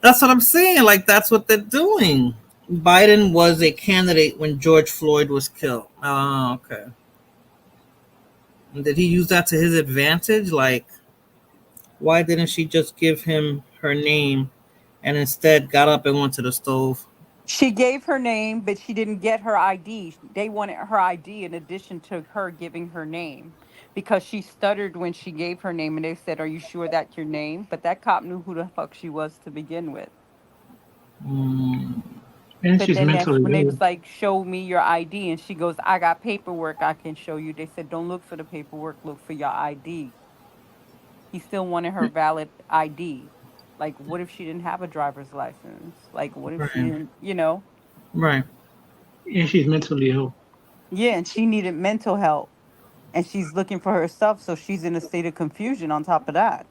That's what I'm saying. Like, that's what they're doing. Biden was a candidate when George Floyd was killed. Oh, okay. And did he use that to his advantage? Like, why didn't she just give him her name and instead got up and went to the stove? She gave her name, but she didn't get her ID. They wanted her ID in addition to her giving her name because she stuttered when she gave her name and they said, "Are you sure that's your name?" But that cop knew who the fuck she was to begin with. and But she's then that's mentally when they ill. was like, "Show me your ID." And she goes, "I got paperwork I can show you." They said, "Don't look for the paperwork, look for your ID." He still wanted her valid ID. Like, what if she didn't have a driver's license? Like, what if she Right. didn't, you know? Right. And she's mentally ill. Yeah, and she needed mental help. And she's looking for her stuff, so she's in a state of confusion on top of that.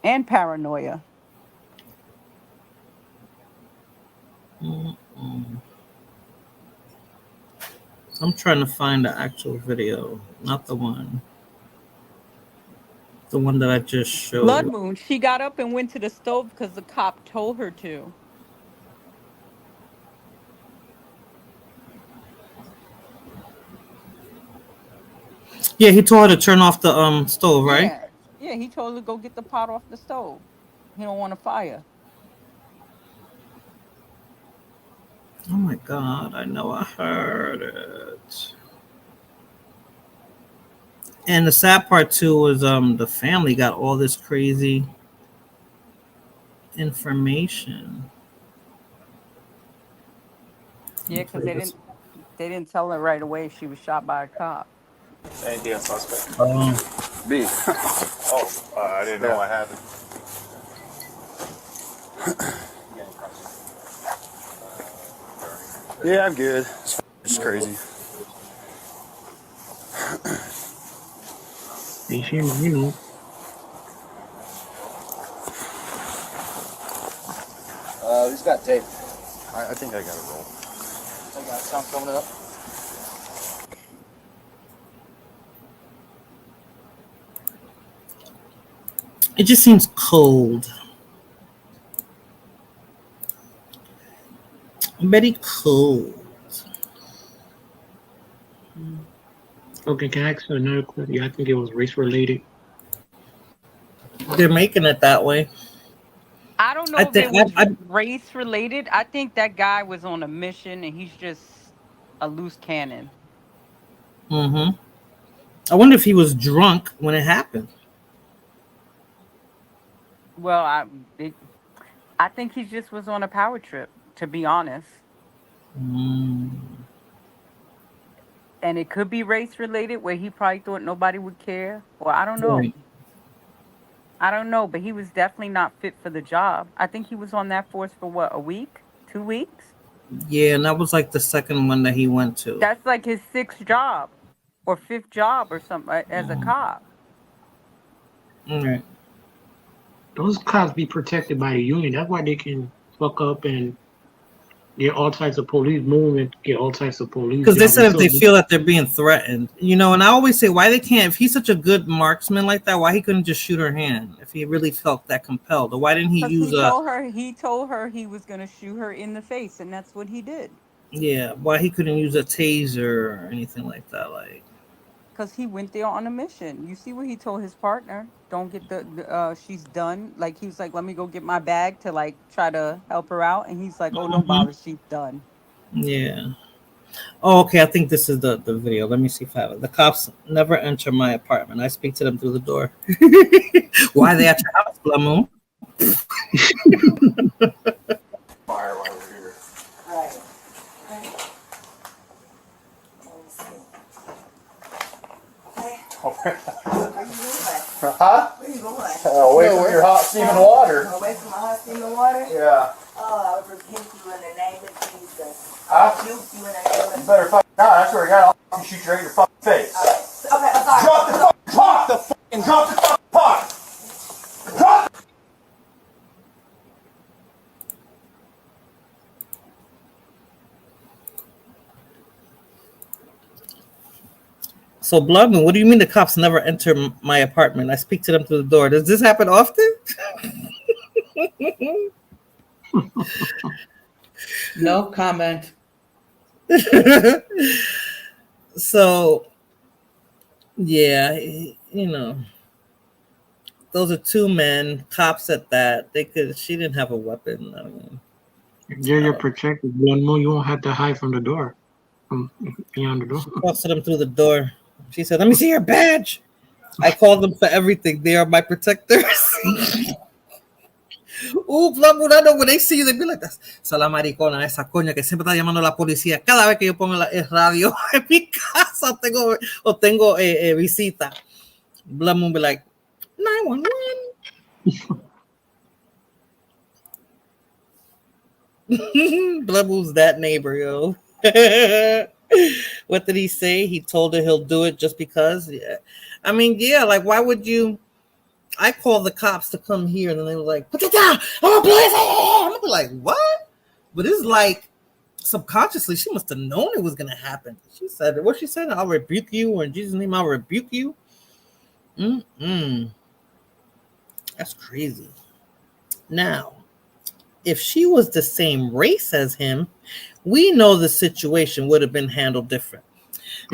And paranoia. Mm-mm. I'm trying to find the actual video, not the one that I just showed. Blood Moon, she got up and went to the stove because the cop told her to. Yeah, he told her to turn off the stove, right? Yeah. Yeah, he told her to go get the pot off the stove. He don't want a fire. Oh my God, I know I heard it. And the sad part too was the family got all this crazy information. Yeah, because they didn't tell her right away she was shot by a cop. Anything else suspect? B. I didn't know what happened. Yeah, I'm good. It's crazy. You know. Who's got tape? I think I got a roll. I got some coming up. It just seems cold. Very cold. Okay, can I ask you another question? Yeah, I think it was race related. They're making it that way. I don't know if it was race related. I think that guy was on a mission and he's just a loose cannon. Mm-hmm. I wonder if he was drunk when it happened. Well, I think he just was on a power trip, to be honest. And it could be race related, where he probably thought nobody would care. Or I don't know. Right. I don't know, but he was definitely not fit for the job. I think he was on that force for what, a week? 2 weeks? Yeah, and that was like the second one that he went to. That's like his 6th job or 5th job or something as a cop. Right. Those cops be protected by the union. That's why they can fuck up and get all types of police movement, get all types of police. Because they said if they feel that they're being threatened, you know, and I always say why they can't, if he's such a good marksman like that, why he couldn't just shoot her hand if he really felt that compelled? Or why didn't he use He told her he was going to shoot her in the face, and that's what he did. Yeah, why he couldn't use a taser or anything like that? Like, because he went there on a mission. You see what he told his partner? Don't get she's done. Like, he was like, let me go get my bag to like try to help her out. And he's like, oh, don't bother, she's done. Yeah. Oh, okay. I think this is the video. Let me see if I have it. The cops never enter my apartment. I speak to them through the door. Why are they at your house, Blood Moon? Fire while we're here. Right. Huh? Where you going? Away from your hot steaming water. Away from my hot steaming water? Yeah. Oh, I would rebuke you in the name of Jesus. Huh? Rebuke you in the name of You better fucking not. I swear to God, I'll fucking shoot you right in your fucking face. Okay, I'm sorry. Drop the fucking pot! Drop the fucking pot! Drop the So, Blood Moon, what do you mean the cops never enter my apartment? I speak to them through the door. Does this happen often? No comment. So, yeah, you know, those are two men, cops at that. She didn't have a weapon. I mean, You're protected. Blood Moon, you won't have to hide from the door. From beyond the door. She talks to them through the door. She said, "Let me see your badge." I call them for everything. They are my protectors. Blood Moon, I know when they see you, they be like, "Esa la maricona, esa coña que siempre está llamando a la policía." Cada vez que yo pongo el radio en mi casa o tengo visita. Blood Moon be like, 911. Blood Moon's that neighbor, yo. What did he say? He told her he'll do it just because. Yeah, I mean, yeah. Like, why would you? I called the cops to come here, and then they were like, "Put it down! Oh, please!" I'm be like, "What?" But it's like subconsciously, she must have known it was gonna happen. She said, "What she said? I'll rebuke you, or in Jesus' name, I'll rebuke you." That's crazy. Now, if she was the same race as him, we know the situation would have been handled different.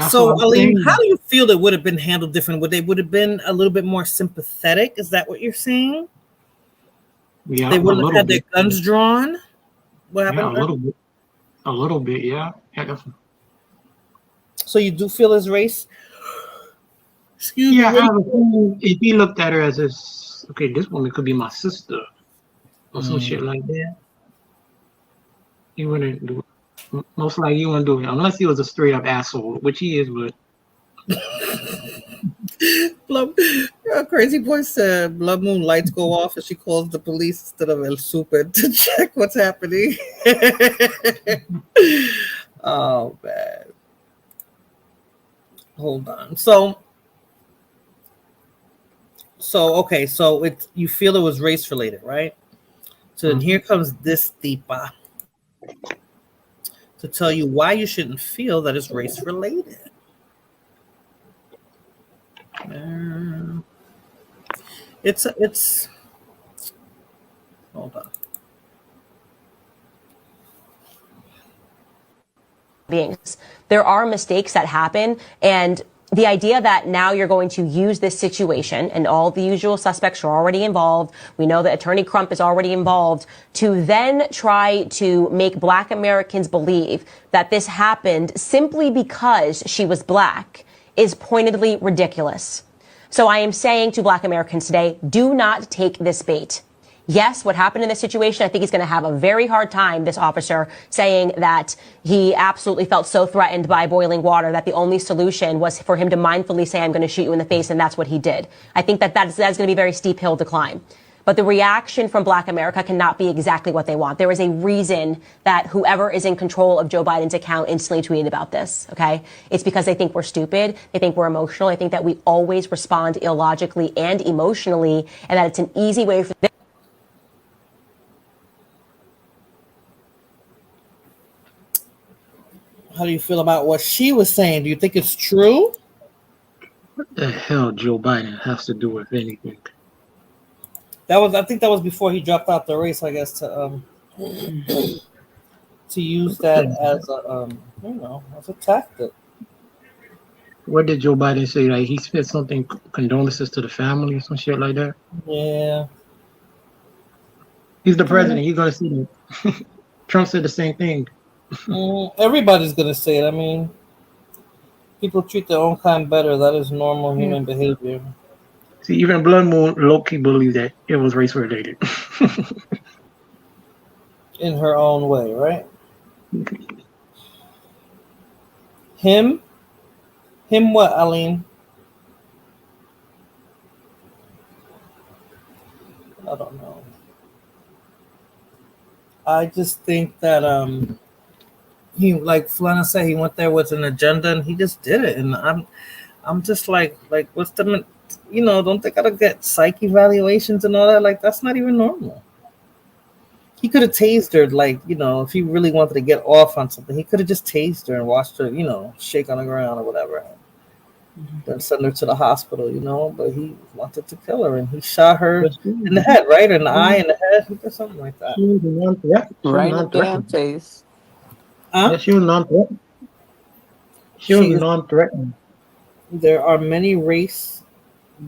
So, Aline, how do you feel it would have been handled different? Would have been a little bit more sympathetic? Is that what you're saying? Yeah, they wouldn't have had their guns drawn. What happened? Yeah, a little bit, yeah. So you do feel his race? Excuse me. If he looked at her as okay, this woman could be my sister, or some shit like that, he wouldn't do it. Most likely you wouldn't do it unless he was a straight up asshole, which he is. But Crazy Boy said Blood Moon lights go off and she calls the police instead of El Super to check what's happening. Oh man, hold on. So okay, so you feel it was race related, right? So then here comes this tipa to tell you why you shouldn't feel that it's race related. It's hold on. Beings. There are mistakes that happen, and the idea that now you're going to use this situation and all the usual suspects are already involved. We know that Attorney Crump is already involved to then try to make Black Americans believe that this happened simply because she was Black is pointedly ridiculous. So I am saying to Black Americans today, do not take this bait. Yes, what happened in this situation, I think he's going to have a very hard time, this officer, saying that he absolutely felt so threatened by boiling water that the only solution was for him to mindfully say, I'm going to shoot you in the face, and that's what he did. I think that's going to be a very steep hill to climb. But the reaction from Black America cannot be exactly what they want. There is a reason that whoever is in control of Joe Biden's account instantly tweeted about this, okay? It's because they think we're stupid. They think we're emotional. I think that we always respond illogically and emotionally, and that it's an easy way for them. How do you feel about what she was saying? Do you think it's true? What the hell Joe Biden has to do with anything? I think that was before he dropped out the race, I guess, to use that as a tactic. What did Joe Biden say? Like he said something, condolences to the family or some shit like that? Yeah. He's the president. He's gonna see them. Trump said the same thing. Everybody's gonna say it. I mean, people treat their own kind better. That is normal human behavior. See, even Blood Moon low-key believed that it was race-related. In her own way, right? Him what, Aline? I don't know. I just think that he, like Flana said, he went there with an agenda and he just did it. And I'm just like what's the, don't they gotta get psych evaluations and all that? Like, that's not even normal. He could have tased her, like, if he really wanted to get off on something, he could have just tased her and watched her, shake on the ground or whatever. Then send her to the hospital, but he wanted to kill her and he shot her in the head, right? In the eye, in the head, or something like that. Right in the damn face. Huh? She was non-threatening. She was non-threatening. There are many race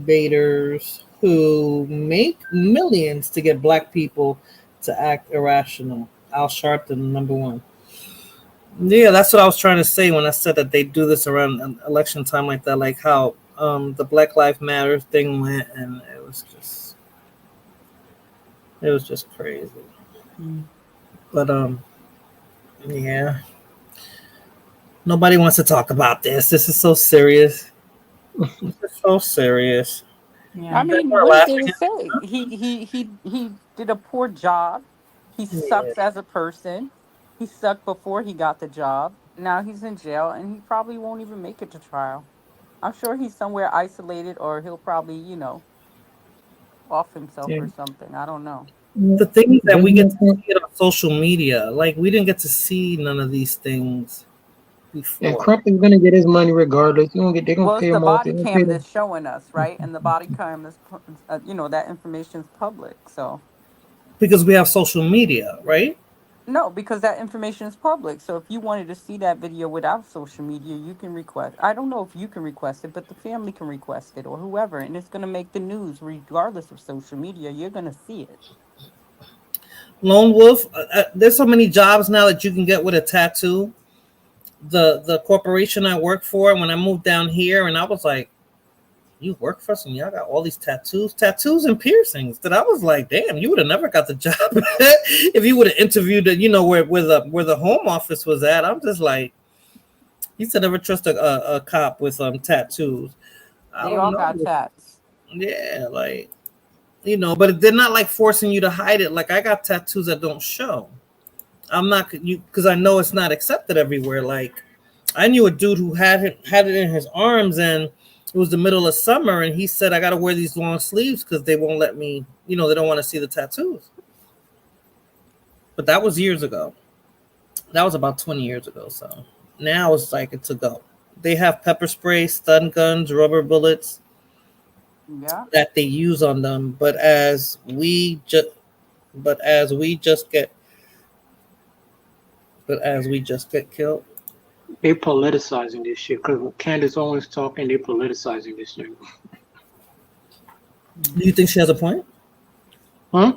baiters who make millions to get black people to act irrational. Al Sharpton, number one. Yeah, that's what I was trying to say when I said that they do this around an election time like that, like how the Black Lives Matter thing went, and it was just crazy. But yeah, nobody wants to talk about this. This is so serious. It's so serious. Yeah. I mean, what did it say? He did a poor job. He sucks as a person. He sucked before he got the job. Now he's in jail, and he probably won't even make it to trial. I'm sure he's somewhere isolated, or he'll probably, off himself or something. I don't know. The thing is that we get to see it on social media. Like, we didn't get to see none of these things before. Yeah, Crump is gonna get his money regardless. They're gonna pay him off. It's the body cam that's showing us, right? And the body cam is, that information is public. So because we have social media, right? No, because that information is public. So if you wanted to see that video without social media, you can request. I don't know if you can request it, but the family can request it or whoever, and it's going to make the news regardless of social media. You're going to see it. Lone Wolf, there's so many jobs now that you can get with a tattoo. The corporation I work for, when I moved down here, and I was like, you work for us and y'all got all these tattoos and piercings, that I was like, damn, you would have never got the job if you would have interviewed where the home office was at. I'm just like, you should never trust a cop with tattoos. They all got tats. Yeah, like, but they're not like forcing you to hide it. Like, I got tattoos that don't show. I'm not because I know it's not accepted everywhere. Like, I knew a dude who had it in his arms, and it was the middle of summer, and he said, I got to wear these long sleeves because they won't let me, they don't want to see the tattoos. But that was years ago. That was about 20 years ago. So now it's like it's a go. They have pepper spray, stun guns, rubber bullets that they use on them. But as we just get killed. They politicizing this shit because Candace Owens talking, they politicizing this thing. Do you think she has a point? Huh?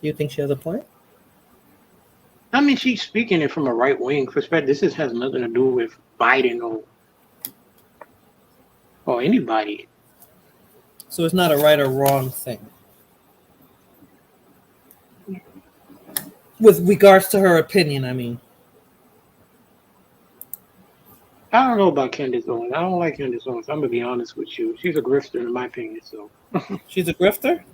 You think she has a point? I mean, she's speaking it from a right wing perspective. This has nothing to do with Biden or anybody. So it's not a right or wrong thing. With regards to her opinion, I mean. I don't know about Candace Owens. I don't like Candace Owens. I'm gonna be honest with you. She's a grifter, in my opinion. So she's a grifter?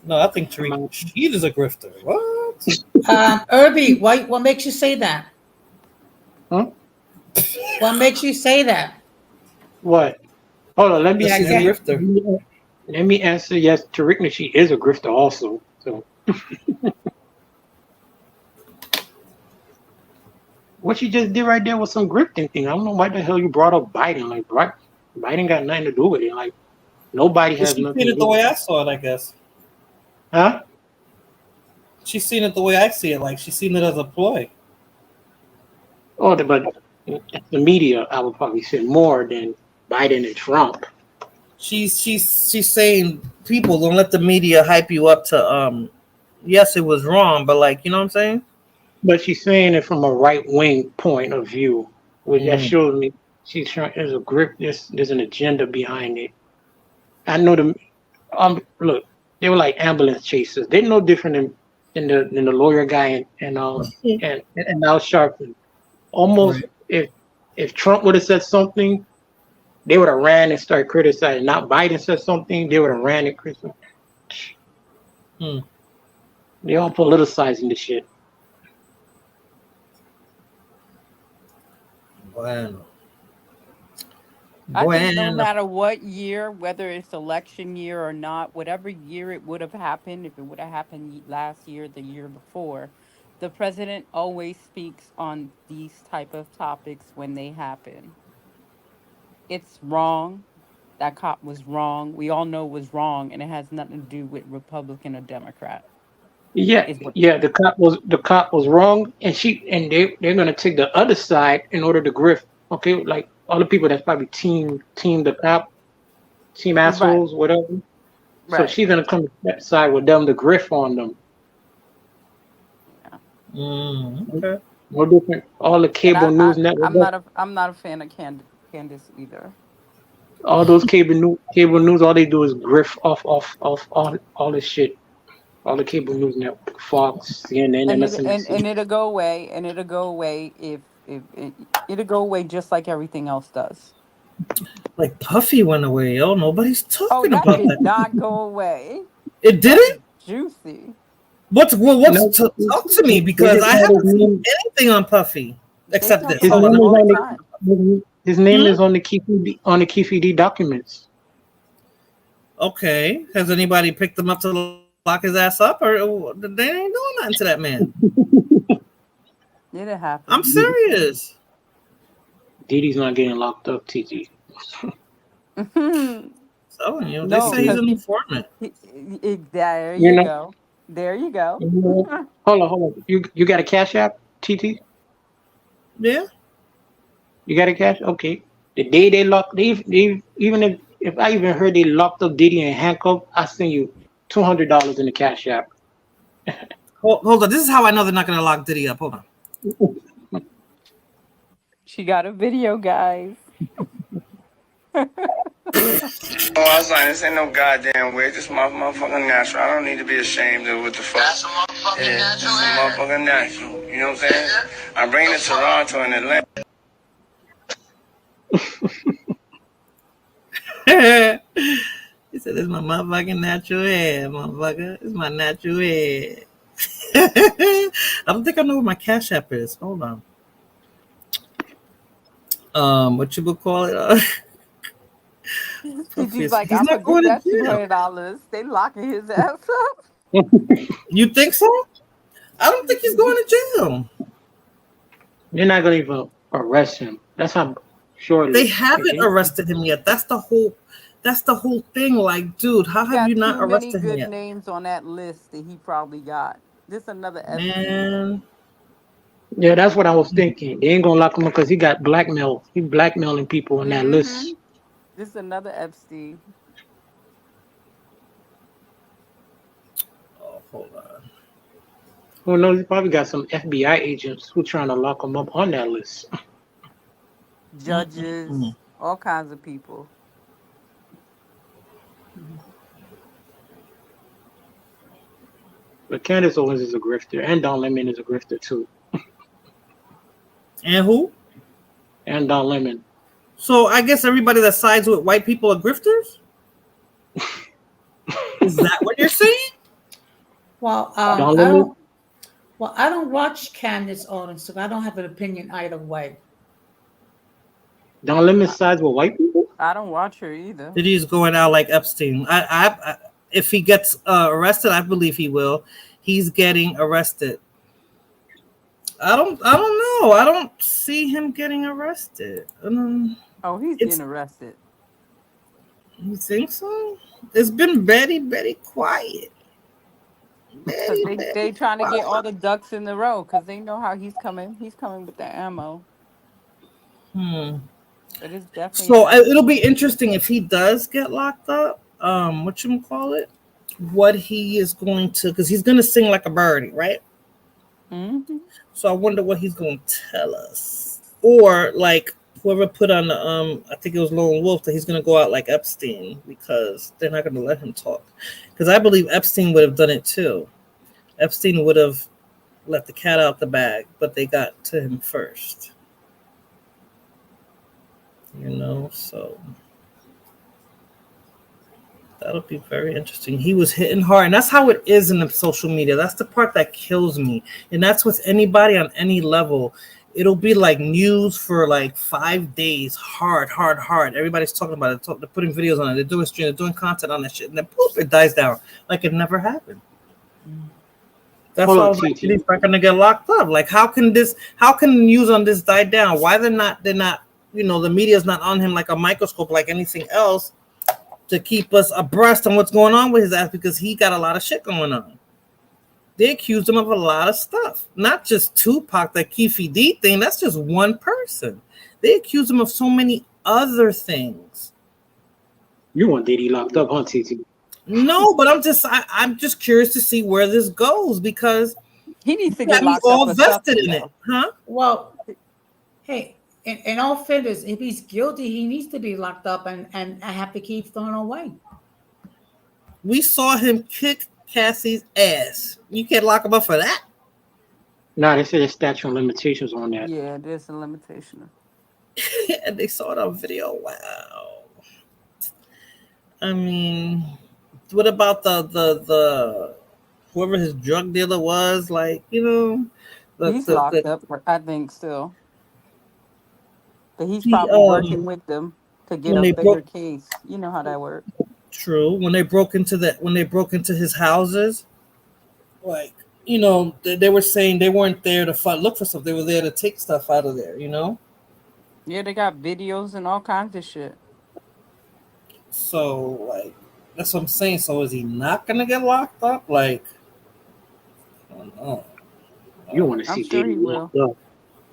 No, I think Tariq Nasheed is a grifter. What? Irby, what makes you say that? Huh? What makes you say that? What? Hold on. Let me answer. Yes, Tariq Nasheed is a grifter also. So. What you just did right there was some grifting thing. I don't know why the hell you brought up Biden. Like, Biden got nothing to do with it. Like, nobody has nothing to do with it. She's seen it the way I saw it, I guess. Huh? She's seen it the way I see it. Like, she's seen it as a ploy. Oh, but the media, I would probably say more than Biden and Trump. She's saying, people, don't let the media hype you up to, yes, it was wrong, but like, you know what I'm saying? But she's saying it from a right wing point of view, which that shows me she's trying. There's a grip. There's an agenda behind it. I know them. Look, they were like ambulance chasers. They're no different than the lawyer guy and Al Sharpton. Almost, if Trump would have said something, they would have ran and started criticizing. Not Biden said something, they would have ran and criticized. They all politicizing the shit. Bueno. I think no matter what year, whether it's election year or not, whatever year it would have happened, if it would have happened last year, the year before, the president always speaks on these type of topics when they happen. It's wrong. That cop was wrong. We all know it was wrong, and it has nothing to do with Republican or Democrat. Yeah. The cop was wrong, and they're gonna take the other side in order to grift. Okay, like all the people that's probably team the cop, team assholes, whatever. So she's gonna come to that side with them to grift on them. Okay. No different. All the cable news networks. I'm not a fan of Candace either. All those cable news, all they do is grift off all this shit. All the cable news network, Fox, CNN, MSNBC. And it'll go away. And it'll go away it'll go away just like everything else does. Like Puffy went away, yo. Nobody's talking that about did that. not go away. It didn't? Juicy. Talk to me, because I haven't seen anything on Puffy except this. His name is on the Keefe D documents. Okay. Has anybody picked him up to lock his ass up, or they ain't doing nothing to that man? It'll happen. I'm serious. Diddy's not getting locked up, TT. Telling you, they say he's an informant. There you go. There you go. Hold on. You got a Cash App, TT? Yeah. You got a cash? Okay. The day they locked, even if I even heard they locked up Diddy and handcuffed, I send you $200 in the Cash App. Hold on. This is how I know they're not going to lock Diddy up. Hold on. She got a video, guys. I was like, this ain't no goddamn way. This motherfucking natural. I don't need to be ashamed of what the fuck. That's a motherfucking natural. It's a motherfucking natural. You know what I'm saying? I'm bringing it to Toronto and Atlanta. He said, "This is my motherfucking natural hair, motherfucker. It's my natural hair." I don't think I know where my Cash App is. Hold on. What you would call it? He's like, I'm gonna get that $200. They locking his ass up. You think so? I don't think he's going to jail. They're not gonna even arrest him. That's how short they haven't arrested him yet. That's the whole thing. Like, dude, how have you not arrested him yet? Good names on that list that he probably got. This another man. Yeah, that's what I was thinking. They ain't gonna lock him up because he got blackmail. He's blackmailing people on that list. This is another Epstein. Oh, hold on. Who knows? He probably got some FBI agents who trying to lock him up on that list. Judges, all kinds of people. But Candace Owens is a grifter, and Don Lemon is a grifter too. And who? And Don Lemon. So I guess everybody that sides with white people are grifters? Is that what you're saying? Well, I don't watch Candace Owens, so I don't have an opinion either way. Don Lemon sides with white people? I don't watch her either. Diddy's going out like Epstein. I if he gets arrested, I believe he will. He's getting arrested. I don't know. I don't see him getting arrested. He's getting arrested. You think so? It's been very, very quiet. They trying to get all the ducks in the row because they know how he's coming. He's coming with the ammo. It is definitely so it'll be interesting if he does get locked up. What he is going to, because he's going to sing like a birdie, right? Mm-hmm. So I wonder what he's going to tell us. Or like whoever put on the I think it was Lone Wolf, that he's going to go out like Epstein because they're not going to let him talk. Because I believe Epstein would have done it too. Epstein would have let the cat out the bag, but they got to him first. You know, so that'll be very interesting. He was hitting hard, and that's how it is in the social media. That's the part that kills me, and that's with anybody on any level. It'll be like news for like 5 days, hard. Everybody's talking about it. They're putting videos on it. They're doing streams. They're doing content on that shit, and then poof, it dies down like it never happened. That's why I was like, they're gonna get locked up. Like, how can news on this die down? Why they're not, you know, the media's not on him like a microscope, like anything else, to keep us abreast on what's going on with his ass, because he got a lot of shit going on. They accused him of a lot of stuff, not just Tupac, that Keefe D thing. That's just one person. They accused him of so many other things. You want Diddy locked up, huh, TT? No, but I'm just curious to see where this goes, because he needs to get locked all up vested in it, huh? Well, hey, in all fairness, if he's guilty, he needs to be locked up and have to keep thrown away. We saw him kick Cassie's ass. You can't lock him up for that. No, they said there's statute of limitations on that. Yeah, there's a limitation. And they saw it on video. Wow. I mean, what about the whoever his drug dealer was? Like, you know, he's locked up, I think, still. But he's probably working with them to get a bigger case. You know how that works. True. When they broke into his houses, like, you know, they were saying they weren't there to look for stuff. They were there to take stuff out of there, you know? Yeah, they got videos and all kinds of shit. So, like, that's what I'm saying. So is he not gonna get locked up? Like, I don't know. You want to see Diddy locked up.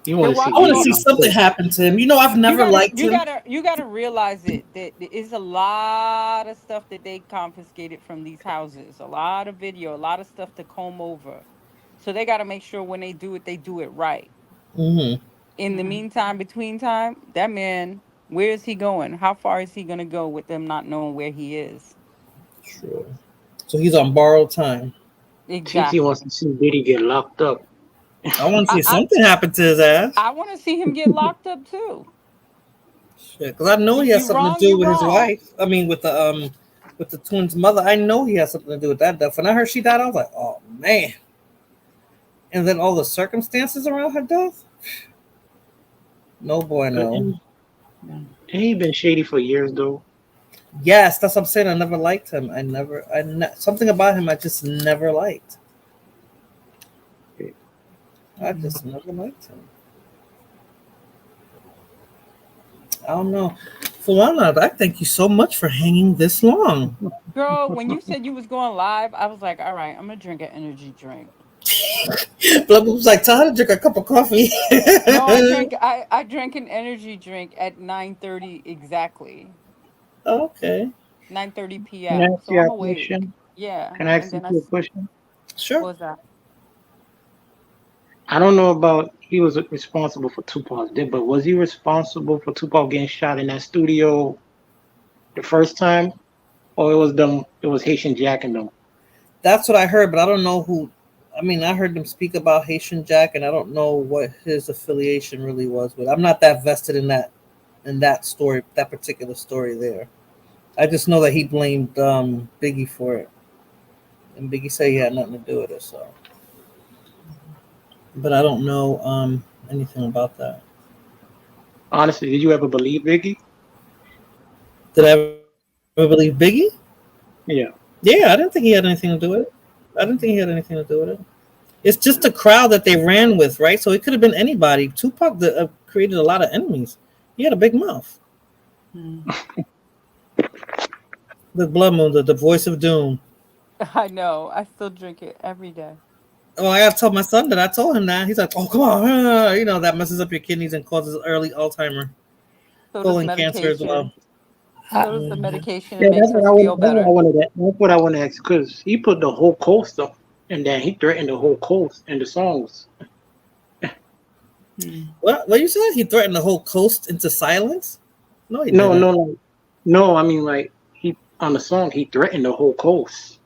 I want to see something happen to him. You know, I've never liked him. You gotta realize it that there is a lot of stuff that they confiscated from these houses. A lot of video, a lot of stuff to comb over. So they gotta make sure when they do it right. Mm-hmm. In the meantime, between time, that man, where is he going? How far is he gonna go with them not knowing where he is? True. So he's on borrowed time. Exactly. TT wants to see Diddy get locked up. I want to see something happen to his ass. I want to see him get locked up too. Shit, because I know he has something to do with his wife. I mean, with the twins' mother. I know he has something to do with that death. When I heard she died, I was like, oh man. And then all the circumstances around her death. No boy, no. He been shady for years though. Yes, that's what I'm saying. I never liked him. Something about him I just never liked. I just never liked him. I don't know. Fulana, I thank you so much for hanging this long. Girl, when you said you was going live, I was like, all right, I'm going to drink an energy drink. Blood was like, tell her to drink a cup of coffee. No, I drank an energy drink at 9:30 exactly. Okay. 9:30 p.m. Can I ask you a awake. question? Yeah. Can I ask you a question? Sure. What was that? I don't know about he was responsible for Tupac's death, but was he responsible for Tupac getting shot in that studio the first time, or it was them? It was Haitian Jack and them. That's what I heard, but I don't know who. I mean, I heard them speak about Haitian Jack, and I don't know what his affiliation really was with. I'm not that vested in that story, that particular story there. I just know that he blamed Biggie for it, and Biggie said he had nothing to do with it. So. But I don't know anything about that. Honestly, did you ever believe Biggie? Did I ever believe Biggie? Yeah. Yeah, I didn't think he had anything to do with it. It's just the crowd that they ran with, right? So it could have been anybody. Tupac created a lot of enemies. He had a big mouth. The Blood Moon, the voice of doom. I know. I still drink it every day. Well, I gotta tell my son that. I told him that. He's like, "Oh, come on!" You know that messes up your kidneys and causes early Alzheimer, colon cancer as well. So does the medication. Yeah, makes us feel better. That's what I want to ask, because he put the whole coast up and then he threatened the whole coast and the songs. What you said? He threatened the whole coast into silence? No, he No, didn't. no. I mean, like he on the song, he threatened the whole coast.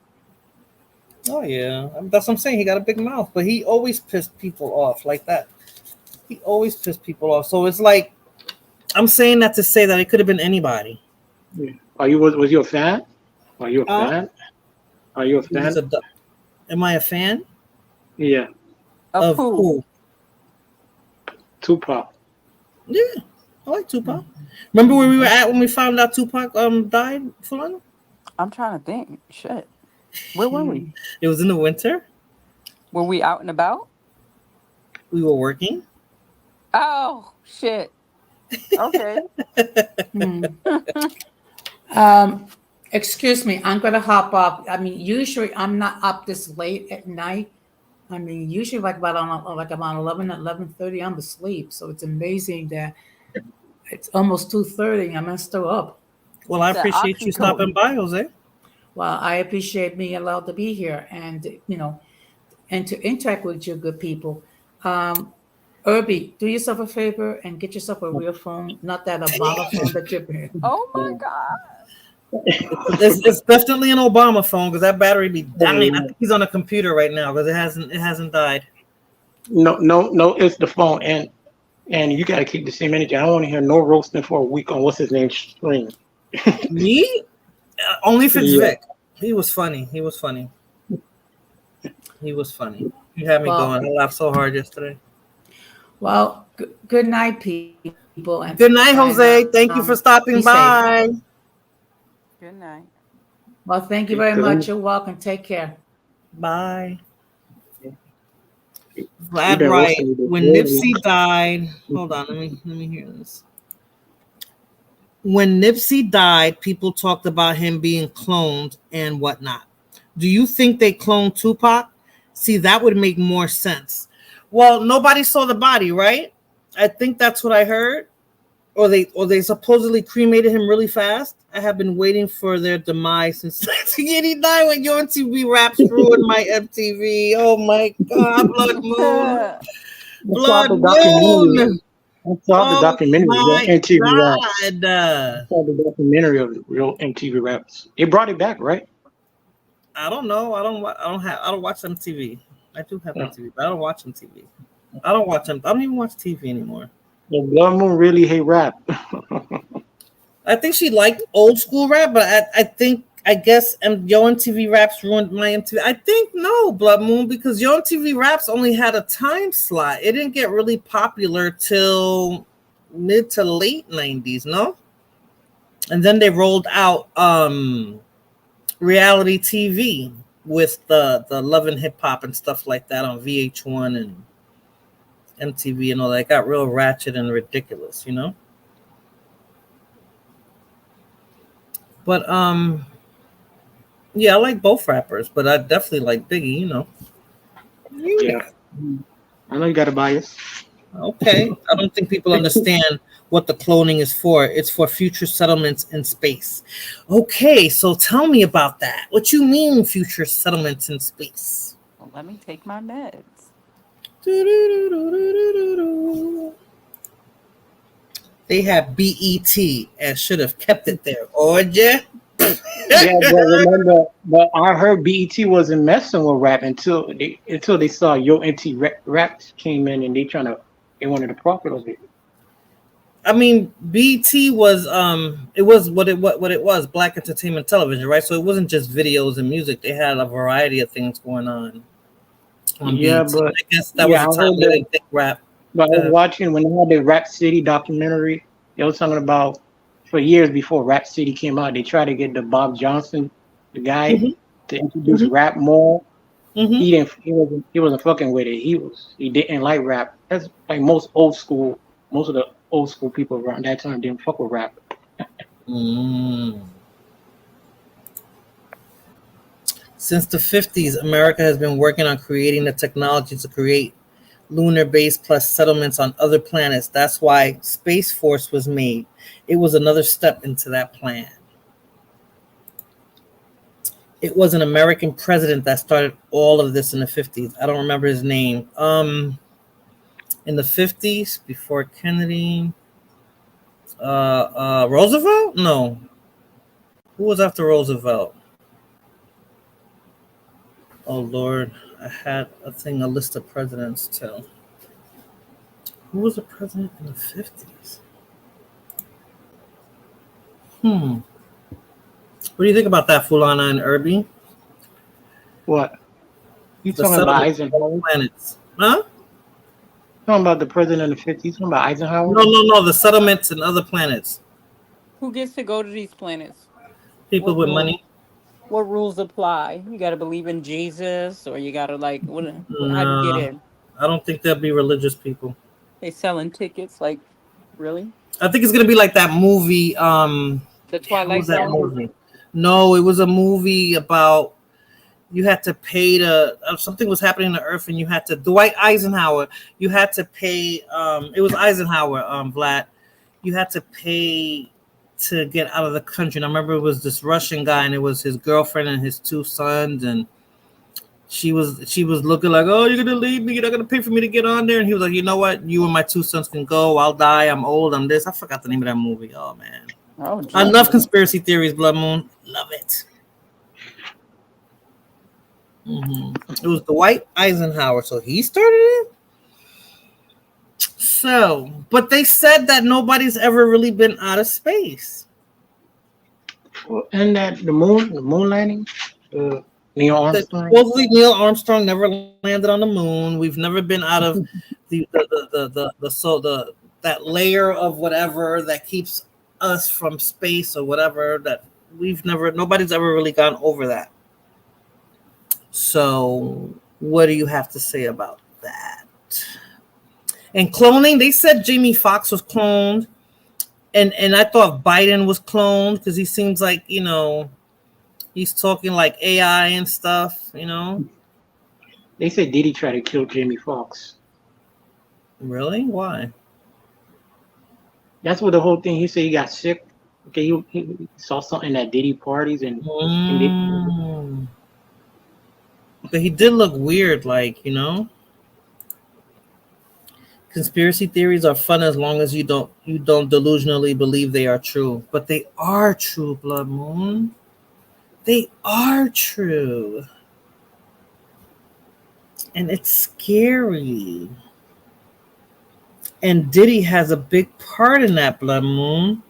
Oh yeah, that's what I'm saying. He got a big mouth, but he always pissed people off like that. He always pissed people off. So it's like I'm saying that to say that it could have been anybody. Yeah. Was you a fan? Are you a fan? Are you a fan? Am I a fan? Yeah. Of who? Tupac. Yeah, I like Tupac. Remember where we were at when we found out Tupac died, Fulano? I'm trying to think. Shit. Where were we? It was in the winter. Were we out and about? We were working. Oh, shit. Okay. Excuse me, I'm gonna hop up. I mean, usually I'm not up this late at night. I mean, usually like about 11:30, I'm asleep. So it's amazing that it's almost 2:30. I'm still up. Well, I appreciate you stopping by, Jose. Well, I appreciate being allowed to be here and and to interact with you good people. Irby, do yourself a favor and get yourself a real phone, not that Obama phone that you're bringing. Oh my God. It's definitely an Obama phone because that battery be dying. I think he's on a computer right now because it hasn't died. No, it's the phone, and you got to keep the same energy. I don't want to hear no roasting for a week on what's his name stream. Me? Only if it's Vic. He was funny. He was funny. You had me going. I laughed so hard yesterday. Well, good night, people. And good night, Jose. Thank you for stopping by. Safe. Good night. Well, thank you very much. You're welcome. Take care. Bye. Glad right. When Nipsey died, hold on, let me hear this. When Nipsey died, people talked about him being cloned and whatnot. Do you think they cloned Tupac? See, that would make more sense. Well, nobody saw the body, right? I think that's what I heard. Or they supposedly cremated him really fast. I have been waiting for their demise since 1989 when Yo MTV Raps ruined my MTV. Oh my God, Blood Moon. Blood Moon. I saw the documentary of MTV Raps. I saw the documentary of real MTV Raps. It brought it back, right? I don't know. I don't watch MTV. I do have MTV, but I don't watch MTV. I don't even watch TV anymore. The Blood Moon really hate rap. I think she liked old school rap, but I guess Yo MTV Raps ruined my MTV. I think no, Blood Moon, because Yo MTV Raps only had a time slot. It didn't get really popular till mid to late 90s, no? And then they rolled out reality TV with the Love and Hip Hop and stuff like that on VH1 and MTV and all that. It got real ratchet and ridiculous, But yeah, I like both rappers, but I definitely like Biggie, Yeah. I know you got a bias. Okay. I don't think people understand what the cloning is for. It's for future settlements in space. Okay, so tell me about that. What you mean future settlements in space? Well, let me take my meds. They have BET and should have kept it there. Oh, yeah. Yeah, but remember, but I heard BET wasn't messing with rap until they saw Yo MTV Raps came in and they wanted to profit of it. I mean, BET was it was what it was, Black Entertainment Television, right? So it wasn't just videos and music. They had a variety of things going on Yeah, BET. but I guess that was the time they didn't think rap. But I was watching when they had the Rap City documentary. They was talking about for years before Rap City came out, they tried to get the Bob Johnson, the guy, to introduce rap more. He wasn't fucking with it. He didn't like rap. That's like most of the old school people around that time didn't fuck with rap. Since the 50s, America has been working on creating the technology to create lunar base plus settlements on other planets. That's why Space Force was made. It was another step into that plan. It was an American president that started all of this in the 50s. I don't remember his name. In the 50s, before Kennedy. Roosevelt? No. Who was after Roosevelt? Oh, Lord. I had a list of presidents too. Who was the president in the 50s? What do you think about that, Fulana and Irby? What? You The talking about settlement of Eisenhower? planets. Huh? Talking about the president of the 50s? Talking about Eisenhower? No. The settlements and other planets. Who gets to go to these planets? People What with rules? money. What rules apply? You got to believe in Jesus, or you got to like how do you get No, in? I don't think they'll be religious people. They selling tickets, like really? I think it's gonna be like that movie. The What Twilight was that Zone. movie? No, it was a movie about you had to pay to something was happening on Earth, and you had to Dwight Eisenhower. You had to pay. It was Eisenhower. Vlad. You had to pay to get out of the country. And I remember it was this Russian guy, and it was his girlfriend and his two sons, and she was looking like, oh, you're gonna leave me, you're not gonna pay for me to get on there. And he was like, you know what, you and my two sons can go, I'll die, I'm old, I'm this. I forgot the name of that movie. Oh man. Oh, I love conspiracy theories, Blood Moon. Love it. It was Dwight Eisenhower, so he started it. So, but they said that nobody's ever really been out of space. And that the moon landing, Neil Armstrong. Supposedly Neil Armstrong never landed on the moon. We've never been out of that layer of whatever that keeps us from space or whatever, that nobody's ever really gone over that. So what do you have to say about that? And cloning, they said Jamie Foxx was cloned, and I thought Biden was cloned because he seems like, he's talking like AI and stuff, They said Diddy tried to kill Jamie Foxx. Really? Why? That's what the whole thing. He said he got sick. Okay, he saw something at Diddy parties and But he did look weird, like, Conspiracy theories are fun as long as you don't delusionally believe they are true. But they are true, Blood Moon. They are true. And it's scary. And Diddy has a big part in that, Blood Moon.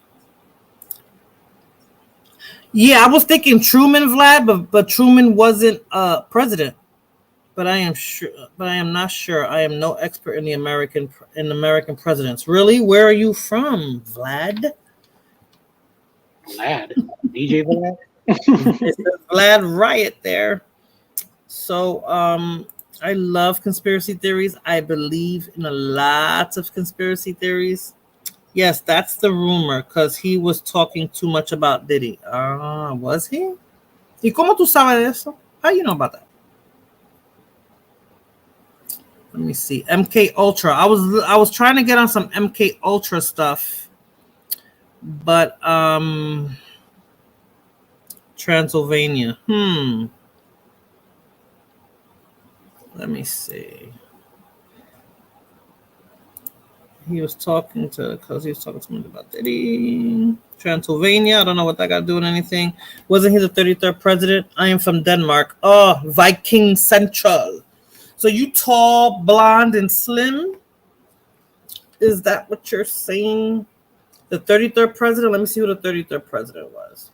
Yeah, I was thinking Truman, Vlad, but Truman wasn't president. But I am not sure. I am no expert in American presidents. Really? Where are you from, Vlad? Vlad, DJ Vlad. It says Vlad Riot there. So I love conspiracy theories. I believe in a lot of conspiracy theories. Yes, that's the rumor, because he was talking too much about Diddy. Was he? ¿Y cómo tú sabes de eso? How you know about that? Let me see. MK Ultra. I was trying to get on some MK Ultra stuff, but Transylvania. Let me see. He was talking to me about Diddy. Transylvania. I don't know what that got to do with anything. Wasn't he the 33rd president? I am from Denmark. Oh, Viking Central. So you tall, blonde, and slim? Is that what you're saying? The 33rd president? Let me see who the 33rd president was.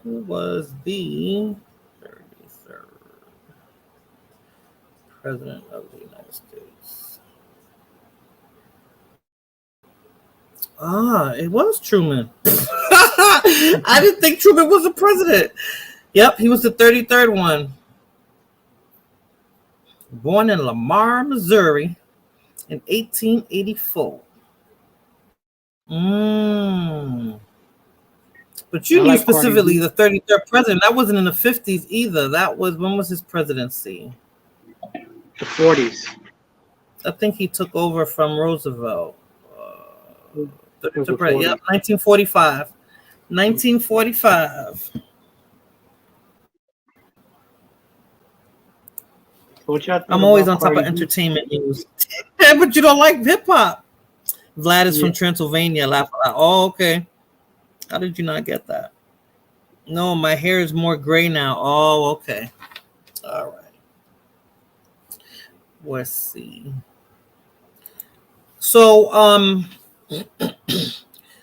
Who was the 33rd president of the United States? It was Truman. I didn't think Truman was the president. Yep, he was the 33rd one. Born in Lamar, Missouri in 1884. But you knew specifically the 33rd president. That wasn't in the 50s either. When was his presidency? The 40s. I think he took over from Roosevelt. Yep, 1945. 1945. I'm always on top of entertainment news. But you don't like hip hop. Vlad is from Transylvania. Laugh out. Oh, okay. How did you not get that? No, my hair is more gray now. Oh, okay. All right. Let's see. So,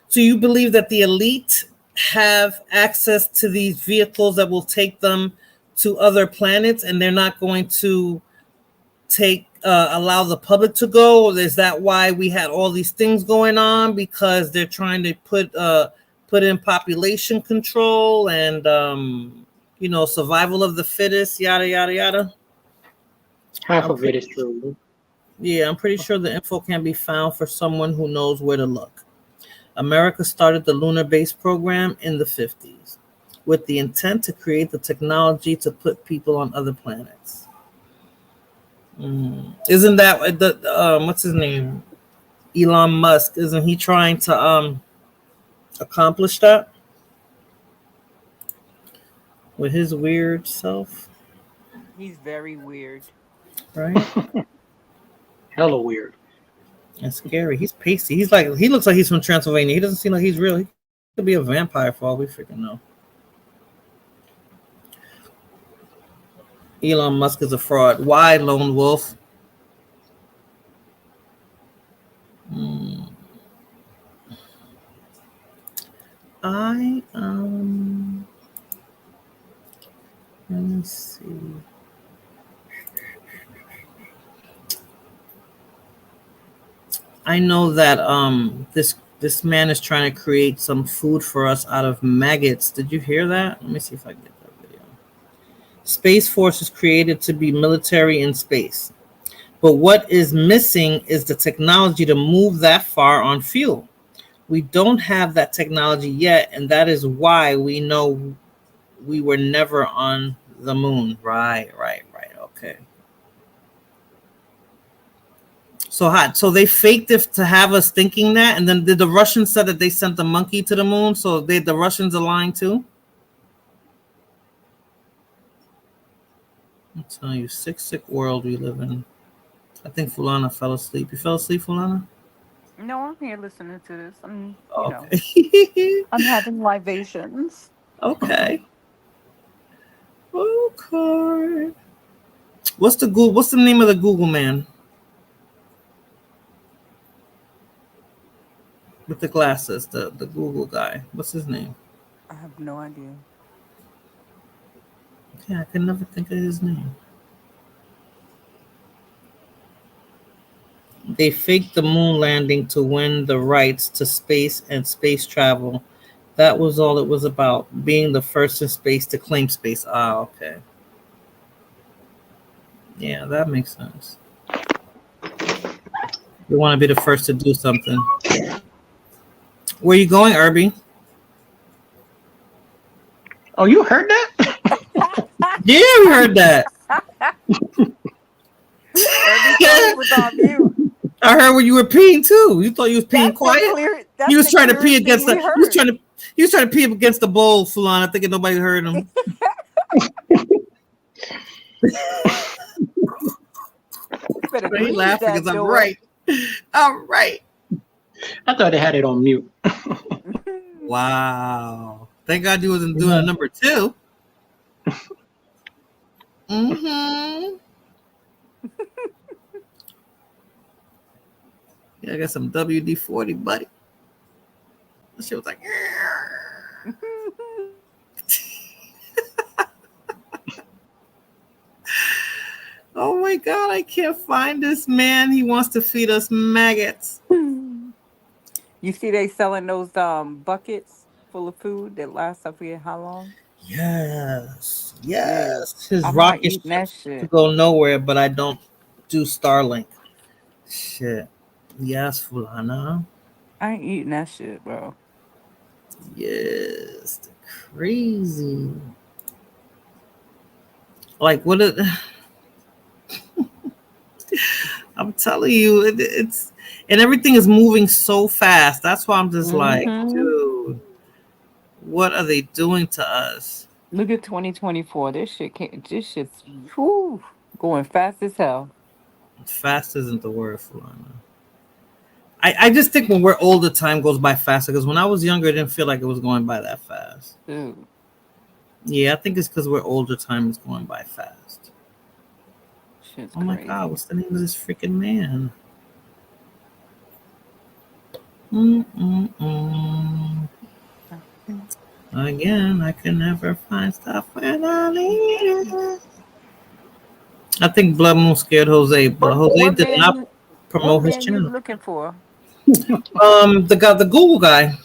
so you believe that the elite have access to these vehicles that will take them to other planets, and they're not going to allow the public to go? Is that why we had all these things going on? Because they're trying to put in population control and survival of the fittest, yada yada yada. Half of it is true. Yeah, I'm pretty sure the info can be found for someone who knows where to look. America started the lunar base program in the 50s with the intent to create the technology to put people on other planets. Isn't that what's his name? Elon Musk, isn't he trying to accomplish that with his weird self? He's very weird. Right? Hella weird. That's scary. He's pasty. He looks like he's from Transylvania. He doesn't seem like he's real. He could be a vampire for all we freaking know. Elon Musk is a fraud. Why, Lone Wolf? Let me see. I know that this man is trying to create some food for us out of maggots. Did you hear that? Let me see if I can get that video. Space Force is created to be military in space. But what is missing is the technology to move that far on fuel. We don't have that technology yet, and that is why we know we were never on the moon. Right. Okay. So hot. So they faked it to have us thinking that, and then did the Russians said that they sent the monkey to the moon? So the Russians are lying too. I'm telling you, sick world we live in. I think Fulana fell asleep. You fell asleep, Fulana? No, I'm here listening to this. I'm having libations. Okay. Okay. What's the name of the Google man? With the glasses, the Google guy. What's his name? I have no idea. Yeah, I can never think of his name. They faked the moon landing to win the rights to space and space travel. That was all it was about, being the first in space to claim space. Ah, okay. Yeah, that makes sense. You want to be the first to do something. Where you going, Irby? Oh, you heard that? Yeah, we heard that. Was on mute. I heard when you were peeing too. You thought you was peeing quiet. He was trying to pee against the. He was trying to pee against the bowl, Fulana, thinking nobody heard him. He laughing because I'm right. I'm right. I thought they had it on mute. Wow. Thank God you wasn't doing a number two. Mm-hmm. Yeah, I got some WD-40, buddy. She was like, oh my God, I can't find this man. He wants to feed us maggots. You see they selling those buckets full of food that last up here how long? Yes. His I'm rocket eating that shit. to go nowhere, but I don't do Starlink. Shit. Yes, Fulana. I ain't eating that shit, bro. Yes, crazy. Like what? I'm telling you, and everything is moving so fast. That's why I'm just like, Mhm. dude, what are they doing to us? Look at 2024. This shit's whew, going fast as hell. Fast isn't the word, Fulana. I just think when we're older, time goes by faster. Because when I was younger, it didn't feel like it was going by that fast. Dude. Yeah, I think it's because we're older, time is going by fast. Shit's Oh my crazy. God, what's the name of this freaking man? Mm-mm-mm. Again, I can never find stuff when I need it. I think Blood Moon scared Jose, but Jose What did man not you- promote what his man you channel. looking for? The Google guy,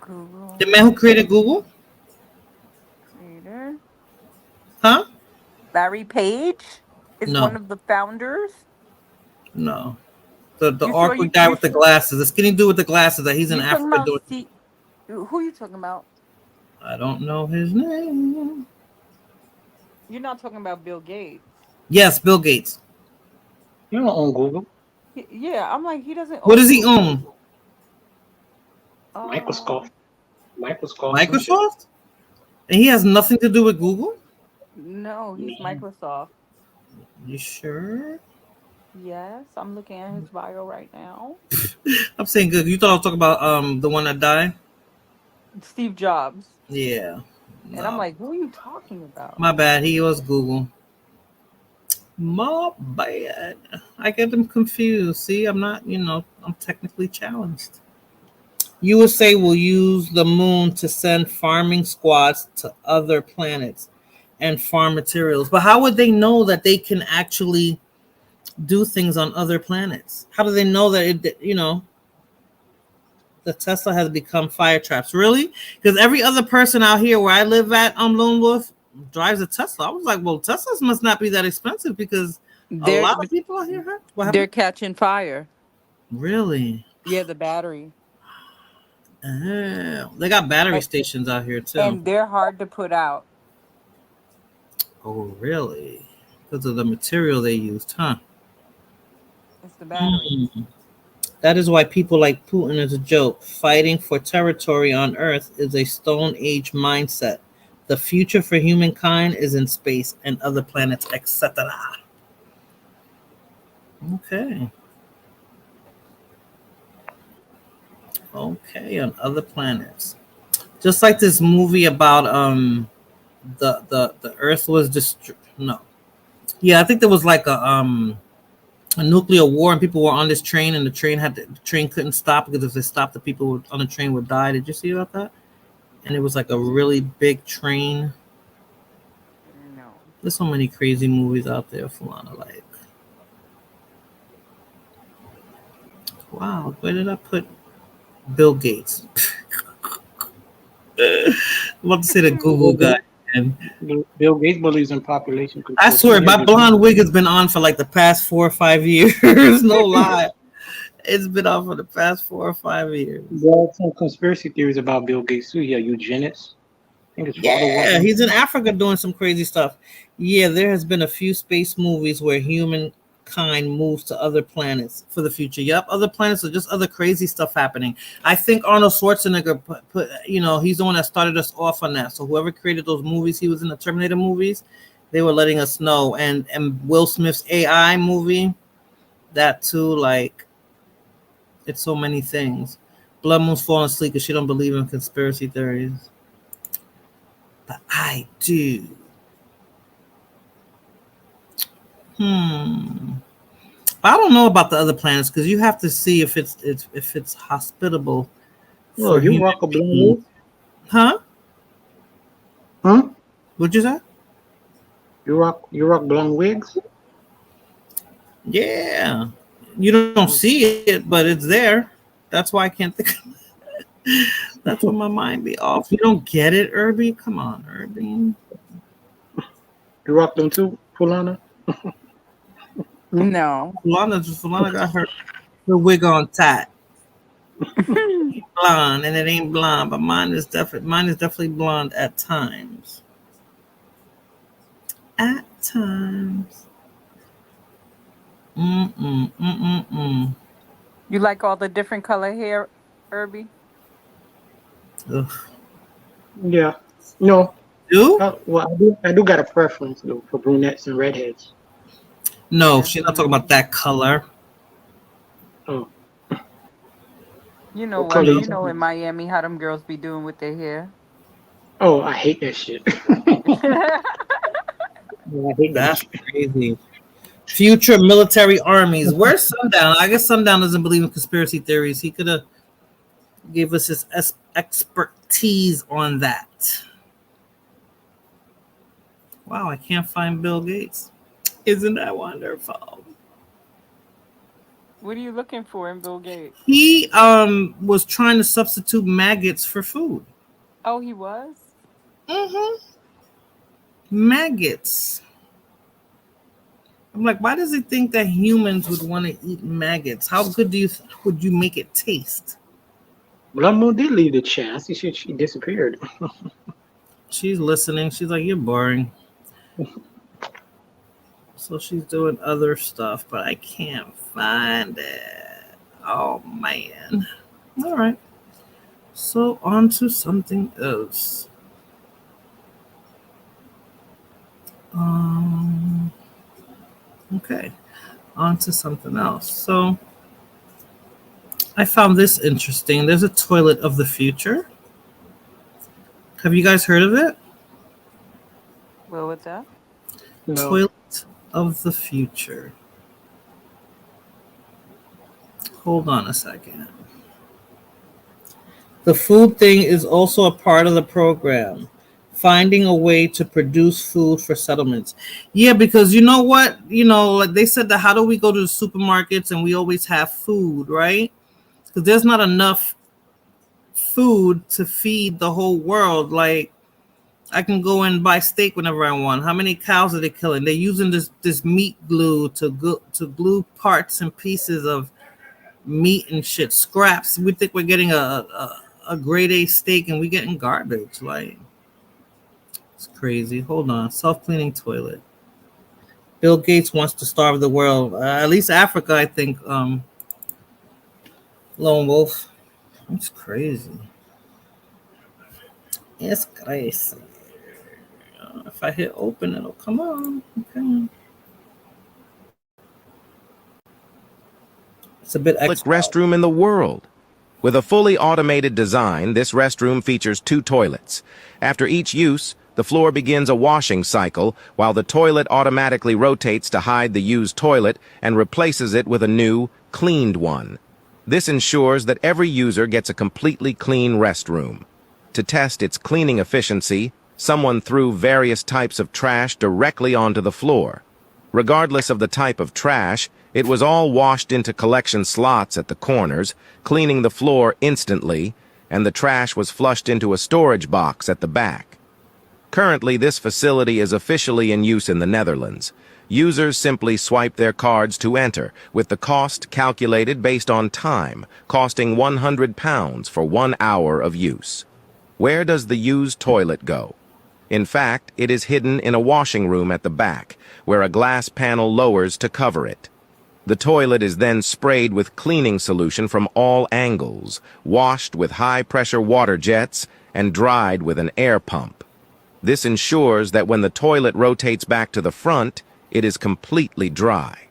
Google the man who created Google, creator. huh? Larry Page is No, one of the founders. no. The You sure awkward guy with the glasses, the skinny dude with the glasses, that he's in you talking Africa about doing. Steve? Who you talking about? I don't know his name. You're not talking about Bill Gates. Yes, Bill Gates. You don't own Google. Yeah, I'm like he doesn't. What own does he Google. own? Microsoft. Microsoft? And he has nothing to do with Google? No, he's Microsoft. You sure? Yes, I'm looking at his bio right now. I'm saying good. You thought I was talking about the one that died? Steve Jobs. Yeah. And I'm like, who are you talking about? My bad. He was Google. My bad. I get them confused. See, I'm not, I'm technically challenged. USA will use the moon to send farming squads to other planets and farm materials. But how would they know that they can actually do things on other planets? How do they know that the Tesla has become fire traps? Really? Because every other person out here where I live at Lone Wolf drives a Tesla. I was like, well, Teslas must not be that expensive because a lot of people out here have. They're catching fire. Really? Yeah, the battery. Oh, they got battery stations out here too. And they're hard to put out. Oh, really? Because of the material they used, huh? It's the battery. That is why people like Putin is a joke. Fighting for territory on Earth is a Stone Age mindset. The future for humankind is in space and other planets, etc. Okay. Okay, on other planets. Just like this movie about the Earth was destroyed. No. Yeah, I think there was like a nuclear war and people were on this train and the train couldn't stop because if they stopped, the people on the train would die. Did you see about that? And it was like a really big train. No. There's so many crazy movies out there, Fulana. Like, wow, where did I put Bill Gates? I'm about to say the Google guy. And Bill Gates believes in population control. I swear, my blonde wig has been on for like the past 4 or 5 years. No lie. It's been on for the past 4 or 5 years. There are some conspiracy theories about Bill Gates too. Yeah, eugenics. I think it's Yeah, he's in Africa doing some crazy stuff. Yeah, there has been a few space movies where humankind moves to other planets for the future. Yep, other planets are just other crazy stuff happening. I think Arnold Schwarzenegger put he's the one that started us off on that. So whoever created those movies, he was in the Terminator movies, they were letting us know. And Will Smith's AI movie, that too, like, it's so many things. Blood Moon's falling asleep because she don't believe in conspiracy theories. But I do. I don't know about the other planets because you have to see if it's hospitable. Oh, you rock a blonde wig? Huh? Huh? What'd you say? You rock blonde wigs? Yeah. You don't see it, but it's there. That's why I can't think of it. That's why my mind be off. You don't get it, Irby? Come on, Irby. You rock them too, Fulana? No. Fulana got her wig on tight. Blonde, and it ain't blonde, but mine is definitely blonde at times. At times. You like all the different color hair, Herbie? Ugh. Yeah. No. You? Well, I do got a preference though for brunettes and redheads. No, she's not talking about that color. Oh. You know What color what? you You know talking in Miami how them girls be doing with their hair. Oh, I hate that shit. I hate That's crazy. Future military armies. Where's Sundown? I guess Sundown doesn't believe in conspiracy theories. He could have gave us his expertise on that. Wow, I can't find Bill Gates. Isn't that wonderful? What are you looking for in Bill Gates? He was trying to substitute maggots for food. Oh, he was? Maggots. I'm like, why does he think that humans would want to eat maggots? How good would you make it taste? Blummo did leave the chat. I see she disappeared. She's listening. She's like, you're boring. So she's doing other stuff, but I can't find it. Oh, man. All right. So on to something else. Okay. On to something else. So I found this interesting. There's a toilet of the future. Have you guys heard of it? Well, what's that? No. Toilet of the future. Hold on a second. The food thing is also a part of the program. Finding a way to produce food for settlements. Yeah, because you know what? You know, like they said that how do we go to the supermarkets and we always have food, right? Because there's not enough food to feed the whole world. Like, I can go and buy steak whenever I want. How many cows are they killing? They're using this meat glue to glue parts and pieces of meat and shit, scraps. We think we're getting a grade A steak and we're getting garbage. Like, it's crazy. Hold on. Self-cleaning toilet. Bill Gates wants to starve the world. At least Africa, I think. Lone Wolf. It's crazy. It's crazy. If I hit open, it'll come on. Okay. It's a bit extra. Restroom in the world. With a fully automated design, this restroom features 2 toilets. After each use, the floor begins a washing cycle, while the toilet automatically rotates to hide the used toilet and replaces it with a new, cleaned one. This ensures that every user gets a completely clean restroom. To test its cleaning efficiency, someone threw various types of trash directly onto the floor. Regardless of the type of trash, it was all washed into collection slots at the corners, cleaning the floor instantly, and the trash was flushed into a storage box at the back. Currently, this facility is officially in use in the Netherlands. Users simply swipe their cards to enter, with the cost calculated based on time, costing £100 for 1 hour of use. Where does the used toilet go? In fact, it is hidden in a washing room at the back, where a glass panel lowers to cover it. The toilet is then sprayed with cleaning solution from all angles, washed with high-pressure water jets, and dried with an air pump. This ensures that when the toilet rotates back to the front, it is completely dry.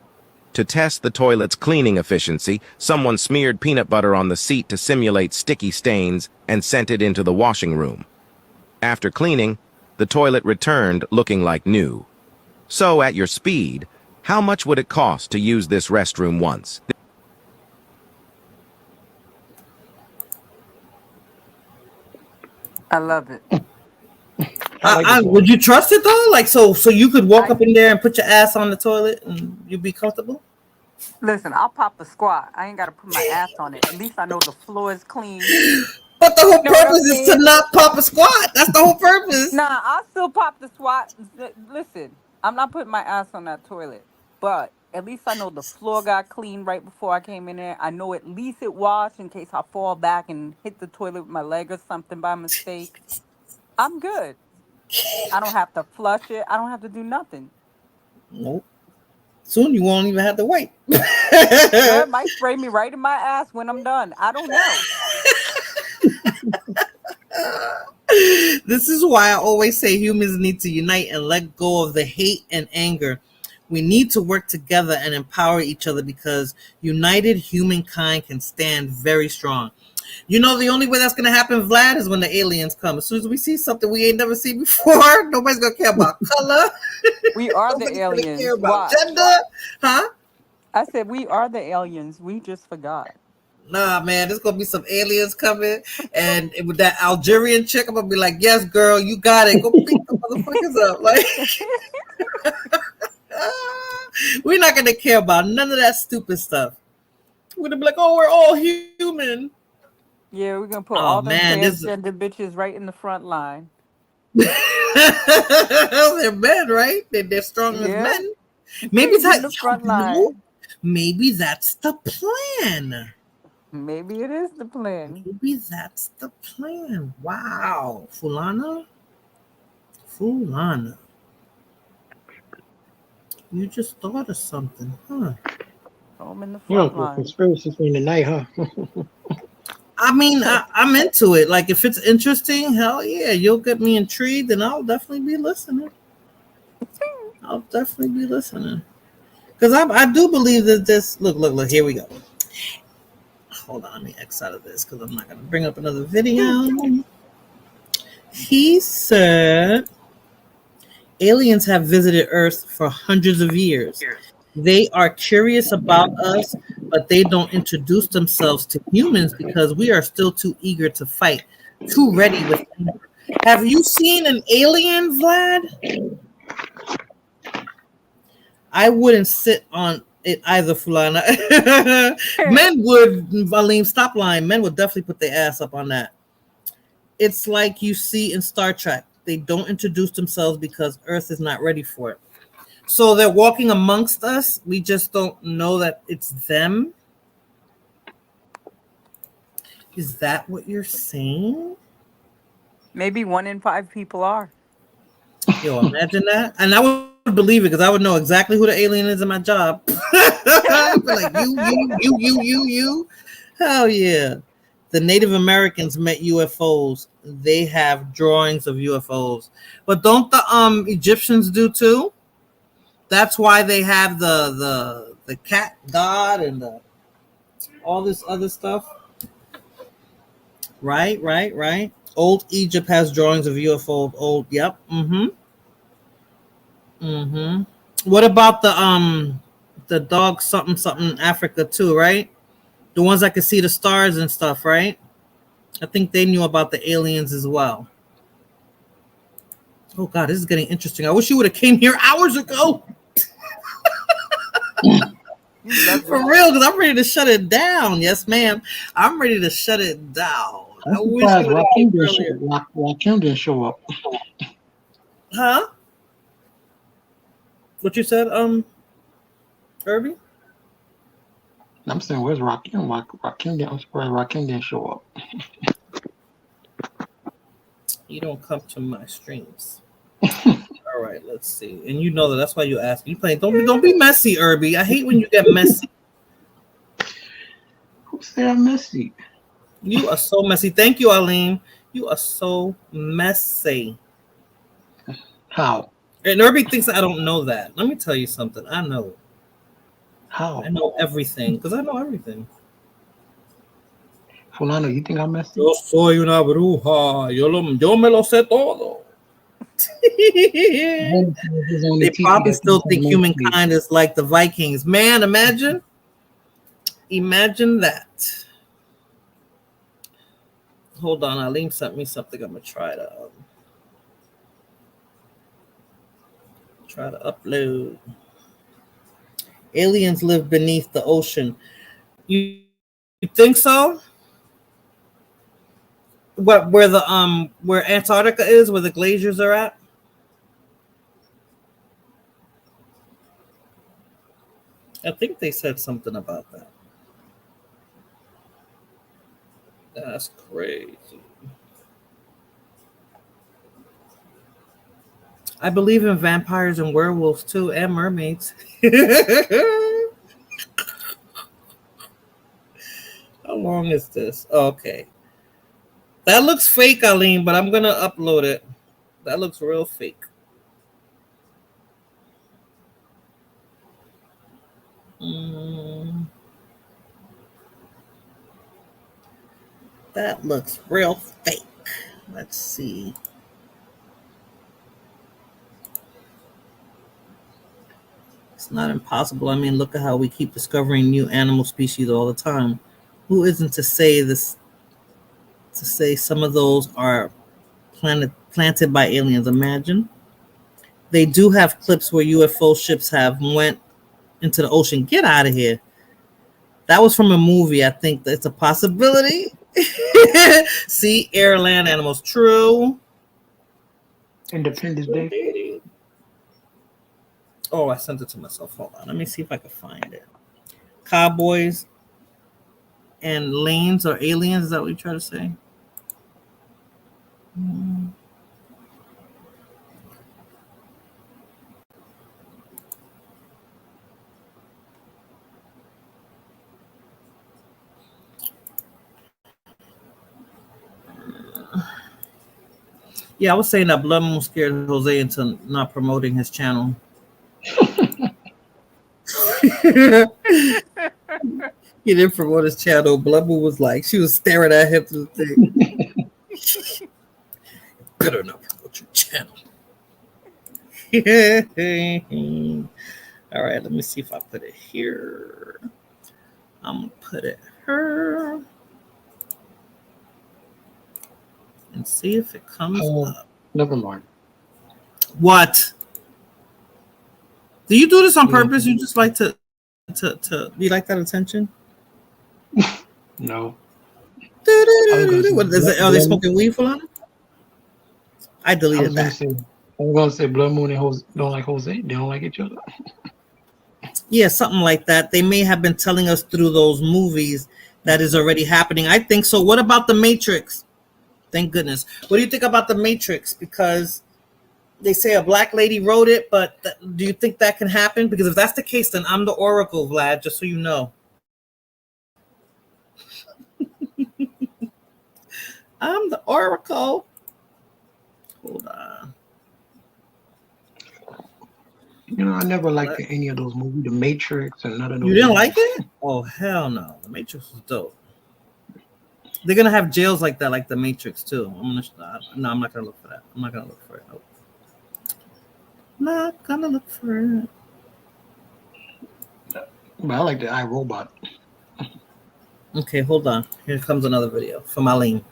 To test the toilet's cleaning efficiency, someone smeared peanut butter on the seat to simulate sticky stains and sent it into the washing room. After cleaning, the toilet returned looking like new. So, at your speed, how much would it cost to use this restroom once? I love it. Would you trust it though? Like, so you could walk up in there and put your ass on the toilet and you'd be comfortable? Listen, I'll pop a squat. I ain't got to put my ass on it. At least I know the floor is clean. But the whole purpose is to not pop a squat. That's the whole purpose. Nah, I'll still pop the squat. Listen, I'm not putting my ass on that toilet. But at least I know the floor got clean right before I came in there. I know at least it washed in case I fall back and hit the toilet with my leg or something by mistake. I'm good. I don't have to flush it. I don't have to do nothing. Nope. Soon you won't even have to wait. It might spray me right in my ass when I'm done. I don't know. This is why I always say humans need to unite and let go of the hate and anger. We need to work together and empower each other because united humankind can stand very strong. You know, the only way that's going to happen, Vlad, is when the aliens come. As soon as we see something we ain't never seen before, nobody's going to care about color. We are the Nobody's aliens. care about Watch. gender. Huh? I said we are the aliens. We just forgot. Nah, man, there's going to be some aliens coming. And with that Algerian chick, I'm going to be like, yes, girl, you got it. Go beat the motherfuckers up. Like, we're not going to care about none of that stupid stuff. We're going to be like, oh, we're all human. Yeah, we're going to put all the transgender bitches right in the front line. They're men, right? They're strong as men. Maybe that's the front line. Maybe that's the plan. Maybe it is the plan. Maybe that's the plan. Wow. Fulana. You just thought of something, huh? I'm in the front line. Conspiracy in the night, huh? I mean, I'm into it. Like, if it's interesting, hell yeah, you'll get me intrigued, and I'll definitely be listening. Because I do believe that this. Look. Here we go. Hold on, let me X out of this because I'm not going to bring up another video. He said aliens have visited Earth for hundreds of years. They are curious about us, but they don't introduce themselves to humans because we are still too eager to fight, too ready with anger. Have you seen an alien, Vlad? I wouldn't sit on it either, Fulana. Men would, Valim, stop lying. Men would definitely put their ass up on that. It's like you see in Star Trek. They don't introduce themselves because Earth is not ready for it. So they're walking amongst us. We just don't know that it's them. Is that what you're saying? Maybe 1 in 5 people are. Yo, imagine that. And I would believe it because I would know exactly who the alien is in my job. I'd be like, you. Hell yeah. The Native Americans met UFOs. They have drawings of UFOs. But don't the Egyptians do too? That's why they have the cat god and all this other stuff. Right. Old Egypt has drawings of UFOs. Yep. What about the dog something Africa too, right? The ones that could see the stars and stuff, right? I think they knew about the aliens as well. Oh God, this is getting interesting. I wish you would have came here hours ago. For real, because I'm ready to shut it down. Yes, ma'am. I'm ready to shut it down. I wish Rakim didn't show up. Huh? What you said, Herbie? I'm saying, where's Rakim? I'm surprised Rakim didn't show up. You don't come to my streams. All right, let's see. And you know that's why you ask. You playing? Don't be messy, Herbie. I hate when you get messy. Who said I'm messy? You are so messy. Thank you, Arlene. You are so messy. How? And Herbie thinks I don't know that. Let me tell you something. I know. How? I know everything because I know everything. Fulano, you think I'm messy? Yo soy una bruja. Yo me lo sé todo. They probably still think humankind is like the Vikings. Man, imagine that. Hold on, Aline sent me something. I'm gonna try to upload. Aliens live beneath the ocean. You think so? Where Antarctica is, where the glaciers are at? I think they said something about that. That's crazy. I believe in vampires and werewolves too, and mermaids. How long is this? Okay. That looks fake, Aline, but I'm going to upload it. That looks real fake. That looks real fake. Let's see. It's not impossible. I mean, look at how we keep discovering new animal species all the time. Who isn't to say this? To say some of those are planted by aliens. Imagine. They do have clips where UFO ships have went into the ocean. Get out of here. That was from a movie. I think that's a possibility. See, air, land animals. True. Independence Day. Oh, I sent it to myself. Hold on. Let me see if I can find it. Cowboys and lanes or aliens. Is that what you try to say? Yeah, I was saying that Blood Moon scared Jose into not promoting his channel. He didn't promote his channel. Blood Moon was like, she was staring at him through the thing. Better not promote your channel. All right, let me see if I put it here. I'm gonna put it here and see if it comes up. Never mind. What? Do you do this on purpose? You just like to you like that attention? No. What is it? Are they smoking weed for long? I deleted that. I'm gonna say Blood Moon and Jose don't like Jose. They don't like each other. Yeah, something like that. They may have been telling us through those movies that is already happening. I think so. What about The Matrix? Thank goodness. What do you think about The Matrix? Because they say a black lady wrote it, but do you think that can happen? Because if that's the case, then I'm the Oracle, Vlad, just so you know. I'm the Oracle. Hold on. You know, I never liked any of those movies, The Matrix and none of those. You didn't like it? Oh, hell no. The Matrix was dope. They're going to have jails like that, like The Matrix, too. I'm not going to look for that. I'm not going to look for it. Nope. Not going to look for it. But I like the iRobot. Okay, hold on. Here comes another video from Aline.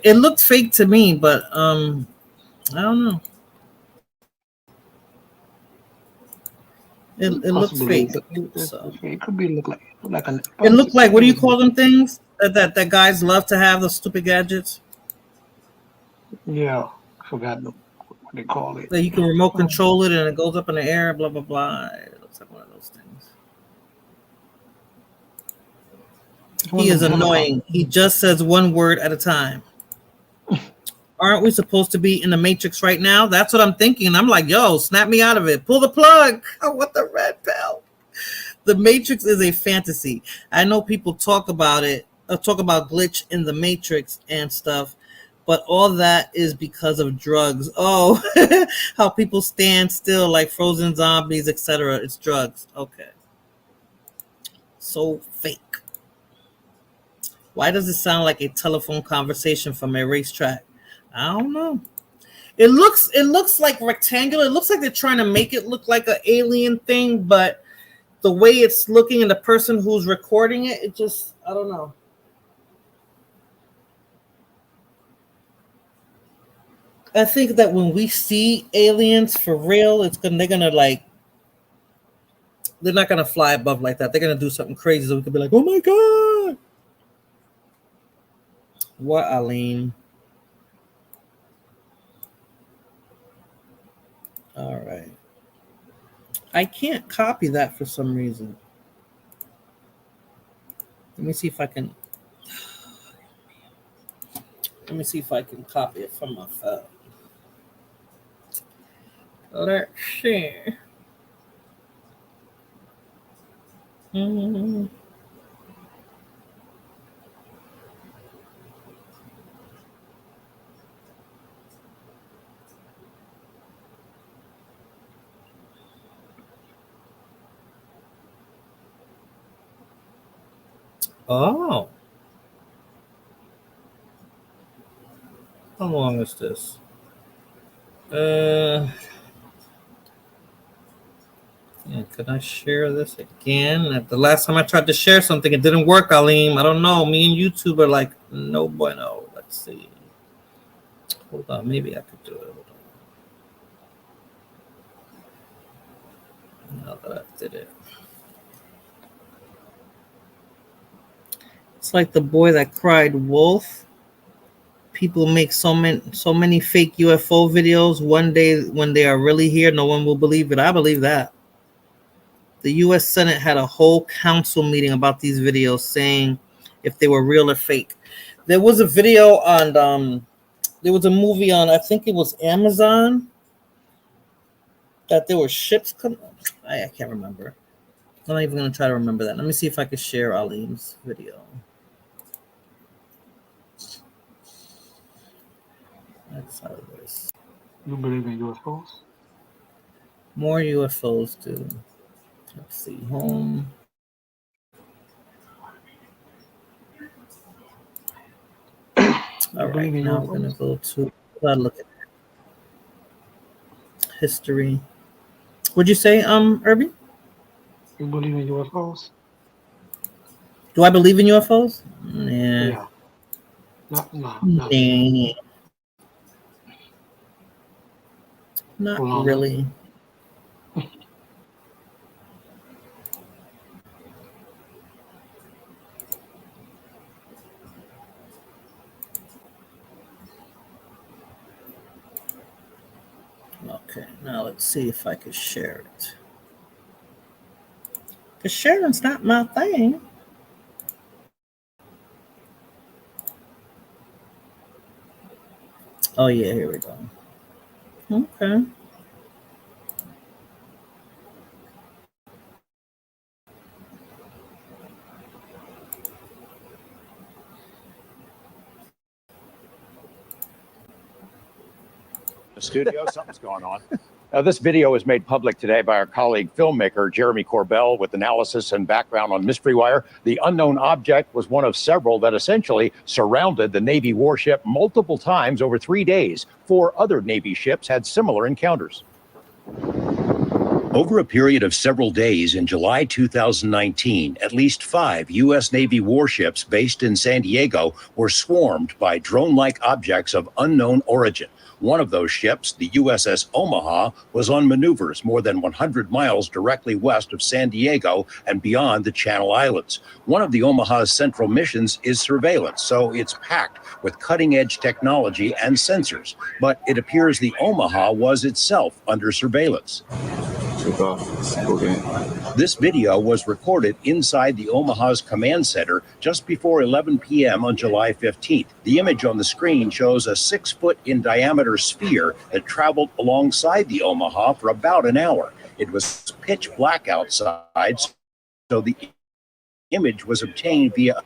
It looked fake to me, but I don't know. It looks fake. So. It could be look like an. It looked like, what do you call them things that guys love to have, those stupid gadgets? Yeah, I forgot what they call it. That you can remote control it and it goes up in the air. Blah blah blah. It looks like one of those things. He is annoying. He just says one word at a time. Aren't we supposed to be in the Matrix right now? That's what I'm thinking. I'm like, yo, snap me out of it. Pull the plug. I want the red pill. The Matrix is a fantasy. I know people talk about it, talk about glitch in the Matrix and stuff, but all that is because of drugs. Oh, how people stand still like frozen zombies, etc. It's drugs. Okay. So fake. Why does it sound like a telephone conversation from a racetrack? I don't know. It looks like rectangular. It looks like they're trying to make it look like an alien thing, but the way it's looking and the person who's recording it, it just, I don't know. I think that when we see aliens for real, they're not gonna fly above like that. They're gonna do something crazy so we could be like, oh my God. What, Aline? All right. I can't copy that for some reason. Let me see if I can. Let me see if I can copy it from my phone. Let's see. Oh. How long is this? Yeah, could I share this again? The last time I tried to share something, it didn't work, Aleem. I don't know. Me and YouTube are like, no bueno. Let's see. Hold on. Maybe I could do it. Hold on. Now that I did it. It's like the boy that cried wolf. People make so many fake UFO videos. One day when they are really here, no one will believe it. I believe that. The U.S. Senate had a whole council meeting about these videos saying if they were real or fake. There was a video on, there was a movie on, I think it was Amazon, that there were ships coming. I can't remember. I'm not even going to try to remember that. Let me see if I can share Aleem's video. That's how it is. You believe in UFOs? More UFOs too. Let's see. Home. All right. Now we're gonna go to. Look at history. What'd you say, Irby? You believe in UFOs? Do I believe in UFOs? Yeah. Not really. Okay, now let's see if I can share it. Because sharing's not my thing. Oh yeah, here we go. Okay. The studio, something's going on. Now, this video was made public today by our colleague filmmaker Jeremy Corbell with analysis and background on Mystery Wire. The unknown object was one of several that essentially surrounded the Navy warship multiple times over 3 days. 4 other Navy ships had similar encounters. Over a period of several days in July 2019, at least 5 U.S. Navy warships based in San Diego were swarmed by drone-like objects of unknown origin. One of those ships, the USS Omaha, was on maneuvers more than 100 miles directly west of San Diego and beyond the Channel Islands. One of the Omaha's central missions is surveillance, so it's packed with cutting-edge technology and sensors. But it appears the Omaha was itself under surveillance. This video was recorded inside the Omaha's command center just before 11 p.m. on July 15th. The image on the screen shows a 6-foot in diameter sphere that traveled alongside the Omaha for about an hour. It was pitch black outside, so the image was obtained via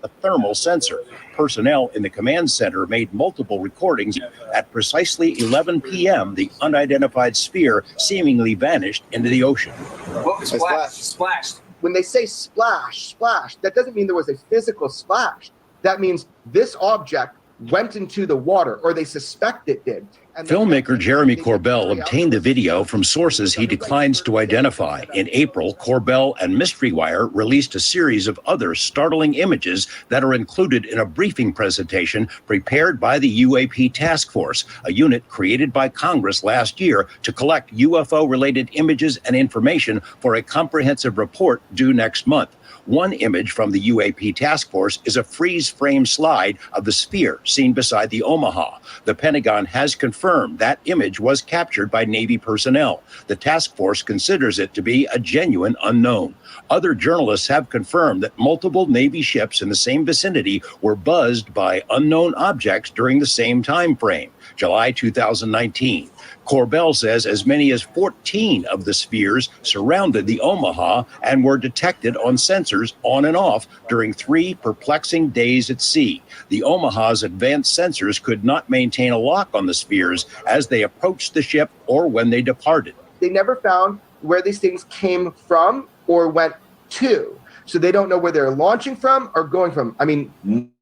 a thermal sensor. Personnel in the command center made multiple recordings. At precisely 11 p.m., the unidentified sphere seemingly vanished into the ocean. What? Splashed. When they say splash, that doesn't mean there was a physical splash. That means this object went into the water, or they suspect it did. And Filmmaker Jeremy Corbell obtained the video from sources he declines to identify. In April, Corbell and Mystery Wire released a series of other startling images that are included in a briefing presentation prepared by the UAP Task Force, a unit created by Congress last year to collect UFO-related images and information for a comprehensive report due next month. One image from the UAP task force is a freeze-frame slide of the sphere seen beside the Omaha. The Pentagon has confirmed that image was captured by Navy personnel. The task force considers it to be a genuine unknown. Other journalists have confirmed that multiple Navy ships in the same vicinity were buzzed by unknown objects during the same time frame, July 2019. Corbell says as many as 14 of the spheres surrounded the Omaha and were detected on sensors on and off during 3 perplexing days at sea. The Omaha's advanced sensors could not maintain a lock on the spheres as they approached the ship or when they departed. They never found where these things came from or went to. So they don't know where they're launching from or going from. I mean,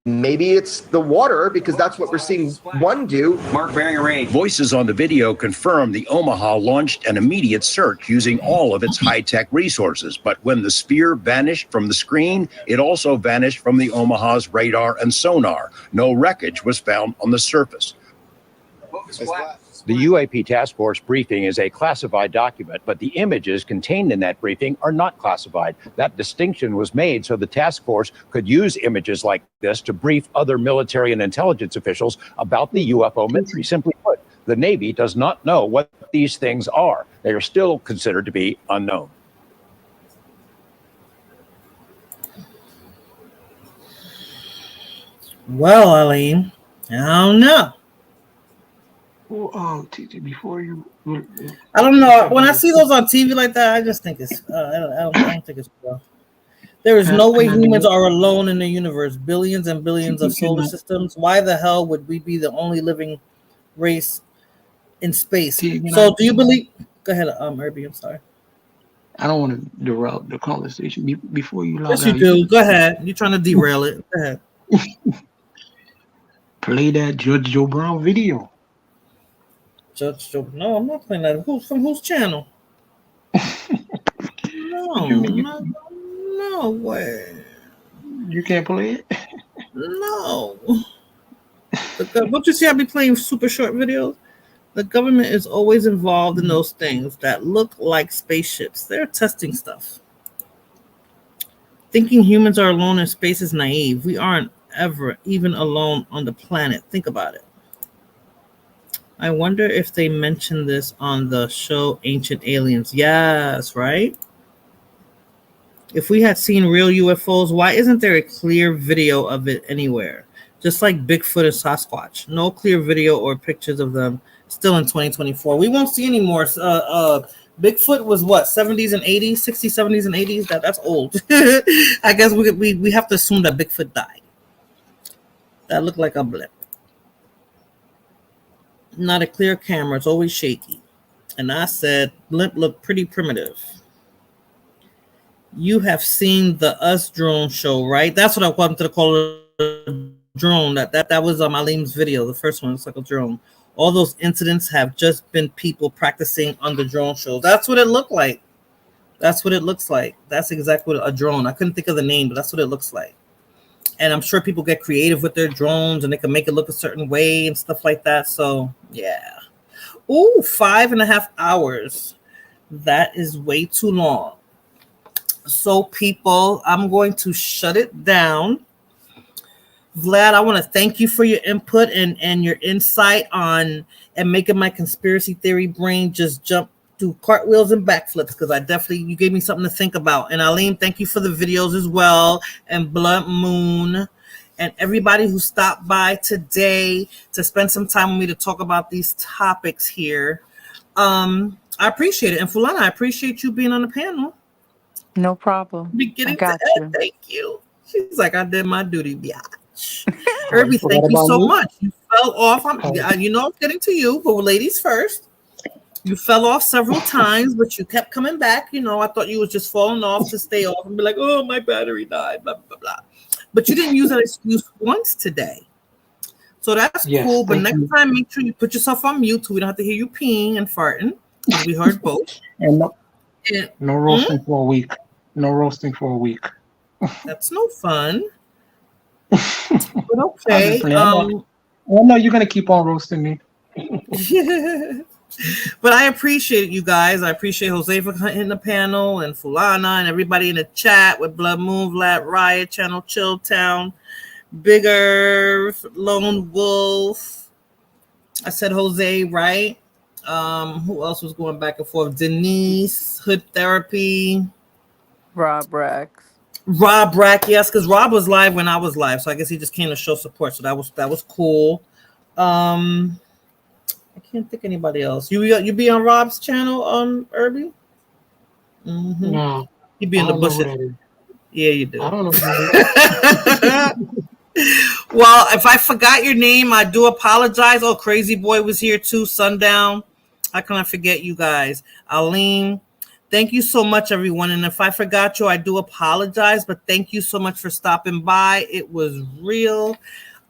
maybe it's the water, because that's what we're seeing one do. Mark bearing a range. Voices on the video confirm the Omaha launched an immediate search using all of its high-tech resources. But when the sphere vanished from the screen, it also vanished from the Omaha's radar and sonar. No wreckage was found on the surface. The UAP Task Force briefing is a classified document, but the images contained in that briefing are not classified. That distinction was made so the task force could use images like this to brief other military and intelligence officials about the UFO mystery. Simply put, the Navy does not know what these things are. They are still considered to be unknown. Well, Aline, I don't know. Well, before you, I don't know. When I see those on TV like that, I just think it's. I don't think it's real. There is no way humans are alone in the universe. Billions and billions of solar systems. Why the hell would we be the only living race in space? So, do you believe? Go ahead, Herbie. I'm sorry. I don't want to derail the conversation. Before you log yes, you do. Go ahead. You're trying to derail it. Go ahead. Play that Judge Joe Brown video. Judge Joe? No, I'm not playing that. From whose channel? No way. You can't play it? No. Don't you see I be playing super short videos? The government is always involved in those things that look like spaceships. They're testing stuff. Thinking humans are alone in space is naive. We aren't ever even alone on the planet. Think about it. I wonder if they mentioned this on the show Ancient Aliens. Yes, right? If we had seen real UFOs, why isn't there a clear video of it anywhere? Just like Bigfoot and Sasquatch. No clear video or pictures of them still in 2024. We won't see any more. Bigfoot was what, 70s and 80s, 60s, 70s, and 80s? That's old. I guess we have to assume that Bigfoot died. That looked like a blip. Not a clear camera. It's always shaky. And I said, blimp looked pretty primitive. You have seen the Us drone show, right? That's what I wanted to call a drone. That was Alim's video. The first one. It's like a drone. All those incidents have just been people practicing on the drone show. That's what it looked like. That's what it looks like. That's exactly what a drone. I couldn't think of the name, but that's what it looks like. And I'm sure people get creative with their drones and they can make it look a certain way and stuff like that. So, yeah. Ooh, 5.5 hours. That is way too long. So, people, I'm going to shut it down. Vlad, I want to thank you for your input and your insight on and making my conspiracy theory brain just jump through cartwheels and backflips, because you gave me something to think about. And Aline, thank you for the videos as well, and Blunt Moon, and everybody who stopped by today to spend some time with me to talk about these topics here. I appreciate it. And Fulana, I appreciate you being on the panel. No problem. Beginning to end, thank you. She's like, I did my duty, biatch. Herbie, thank you so much. You fell off. I'm getting to you, but ladies first. You fell off several times, but you kept coming back. I thought you was just falling off to stay off and be like, oh, my battery died, blah, blah, blah. But you didn't use that excuse once today. So that's Yes, cool. But thank next you. time, make sure you put yourself on mute so we don't have to hear you peeing and farting. We heard both. And no, And- no roasting for a week. No roasting for a week. That's no fun. But Obviously, okay. Well, no, you're gonna keep on roasting me. But I appreciate you guys. I appreciate Jose for hitting the panel and Fulana and everybody in the chat with Blood Moon, Vlad Riot, Channel Chilltown, Bigger, Lone Wolf. I said Jose, right? Who else was going back and forth? Denise, Hood Therapy. Rob Rex. Rob Rack, yes, because Rob was live when I was live, so I guess he just came to show support. So that was cool. I can't think anybody else. You be on Rob's channel, Irby? Mm-hmm. No, You be in the bushes. Yeah, you do. I don't know. Well, if I forgot your name, I do apologize. Oh, Crazy Boy was here too. Sundown. How can I forget you guys? Aline. Thank you so much, everyone. And if I forgot you, I do apologize. But thank you so much for stopping by. It was real.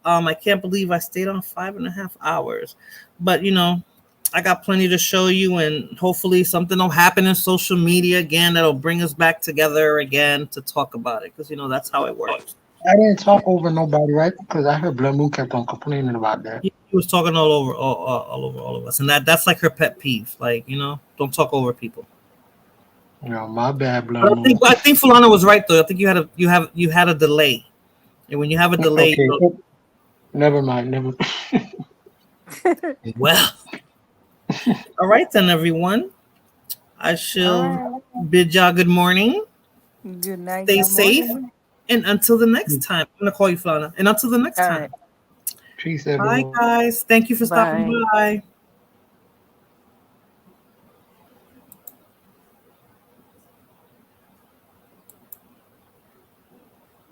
I can't believe I stayed on 5.5 hours. But, you know, I got plenty to show you. And hopefully something will happen in social media again that'll bring us back together again to talk about it. Because, you know, that's how it works. I didn't talk over nobody, right? Because I heard Blood Moon kept on complaining about that. He was talking all over all of us. And that's like her pet peeve. Like, you know, don't talk over people. No, my bad, Blood But Moon. I think Fulana was right though. I think you had a delay. And when you have a delay, Okay. Never mind. Never. Well, all right then, everyone. I shall bid y'all good morning. Good night. Stay good safe. morning. And until the next time, I'm gonna call you Fulana. And until the next All time. right. Peace, Bye, everyone. guys. Thank you for stopping by.